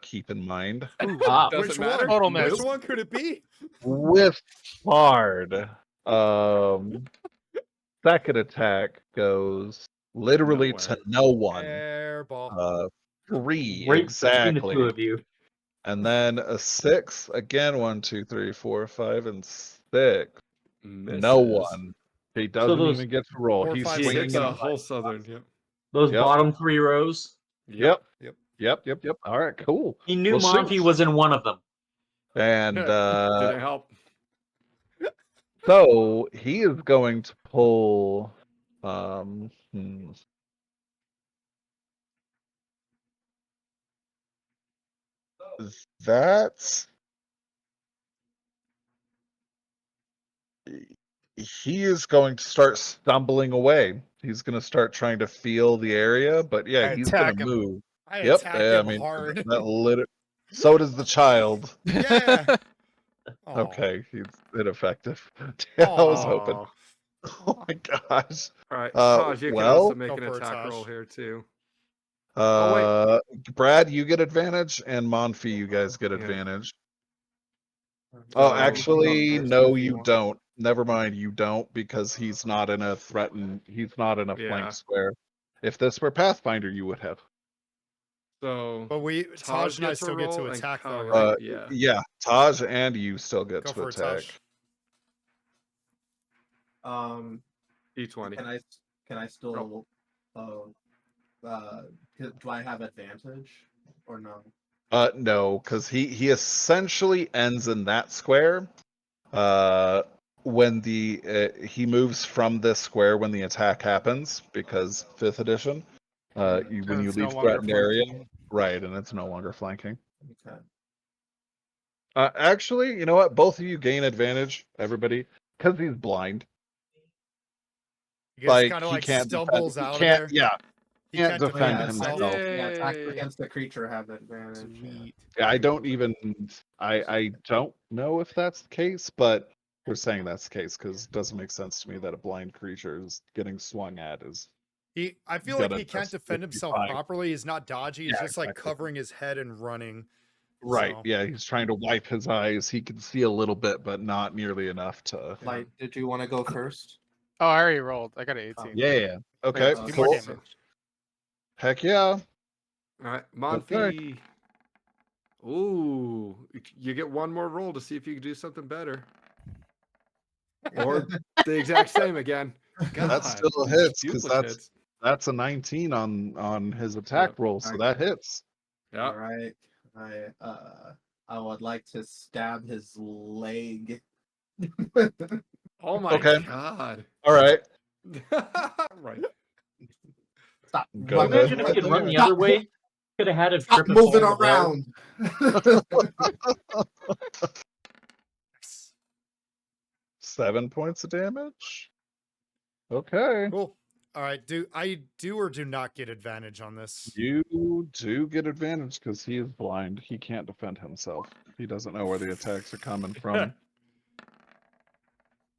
Keep in mind. Ah, Doesn't Which matter. one? Total Which miss. one could it be? With hard. Second attack goes literally to Nowhere. no one. Airball. 3 right between the two exactly. of you. And then a 6 again. 1, 2, 3, 4, 5, and 6. No Misses. one. He doesn't those- even get to roll. 4, He's 5, He swinging. hits six. a whole southern. Yep. Those Yep. bottom 3 rows. Yep. All right, cool. He knew Well, Manfi shoot. was in one of them. And Didn't help. so he is going to pull that's he is going to start stumbling away. He's going to start trying to feel the area, but yeah, I he's going attack to him. mose. I Yep. attack I him mean, hard. so does the child. Yeah. Aw. Okay, he's ineffective. I was hoping. Aw. Oh my gosh. All right, Uh, Taj, you can well- also make Go an for it, attack Taj. roll here too. Brad, you get advantage, and Manfi, you guys get Yeah. advantage. So, Oh, actually, first no, if you you want. don't. Never mind, you don't, because he's not in a he's not in a Yeah. flank square. If this were Pathfinder, you would have. So But Taj and I gets a still get to roll and attack though, Kyle- right? yeah. Yeah, Taj and you still get Go to for it, attack. Taj. D20. Can I still do I have advantage or no? No, because he essentially ends in that square. When he moves from this square when the attack happens, because 5th edition, when And you it's no leave longer threatened area, flanking. right, and it's no longer flanking. Okay. Actually, you know what? Both of you gain advantage, everybody, because he's blind. He gets Like kind of he like can't stumbles defend, out he can't, of there. Yeah, He can't can't defend defend himself. himself. Yeah, attacks Yay. against the creature have advantage. Yeah. Sweet. I don't even. I don't know if that's the case, but we're saying that's the case because it doesn't make sense to me that a blind creature is getting swung at is. I feel like Gotta he can't just defend be himself fine. properly. He's not dodgy. He's Yeah, just like exactly. covering his head and running. Right. So- Yeah, he's trying to wipe his eyes. He can see a little bit, but not nearly enough to. Light, did you want to go first? Oh, I already rolled. I got an 18. Yeah. Okay. Wait, Do Cool. more damage. Heck yeah. All right, Manfi. Ooh, you get one more roll to see if you can do something better, or the exact same again. God, That still hits because duplicates. that's a 19 on his attack Yep. roll, so that hits. Yeah. All right. I would like to stab his leg. Oh my Okay. god. All right. Right. Stop. Go ahead. Imagine if he had run the other way. Could have had him Stop trip and moving fall in the water. around. 7 points of damage. Okay. Cool. All right. Do I do or do not get advantage on this? You do get advantage because he is blind. He can't defend himself. He doesn't know where the attacks are coming from.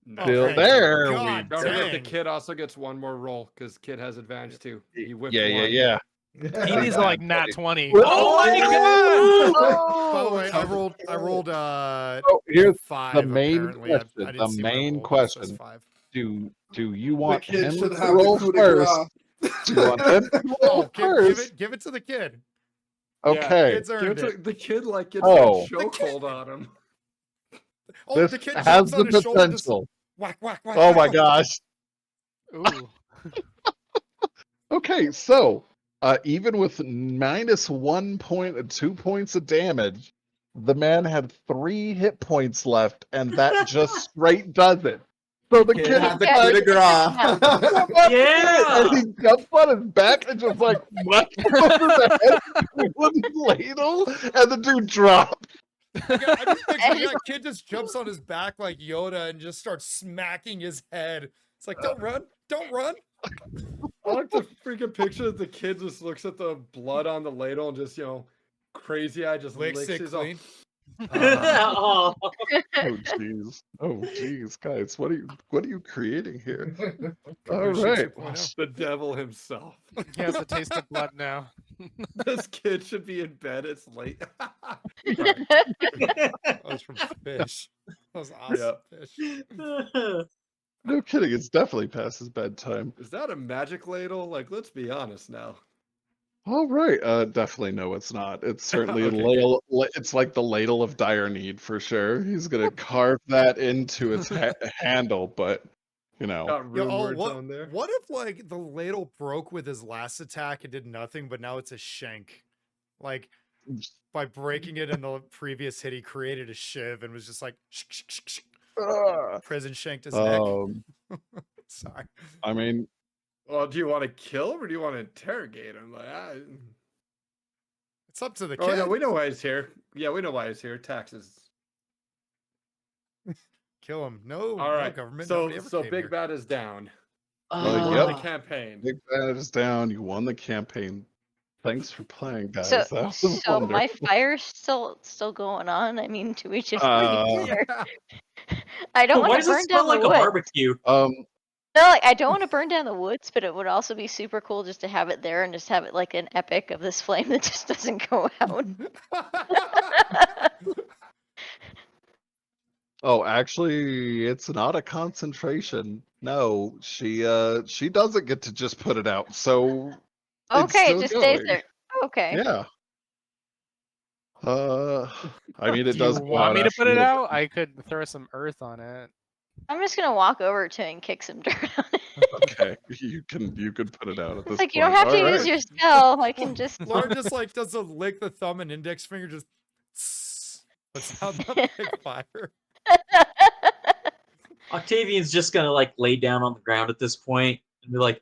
No. Still thank you. there. God Don't forget the dang. kid also gets one more roll because kid has advantage too. He whipped Yeah. one. He needs like nat 20. Oh my God! By the way, I rolled Oh, here's 5. the main apparently. I question. didn't The see my main roll, but it says question. 5. Do you want kid him should to have the roll coup de first? grace. Do you want him to roll Oh, first? give it to the kid. Okay. Kid's Give earned it it. to, the kid like gets Oh. that chokehold on him. Oh, This the kid has jumps the on his shoulder. Just potential. whack. Oh my gosh. Ooh. Okay, so even with minus 1 point, 2 points of damage, the man had 3 hit points left, and that just straight does it. So the kid had the Yeah, coup de he grace. Yeah! and he jumps on his back and just like whacks him over the head with his ladle, and the dude drops. I just picture that kid just jumps on his back like Yoda and just starts smacking his head. It's like, don't run. I like to freaking picture that the kid just looks at the blood on the ladle and just, crazy eye just Licks licks it his clean. Oh. Oh jeez, guys, what are you creating here? All Caboose right. 2.0. the devil himself. He has a taste of blood now. This kid should be in bed. It's late. That was from Fish. That was awesome. Fish. No kidding, it's definitely past his bedtime. Is that a magic ladle? Like, let's be honest now. All right, definitely no, it's not. It's certainly a Okay, ladle. It's like the ladle of dire need for sure. He's gonna carve that into its handle, but Got Yo, room oh, words on there. what if like the ladle broke with his last attack and did nothing, but now it's a shank? Like by breaking it in the previous hit, he created a shiv and was just like prison shanked his neck. Sorry. I mean, Well, do you want to kill him or do you want to interrogate him? Like, It's up to the oh kid. no, we know why he's here. Yeah, we know why he's here. Taxes. Kill him. No, All right. no government. So Nobody ever came Big here. Bad is down. Oh, Won yep. the campaign. Big Bad is down. You won the campaign. Thanks for playing, guys. So, That was so my wonderful. fire's still going on. I mean, do we just Uh, leave? Or- I don't Why want does to it burn smell down the like a woods. barbecue? No, like I don't want to burn down the woods, but it would also be super cool just to have it there and just have it like an epic of this flame that just doesn't go out. Oh, actually, it's not a concentration. No, she doesn't get to just put it out. So it's Okay, it still just stays going. there. Okay. Yeah. I mean, it Do does you go want out me to after put it you- out? I could throw some earth on it. I'm just gonna walk over to it and kick some dirt on it. Okay, you can put it out at this Like point. you don't have to All use right. your spell. I can just. Lauren just like does a lick the thumb and index finger, just puts out the big fire. Octavian's just gonna like lay down on the ground at this point and be like,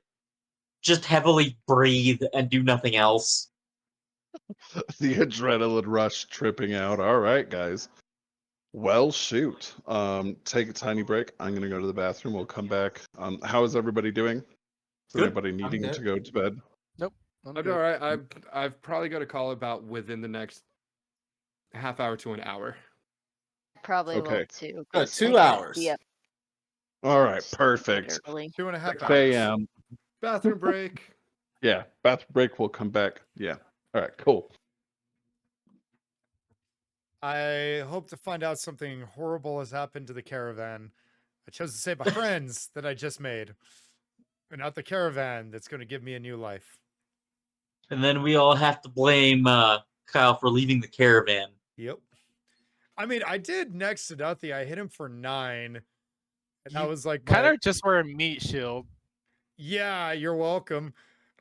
just heavily breathe and do nothing else. The adrenaline rush tripping out. All right, guys. Well, shoot. Take a tiny break. I'm gonna go to the bathroom. We'll come back. How is everybody doing? Is Good. anybody needing good. to go to bed? I'm I'm good. all right. I've probably got a call about within the next half hour to an hour. Probably will Okay. too. Good, 'cause 2 I hours. Be up All right, super perfect. early. 2.5 6 hours. a.m. Bathroom break. Yeah, bathroom break. We'll come back. Yeah. All right, cool. I hope to find out something horrible has happened to the caravan. I chose to save my friends that I just made, and not the caravan that's going to give me a new life. And then we all have to blame Kyle for leaving the caravan. Yep. I mean, I did next to nothing. I hit him for 9, and that You was like Kind my. of just were a meat shield. Yeah, you're welcome.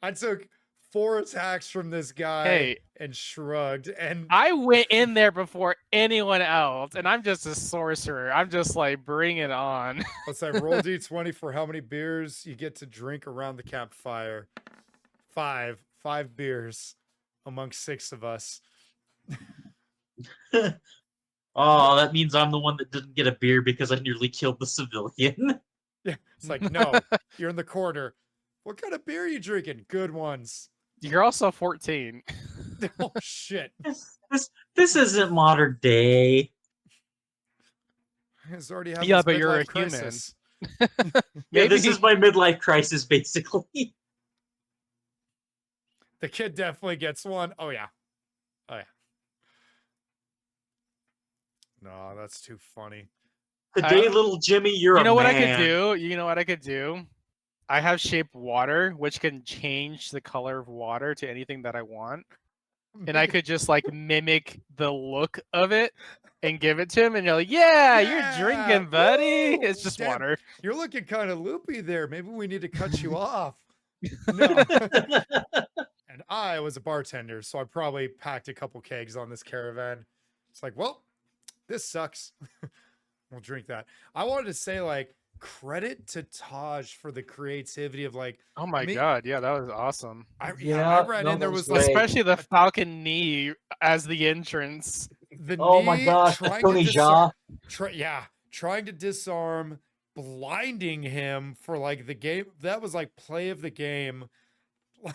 I took 4 attacks from this guy Hey. and shrugged, and I went in there before anyone else, and I'm just a sorcerer. I'm just like, bring it on. let's say roll d20 for how many beers you get to drink around the campfire. 5 beers amongst 6 of us. Oh, that means I'm the one that didn't get a beer because I nearly killed the civilian. Yeah, it's like, no, you're in the corner. What kind of beer are you drinking? Good ones. You're also 14. Oh shit. This isn't modern day. He's already having Yeah, his but you're a midlife human. crisis. Yeah, this is my midlife crisis, basically. The kid definitely gets one. Oh yeah. Oh yeah. No, that's too funny. Today, little Jimmy, you're You know a what man. I could do? You know what I could do? I have shaped water, which can change the color of water to anything that I want. And I could just like mimic the look of it and give it to him, and you're like, yeah, you're drinking, buddy. Woo! It's just Damn, water. You're looking kind of loopy there. Maybe we need to cut you off. No. And I was a bartender, so I probably packed a couple kegs on this caravan. It's like, well, this sucks. We'll drink that. I wanted to say, like, credit to Taj for the creativity of like, Oh my me- god, yeah, that was awesome. I Yeah, ran no, in there that was was like great. Especially the falcon knee as the entrance. the Oh my knee gosh, trying Tony to Jaa. trying to disarm, blinding him for like the game. That was like play of the game,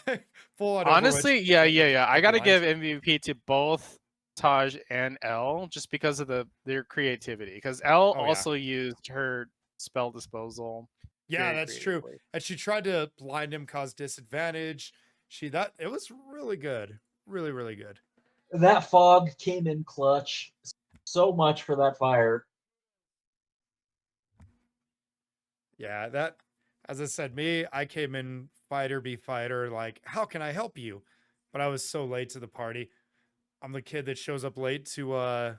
like full on. Honestly, Overwatch. yeah. I gotta blind. give MVP to both Taj and L just because of their creativity. Because L Oh, yeah. also used her spell disposal. Yeah, very that's true. creatively. And she tried to blind him, cause disadvantage. It was really good, really, really good. That fog came in clutch. So much for that fire. Yeah, that, as I said, I came in fighter be fighter, like, how can I help you? But I was so late to the party. I'm the kid that shows up late to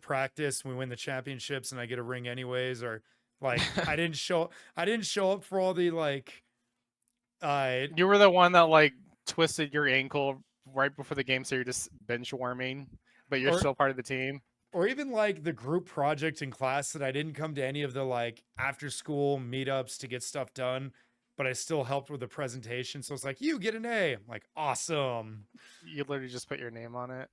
practice. We win the championships and I get a ring anyways, or like I didn't show up for all the like You were the one that like twisted your ankle right before the game, so you're just bench warming, but you're Or- still part of the team. or even like the group project in class that I didn't come to any of the like after school meetups to get stuff done, but I still helped with the presentation. So it's like, you get an A. I'm like, awesome. You literally just put your name on it.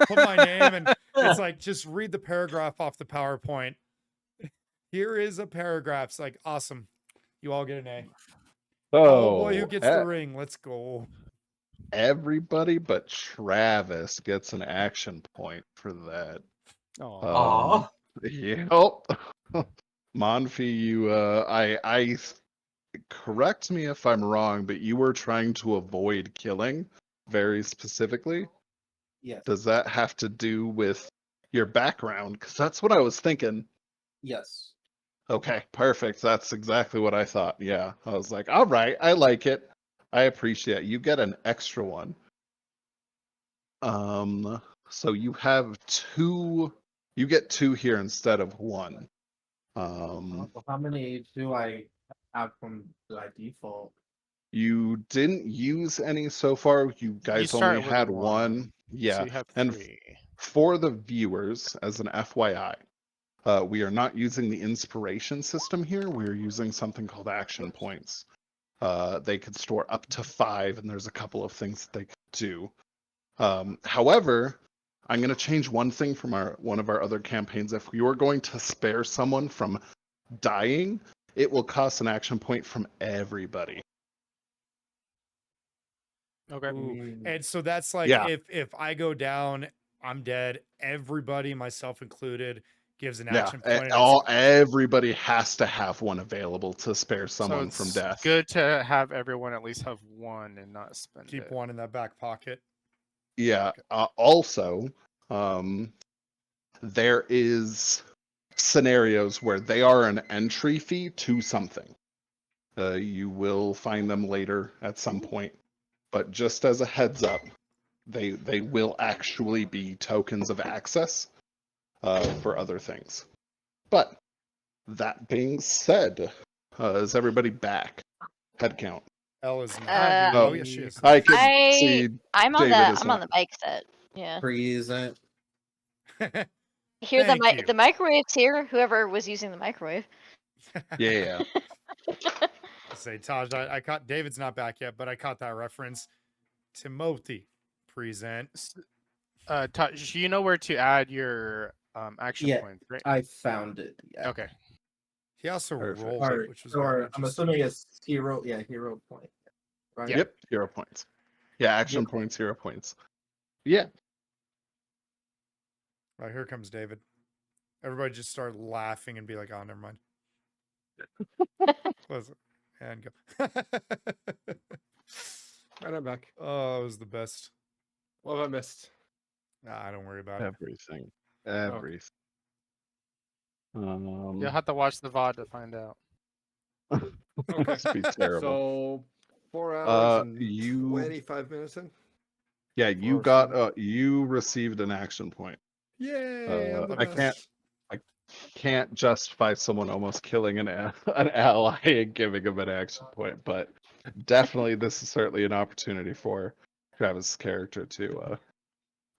Put my name and it's like, just read the paragraph off the PowerPoint. Here is a paragraph. It's like, awesome. You all get an A. Oh boy, who gets the ring? Let's go. Everybody but Travis gets an action point for that. Aw. Yep. Manfi, you I correct me if I'm wrong, but you were trying to avoid killing very specifically. Yes. Does that have to do with your background? Because that's what I was thinking. Yes. Okay, perfect. That's exactly what I thought. Yeah. I was like, all right, I like it. I appreciate it. You get an extra one. So you have 2. You get 2 here instead of 1. So how many do I have from by default? You didn't use any so far. You guys start only with had 1. one. Yeah. So you have And 3. for the viewers, as an FYI, we are not using the inspiration system here. We're using something called action points. They could store up to 5, and there's a couple of things that they could do. However, I'm going to change one thing from one of our other campaigns. If you are going to spare someone from dying, it will cost an action point from everybody. Okay. Ooh. And so that's like Yeah. if I go down, I'm dead. Everybody, myself included, gives an Yeah, action point. And it's everybody has to have one available to spare someone so from it's death. good to have everyone at least have one and not spend keep it. one in that back pocket. Yeah. Also, there is scenarios where they are an entry fee to something. You will find them later at some point, but just as a heads up, they will actually be tokens of access for other things. But that being said, is everybody back? Head count. Elle is not. Uh, Oh, yes, she is. I can see I'm on David the is I'm not. on the mic set. Yeah. Present. Hear the Thank you. the microwave's here. Whoever was using the microwave. Yeah. Say, Taj, I caught David's not back yet, but I caught that reference. Timothy, present. Taj, you know where to add your action Yeah. points, right? I found it. Yeah. Okay. He also Perfect. rolled, Or, which was very I'm interesting. assuming it's hero. Yeah, hero point. Right. Yeah. Yep. 0 points. Yeah. Action Yep. points. 0 points. Yeah. Right, here comes David. Everybody just start laughing and be like, oh, never mind. Close it. And go. Right, I'm back. Oh, it was the best. What have I missed? Nah, don't worry about it. Everything. Everything. You'll have to watch the VOD to find out. Must be terrible. So 4 hours and you 25 minutes in. Yeah, you Or got seven. you received an action point. Yay! I'm the I best. can't justify someone almost killing an ally and giving him an action point, but definitely this is certainly an opportunity for Travis' character to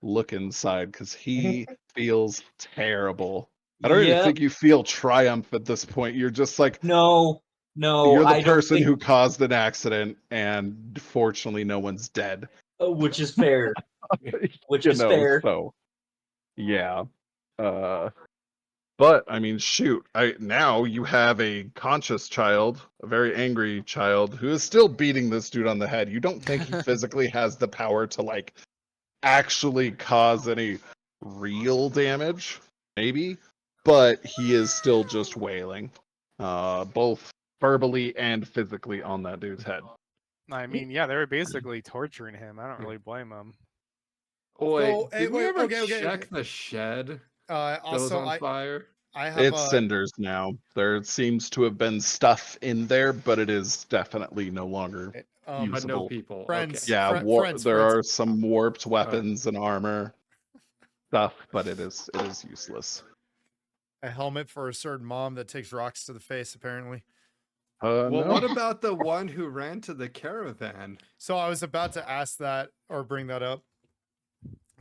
look inside because he feels terrible. I don't even Yep. think you feel triumph at this point. You're just like, No, you're the I don't person think, who caused an accident, and fortunately, no one's dead. which is fair. Which You is know, fair. so yeah. But I mean, shoot! Now you have a conscious child, a very angry child, who is still beating this dude on the head. You don't think he physically has the power to like actually cause any real damage, maybe, but he is still just wailing, both verbally and physically on that dude's head. I mean, yeah, they were basically torturing him. I don't really blame them. Oh, wait, So, hey, did we wait, ever okay. check the shed that was Also, on fire? I have It's cinders now. There seems to have been stuff in there, but it is definitely no longer But no usable. people. friends. Okay. Yeah, friends, there friends. are some warped weapons and armor stuff, but it is useless. A helmet for a certain mom that takes rocks to the face, apparently. Well, No. what about the one who ran to the caravan? So I was about to ask that or bring that up.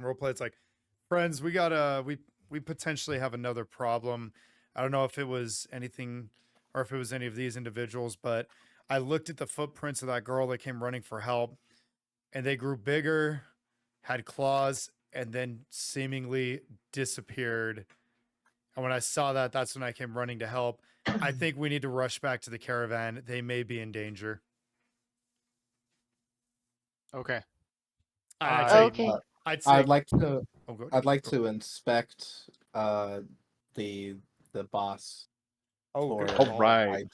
Roleplay, it's like, friends, we potentially have another problem. I don't know if it was anything or if it was any of these individuals, but I looked at the footprints of that girl that came running for help, and they grew bigger, had claws, and then seemingly disappeared. And when I saw that, that's when I came running to help. I think we need to rush back to the caravan. They may be in danger. Okay. Okay. I'd say. I'd like to. Oh, go- I'd like go- to inspect the boss Oh, for good All call. right.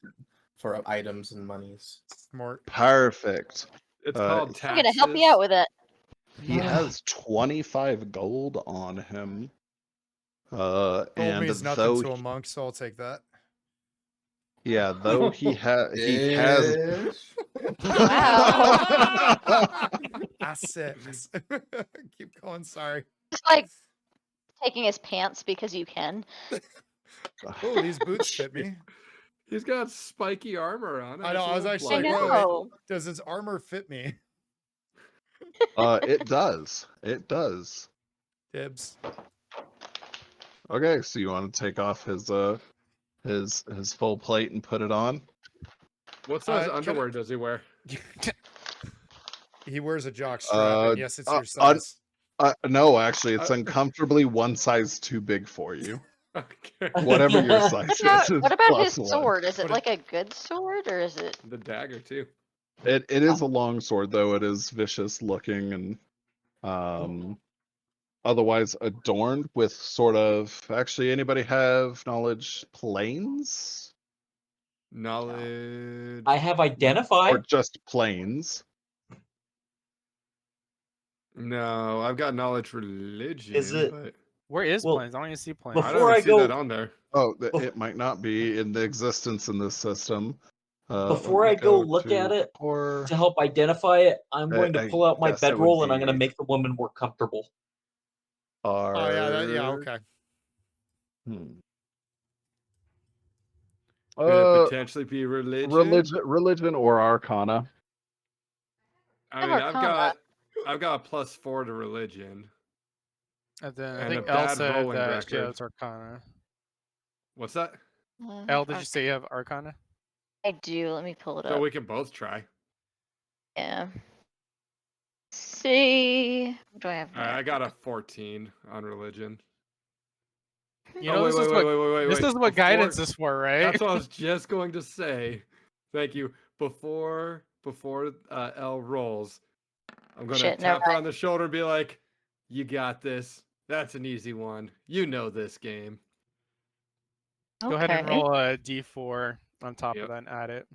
for items and monies. Smart. Perfect. It's called taxes. I'm gonna help you out with it. He has 25 gold on him. Gold And means nothing though to a monk, so I'll take that. yeah, though he has Wow. Assets. Keep going. Sorry. Just like taking his pants because you can. Oh, these boots fit me. He's got spiky armor on. I know, I was It's a actually little like, I wait, know. does his armor fit me? it does. It does. Dibs. Okay, so you want to take off his full plate and put it on? What size can I- underwear does he wear? He wears a jock strap, and yes, it's your un- size. No, actually, it's uncomfortably one size too big for you. Okay. Whatever your size is, it's What about his +1. sword? Is it But like a good sword, or is it? The dagger too. It is a long sword, though. It is vicious looking and otherwise adorned with sort of. Actually, anybody have knowledge planes Knowledge. I have or identified. just planes? No, I've got knowledge religion. Is it- But Where is Well, planes? I don't even see planes. I before don't even I see go- that on there. Oh, Bef- it might not be in the existence in this system. Before Let I me go look to at it, core. to help identify it, I'm going to I pull out my guess it would bedroll and I'm going to be make the woman more comfortable. Oh yeah, Are okay. Could it potentially be religion? religion or arcana. I mean, Arcana. I've got a +4 to religion. And then I And think a Elle bad said rolling that she record. has Arcana. What's that? Elle, did you say you have Arcana? I do. Let me pull it So up. we can both try. Yeah. See. What do I have? All right, I got a 14 on religion. You know, this is what guidance is for, right? That's what I was just going to say. Thank you. Before L rolls, I'm gonna Shit, never tap her on the shoulder and be like, "You got this. That's an easy one. You know this game." Go ahead and Okay. roll a d4 on top Yep. of that and add it.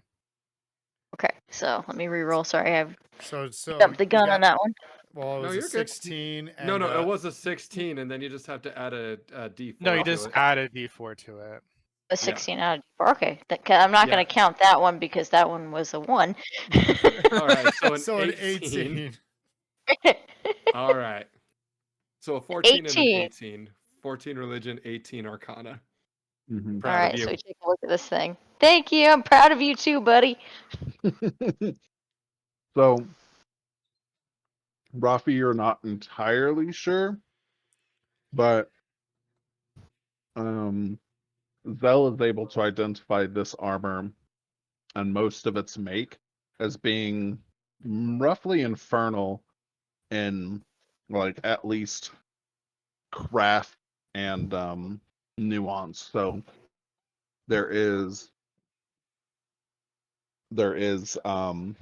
Okay, so let me re-roll. Sorry, I've So jumped the you gun got- on that one. Well, it No, was you're a good. 16. And, No, it was a 16, and then you just have to add a D4. No, you to just it. add a d4 to it. A 16 out of 4. Okay, I'm not going Yeah. to count that one because that one was a 1. All right, so an so an 18. 18. All right. So a 14 and an 18. 18. 14 religion, 18 arcana. Mhm. Proud All right, of so you. we take a look at this thing. Thank you. I'm proud of you too, buddy. So, Rafi, you're not entirely sure, but Zell is able to identify this armor and most of its make as being roughly infernal in like at least craft and nuance. So there is the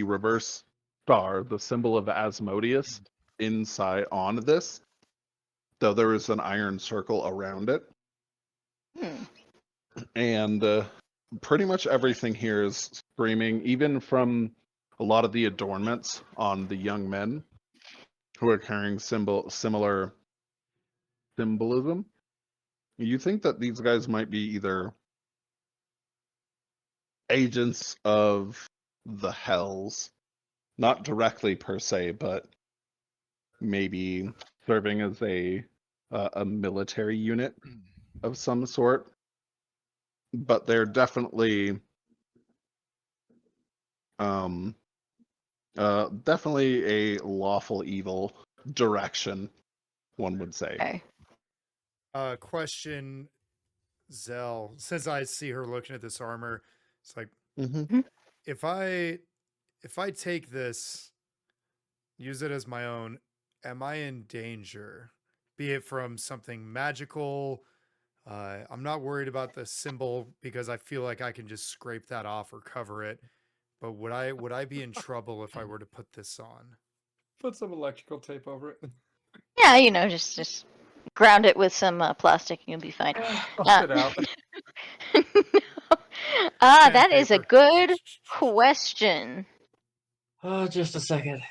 reverse star, the symbol of Asmodeus inside on this, though there is an iron circle around it. Hmm. And pretty much everything here is screaming, even from a lot of the adornments on the young men who are carrying similar symbolism. You think that these guys might be either agents of the Hells, not directly per se, but maybe serving as a military unit of some sort. But they're definitely definitely a lawful evil direction, one would say. Okay. Question, Zell. Since I see her looking at this armor, it's like, if I take this, use it as my own, am I in danger? Be it from something magical. I'm not worried about the symbol because I feel like I can just scrape that off or cover it. But would I be in trouble if I were to put this on? Put some electrical tape over it. Yeah, just ground it with some plastic and you'll be fine. Bust it out. That is a Sandpaper. good question. Just a second.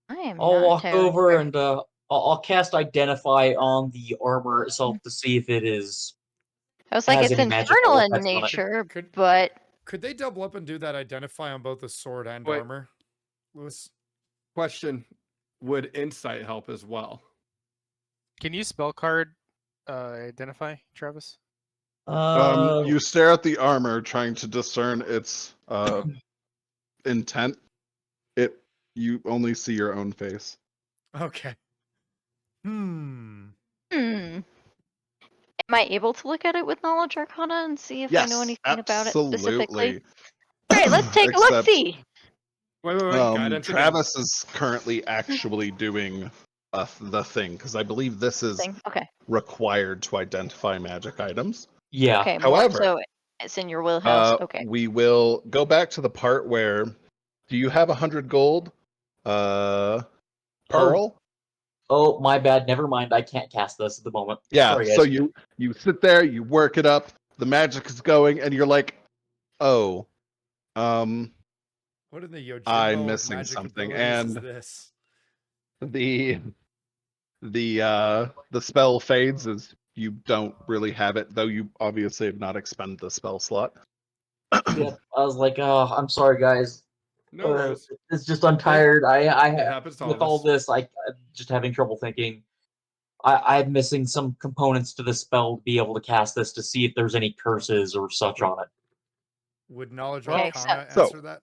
I am I'll not walk entirely over sure. and I'll cast Identify on the armor itself to see if it is. I was like, has it's any magical infernal in effects on it. nature, Could but they double up and do that identify on both the sword and Wait. armor, Lewis? Question: would insight help as well? Can you spell card identify, Travis? You stare at the armor, trying to discern its intent. You only see your own face. Okay. am I able to look at it with knowledge arcana and see if I know anything about it specifically? absolutely. Great, let's take a look. Except See. Wait. Guidance again. Travis is currently actually doing the thing because I believe this is Thing. Okay. required to identify magic items. Yeah. Okay. More However, so it's in your wheelhouse. Okay. we will go back to the part where, do you have 100 gold? Pearl? Oh, my bad. Never mind. I can't cast this at the moment. Yeah, Sorry, guys. so you sit there, you work it up, the magic is going, and you're like, oh, What in the Yojimbo I'm of missing magic something, abilities is and this? the spell fades as you don't really have it, though you obviously have not expended the spell slot. Yeah, I was like, oh, I'm sorry, guys. No worries. It's just I'm tired. It happens to all with of all us. this, I'm just having trouble thinking. I'm missing some components to the spell to be able to cast this to see if there's any curses or such on it. Would Knowledge Okay, Arcana so- answer that?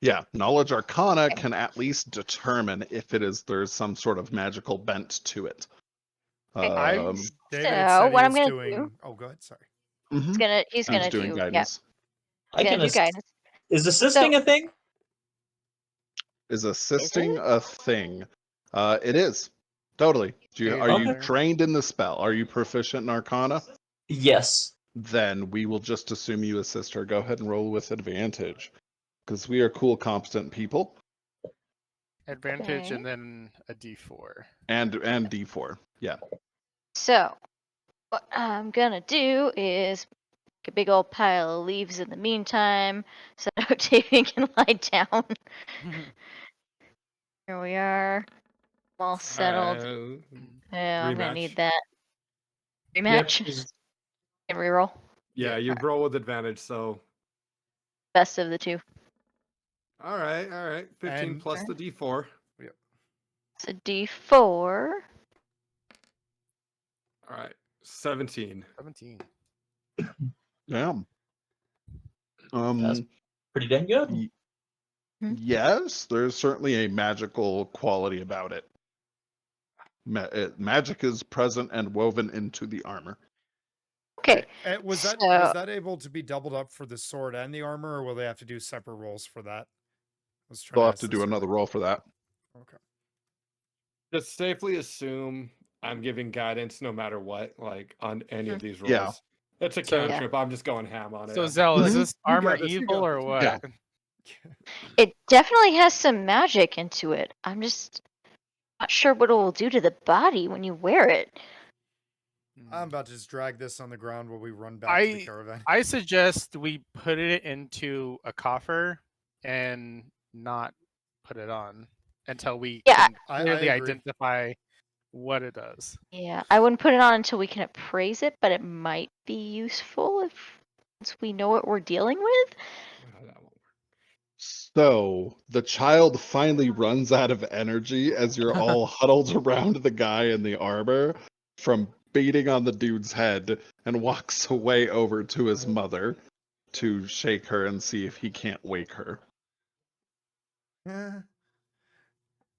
Yeah, Knowledge Arcana Okay. can at least determine if there's some sort of magical bent to it. Okay. Um, David So, said he what I'm was gonna doing. do- Oh, go ahead. Sorry. mhm. He's Who's gonna doing do guidance? I gonna can do guidance. Is assisting a thing? Is assisting a thing? It is. Totally. Are you Okay. trained in the spell? Are you proficient in Arcana? Yes. Then we will just assume you assist her. Go ahead and roll with advantage, because we are cool, competent people. Advantage Okay. and then a D4. And D4. Yeah. So, what I'm gonna do is make a big old pile of leaves in the meantime, so that Octavian can lie down. Here we are, all settled. Yeah, I'm gonna rematch. need that. Rematch. Yep. And reroll. Yeah, you roll with advantage, so. Best of the two. All right. 15 And- plus the D4. It's a D4. All right, 17. 17. Yeah. That's pretty dang good. Yes, there's certainly a magical quality about it. Magic is present and woven into the armor. Okay. Was So- that able to be doubled up for the sword and the armor, or will they have to do separate rolls for that? They'll have to do another roll for that. Okay. Just safely assume I'm giving guidance no matter what, like on any of these rolls. Yeah. It's a So- cantrip. I'm just going ham on it. So Zell, is Mhm. this You armor got this, you evil got or this. what? Yeah. It definitely has some magic into it. I'm just not sure what it will do to the body when you wear it. I'm about to just drag this on the ground while we run back to the I caravan. I suggest we put it into a coffer and not put it on until we Yeah, can I clearly agree. identify what it does. Yeah, I wouldn't put it on until we can appraise it, but it might be useful if once we know what we're dealing with. Oh, that won't work. So the child finally runs out of energy as you're all huddled around the guy in the armor from beating on the dude's head, and walks away over to his mother to shake her and see if he can't wake her. Eh.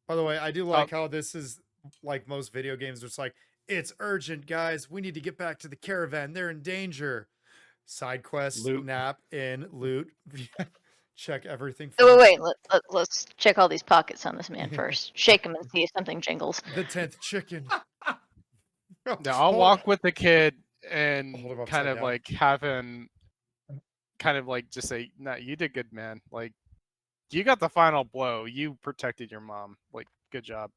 By the way, I do like how this is like most video games. It's like, it's urgent, guys. We need to get back to the caravan. They're in danger. Side quest, Loot. nap in, loot. Check everything. Oh, first. wait, let's check all these pockets on this man first. Shake him and see if something jingles. The 10th chicken. Now I'll walk with the kid and Hold him upside kind of down. like have him kind of like just say, "No, you did good, man. Like you got the final blow. You protected your mom. Like good job."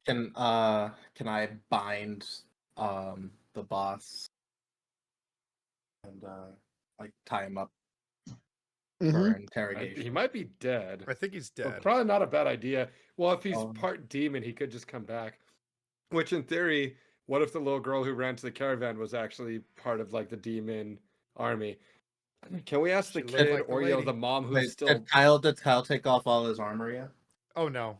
Can I bind the boss and like tie him up for interrogation? He might be dead. I think he's Well, dead. probably not a bad idea. Well, if he's Um, part demon, he could just come back. Which, in theory, what if the little girl who ran to the caravan was actually part of like the demon army? Can we ask the She looked kid like the or lady. the mom who's Wait, still? did Kyle take off all his armor yet? Oh no.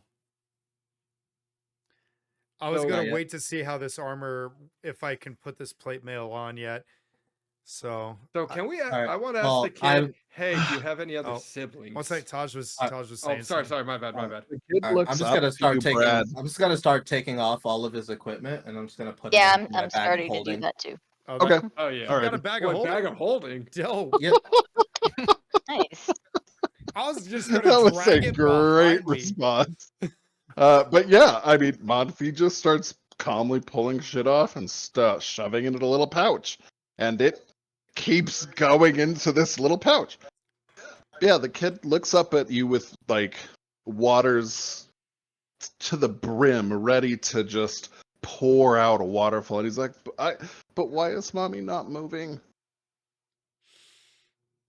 I was So- gonna Not yet. wait to see how this armor, if I can put this plate mail on yet. So So can we? Alright, I want to ask well, the kid. I'm- Hey, do you have any other Oh, siblings? one second, Taj was Uh, saying. Oh, sorry, something. my bad. The kid I'm looks just up gonna to start you, taking. Brad. I'm just gonna start taking off all of his equipment, and I'm just gonna put. Yeah, it in my I'm bag of starting to do holding. that too. Oh, Okay. Oh yeah. You got a Alrighty. bag What, of holding. bag of holding. Dope. Yep. Nice. I was just gonna That was drag a it great behind me. response. But yeah, I mean, Manfi just starts calmly pulling shit off and shoving it in a little pouch, and it keeps going into this little pouch. Yeah, the kid looks up at you with like waters to the brim, ready to just pour out a waterfall. And he's like, but why is mommy not moving?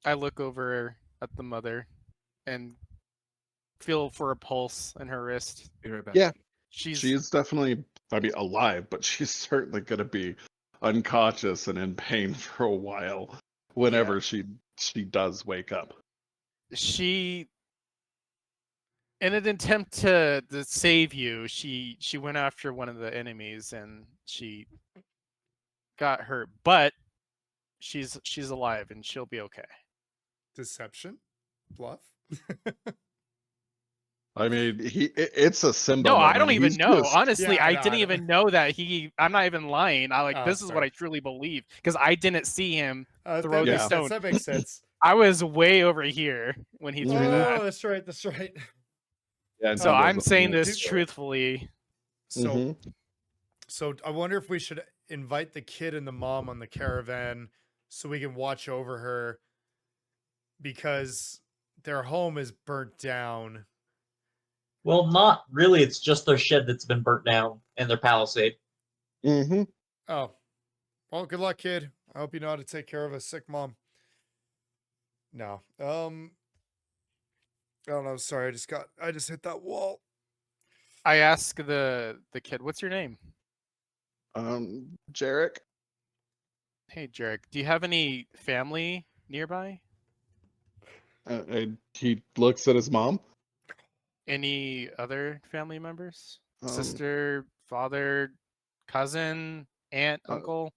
I look over at the mother and feel for a pulse in her wrist. Be right back. Yeah, She's she's definitely, I mean, alive, but she's certainly going to be unconscious and in pain for a while whenever she does wake up. she in an attempt to save you, she went after one of the enemies and she got hurt, but she's alive and she'll be okay. Deception? Bluff? I mean, it's a Simba No, moment. I don't even He's know. just- Honestly, Yeah, I no, didn't I don't- even know that I'm not even lying. Oh, this is what sorry. I truly believe because I didn't see him throw that the makes stone. sense. That makes sense. I was way over here when he threw Oh, that. that's right. That's right. Yeah, So he I'm doesn't saying move. this truthfully. So, Mhm. so I wonder if we should invite the kid and the mom on the caravan so we can watch over her because their home is burnt down. Well, not really. It's just their shed that's been burnt down and their palisade. Mhm. Oh, well, good luck, kid. I hope you know how to take care of a sick mom. No, I don't know. Sorry, I just hit that wall. I ask the kid, "What's your name?" Jarek. Hey, Jarek, do you have any family nearby? He looks at his mom. Any other family members? Um, Sister, father, cousin, aunt, uncle?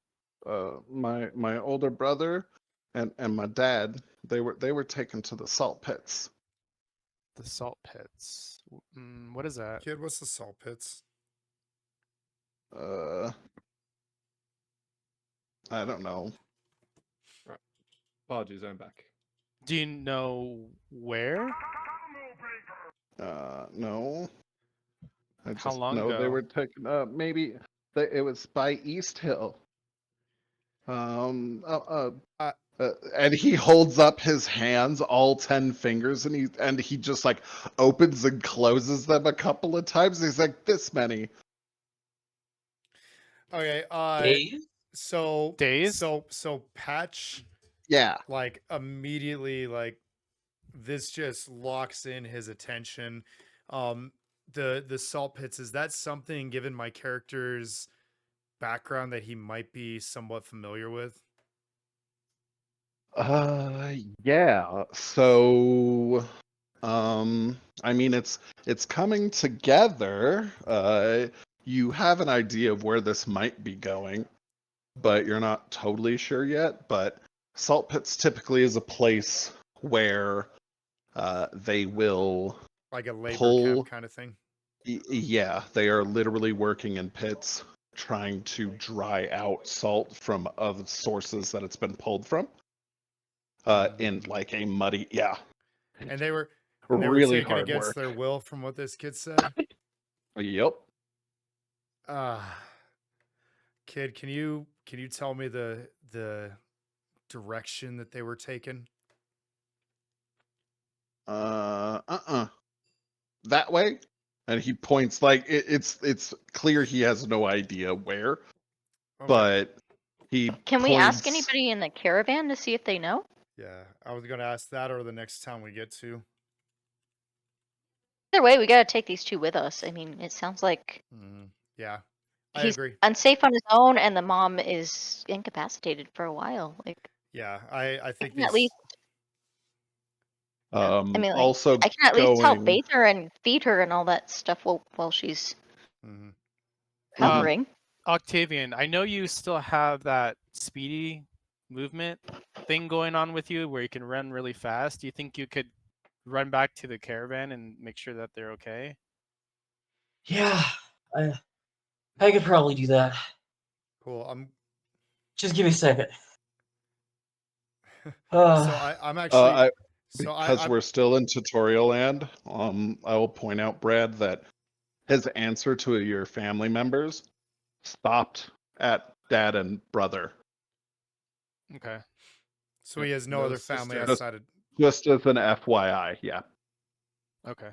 My older brother and my dad, they were taken to the salt pits. The salt pits. What is that? Kid, what's the salt pits? I don't know. Apologies, I'm back. Do you know where? No. I How just long know they ago? were taken. Maybe it was by East Hill. And he holds up his hands, all 10 fingers, and he just like opens and closes them a couple of times. He's like, this many. Okay. Dave? So Days? So Patch, Yeah. like immediately, like this just locks in his attention. The salt pits, is that something, given my character's background, that he might be somewhat familiar with? Yeah. So, I mean, it's coming together. You have an idea of where this might be going, but you're not totally sure yet. But salt pits typically is a place where they will Like a labor pull. camp kind of thing? Yeah, they are literally working in pits, trying to dry out salt from other sources that it's been pulled from. In like a muddy, yeah, And they were really taken hard against work. their will, from what this kid said. Yep. Kid, can you tell me the direction that they were taken? That way, and he points like it's clear he has no idea where, Okay. but he Can we ask points- anybody in the caravan to see if they know? Yeah, I was gonna ask that, or the next town we get to. Either way, we gotta take these two with us. I mean, it sounds like Yeah, I he's agree. unsafe on his own, and the mom is incapacitated for a while. Like, Yeah, I I think can at these. least, I mean, like, also I can at least help going- bathe her and feed her and all that stuff while she's Mhm. recovering. Octavian, I know you still have that speedy movement thing going on with you where you can run really fast. Do you think you could run back to the caravan and make sure that they're okay? Yeah, I could probably do that. Cool. Just give me a second. So I'm actually. So Because we're still in tutorial land, I will point out, Brad, that his answer to your family members stopped at dad and brother. Okay. so he has no No other family sister. outside of. Just as an FYI, yeah. Okay.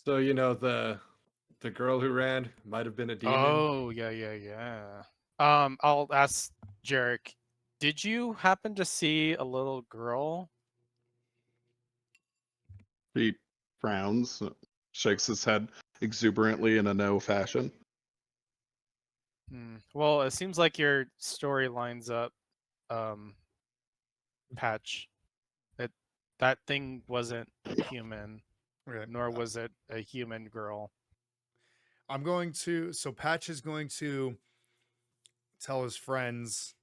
So the girl who ran might have been a demon. Oh, yeah. I'll ask Jarek. Did you happen to see a little girl? He frowns, shakes his head exuberantly in a no fashion. Well, it seems like your story lines up, Patch. That thing wasn't human, Okay. nor was it a human girl. I'm going to. So Patch is going to tell his friends,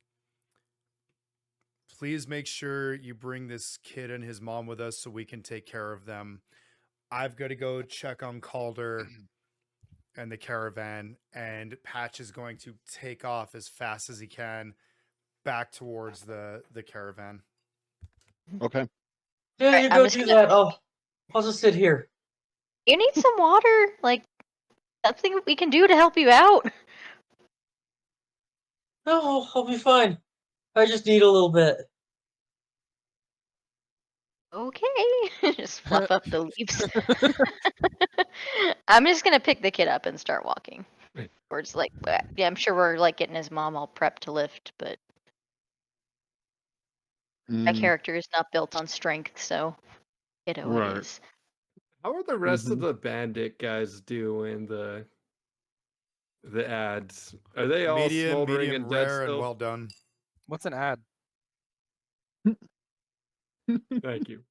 please make sure you bring this kid and his mom with us so we can take care of them. I've got to go check on Calder and the caravan, and Patch is going to take off as fast as he can back towards the caravan. Okay. Yeah, Alright, you I'm go just do gonna- that. I'll just sit here. You need some water? Like, something we can do to help you out? No, I'll be fine. I just need a little bit. Okay. Just fluff up the leaves. I'm just gonna pick the kid up and start walking. Or it's like, yeah, I'm sure we're like getting his mom all prepped to lift, but my character is not built on strength, so kiddo Right. it is. How are the rest of Mhm. the bandit guys doing the ads? Are they all Medium, smoldering medium and dead rare, and still? well done. What's an ad? Thank you.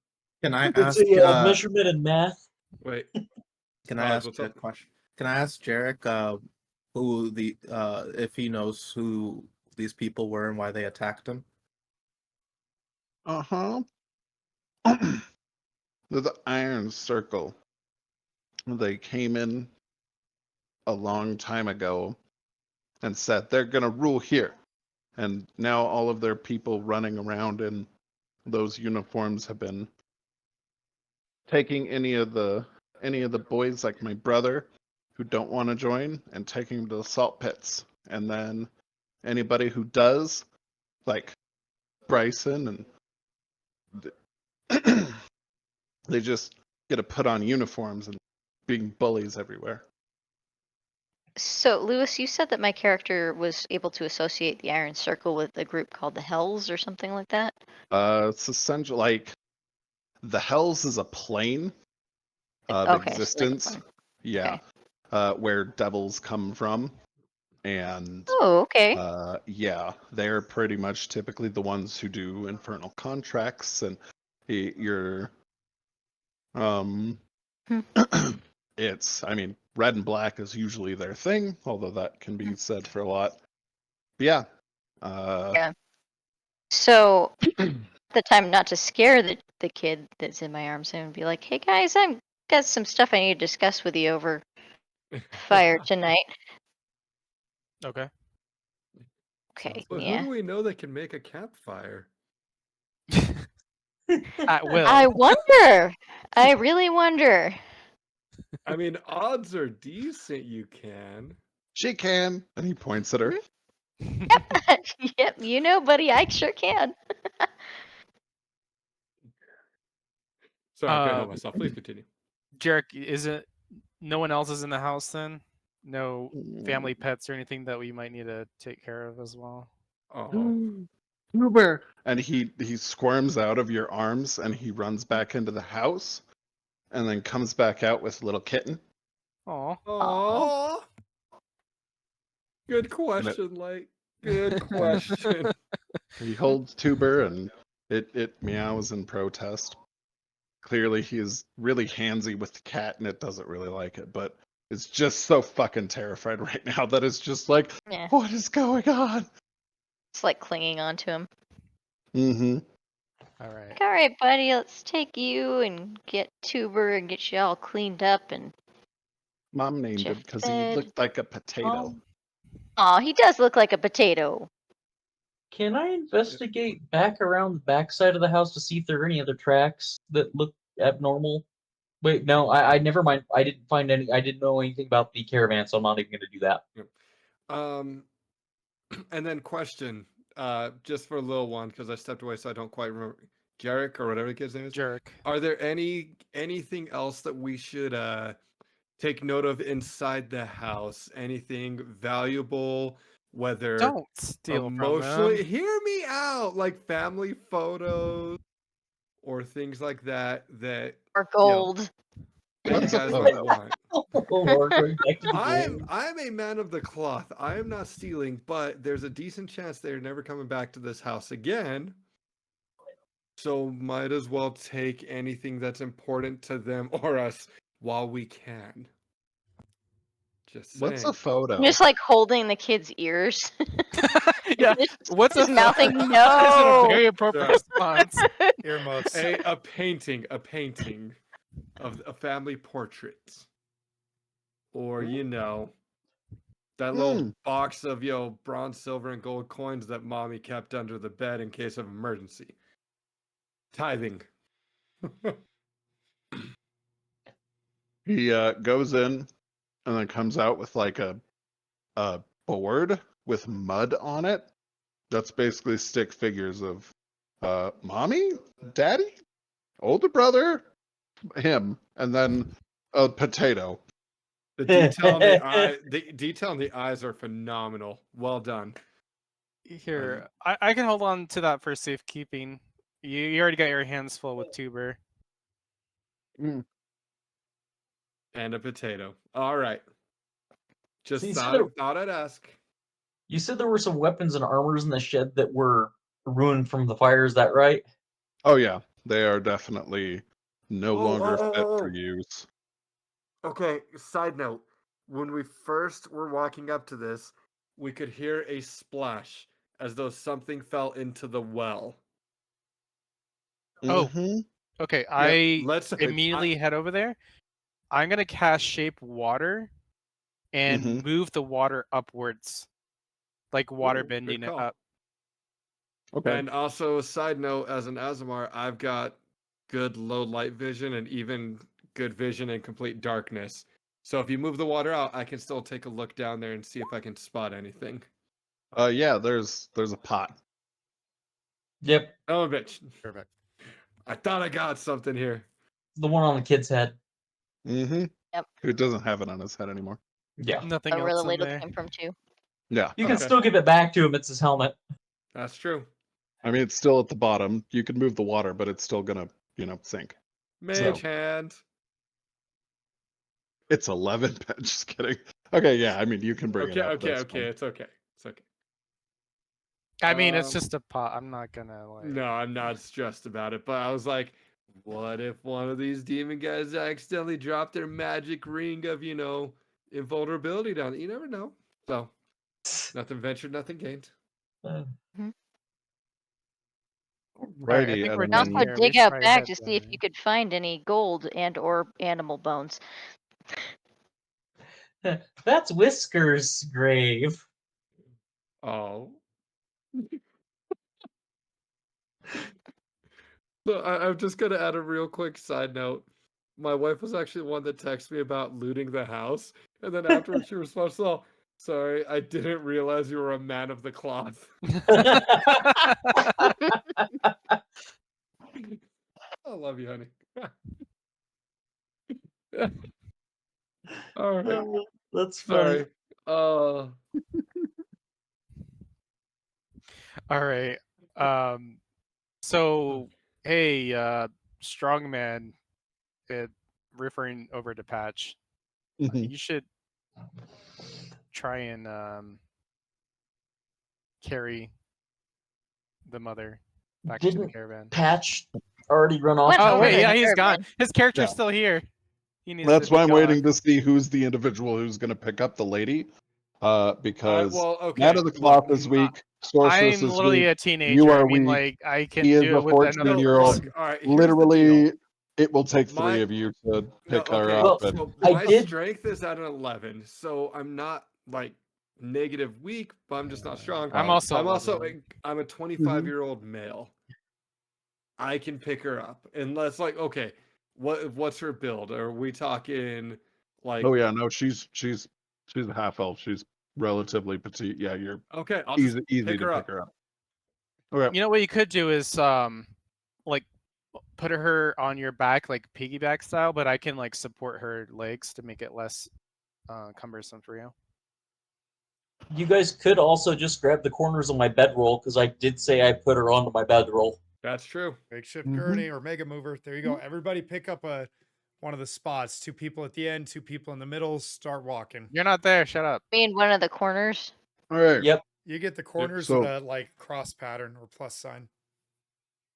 Can I It's ask? a measurement in math. Wait, Can I ask what's a up? question? Can I ask Jarek who the if he knows who these people were and why they attacked him? Uh-huh. The Iron Circle. They came in a long time ago and said they're gonna rule here. And now all of their people running around in those uniforms have been taking any of the boys like my brother who don't want to join and taking them to the salt pits. And then anybody who does, like Bryson and they just get to put on uniforms and being bullies everywhere. So, Lewis, you said that my character was able to associate the Iron Circle with a group called the Hells or something like that? It's essential like the Hells is a plane of Okay, so like a existence. plane. Yeah. Okay. Where devils come from. And Oh, okay. yeah, they're pretty much typically the ones who do infernal contracts and you're it's I mean red and black is usually their thing, although that can be said for a lot. But yeah. Yeah. So, the time not to scare the kid that's in my arms and be like, hey guys, I've got some stuff I need to discuss with you over fire tonight. Okay. Okay, But yeah. who do we know that can make a campfire? At will. I wonder. I really wonder. I mean, odds are decent you can. She can, and he points at her. Yep, you know, buddy, I sure can. Sorry, I couldn't help myself. Please continue. Jarek, is it no one else is in the house then? No family pets or anything that we might need to take care of as well? Oh, Uber. And he squirms out of your arms and he runs back into the house and then comes back out with a little kitten. Oh. oh. Good question, Light. Good question. He holds Tuber and it meows in protest. Clearly he is really handsy with the cat and it doesn't really like it, but it's just so fucking terrified right now that it's just like, Yeah. what is going on? It's like clinging onto him. Mm-hmm. All right. Like, all right, buddy, let's take you and get Tuber and get you all cleaned up and. Mom named him because he fed. looked like a potato. Aw, he does look like a potato. Can I investigate back around the backside of the house to see if there are any other tracks that look abnormal? Wait, no, I never mind. I didn't find any. I didn't know anything about the caravan, so I'm not even going to do that. And then question, just for a little one, because I stepped away, so I don't quite remember. Jarek or whatever the kid's name is. Jerk. Are there anything else that we should take note of inside the house? Anything valuable? Whether Don't steal emotionally, from them. hear me out, like family photos or things like that. That Or gold. that you What's a guys photo? might want. Oh Lord, going back to the I'm gold. a man of the cloth. I am not stealing, but there's a decent chance they're never coming back to this house again. So might as well take anything that's important to them or us while we can. Just saying. What's a photo? Just like holding the kid's ears. Yeah. Just What's a mouthing That is no. a very appropriate Yeah. response. Earmuffs. a painting of a family portrait, or that little box of bronze, silver, and gold coins that mommy kept under the bed in case of emergency. Tithing. He goes in and then comes out with like a board with mud on it. That's basically stick figures of mommy, daddy, older brother, him, and then a potato. The detail in the eyes are phenomenal. Well done. Here, I can hold on to that for safekeeping. You already got your hands full with tuber. And a potato. All right. Just So you thought I'd ask. You said there were some weapons and armors in the shed that were ruined from the fire. Is that right? Oh yeah, they are definitely no Oh, longer oh, oh, fit oh, for oh. use. Okay, side note. When we first were walking up to this, we could hear a splash as though something fell into the well. Oh. Mhm. Okay, I let's immediately head over there. I'm gonna cast Shape Water and Mhm. move the water upwards, like water Ooh, good bending it call. up. Okay. And also, side note, as an Aasimar, I've got good low light vision and even good vision in complete darkness. So if you move the water out, I can still take a look down there and see if I can spot anything. Yeah, there's a pot. Yep, Oh, bitch. Perfect. I thought I got something here. the one on the kid's head. Mhm. Yep. Who doesn't have it on his head anymore? Yeah, Nothing Where the else in ladle there. came from too. Yeah. you can Okay. still give it back to him. It's his helmet. That's true. I mean, it's still at the bottom. You can move the water, but it's still gonna, sink. Mage hand. It's 11. Just kidding. Okay, yeah. I mean, you can bring it up. Okay. That's fine. It's okay. It's okay. I mean, it's Um, just a pot. I'm not gonna like. No, I'm not stressed about it, but I was like, what if one of these demon guys accidentally dropped their magic ring of, invulnerability down? You never know. So, nothing ventured, nothing gained. All right, I Righty. think we're And done Also then, here. We dig should out probably back head to see if down. you could find any gold and or animal bones. That's Whisker's grave. Oh. So I'm just gonna add a real quick side note. My wife was actually the one that texted me about looting the house, and then afterwards she responds, "Oh, sorry, I didn't realize you were a man of the cloth." I love you, honey. All right. That's funny. Sorry. All right. So hey, strongman, referring over to Patch. Mhm. You should try and carry the mother back to the Didn't caravan. Patch already run off? Went Oh over wait, to yeah, the he's gone. caravan. His character's Yeah. still here. He needs That's to why be I'm gone. waiting to see who's the individual who's going to pick up the lady. Because okay. Matt of the Cloth is weak, Sorceress I'm is literally weak, a teenager. you are I mean, weak, like I can he is do a it with another 14-year-old. person. All right, here's the deal. Literally, it will take My- 3 of you to No, pick her okay. up. Well, And So I my did- strength is at an 11, so I'm not like negative weak, but I'm just not strong. I'm also I'm also weak. I'm a 25-year-old male. I can pick her up unless like okay, what's her build? Are we talking like Oh yeah, no, she's a half elf. She's relatively petite. Yeah, you're okay? I'll just easy pick to her pick up. her up. Okay. You know what you could do is like put her on your back like piggyback style, but I can like support her legs to make it less cumbersome for you. You guys could also just grab the corners of my bedroll because I did say I put her onto my bedroll. That's true. Makeshift Mhm. gurney or mega mover. There you go. Everybody pick up one of the spots. 2 people at the end, 2 people in the middle. Start walking. You're not there. Shut up. Me in one of the corners. All right. Yep. You get the corners so- with a like cross pattern or plus sign.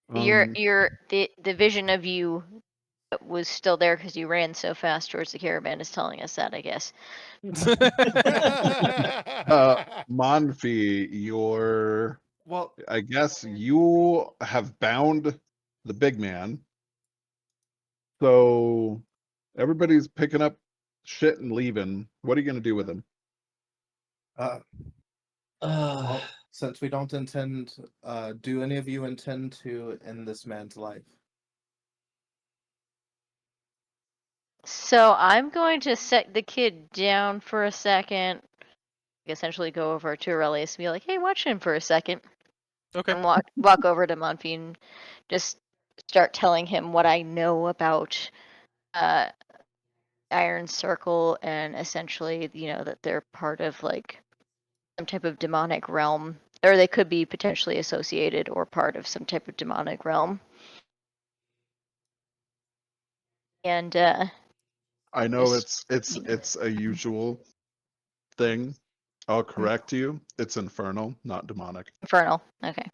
The vision of you that was still there because you ran so fast towards the caravan is telling us that, I guess. Manfi, your Well, I guess you have bound the big man. So everybody's picking up shit and leaving. What are you gonna do with him? Well, since we don't intend, do any of you intend to end this man's life? So I'm going to set the kid down for a second. Essentially go over to Aurelius and be like, hey, watch him for a second. Okay. And walk over to Manfi and just start telling him what I know about Iron Circle and essentially, that they're part of like some type of demonic realm, or they could be potentially associated or part of some type of demonic realm. And I know Yes. it's a usual thing. I'll correct you. It's infernal, not demonic. infernal. Okay.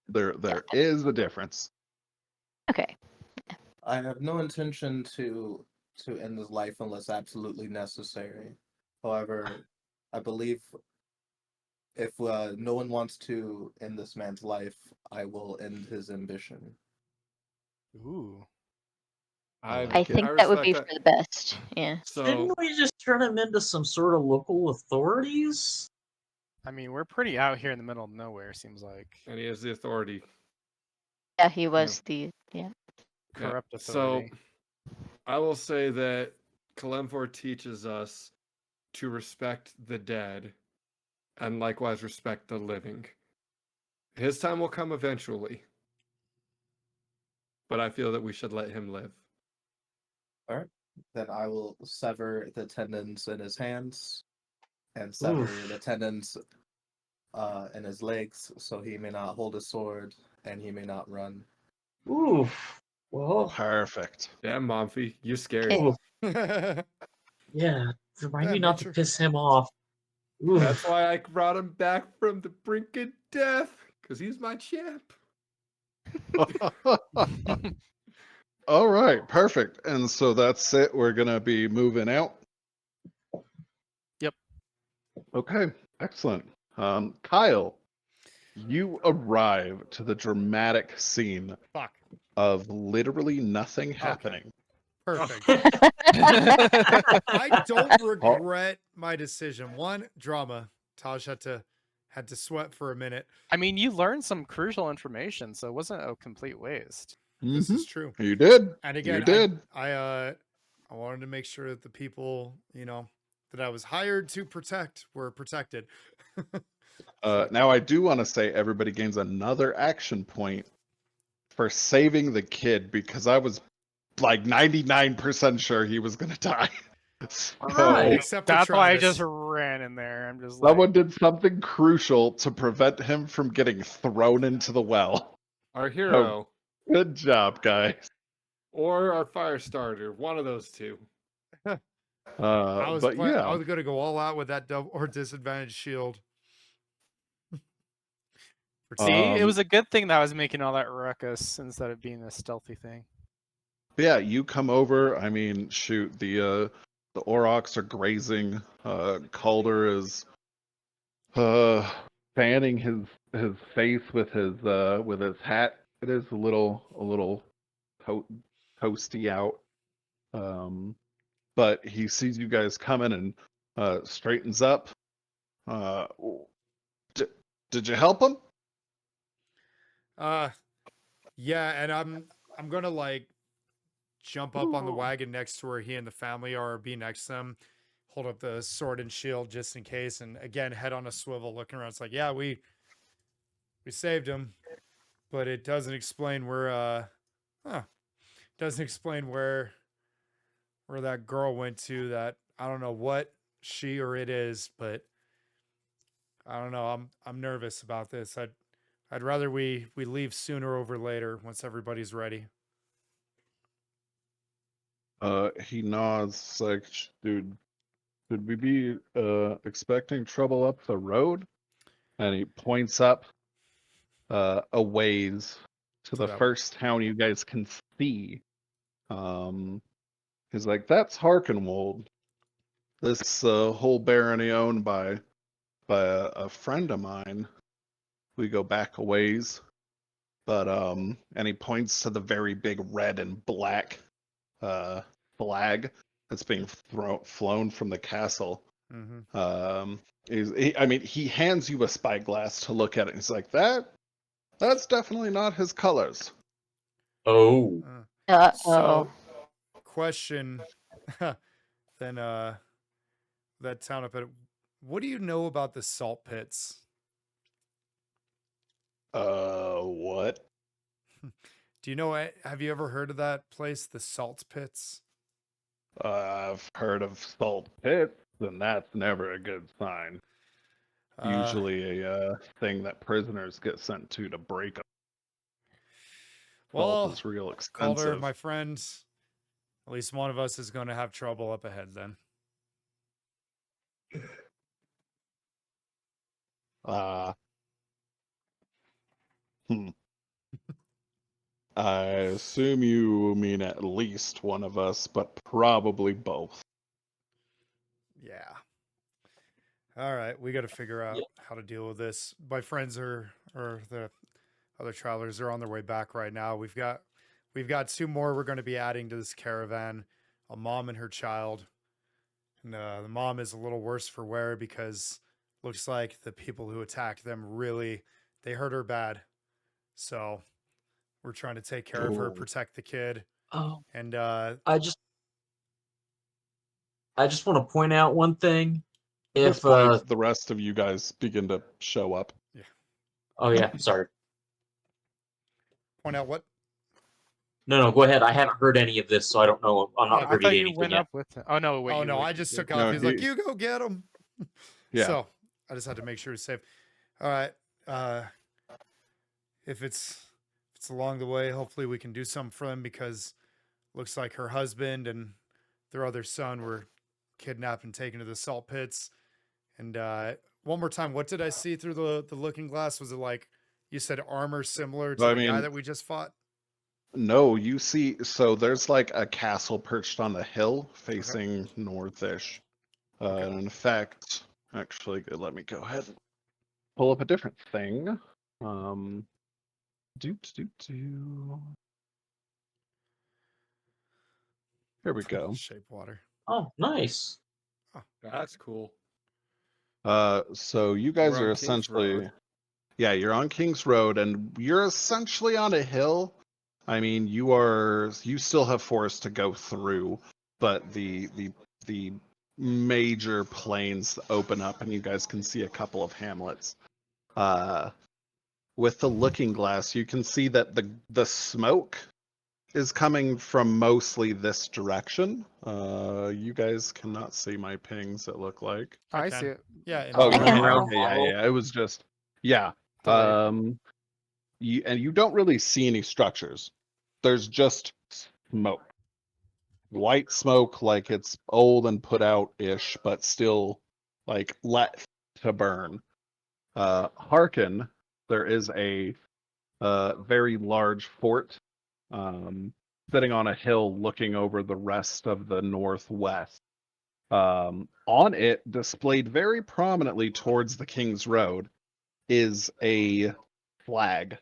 There is a difference. Okay. I have no intention to end his life unless absolutely necessary. However, I believe if no one wants to end this man's life, I will end his ambition. Ooh. I think that would be for the best. Yeah. So Didn't we just turn him into some sort of local authorities? I mean, we're pretty out here in the middle of nowhere. Seems like and he has the authority. Yeah, he was corrupt So authority. I will say that Kalemfor teaches us to respect the dead and likewise respect the living. His time will come eventually, but I feel that we should let him live. All right. Then I will sever the tendons in his hands and sever the tendons in his legs so he may not hold a sword and he may not run. Oof. Well, Perfect. Yeah, Manfi, you're scary. oof. That's Yeah. Remind Yeah, me not to nature. piss him off. Oof. That's why I brought him back from the brink of death, because he's my champ. All right, perfect. And so that's it. We're gonna be moving out. Yep. Okay, excellent. Kyle, you arrive to the dramatic scene Fuck. of literally nothing happening. Perfect. I don't regret my decision. One, drama. Taj had to sweat for a minute. I mean, you learned some crucial information, so it wasn't a complete waste. This is true. You did. And again, you did. I wanted to make sure that the people, that I was hired to protect were protected. Now I do want to say everybody gains another action point for saving the kid because I was like 99% sure he was gonna die. So, Alright. Except for That's why I Travis. just ran in there. I'm just someone did something crucial to prevent him from getting thrown into the well. Our hero Good job, guys. or our fire starter, one of those two. I was But yeah, I was gonna go all out with that double or disadvantage shield. See, it Um, was a good thing that I was making all that ruckus instead of being a stealthy thing. yeah, you come over. I mean, shoot, the aurochs are grazing. Calder is fanning his face with his hat. It is a little toasty out. But he sees you guys coming and straightens up. Did you help him? Yeah, and I'm gonna like jump up on the wagon next to where he and the family are, be next to them, hold up the sword and shield just in case, and again head on a swivel, looking around. It's like, yeah, we saved him, but it doesn't explain where doesn't explain where that girl went to. That I don't know what she or it is, but I don't know. I'm nervous about this. I'd rather we leave sooner over later once everybody's ready. He nods like, dude, should we be expecting trouble up the road? And he points up a ways to the that- first town you guys can see. He's like, that's Harkenwold. This whole barony owned by a friend of mine. We go back a ways. But and he points to the very big red and black flag that's being flown from the castle. Mm-hmm. He hands you a spyglass to look at it. He's like, that's definitely not his colors. Oh, So, question, then that town up at, what do you know about the salt pits? What? Do you know? Have you ever heard of that place, the salt pits? I've heard of salt pits, and that's never a good sign. Usually a thing that prisoners get sent to break them. Well, Salt is real Calder, expensive. my friend, at least one of us is going to have trouble up ahead then. I assume you mean at least one of us, but probably both. Yeah. All right, we got to figure out Yeah. how to deal with this. My friends or the other travelers are on their way back right now. We've got 2 more we're going to be adding to this caravan, a mom and her child. And the mom is a little worse for wear because looks like the people who attacked them they hurt her bad. So we're trying to take care of her, Ooh. protect the kid. oh, And I just want to point out one thing. At this If point, the rest of you guys begin to show up. oh yeah, sorry. point out what? No, go ahead. I haven't heard any of this, so I don't know. I'm not I privy thought to you anything went yet. up with. Oh no, wait. Oh you no, wait, I you just did. took off. No, He's like, you go get him. Yeah. So I just had to make sure he's safe. All right. If it's along the way, hopefully we can do something for them, because looks like her husband and their other son were kidnapped and taken to the salt pits. And one more time, what did I see through the looking glass? Was it like you said armor similar to I the guy mean- that we just fought? No, you see, so there's like a castle perched on the hill facing northish. Okay. And in fact, actually, let me go ahead and pull up a different thing. Do. Here we go. Shape water. Oh, nice. That's cool. So you guys We're are on King's essentially, Road. yeah, you're on King's Road, and you're essentially on a hill. I mean, you still have forest to go through, but the major plains open up, and you guys can see a couple of hamlets. With the looking glass, you can see that the smoke is coming from mostly this direction. You guys cannot see my pings, it look like. I I can. see it. Yeah. in Oh, the- you Yeah. can. Around Okay, yeah. Marvel. It was just, yeah. Delayed. You don't really see any structures. There's just smoke. White smoke, like it's old and put out ish, but still like let to burn. Hearken, there is a very large fort sitting on a hill looking over the rest of the northwest. On it, displayed very prominently towards the King's Road, is a flag,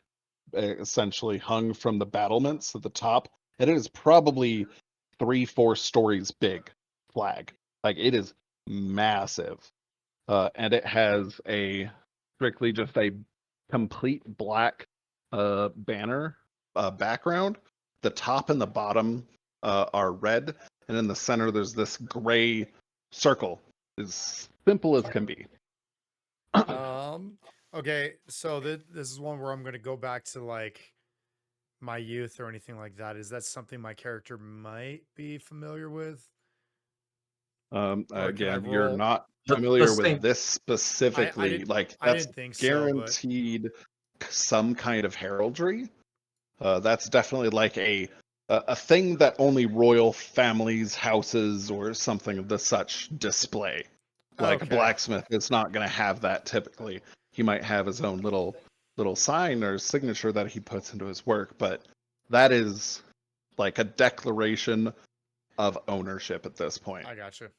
essentially hung from the battlements at the top. And it is probably 3-4 stories big flag. Like, it is massive. And it has a strictly just a complete black banner background. The top and the bottom are red, and in the center there's this gray circle, as simple as can be. Okay, so this is one where I'm going to go back to like my youth or anything like that. Is that something my character might be familiar with? Or can I Again, you're roll? not The familiar same. with this specifically. Like I that's didn't think so, but guaranteed some kind of heraldry. That's definitely like a thing that only royal families, houses, or something of the such display. Like a okay. blacksmith is not going to have that typically. He might have his own little sign or signature that he puts into his work, but that is like a declaration of ownership at this point. I gotcha.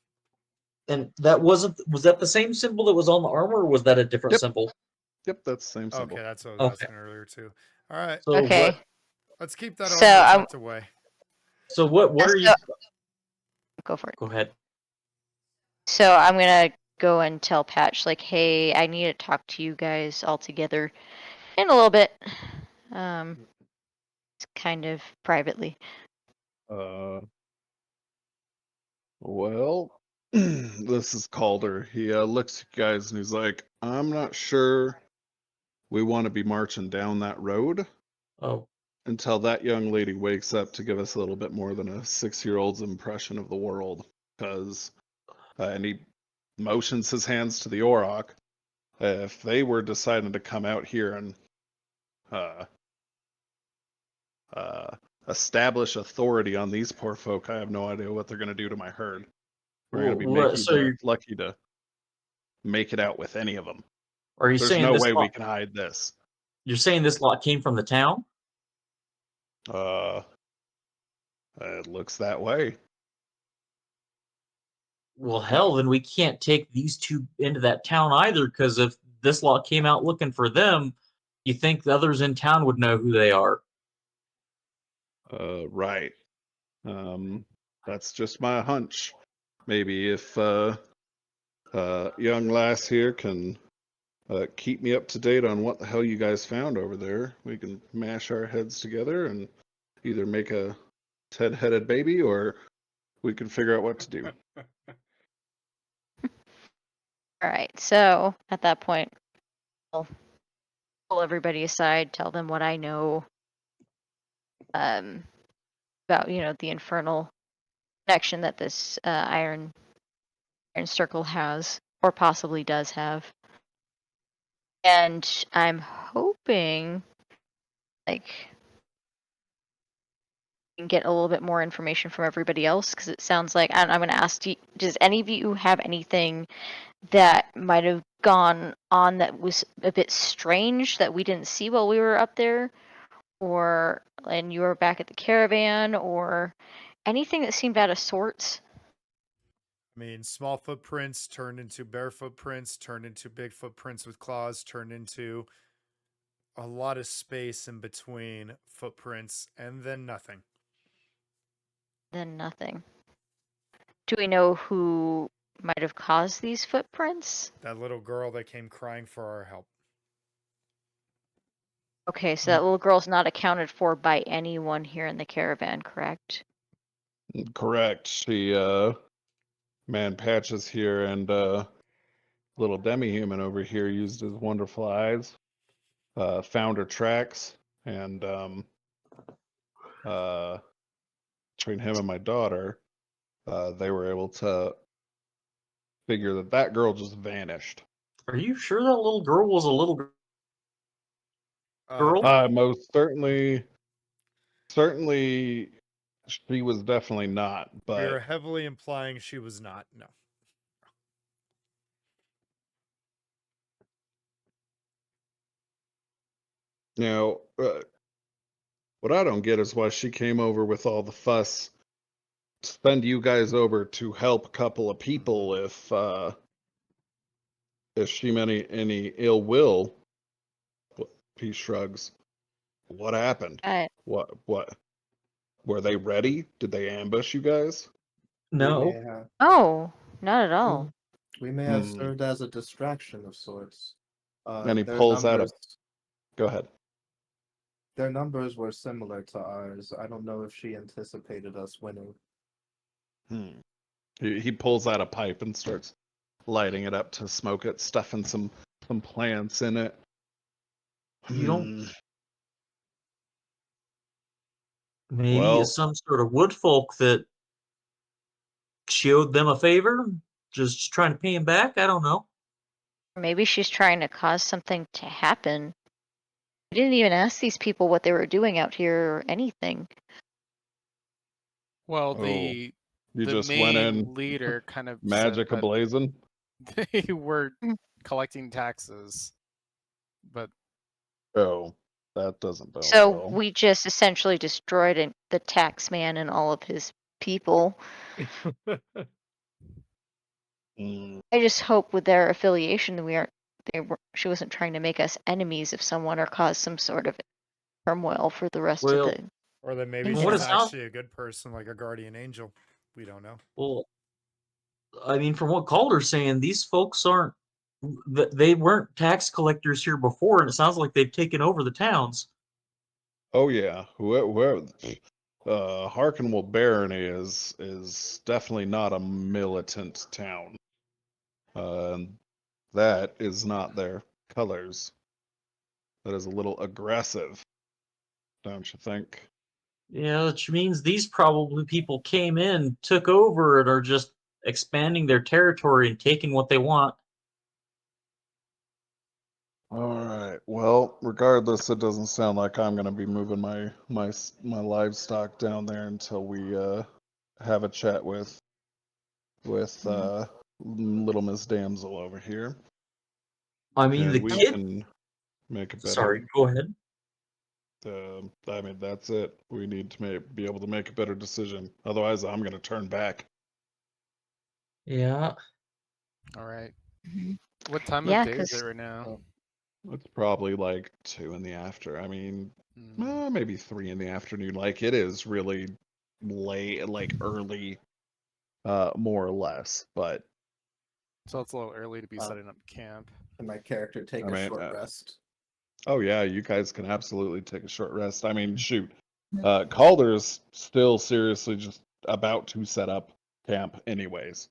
And that was that the same symbol that was on the armor, or was that a different Yep. symbol? Yep, that's the same symbol. Okay, that's what I was Okay. asking earlier too. All right, So Okay. let's keep that So, armor I'm- tucked away. what are you? Go for it. Go ahead. So I'm gonna go and tell Patch, like, hey, I need to talk to you guys all together in a little bit. It's kind of privately. Well, this is Calder. He looks at you guys and he's like, I'm not sure we want to be marching down that road Oh, until that young lady wakes up to give us a little bit more than a 6-year-old's impression of the world. Because, and he motions his hands to the Auroch. If they were deciding to come out here and establish authority on these poor folk, I have no idea what they're going to do to my herd. We're going to be lucky to make it out with any of them. are you There's saying no this way lot, we can hide this. You're saying this lot came from the town? It looks that way. Well, hell, then we can't take these two into that town either, because if this lot came out looking for them, you think the others in town would know who they are. Right. That's just my hunch. Maybe if young lass here can keep me up to date on what the hell you guys found over there, we can mash our heads together and either make a Ted-headed baby, or we can figure out what to do. All right. So at that point, I'll pull everybody aside, tell them what I know about, the infernal connection that this iron circle has, or possibly does have. And I'm hoping, like, we can get a little bit more information from everybody else, because it sounds like, I'm going to ask, does any of you have anything that might have gone on that was a bit strange that we didn't see while we were up there? Or, and you were back at the caravan, or anything that seemed out of sorts? I mean, small footprints turned into bare footprints, turned into big footprints with claws, turned into a lot of space in between footprints, and then nothing. Then nothing. Do we know who might have caused these footprints? That little girl that came crying for our help. Okay, so that little girl's not accounted for by anyone here in the caravan, correct? Correct. She, man, Patches here and little demi-human over here used his wonderful eyes, found her tracks, and between him and my daughter, they were able to figure that that girl just vanished. Are you sure that little girl was a little girl? Most certainly, she was definitely not. We But are heavily implying she was not. No. you know, what I don't get is why she came over with all the fuss to send you guys over to help a couple of people if she meant any ill will. He shrugs. What happened? What were they ready? Did they ambush you guys? We may No. have. Oh, not at all. We may have Hmm. served as a distraction of sorts. And he Their pulls out a. numbers, Go ahead. their numbers were similar to ours. I don't know if she anticipated us winning. Hmm. He pulls out a pipe and starts lighting it up to smoke it, stuffing some plants in it. You don't. Hmm. Maybe Well, some sort of wood folk that showed them a favor, just trying to pay him back. I don't know. Maybe she's trying to cause something to happen. We didn't even ask these people what they were doing out here or anything. Well, Oh, you the just went main in leader kind of said magic that ablazing. they were Mm. collecting taxes, but Oh, that doesn't bode So well. we just essentially destroyed the tax man and all of his people. Mm, I just hope with their affiliation that she wasn't trying to make us enemies of someone or cause some sort of turmoil for the rest of Well, the. Or that maybe From what she's it sounds- actually a good person, like a guardian angel. We don't know. well, I mean, from what Calder's saying, these folks aren't. They weren't tax collectors here before, and it sounds like they've taken over the towns. oh yeah, whoever. Harkenwell Barony is definitely not a militant town. And that is not their colors. That is a little aggressive, don't you think? Yeah, which means these probably people came in, took over, and are just expanding their territory and taking what they want. All right. Well, regardless, it doesn't sound like I'm going to be moving my livestock down there until we have a chat with little Miss Damsel over here, I mean, and the we kid. can make a better. Sorry, go ahead. I mean, that's it. We need to be able to make a better decision. Otherwise, I'm going to turn back. Yeah. all right. Mhm. What time Yeah, of day is it 'cause- right now? It's probably like 2 in the after. I mean, maybe 3 in the afternoon. Like it is really late, like early, more or less. But So it's a little early to be Uh, setting up camp. Can my character take I a mean, short rest? oh yeah, you guys can absolutely take a short rest. I mean, shoot, Calder's still seriously just about to set up camp, anyways,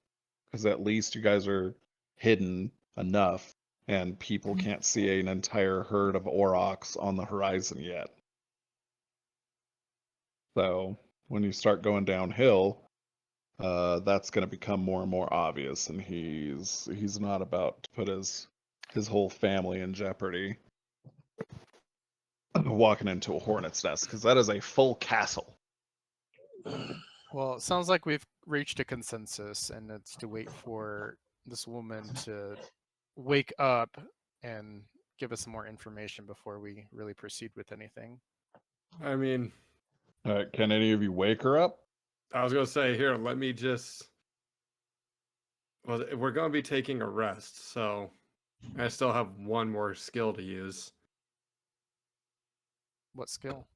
because at least you guys are hidden enough, and people can't see an entire herd of aurochs on the horizon yet. So when you start going downhill, that's going to become more and more obvious, and he's not about to put his whole family in jeopardy walking into a hornet's nest, because that is a full castle. Well, it sounds like we've reached a consensus, and it's to wait for this woman to wake up and give us some more information before we really proceed with anything. I mean, Can any of you wake her up? I was gonna say here, let me just. Well, we're gonna be taking a rest, so I still have one more skill to use. What skill?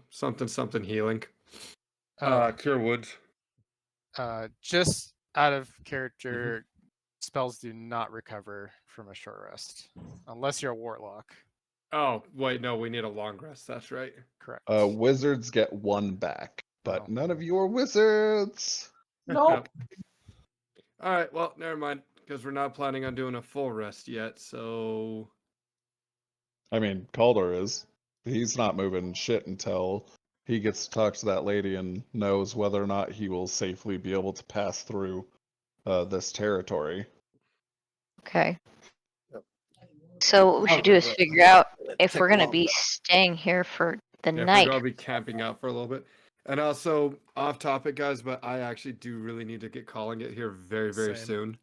Something healing. Oh, Cure wounds. just out of character, spells do not recover from a short rest unless you're a warlock. Oh, wait, no, we need a long rest. That's right. Correct. Wizards get 1 back, but Oh. none of you are wizards. Nope. All right, well, never mind, because we're not planning on doing a full rest yet. So, I mean, Calder is. He's not moving shit until he gets to talk to that lady and knows whether or not he will safely be able to pass through this territory. Okay. Yep. So what we should do is figure out if Take we're a gonna long be rest. staying here for the yeah, if we're night. gonna be camping out for a little bit. And also, off topic, guys, but I actually do really need to get calling it here very, very Same. soon.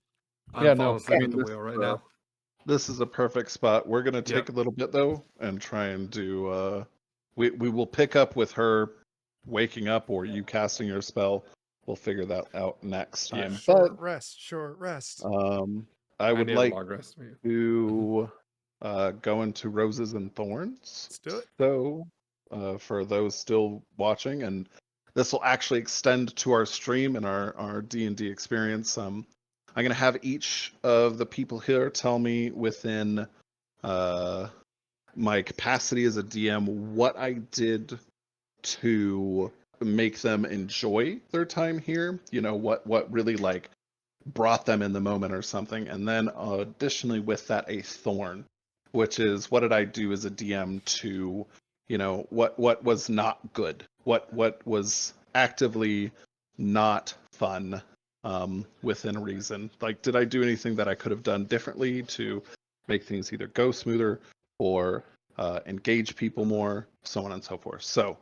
Yeah, I'm no, falling asleep I at mean, the wheel right now. This is a perfect spot. We're gonna take Yep. a little bit though and try and do. We will pick up with her waking up or you casting your spell. We'll figure that out next Yeah. time. Short rest. Short rest. But I would need a like long rest. to go into Roses and Thorns. Let's do it. So, for those still watching, and this will actually extend to our stream and our D&D experience. I'm going to have each of the people here tell me within my capacity as a DM what I did to make them enjoy their time here. You know, what really like brought them in the moment or something. And then additionally with that, a thorn, which is what did I do as a DM to, you know, what was not good, what was actively not fun, within reason. Like, did I do anything that I could have done differently to make things either go smoother or engage people more, so on and so forth. So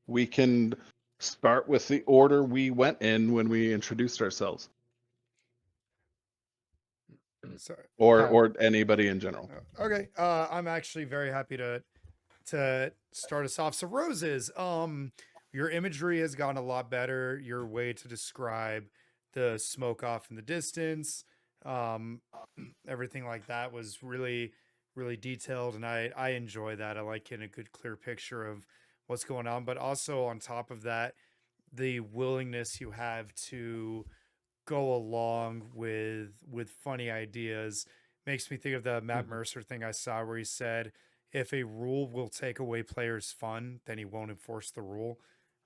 we can start with the order we went in when we introduced ourselves, Sorry. or anybody in general. Okay. I'm actually very happy to start us off. So roses, your imagery has gotten a lot better. Your way to describe the smoke off in the distance, everything like that was really, really detailed, and I enjoy that. I like getting a good, clear picture of what's going on, but also on top of that, the willingness you have to go along with funny ideas makes me think of the Matt Mercer thing I saw where he said if a rule will take away players' fun, then he won't enforce the rule.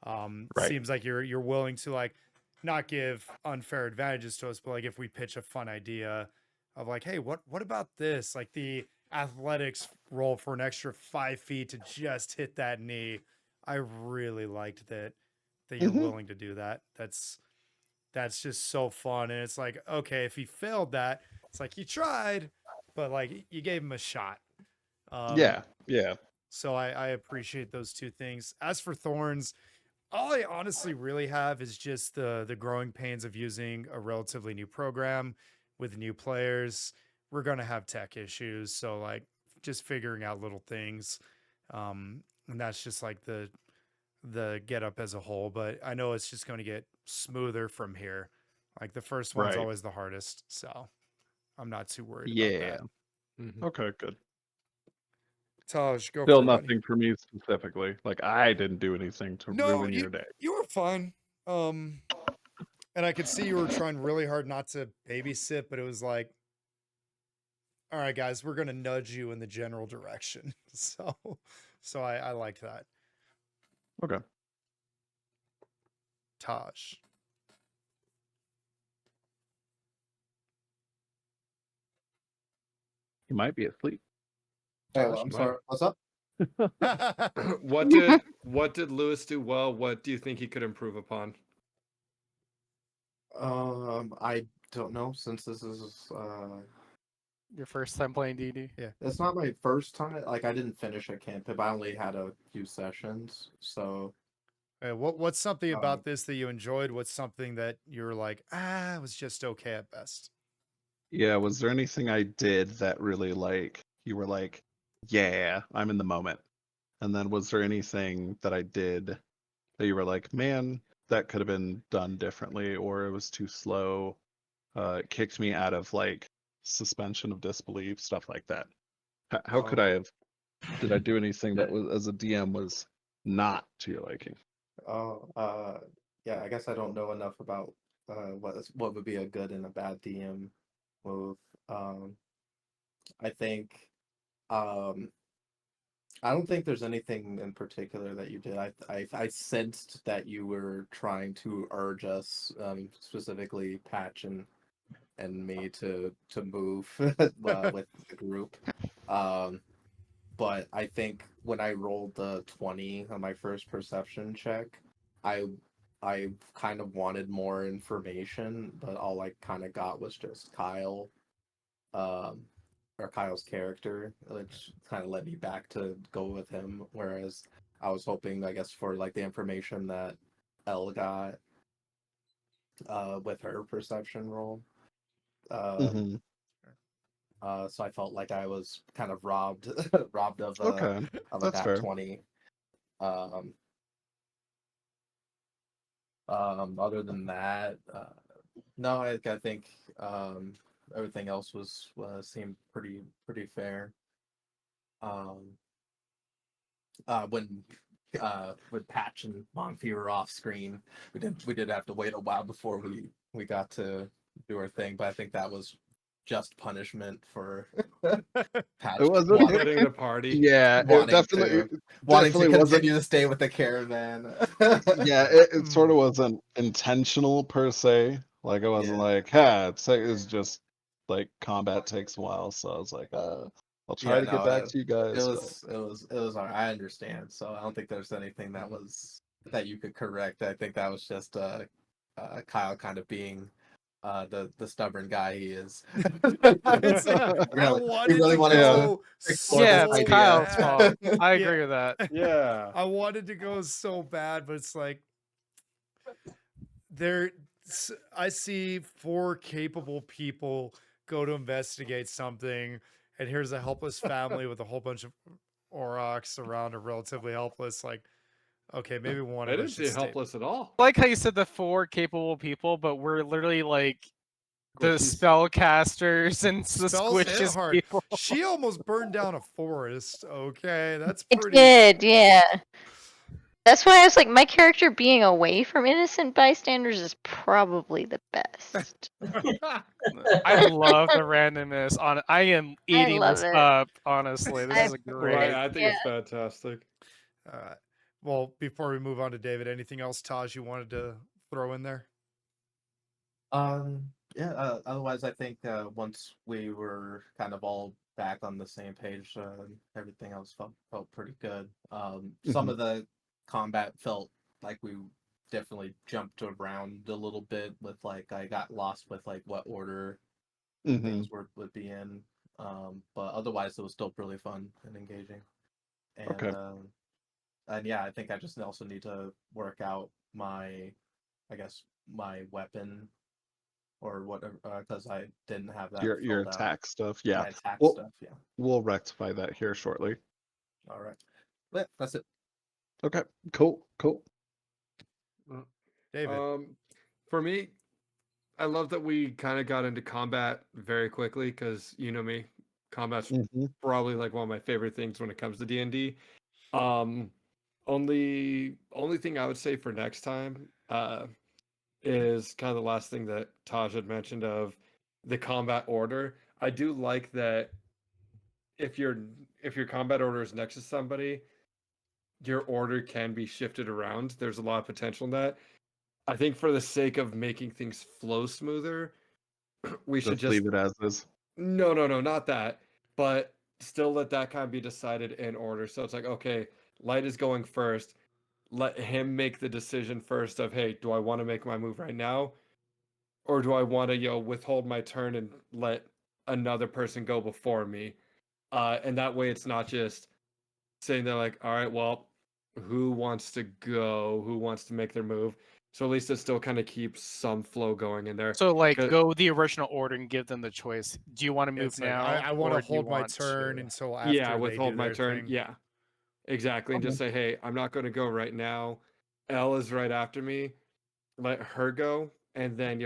Right. Seems like you're willing to like not give unfair advantages to us, but like if we pitch a fun idea of like, hey, what about this? Like the athletics roll for an extra 5 feet to just hit that knee. I really liked that you're willing to do that. That's just so fun. And it's like, okay, if he failed that, it's like you tried, but like you gave him a shot. Yeah. So I appreciate those two things. As for thorns, all I honestly really have is just the growing pains of using a relatively new program with new players. We're gonna have tech issues, so like just figuring out little things. And that's just like the get up as a whole, but I know it's just going to get smoother from here. Like the first one's Right. always the hardest, so I'm not too worried about Yeah. that. Okay, good. Taj, go Still for it, buddy. nothing for me specifically. Like, I didn't do anything to No, ruin your day. you were fine. And I could see you were trying really hard not to babysit, but it was like, all right, guys, we're gonna nudge you in the general direction. So I liked that. Okay. Taj. You might be asleep. Hey, Gosh, I'm my- sorry. What's up? what did Lewis do well? What do you think he could improve upon? I don't know since this is Your first time playing D&D? it's not my first time. Like I didn't finish a campaign, but I only had a few sessions. So What's something about this that you enjoyed? What's something that you're like, it was just okay at best? Yeah, was there anything I did that really like you were like, yeah, I'm in the moment? And then was there anything that I did that you were like, man, that could have been done differently, or it was too slow, it kicked me out of like suspension of disbelief, stuff like that? How could I have, did I do anything that was as a DM was not to your liking? yeah, I guess I don't know enough about what would be a good and a bad DM move. I think I don't think there's anything in particular that you did. I sensed that you were trying to urge us, specifically Patch and me to move with the group. But I think when I rolled the 20 on my first perception check, I kind of wanted more information, but all I kind of got was just Kyle, or Kyle's character, which kind of led me back to go with him. Whereas I was hoping, I guess, for like the information that Elle got with her perception roll. Mhm. So I felt like I was kind of robbed of Okay, a that's nat fair. 20. Other than that, no, I think everything else was seemed pretty fair. When with Patch and Manfi were off screen. We did have to wait a while before we got to do our thing, but I think that was just punishment for Patch It wasn't. Splitting the party. Yeah, it wanting definitely to wasn't. continue to stay with the caravan. Yeah, it sort of wasn't intentional per se. Like, it wasn't Yeah. like, ha, it's just like combat takes a while. So I was like, I'll try Yeah, to get no, back to you it guys. was all right. I understand. So I don't think there's anything that you could correct. I think that was just Kyle kind of being the stubborn guy he is. It's like, I Really- wanted really to wanted to go explore Yeah, this it's idea. Kyle's fault. I Yeah. agree with that. Yeah. I wanted to go so bad, but it's like I see 4 capable people go to investigate something, and here's a helpless family with a whole bunch of Aurochs around, are relatively helpless. Like, okay, maybe one I of didn't us see should stay. helpless at all. I like how you said the 4 capable people, but we're literally like the Squishies. spellcasters and the Spells hit squishes hard. people. She almost burned down a forest. Okay, that's It pretty. did, yeah. That's why I was like, my character being away from innocent bystanders is probably the best. I love the randomness. I am eating love this it. up. Honestly, this I- is Right, great. I think it's fantastic. All right. Well, before we move on to David, anything else, Taj, you wanted to throw in there? Yeah. Otherwise, I think once we were kind of all back on the same page, everything else felt pretty good. Some of the combat felt like we definitely jumped around a little bit with like I got lost with like what order things would be in. But otherwise, it was still really fun and engaging. And Okay. and yeah, I think I just also need to work out my weapon or whatever, because I didn't have that. Your filled out. attack stuff. Yeah. My attack Well- stuff. Yeah. We'll rectify that here shortly. All right. But that's it. Okay. Cool. David. For me, I love that we kind of got into combat very quickly because you know me, combat's probably like one of my favorite things when it comes to D&D. Only thing I would say for next time is kind of the last thing that Taj had mentioned of the combat order. I do like that if your combat order is next to somebody, your order can be shifted around. There's a lot of potential in that. I think for the sake of making things flow smoother, we should just leave it as is. No, not that. But still let that kind of be decided in order. So it's like, okay, Light is going first. Let him make the decision first of, hey, do I want to make my move right now? Or do I want to, withhold my turn and let another person go before me? And that way it's not just saying they're like, all right, well, who wants to go? Who wants to make their move? So at least it still kind of keeps some flow going in there. So like 'Cause- go the original order and give them the choice. Do you want to move It's like, now? I want or to do you hold my want turn to- until after Yeah, they withhold do my their turn. thing. Yeah, exactly. And just say, hey, I'm not going to go right now. Elle is right after me. Let her go, and then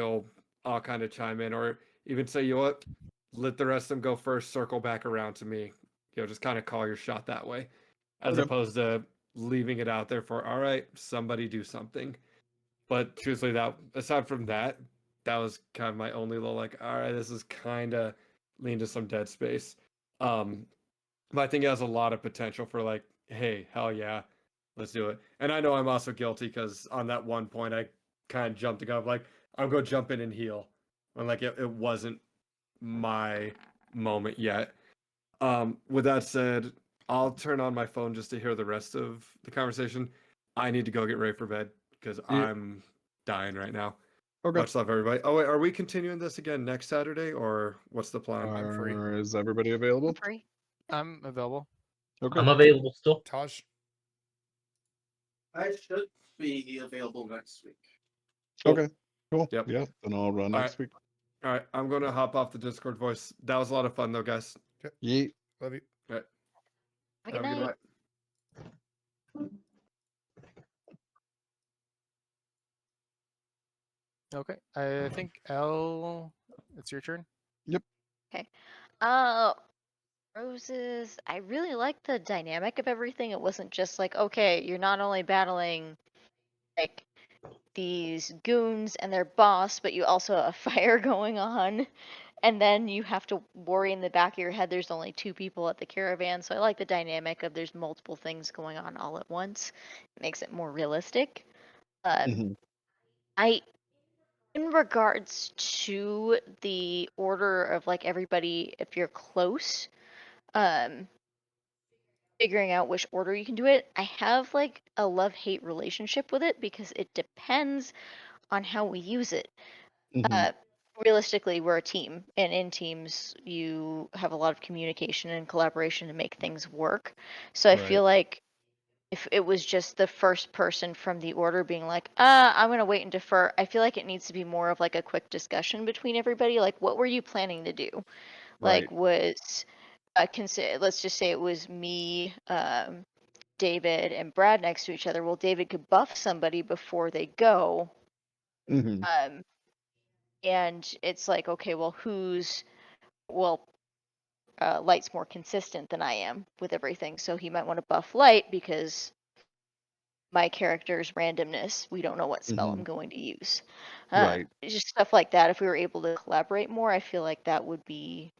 I'll kind of chime in, or even say, you know what, let the rest of them go first. Circle back around to me. Just kind of call your shot that way, as opposed to leaving it out there for, all right, somebody do something. But truthfully, that aside from that, that was kind of my only little like, all right, this is kind of lean to some dead space. But I think it has a lot of potential for like, hey, hell yeah, let's do it. And I know I'm also guilty because on that one point I kind of jumped the gun, like I'll go jump in and heal, when like it wasn't my moment yet. With that said, I'll turn on my phone just to hear the rest of the conversation. I need to go get ready for bed because I'm dying right now. Okay. Much love, everybody. Oh wait, are we continuing this again next Saturday, or what's the plan? I'm free. Is everybody available? Free. I'm available. Okay. I'm available still. Taj. I should be available next week. Okay. Cool. Yep. Yeah. Then I'll run All next week. All right, I'm going to hop off the Discord voice. That was a lot of fun, though, guys. Yeet. Love you. All right. Good Have a good night. night. Okay. I think Elle, it's your turn. Uh, Roses, I really liked the dynamic of everything. It wasn't just like, okay, you're not only battling like these goons and their boss, but you also have a fire going on. And then you have to worry in the back of your head there's only 2 people at the caravan. So I like the dynamic of there's multiple things going on all at once. It makes it more realistic. Mhm. I in regards to the order of like everybody, if you're close, um, figuring out which order you can do it, I have like a love-hate relationship with it because it depends on how we use it. Mhm. Realistically, we're a team, and in teams, you have a lot of communication and collaboration to make things work. So I feel Right. like if it was just the first person from the order being like, I'm going to wait and defer, I feel like it needs to be more of like a quick discussion between everybody. Like, what were you planning to do? Like, Right. let's just say it was me, David, and Brad next to each other. Well, David could buff somebody before they go. Mhm. Um, and it's like, okay, well, Light's more consistent than I am with everything, so he might want to buff Light because my character's randomness, we don't know what spell I'm Mhm. going to use. Right. Just stuff like that. If we were able to collaborate more, I feel like that would be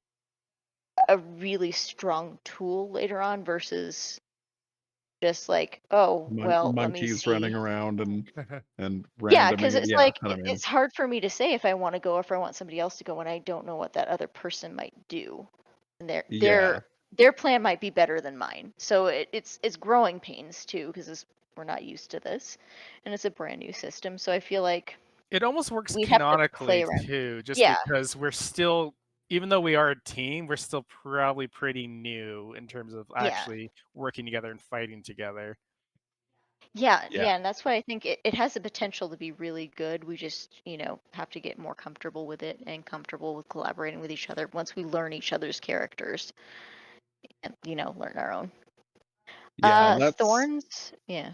a really strong tool later on versus just like, oh, well, let me Monkeys running see. around and Yeah, because randoming. it's Yeah, like I know what I mean. it's hard for me to say if I want to go or if I want somebody else to go when I don't know what that other person might do, and Yeah. their plan might be better than mine. So it's growing pains too because we're not used to this, and it's a brand new system. So I feel like It almost works we'd have to play canonically around. too, just Yeah, because we're still, even though we are a team, we're still probably pretty new in terms of yeah. actually working together and fighting together. Yeah, Yeah. yeah, and that's why I think it has the potential to be really good. We just, have to get more comfortable with it and comfortable with collaborating with each other once we learn each other's characters and, learn our own. Yeah, and that's Thorns, yeah.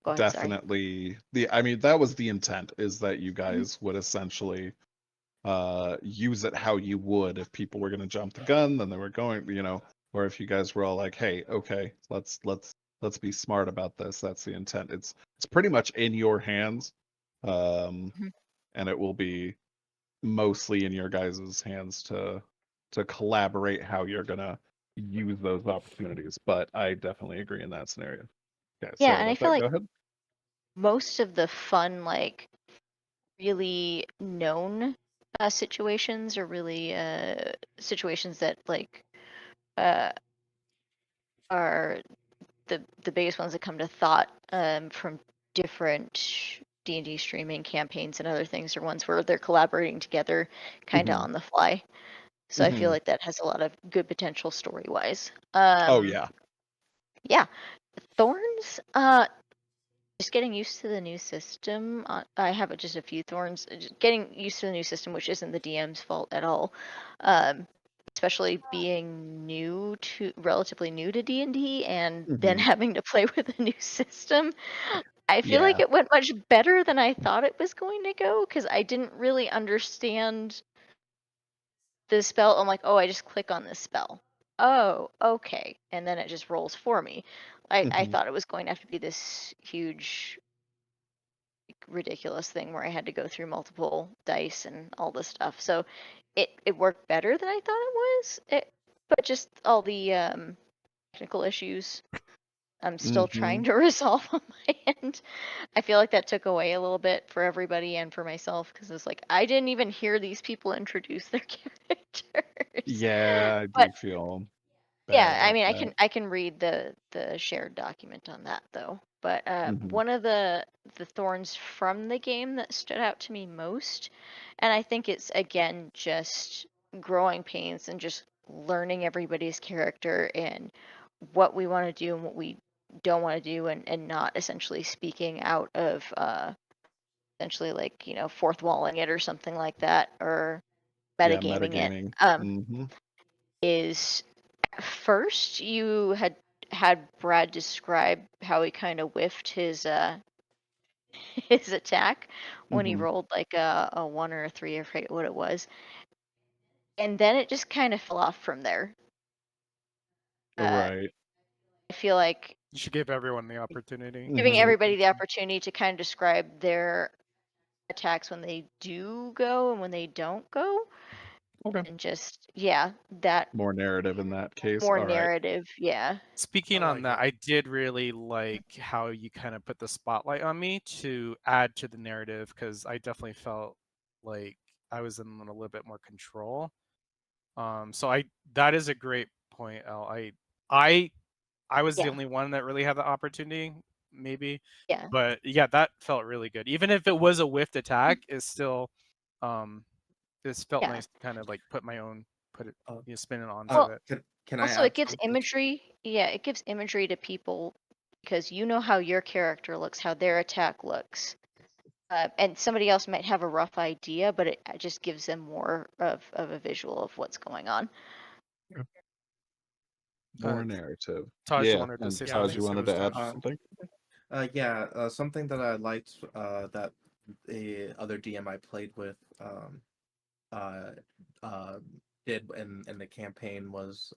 Go ahead, sorry. definitely I mean, that was the intent, is that you Mhm. guys would essentially use it how you would if people were going to jump the gun, then they were going, or if you guys were all like, hey, okay, let's be smart about this. That's the intent. It's pretty much in your hands. Mhm. And it will be mostly in your guys' hands to collaborate how you're gonna use those opportunities. But I definitely agree in that scenario. Yeah, Yeah, sorry and I about feel that. Go like ahead. most of the fun, like, really known situations are really situations that, like, uh, are the biggest ones that come to thought from different D&D streaming campaigns and other things are ones where they're collaborating together kind of Hmm. on the fly. So I feel Hmm. like that has a lot of good potential story-wise. Oh yeah. Yeah, Thorns, just getting used to the new system. I have just a few thorns. Just getting used to the new system, which isn't the DM's fault at all. Um, Especially being relatively new to D&D, and then Hmm. having to play with a new system. I feel like Yeah. it went much better than I thought it was going to go because I didn't really understand the spell. I'm like, oh, I just click on this spell. Oh, okay, and then it just rolls for me. I Hmm. thought it was going to have to be this huge ridiculous thing where I had to go through multiple dice and all this stuff. So it worked better than I thought it was. But just all the technical issues I'm still Hmm. trying to resolve on my end. I feel like that took away a little bit for everybody and for myself because it's like I didn't even hear these people introduce their characters. Yeah, I But do feel bad yeah, I about mean, I that. can read the shared document on that though. But Hmm. one of the thorns from the game that stood out to me most, and I think it's again just growing pains and just learning everybody's character and what we want to do and what we don't want to do, and not essentially speaking out of essentially like fourth walling it or something like that or Yeah, metagaming it. metagaming. Hmm. Is first you had Brad describe how he kind of whiffed his his attack when he Hmm. rolled like a 1 or a 3, I forget what it was, and then it just kind of fell off from there. Right. I feel like You should give everyone the opportunity. giving Mhm. everybody the opportunity to kind of describe their attacks when they do go and when they don't go. Okay. And just, yeah, that More narrative in that case. more All right. narrative. Yeah. Speaking I on like that, it. I did really like how you kind of put the spotlight on me to add to the narrative because I definitely felt like I was in a little bit more control. So that is a great point, El. I was the Yeah. only one that really had the opportunity, maybe. Yeah. But yeah, that felt really good. Even if it was a whiffed attack, it's still this felt Yeah. nice to kind of like put it spin it onto Well, it. Can I Also, add it gives something? imagery. Yeah, it gives imagery to people because you know how your character looks, how their attack looks. And somebody else might have a rough idea, but it just gives them more of a visual of what's going on. More narrative. Taj Yeah. wanted to And say Yeah, I Taj, think you so wanted was to add Taj. something? Something that I liked that the other DM I played with uh, uh, did in the campaign was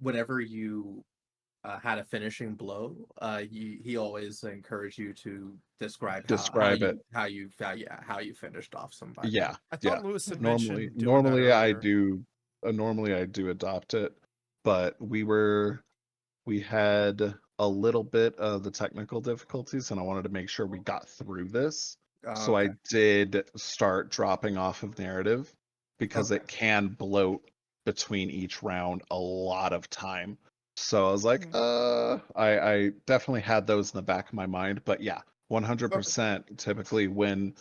whenever you had a finishing blow, he always encouraged you to describe Describe it. how you finished off somebody. Yeah. I Yeah. thought Lewis had Normally mentioned doing that normally I earlier. do normally I do adopt it, but we had a little bit of the technical difficulties and I wanted to make sure we got through this. So I Okay. did start dropping off of narrative because Okay. it can bloat between each round a lot of time. So I was like, I definitely had those in the back of my mind, but yeah, 100% typically when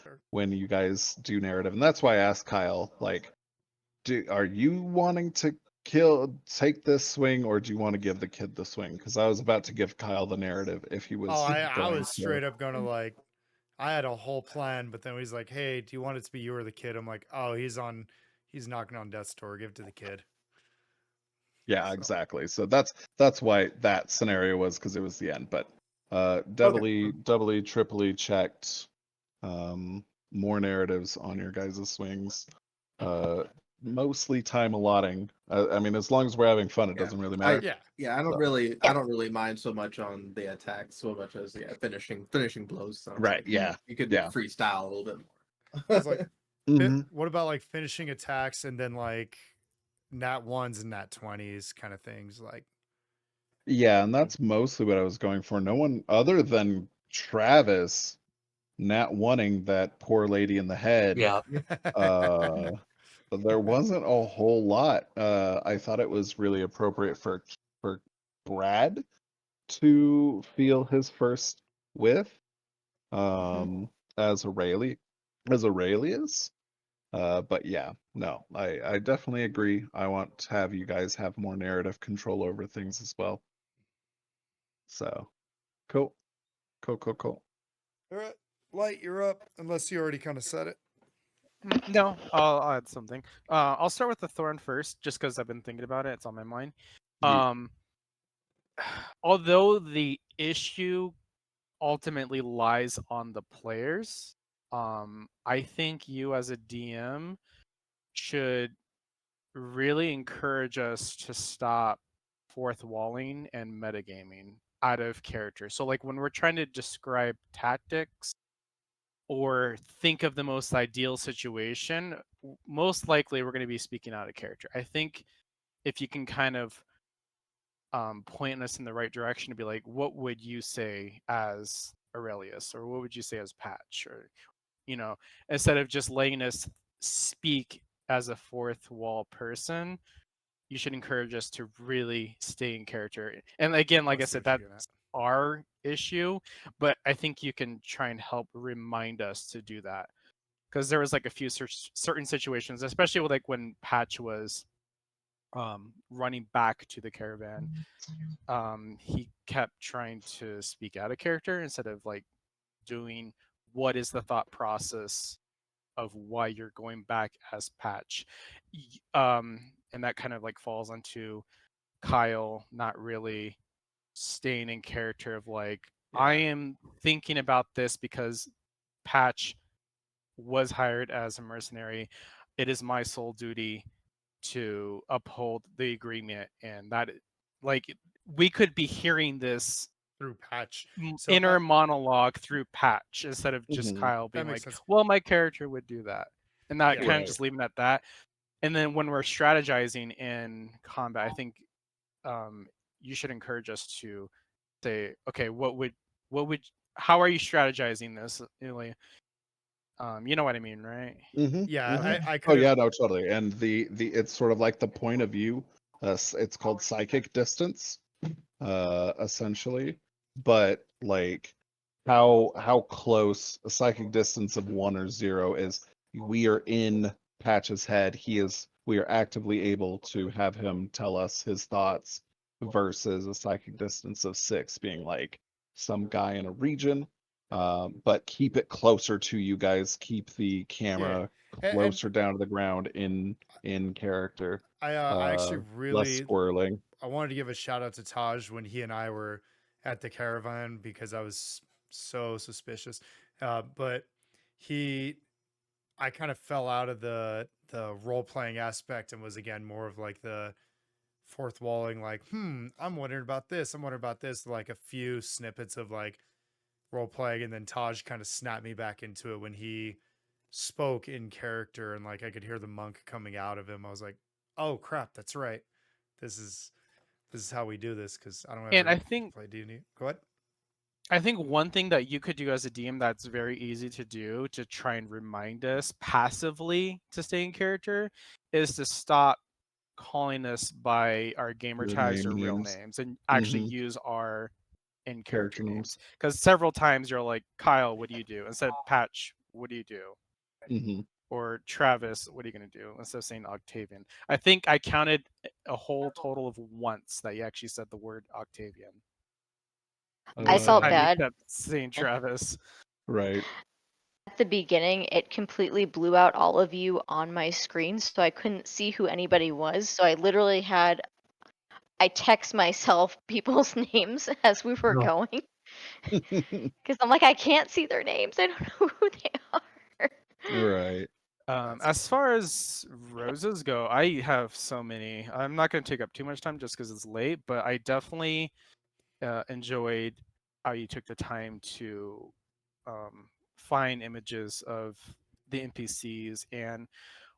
you guys do narrative. And that's why I asked Kyle, like, are you wanting to take this swing or do you want to give the kid the swing? Because I was about to give Kyle the narrative if he was Oh, I going was to. straight up gonna like, I had a whole plan, but then he's like, "Hey, do you want it to be you or the kid?" I'm like, "Oh, he's knocking on death's door. Give it to the kid." Yeah, So, exactly. So that's why that scenario was because it was the end. But doubly, triply checked more narratives on your guys' swings. Mostly time allotting. I mean, as long as we're having fun, it Yeah. doesn't really matter. yeah, I don't So- really I don't really mind so much on the attack so much as finishing blows sounds Right. like Yeah. you could Yeah. freestyle a little bit more. it's like, Mhm. what about like finishing attacks and then like nat ones and nat 20s kind of things? Like, Yeah, and that's mostly what I was going for. No one other than Travis nat wanting that poor lady in the head. Yeah. Uh, there wasn't a whole lot. I thought it was really appropriate for Brad to feel his first whiff as Aurelius. But yeah, no, I definitely agree. I want to have you guys have more narrative control over things as well. So cool. Cool. all right, Light, you're up. Unless you already kind of said it. No, I'll add something. I'll start with the thorn first, just because I've been thinking about it. It's on my mind. Ye- Although the issue ultimately lies on the players, I think you as a DM should really encourage us to stop fourth walling and metagaming out of character. So like when we're trying to describe tactics or think of the most ideal situation, most likely we're going to be speaking out of character. I think if you can kind of point us in the right direction to be like, what would you say as Aurelius, or what would you say as Patch, or instead of just letting us speak as a fourth wall person, you should encourage us to really stay in character. And again, like I said, that's our issue, but I think you can try and help remind us to do that, because there was like a few certain situations, especially with like when Patch was running back to the caravan, he kept trying to speak out of character instead of like doing what is the thought process of why you're going back as Patch. And that kind of like falls onto Kyle not really staying in character of like, I am thinking about this because Patch was hired as a mercenary. It is my sole duty to uphold the agreement, and that like we could be hearing this through patch. So inner monologue through patch instead of just Mhm. Kyle being makes like, sense. well, my character would do that. And that Yeah. kind of Right. just leaving it at that. And then when we're strategizing in combat, I think you should encourage us to say, okay, how are you strategizing this? You know what I mean, right? Yeah, I Oh could yeah, have. no, totally. And the it's sort of like the point of view. It's called psychic distance, essentially. But like how close a psychic distance of 1 or 0 is. We are in Patch's head. We are actively able to have him tell us his thoughts versus a psychic distance of 6 being like some guy in a region. But keep it closer to you guys. Keep the camera And closer down to the ground in character. I actually Less really squirreling. I wanted to give a shout out to Taj when he and I were at the caravan because I was so suspicious. But he, I kind of fell out of the role playing aspect and was again more of like the fourth walling, like, I'm wondering about this. I'm wondering about this. Like a few snippets of like role playing, and then Taj kind of snapped me back into it when he spoke in character and like I could hear the monk coming out of him. I was like, oh crap, that's right. This is how we do this because I don't And ever play D&D. Go ahead. I think one thing that you could do as a DM that's very easy to do to try and remind us passively to stay in character is to stop calling us by our gamer Your tags or name real names. names and actually Mhm. use our in Character character names. names. Because several times you're like, Kyle, what do you do? Instead of Patch, what do you do? Mhm. Or Travis, what are you going to do? Instead of saying Octavian. I think I counted a whole total of once that you actually said the word Octavian. I Most of the felt time you bad. kept saying Travis. Right. At the beginning, it completely blew out all of you on my screen, so I couldn't see who anybody was. So I literally I text myself people's names as we were No. going. Because I'm like, I can't see their names. I don't know who they are. Right. As far as roses go, I have so many. I'm not going to take up too much time just because it's late, but I definitely enjoyed how you took the time to find images of the NPCs and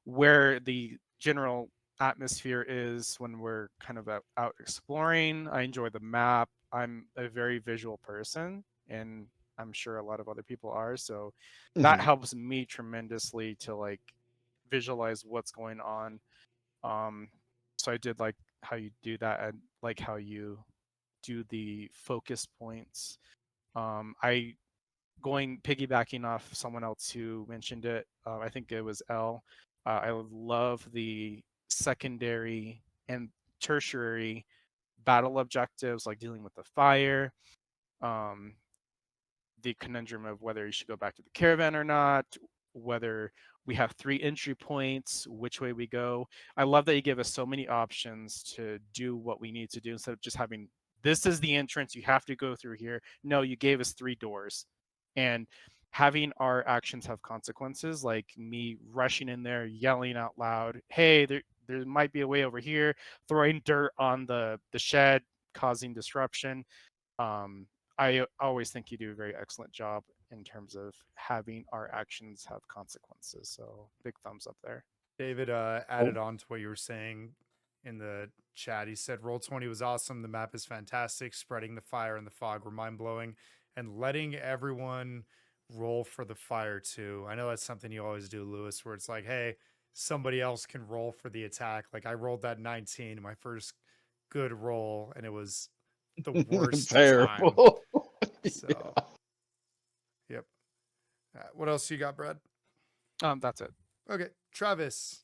where the general atmosphere is when we're kind of out exploring. I enjoy the map. I'm a very visual person, and I'm sure a lot of other people are. So that Mhm. helps me tremendously to like visualize what's going on. So I did like how you do that and like how you do the focus points. I piggybacking off someone else who mentioned it. I think it was L. I love the secondary and tertiary battle objectives, like dealing with the fire, um, the conundrum of whether you should go back to the caravan or not, whether we have 3 entry points, which way we go. I love that you give us so many options to do what we need to do instead of just having this is the entrance, you have to go through here. No, you gave us 3 doors. And having our actions have consequences, like me rushing in there, yelling out loud, hey, there might be a way over here, throwing dirt on the shed, causing disruption. I always think you do a very excellent job in terms of having our actions have consequences. So big thumbs up there. David added on to what you were saying in the chat. He said Roll20 was awesome. The map is fantastic. Spreading the fire and the fog were mind blowing, and letting everyone roll for the fire too. I know that's something you always do, Lewis, where it's like, hey, somebody else can roll for the attack. Like I rolled that 19, my first good roll, and it was the worst time. Terrible. So, yep. What else you got, Brad? That's it. Okay, Travis.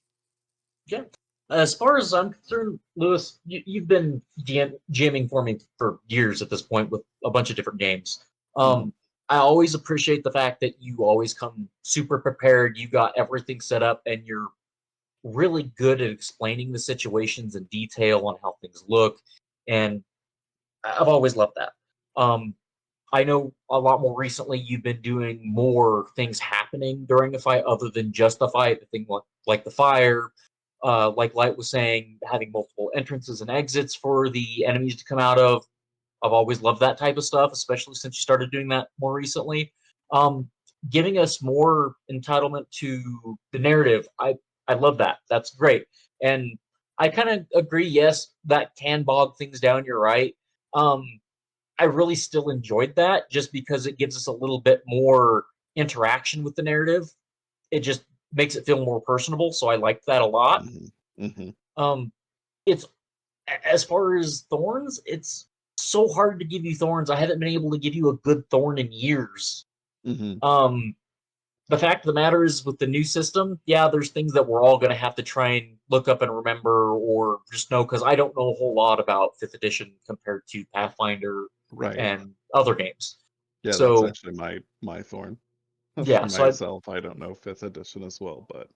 Yeah. As far as I'm concerned, Lewis, you've been GMing for me for years at this point with a bunch of different games. I always appreciate the fact that you always come super prepared. You got everything set up, and you're really good at explaining the situations in detail on how things look. And I've always loved that. I know a lot more recently you've been doing more things happening during a fight other than just the fight, the thing like the fire, like Light was saying, having multiple entrances and exits for the enemies to come out of. I've always loved that type of stuff, especially since you started doing that more recently. Giving us more entitlement to the narrative, I love that. That's great. And I kind of agree, yes, that can bog things down, you're right. I really still enjoyed that just because it gives us a little bit more interaction with the narrative. It just makes it feel more personable, so I liked that a lot. It's as far as thorns, it's so hard to give you thorns. I haven't been able to give you a good thorn in years. The fact of the matter is, with the new system, yeah, there's things that we're all going to have to try and look up and remember, or just know, because I don't know a whole lot about 5th edition compared to Pathfinder and other games. Yeah, so that's actually my thorn. Yeah, For so myself, I don't know 5th edition as well, but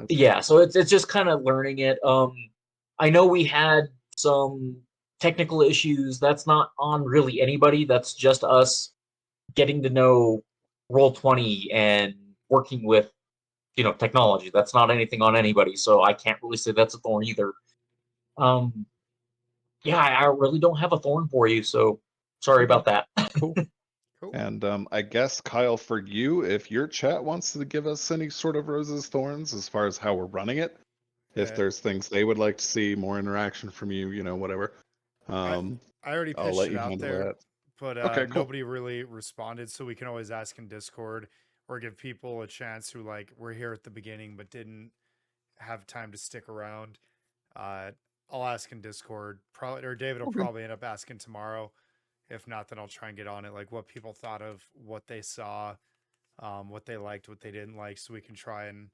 yeah, so it's just kind of learning it. I know we had some technical issues. That's not on really anybody. That's just us getting to know Roll20 and working with technology. That's not anything on anybody, so I can't really say that's a thorn either. Yeah, I really don't have a thorn for you, so sorry about that. Cool. And I guess, Kyle, for you, if your chat wants to give us any sort of roses, thorns, as far as how we're running it, if there's things they would like to see, more interaction from you, whatever. I already I'll pitched let it you out handle there, that. but Okay, cool. nobody really responded, so we can always ask in Discord or give people a chance who were here at the beginning but didn't have time to stick around. I'll ask in Discord, probably, or David will probably end up asking tomorrow. If not, then I'll try and get on it, like what people thought of what they saw, what they liked, what they didn't like, so we can try and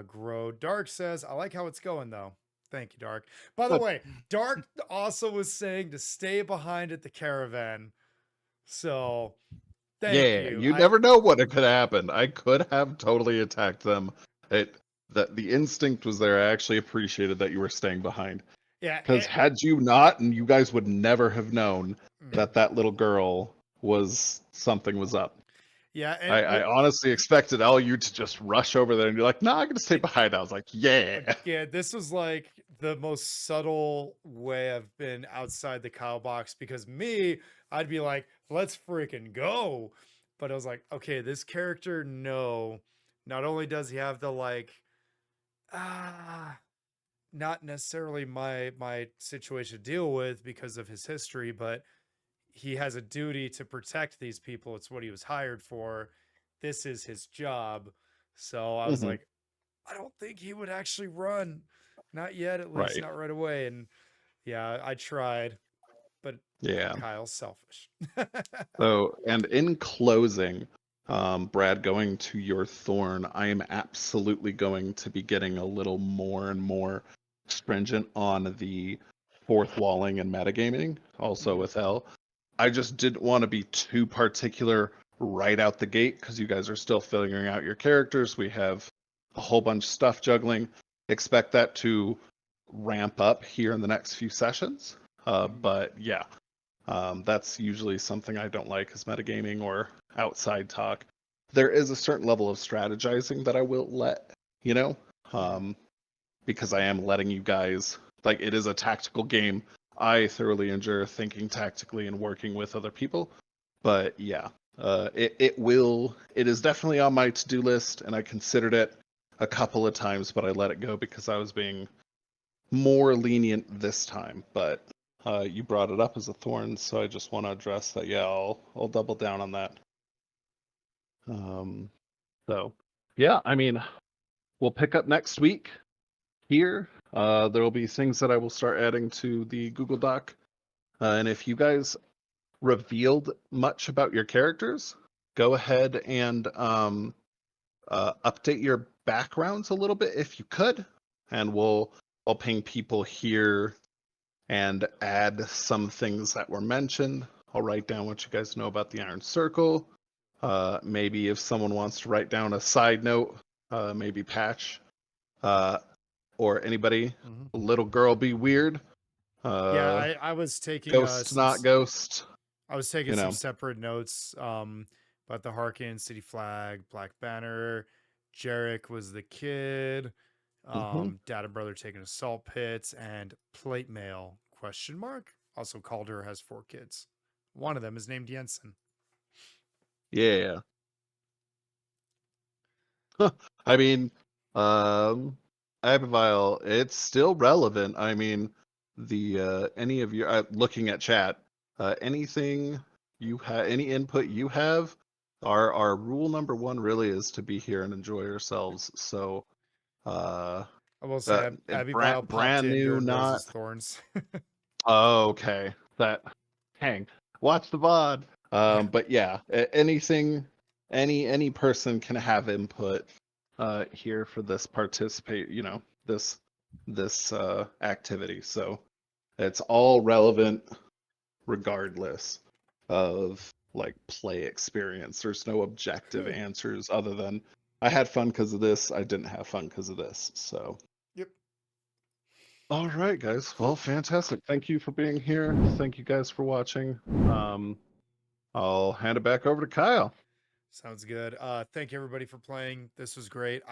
grow. Dark says, I like how it's going though. Thank you, Dark. By the way, Dark also was saying to stay behind at the caravan. So thank you. You never know what could happen. I could have totally attacked them. That the instinct was there. I actually appreciated that you were staying behind. Yeah. Because had you not, and you guys would never have known that little girl something was up. Yeah, I honestly expected all you to just rush over there and be like, "No, I'm gonna stay behind." I was like, "Yeah." Yeah, this was like the most subtle way I've been outside the Kyle box, because I'd be like, let's freaking go. But I was like, okay, this character, no. Not only does he have the not necessarily my situation to deal with because of his history, but he has a duty to protect these people. It's what he was hired for. This is his job. So I was like, I don't think he would actually run. Not yet, at least not right away. And yeah, I tried, but Kyle's selfish. So, and in closing, Brad, going to your thorn, I am absolutely going to be getting a little more and more stringent on the fourth walling and metagaming, also with L. I just didn't want to be too particular right out the gate because you guys are still figuring out your characters. We have a whole bunch of stuff juggling. Expect that to ramp up here in the next few sessions. But yeah, that's usually something I don't like is metagaming or outside talk. There is a certain level of strategizing that I will let, because I am letting you guys, it is a tactical game. I thoroughly enjoy thinking tactically and working with other people. But yeah, it is definitely on my to-do list, and I considered it a couple of times, but I let it go because I was being more lenient this time. But you brought it up as a thorn, so I just want to address that. Yeah, I'll double down on that. So yeah, I mean, we'll pick up next week here. There will be things that I will start adding to the Google Doc. And if you guys revealed much about your characters, go ahead and update your backgrounds a little bit if you could. And I'll ping people here and add some things that were mentioned. I'll write down what you guys know about the Iron Circle. Maybe if someone wants to write down a side note, maybe Patch. Or anybody, little girl be weird. Yeah, I was taking ghost, not ghost. I was taking some separate notes about the Harkin City Flag, Black Banner. Jarek was the kid. Data Brother taking assault pits, and Plate Mail ? Also, Calder has 4 kids. One of them is named Jensen. Yeah. I mean, Abigail, it's still relevant. I mean, the any of you looking at chat, anything you have, any input you have, our rule number 1 really is to be here and enjoy yourselves. So, I will say, Abigail popped brand in new, during not Rose's Thorns. oh, okay. Hang, watch the VOD. But yeah, anything, any person can have input here for this participate. This activity. So it's all relevant, regardless of like play experience. There's no objective answers other than I had fun because of this. I didn't have fun because of this. So. Yep. All right, guys. Well, fantastic. Thank you for being here. Thank you guys for watching. I'll hand it back over to Kyle. Sounds good. Thank you everybody for playing. This was great.